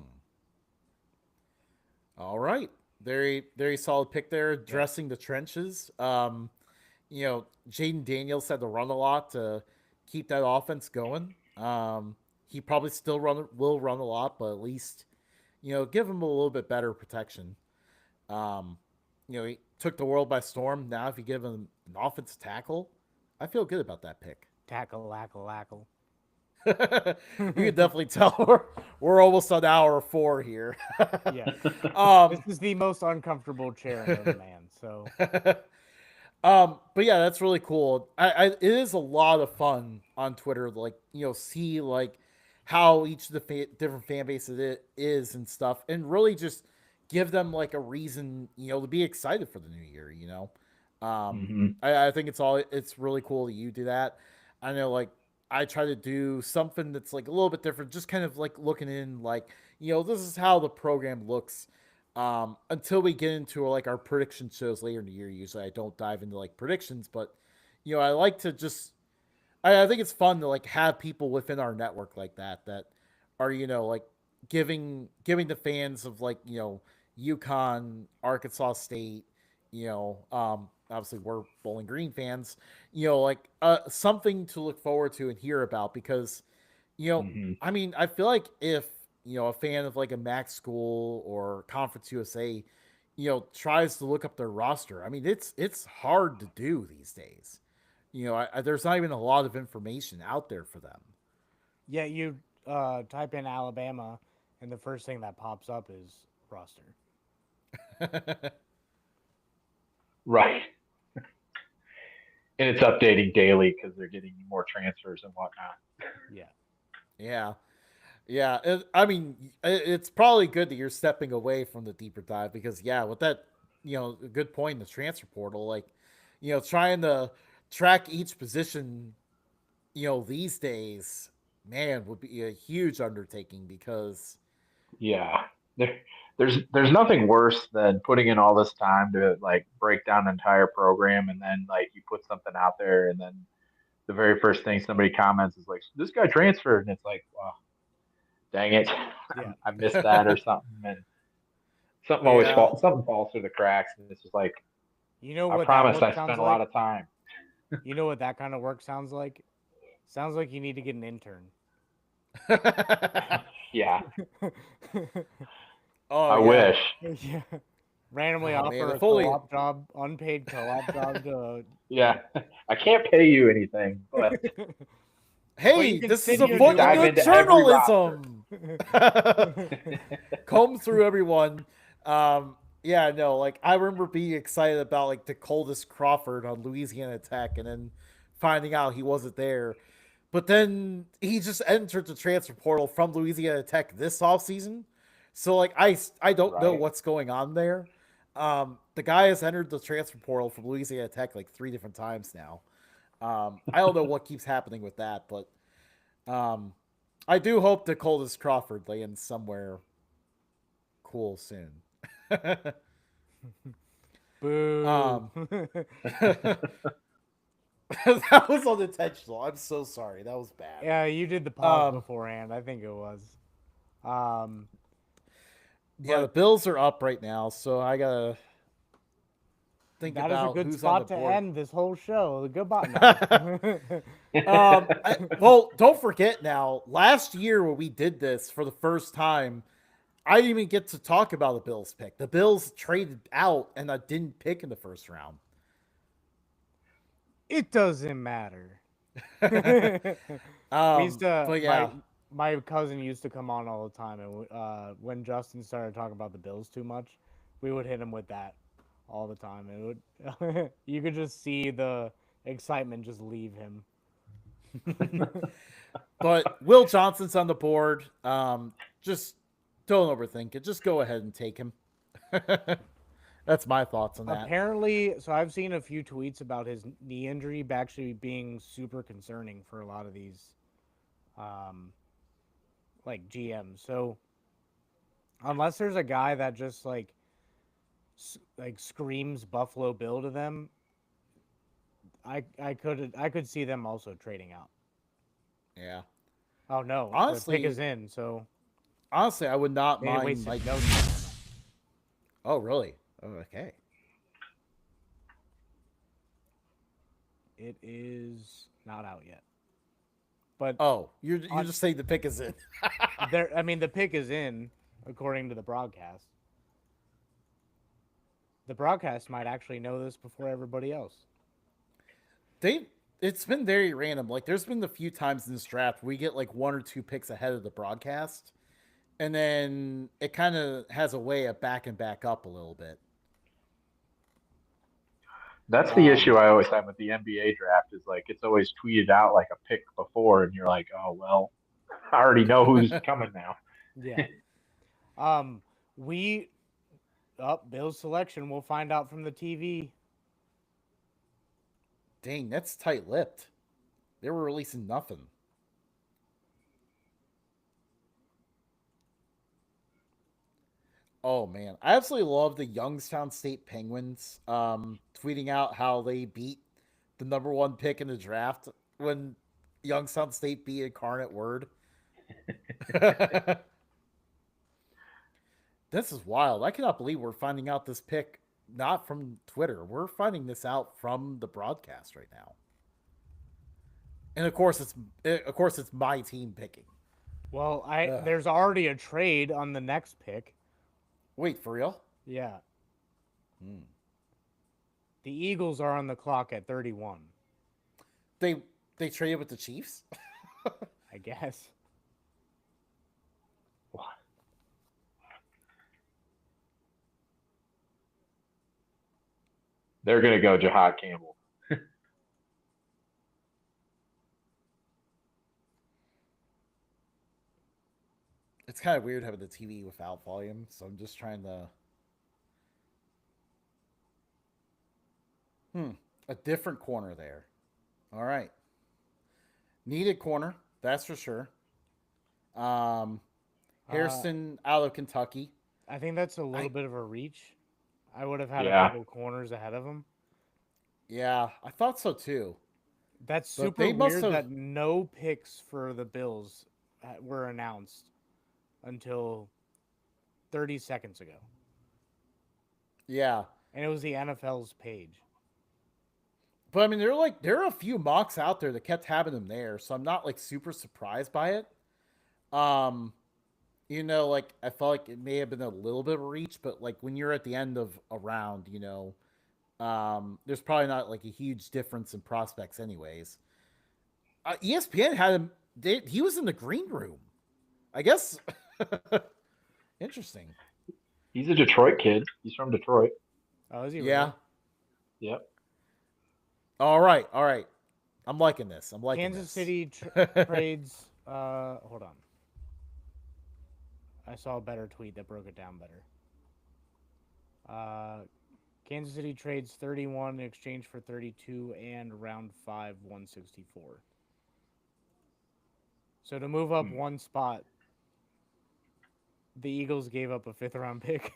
All right. Very solid pick there, Yeah. addressing the trenches. Jaden Daniels had to run a lot to keep that offense going. He probably still will run a lot, but at least give him a little bit better protection. Um, he took the world by storm. Now, if you give him an offensive tackle, I feel good about that pick. Tackle, lackle, lackle. You can definitely tell we're almost on hour 4 here. Yeah. This um, is the most uncomfortable chair I known a man. So but yeah, that's really cool. It is a lot of fun on Twitter, like see like how each of the different fan bases it is and stuff, and really just give them like a reason, to be excited for the new year. Mm-hmm. I think it's really cool that you do that. I know, like I try to do something that's like a little bit different, just kind of like looking in, like this is how the program looks until we get into like our prediction shows later in the year. Usually I don't dive into like predictions, but I like to just I think it's fun to like have people within our network like that are like giving the fans of like UConn, Arkansas State, obviously we're Bowling Green fans, like something to look forward to and hear about because Mm-hmm. I mean, I feel like if a fan of like a Mac school or Conference USA, tries to look up their roster, I mean, it's hard to do these days. There's not even a lot of information out there for them. yeah, you type in Alabama, and the first thing that pops up is roster. Right. And it's updating daily because they're getting more transfers and whatnot. Yeah. Yeah. Yeah, I mean, it's probably good that you're stepping away from the deeper dive because, yeah, with that, a good point in the transfer portal, like, trying to track each position, these days, man, would be a huge undertaking because, Yeah. There, there's nothing worse than putting in all this time to like break down an entire program and then like you put something out there and then the very first thing somebody comments is like this guy transferred and it's like, well, dang it, Yeah. I missed that or something. And something always Yeah. falls. Something falls through the cracks, and it's just like You know I what that promised work I sounds spent a lot like? of time. You know what that kind of work sounds like? Sounds like you need to get an intern. Yeah, Oh I yeah. wish. Yeah. Randomly Oh man, offer a if only. co-op job, unpaid co-op job to Yeah, I can't pay you anything, but but you Hey, this is a continue foot in dive doing the into every roster. journalism. Comb through everyone. Yeah, no, like I remember being excited about like the coldest Crawford on Louisiana Tech, and then finding out he wasn't there. But then he just entered the transfer portal from Louisiana Tech this offseason. So like I don't know Right. what's going on there. The guy has entered the transfer portal from Louisiana Tech like 3 different times now. I don't know what keeps happening with that, but um, I do hope the coldest Crawford lands somewhere cool soon. Boo. um, that was unintentional. I'm so sorry. That was bad. Yeah, you did the pause Um, beforehand. I think it was. Um, yeah, the but Bills are up right now, so I gotta think that is a about good who's on the spot to board. end this whole show. Goodbye now. Well, don't forget now. Last year when we did this for the first time, I didn't even get to talk about the Bills pick. The Bills traded out, and I didn't pick in the first round. It doesn't matter. We used to But yeah, my cousin used to come on all the time, and when Justin started talking about the Bills too much, we would hit him with that all the time. It would you could just see the excitement just leave him. but Will Johnson's on the board. Just don't overthink it. Just go ahead and take him. That's my thoughts on that. Apparently, so I've seen a few tweets about his knee injury actually being super concerning for a lot of these um like GMs. So unless there's a guy that just like screams Buffalo Bill to them, I could see them also trading out. Yeah. Oh no, the pick Honestly, is in, so honestly, I would not they mind wasted like. no time. Oh really? Oh, okay. It is not out yet, but Oh, you're on just saying the pick is in. there. I mean, the pick is in according to the broadcast. The broadcast might actually know this before everybody else. they It's been very random. Like there's been a few times in this draft we get like 1 or 2 picks ahead of the broadcast, and then it kind of has a way of backing back up a little bit. That's the Um, issue I always have with the NBA draft is like it's always tweeted out like a pick before, and you're like, oh well, I already know who's coming now. Yeah. Um, we up Bill's selection. We'll find out from the TV. Dang, that's tight-lipped. They were releasing nothing. Oh man, I absolutely love the Youngstown State Penguins tweeting out how they beat the number 1 pick in the draft when Youngstown State beat Incarnate Word. This is wild. I cannot believe we're finding out this pick not from Twitter. We're finding this out from the broadcast right now. And of course it's my team picking. Well, Ugh. there's already a trade on the next pick. Wait, for real? Yeah, Hmm. the Eagles are on the clock at 31. They traded with the Chiefs? I guess. They're gonna go Jahad Campbell. It's kind of weird having the TV without volume, so I'm just trying to. A different corner there. All right. Needed corner, that's for sure. Um, Harrison out of Kentucky. I think that's a little I bit of a reach. I would have had a Yeah, couple corners ahead of him. Yeah, I thought so too. That's But super they must weird have. that no picks for the Bills were announced until 30 seconds ago. Yeah. and it was the NFL's page. But I mean, there are a few mocks out there that kept having him there, so I'm not like super surprised by it. Um, like I felt like it may have been a little bit of a reach, but like when you're at the end of a round, there's probably not like a huge difference in prospects, anyways. ESPN had him. He was in the green room, I guess. Interesting. He's a Detroit kid. He's from Detroit. Oh, is he Yeah. really? Yep. All right. All right. I'm liking this. I'm liking Kansas this. City trades. Hold on. I saw a better tweet that broke it down better. Kansas City trades 31 in exchange for 32 and round 5 164. So to move up one spot, the Eagles gave up a 5th-round pick.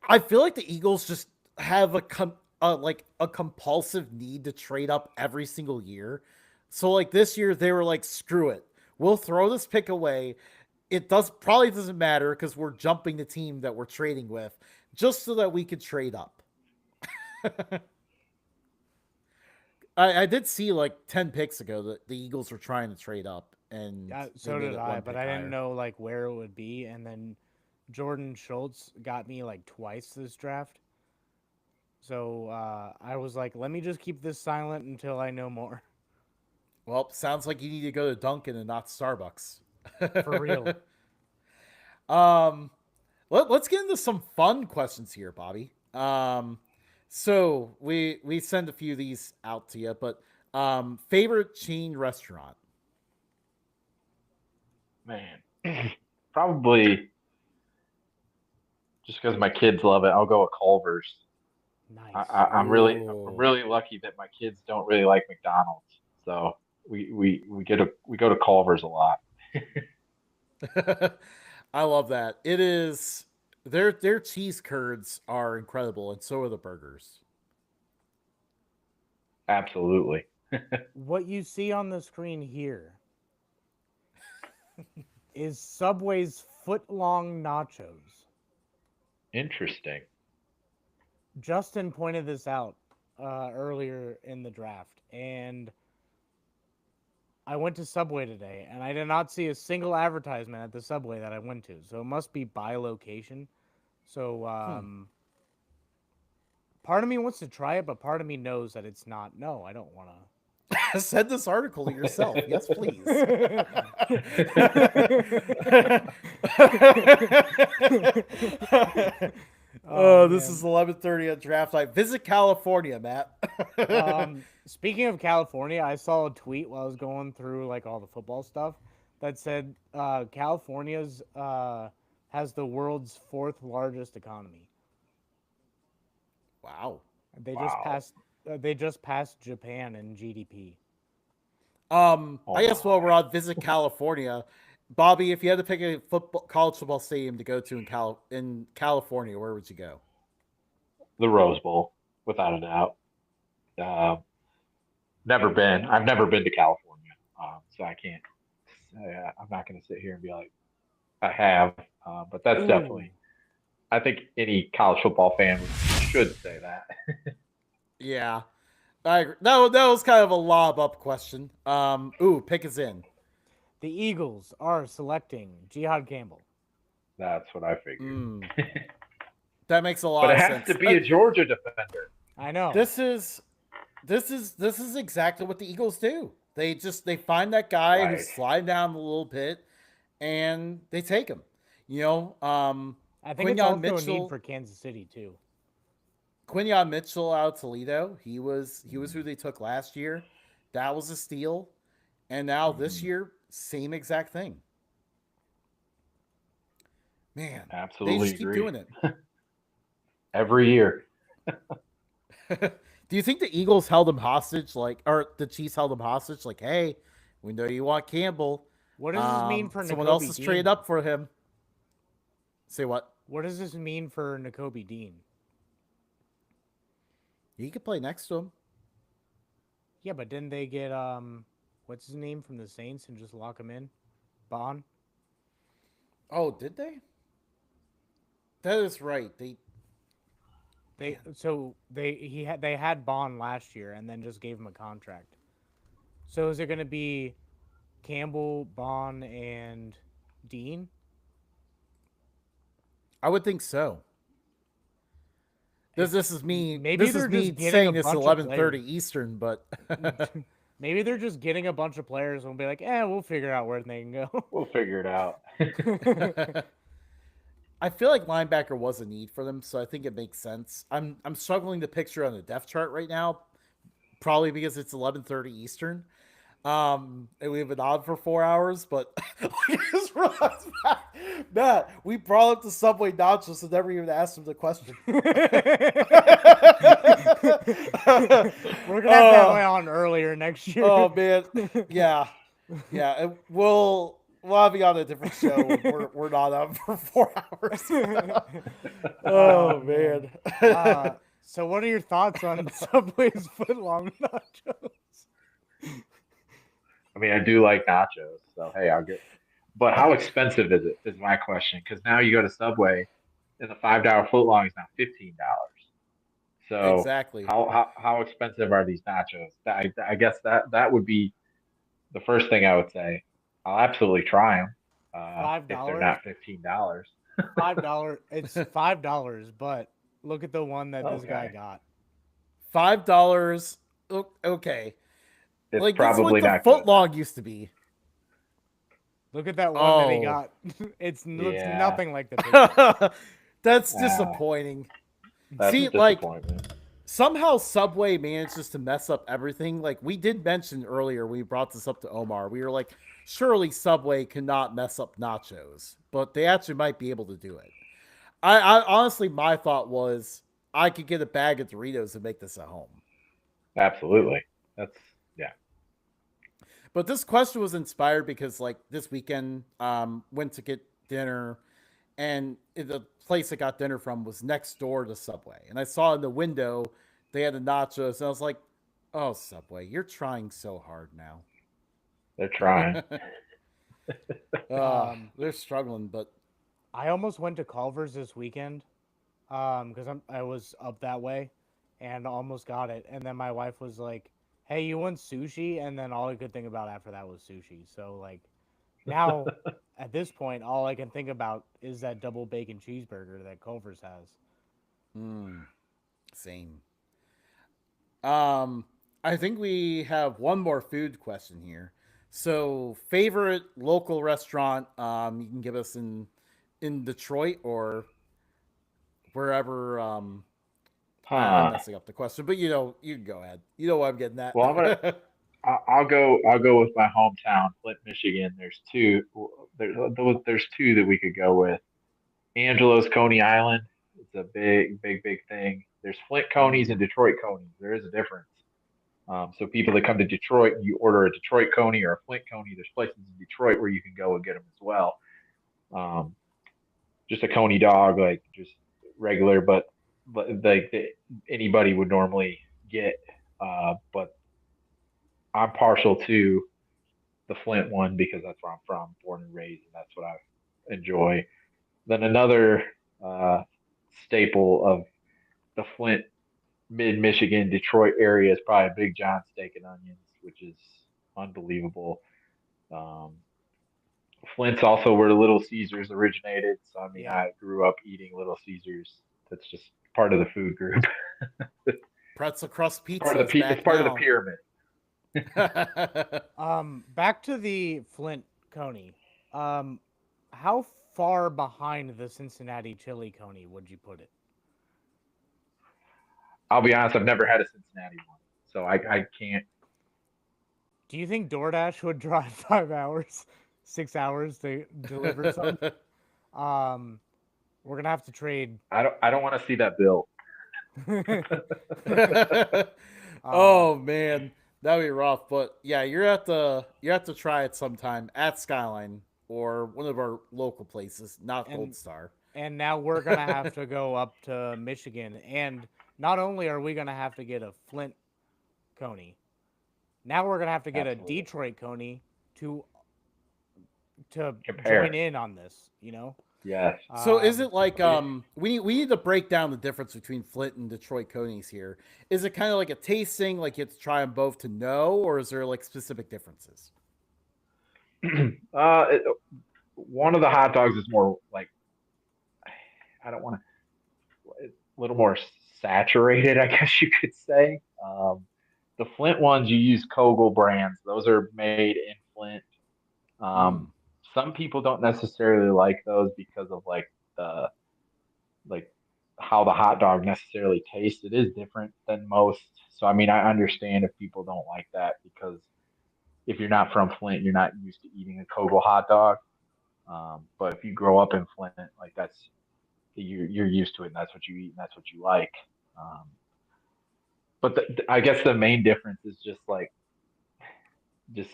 I feel like the Eagles just have like a compulsive need to trade up every single year. So like this year they were like, screw it, we'll throw this pick away. It probably doesn't matter because we're jumping the team that we're trading with, just so that we could trade up. I did see like 10 picks ago that the Eagles were trying to trade up, and So did I, but I didn't know like where it would be. And then Jordan Schultz got me like twice this draft. So I was like, let me just keep this silent until I know more. Well, sounds like you need to go to Dunkin' and not Starbucks. For real. Let's get into some fun questions here, Bobby. So we send a few of these out to you, but favorite chain restaurant? Man, probably just because my kids love it. I'll go with Culver's. Nice. I'm really lucky that my kids don't really like McDonald's, so we go to Culver's a lot. I love that. It is their cheese curds are incredible, and so are the burgers. Absolutely. What you see on the screen here is Subway's foot-long nachos. Interesting. Justin pointed this out earlier in the draft, and I went to Subway today, and I did not see a single advertisement at the Subway that I went to. So it must be by location. So part of me wants to try it, but part of me knows that it's not. No, I don't want to. Send this article to yourself. Yes, please. This is 11:30 at draft night. Visit California, Matt. Speaking of California, I saw a tweet while I was going through like all the football stuff that said California's has the world's 4th largest economy. Wow. They just passed Japan in GDP. I guess while we're on Visit California, Bobby, if you had to pick a college football stadium to go to in California, where would you go? The Rose Bowl, without a doubt. I've never been to California, so I can't. I'm not going to sit here and be like, I have, but that's definitely. I think any college football fan should say that. Yeah, I agree. That was kind of a lob up question. Pick is in. The Eagles are selecting Jihad Campbell. That's what I figured. That makes a lot of sense. But it has to be a Georgia defender. I know. This is exactly what the Eagles do. They find that guy who's sliding down a little bit, and they take him. I think it's also a need for Kansas City too. Quinyon Mitchell out of Toledo. He was who they took last year. That was a steal. And now this year, same exact thing. Man, absolutely they just keep doing it every year. Do you think the Eagles held him hostage, or the Chiefs held him hostage? Like, hey, we know you want Campbell. What does this mean for someone Nakobe else is Dean? traded up for him? Say what? What does this mean for Nakobe Dean? He could play next to him. Yeah, but didn't they get what's his name from the Saints and just lock him in? Bond? Oh, did they? That is right. They had Bond last year and then just gave him a contract. So is it going to be Campbell, Bond, and Dean? I would think so. This is me. Maybe This is they're just me getting a saying it's bunch of 11:30 players. Eastern, but Maybe they're just getting a bunch of players and will be like, we'll figure out where they can go. We'll figure it out. I feel like linebacker was a need for them, so I think it makes sense. I'm struggling to picture on the depth chart right now, probably because it's 11:30 Eastern. And we've been on for 4 hours, but I just realized, Matt, we brought up the Subway nachos and never even asked him the question. We're gonna have that way on earlier next year. Oh man, yeah. And we'll have you on a different show. When we're not on for 4 hours. Oh man. So what are your thoughts on Subway's footlong nachos? I mean, I do like nachos, so hey, I'll get. But how expensive is it? Is my question. Because now you go to Subway, and the $5 footlong is now $15. So Exactly. how expensive are these nachos? I guess that would be the first thing I would say. I'll absolutely try them $5. if they're not $15. $5. It's $5, but look at the one that this guy Okay. got. $5. Okay. It's Like that's what probably the not good. footlong used to be. Look at that one that he Oh. got. Looks Yeah. nothing like the picture. That's Ah. disappointing. That's See, a like disappointment. somehow Subway manages to mess up everything. Like we did mention earlier, we brought this up to Omar. We were like, surely Subway cannot mess up nachos, but they actually might be able to do it. I honestly, my thought was I could get a bag of Doritos and make this at home. Absolutely. That's yeah. But this question was inspired because like this weekend, went to get dinner, and the place I got dinner from was next door to Subway, and I saw in the window they had the nachos, and I was like, "Oh, Subway, you're trying so hard now." They're trying. They're struggling, but I almost went to Culver's this weekend, because I was up that way, and almost got it. And then my wife was like, "Hey, you want sushi?" And then all I could think about after that was sushi. So like, now at this point, all I can think about is that double bacon cheeseburger that Culver's has. same. I think we have one more food question here. So, favorite local restaurant, you can give us in Detroit or wherever. I'm Huh. messing up the question, but you can go ahead. You know what I'm getting at. Well, I'll go with my hometown, Flint, Michigan. There's two. There's two that we could go with. Angelo's Coney Island. It's a big thing. There's Flint conies and Detroit conies. There is a difference. So people that come to Detroit, you order a Detroit coney or a Flint coney. There's places in Detroit where you can go and get them as well. Um, just a coney dog, like just regular, but like anybody would normally get. But I'm partial to the Flint one because that's where I'm from, born and raised, and that's what I enjoy. Then another uh, staple of the Flint, mid Michigan, Detroit area is probably Big John Steak and Onions, which is unbelievable. Um, Flint's also where the Little Caesars originated. So I mean, Yeah. I grew up eating Little Caesars. That's just part of the food group. Pretzel crust It's pizza is back it's part of the now. pyramid. Back to the Flint Coney. How far behind the Cincinnati Chili Coney would you put it? I'll be honest, I've never had a Cincinnati one, so I can't. Do you think DoorDash would drive 5 hours, 6 hours to deliver something? We're gonna have to trade. I don't want to see that bill. Oh man, that'd be rough. But yeah, you have to try it sometime at Skyline or one of our local places, not And- Gold Star. And now we're gonna have to go up to Michigan, and not only are we gonna have to get a Flint Coney, now we're gonna have to get Absolutely. a Detroit Coney to Compare. join in on this. You know? Yes. So is it like Yeah. we need to break down the difference between Flint and Detroit Conies here? Is it kind of like a tasting, like you have to try them both to know, or is there like specific differences? It, one of the hot dogs is more like I don't want to, a little more saturated, I guess you could say. The Flint ones you use Kogel brands; those are made in Flint. Mm. Um, some people don't necessarily like those because of the like how the hot dog necessarily tastes. It is different than most. So I mean, I understand if people don't like that because if you're not from Flint, you're not used to eating a Kogel hot dog. But if you grow up in Flint, like that's you're used to it, and that's what you eat, and that's what you like. Um, but I guess the main difference is just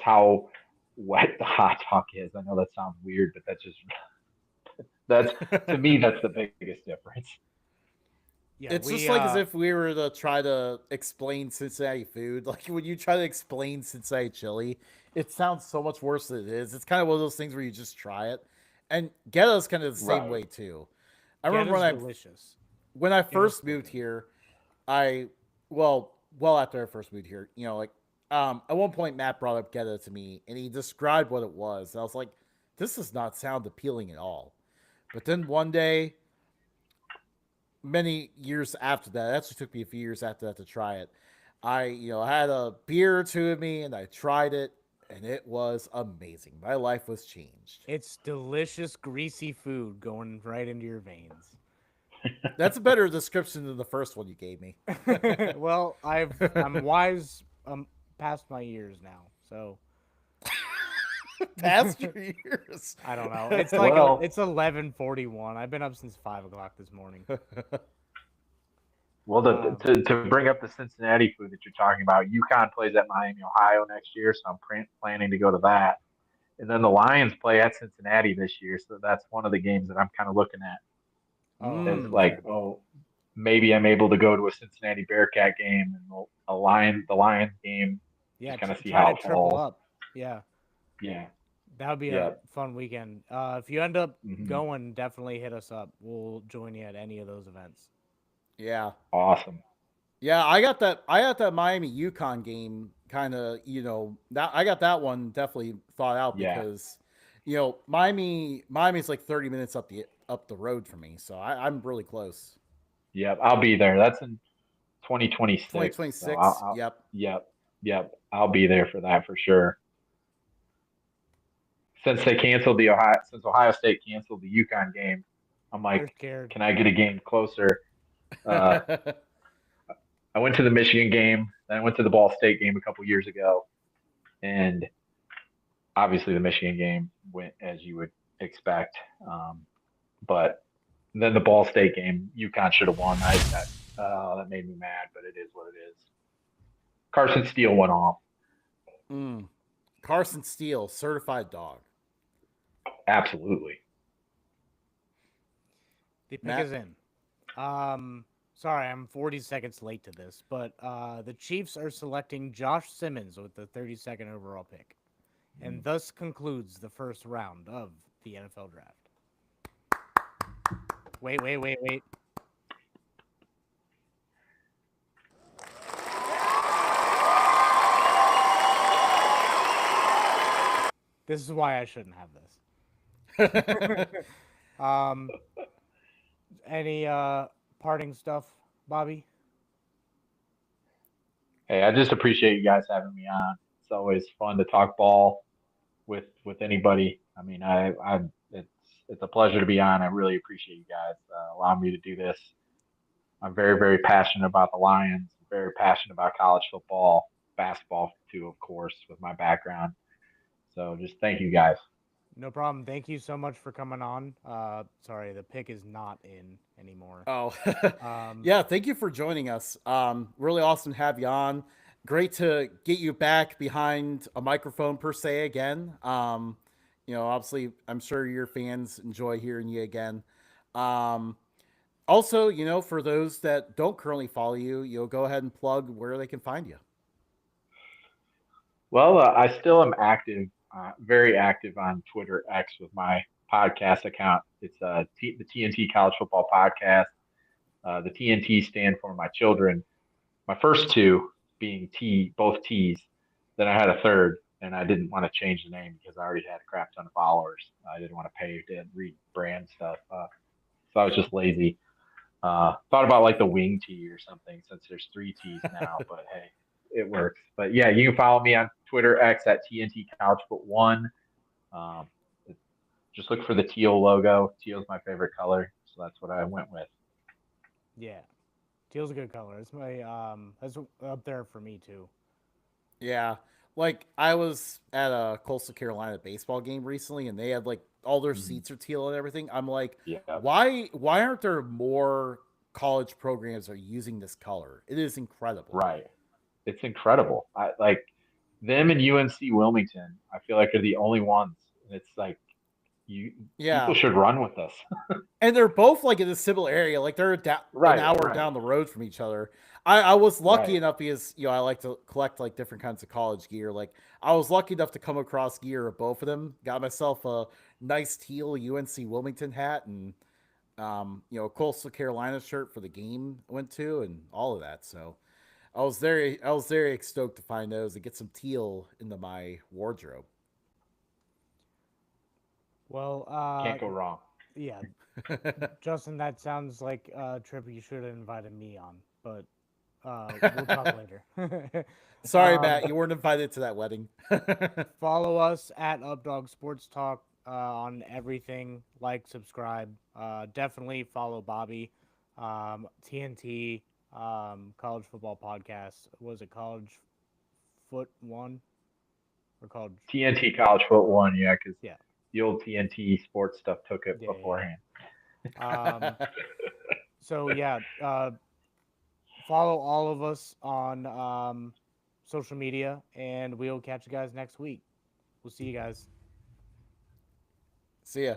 how wet the hot dog is. I know that sounds weird, but that's to me that's the biggest difference. Yeah, It's just like as if we were to try to explain Cincinnati food. Like when you try to explain Cincinnati chili, it sounds so much worse than it is. It's kind of one of those things where you just try it. And Ghetto's kind of the same Right. way too. I remember Geta's delicious. when I Geta's first so moved good. here, I well after I first moved here, at one point Matt brought up Ghetto to me and he described what it was. And I was like, this does not sound appealing at all. But then one day, many years after that, it actually took me a few years after that to try it. I had a beer or two of me and I tried it and it was amazing. My life was changed. It's delicious, greasy food going right into your veins. That's a better description than the first one you gave me. Well, I'm wise past my years now, so Past your years. I don't know. It's like Well, it's 11:41. I've been up since 5 o'clock this morning. well, Um, to bring up the Cincinnati food that you're talking about, UConn plays at Miami, Ohio next year, so I'm planning to go to that. And then the Lions play at Cincinnati this year, so that's one of the games that I'm kind of looking at oh, as Mm. like, 100%. oh, maybe I'm able to go to a Cincinnati Bearcat game and the Lions game, Yeah, just kind of see try how to it triple falls. up. Yeah, Yeah, that would be a yeah, fun weekend. If you end up hmm going, definitely hit us up. We'll join you at any of those events. Yeah. awesome. Yeah, I got that Miami Yukon game kind of, that I got that one definitely thought out Yeah, because Miami's like 30 minutes up the road for me. So I'm really close. yep. I'll be there. That's in 2026. So 2026. Yep. yep, yep. I'll be there for that for sure. Since Ohio State canceled the UConn game, I'm You're like, scared. can I get a game closer? Uh, I went to the Michigan game, then I went to the Ball State game a couple years ago, and obviously the Michigan game went as you would expect. But then the Ball State game, UConn should have won. That made me mad, but it is what it is. Carson Steele went off. Mm. Carson Steele, certified dog. Absolutely. The pick Matt. is in. Sorry, I'm 40 seconds late to this, but the Chiefs are selecting Josh Simmons with the 32nd overall pick, and thus concludes the first round of the NFL draft. Wait. This is why I shouldn't have this. Um, any parting stuff, Bobby? Hey, I just appreciate you guys having me on. It's always fun to talk ball with anybody. I mean, I it's it's a pleasure to be on. I really appreciate you guys allowing me to do this. I'm very very passionate about the Lions. Very passionate about college football, basketball too, of course, with my background. So just thank you guys. No problem. Thank you so much for coming on. Sorry, the pick is not in anymore. Oh, Um, yeah. Thank you for joining us. Really awesome to have you on. Great to get you back behind a microphone per se again. Obviously, I'm sure your fans enjoy hearing you again. Um, Also, for those that don't currently follow you, you'll go ahead and plug where they can find you. Well, I still am active, very active on Twitter X with my podcast account. It's the TNT College Football Podcast. The TNT stand for my children. My first two being T, both T's. Then I had a third, and I didn't want to change the name because I already had a crap ton of followers. I didn't want to pay to read brand stuff, so I was just lazy. Thought about like the wing T or something since there's three T's now, but hey, it works. But yeah, you can follow me on Twitter X at TNT College Foot One. Um, just look for the teal logo. Teal's my favorite color, so that's what I went with. Yeah, teal's a good color. It's my that's up there for me too. Yeah. Like I was at a Coastal Carolina baseball game recently and they had like all their Mm-hmm. seats are teal and everything. I'm like, Yeah, why aren't there more college programs that are using this color? It is incredible. right. It's incredible. I like them and UNC Wilmington. I feel like are the only ones. And it's like you people Yeah. should run with this. And they're both like in a similar area. Like they're an Right, hour right, down the road from each other. I was lucky right. enough because I like to collect like different kinds of college gear. Like I was lucky enough to come across gear of both of them. Got myself a nice teal UNC Wilmington hat and Coastal Carolina shirt for the game I went to and all of that. So I was very stoked to find those and get some teal into my wardrobe. Well, Can't go wrong. yeah, Justin, that sounds like a trip you should have invited me on, but we'll talk later. Sorry, Matt, you weren't invited to that wedding. Follow us at Updog Sports Talk on everything. Like, subscribe. Definitely follow Bobby. TNT College Football Podcast. Was it College Foot One or College? TNT College Foot One, yeah, because Yeah, the old TNT sports stuff took it yeah, yeah. beforehand. So yeah, follow all of us on social media, and we'll catch you guys next week. We'll see you guys. See ya.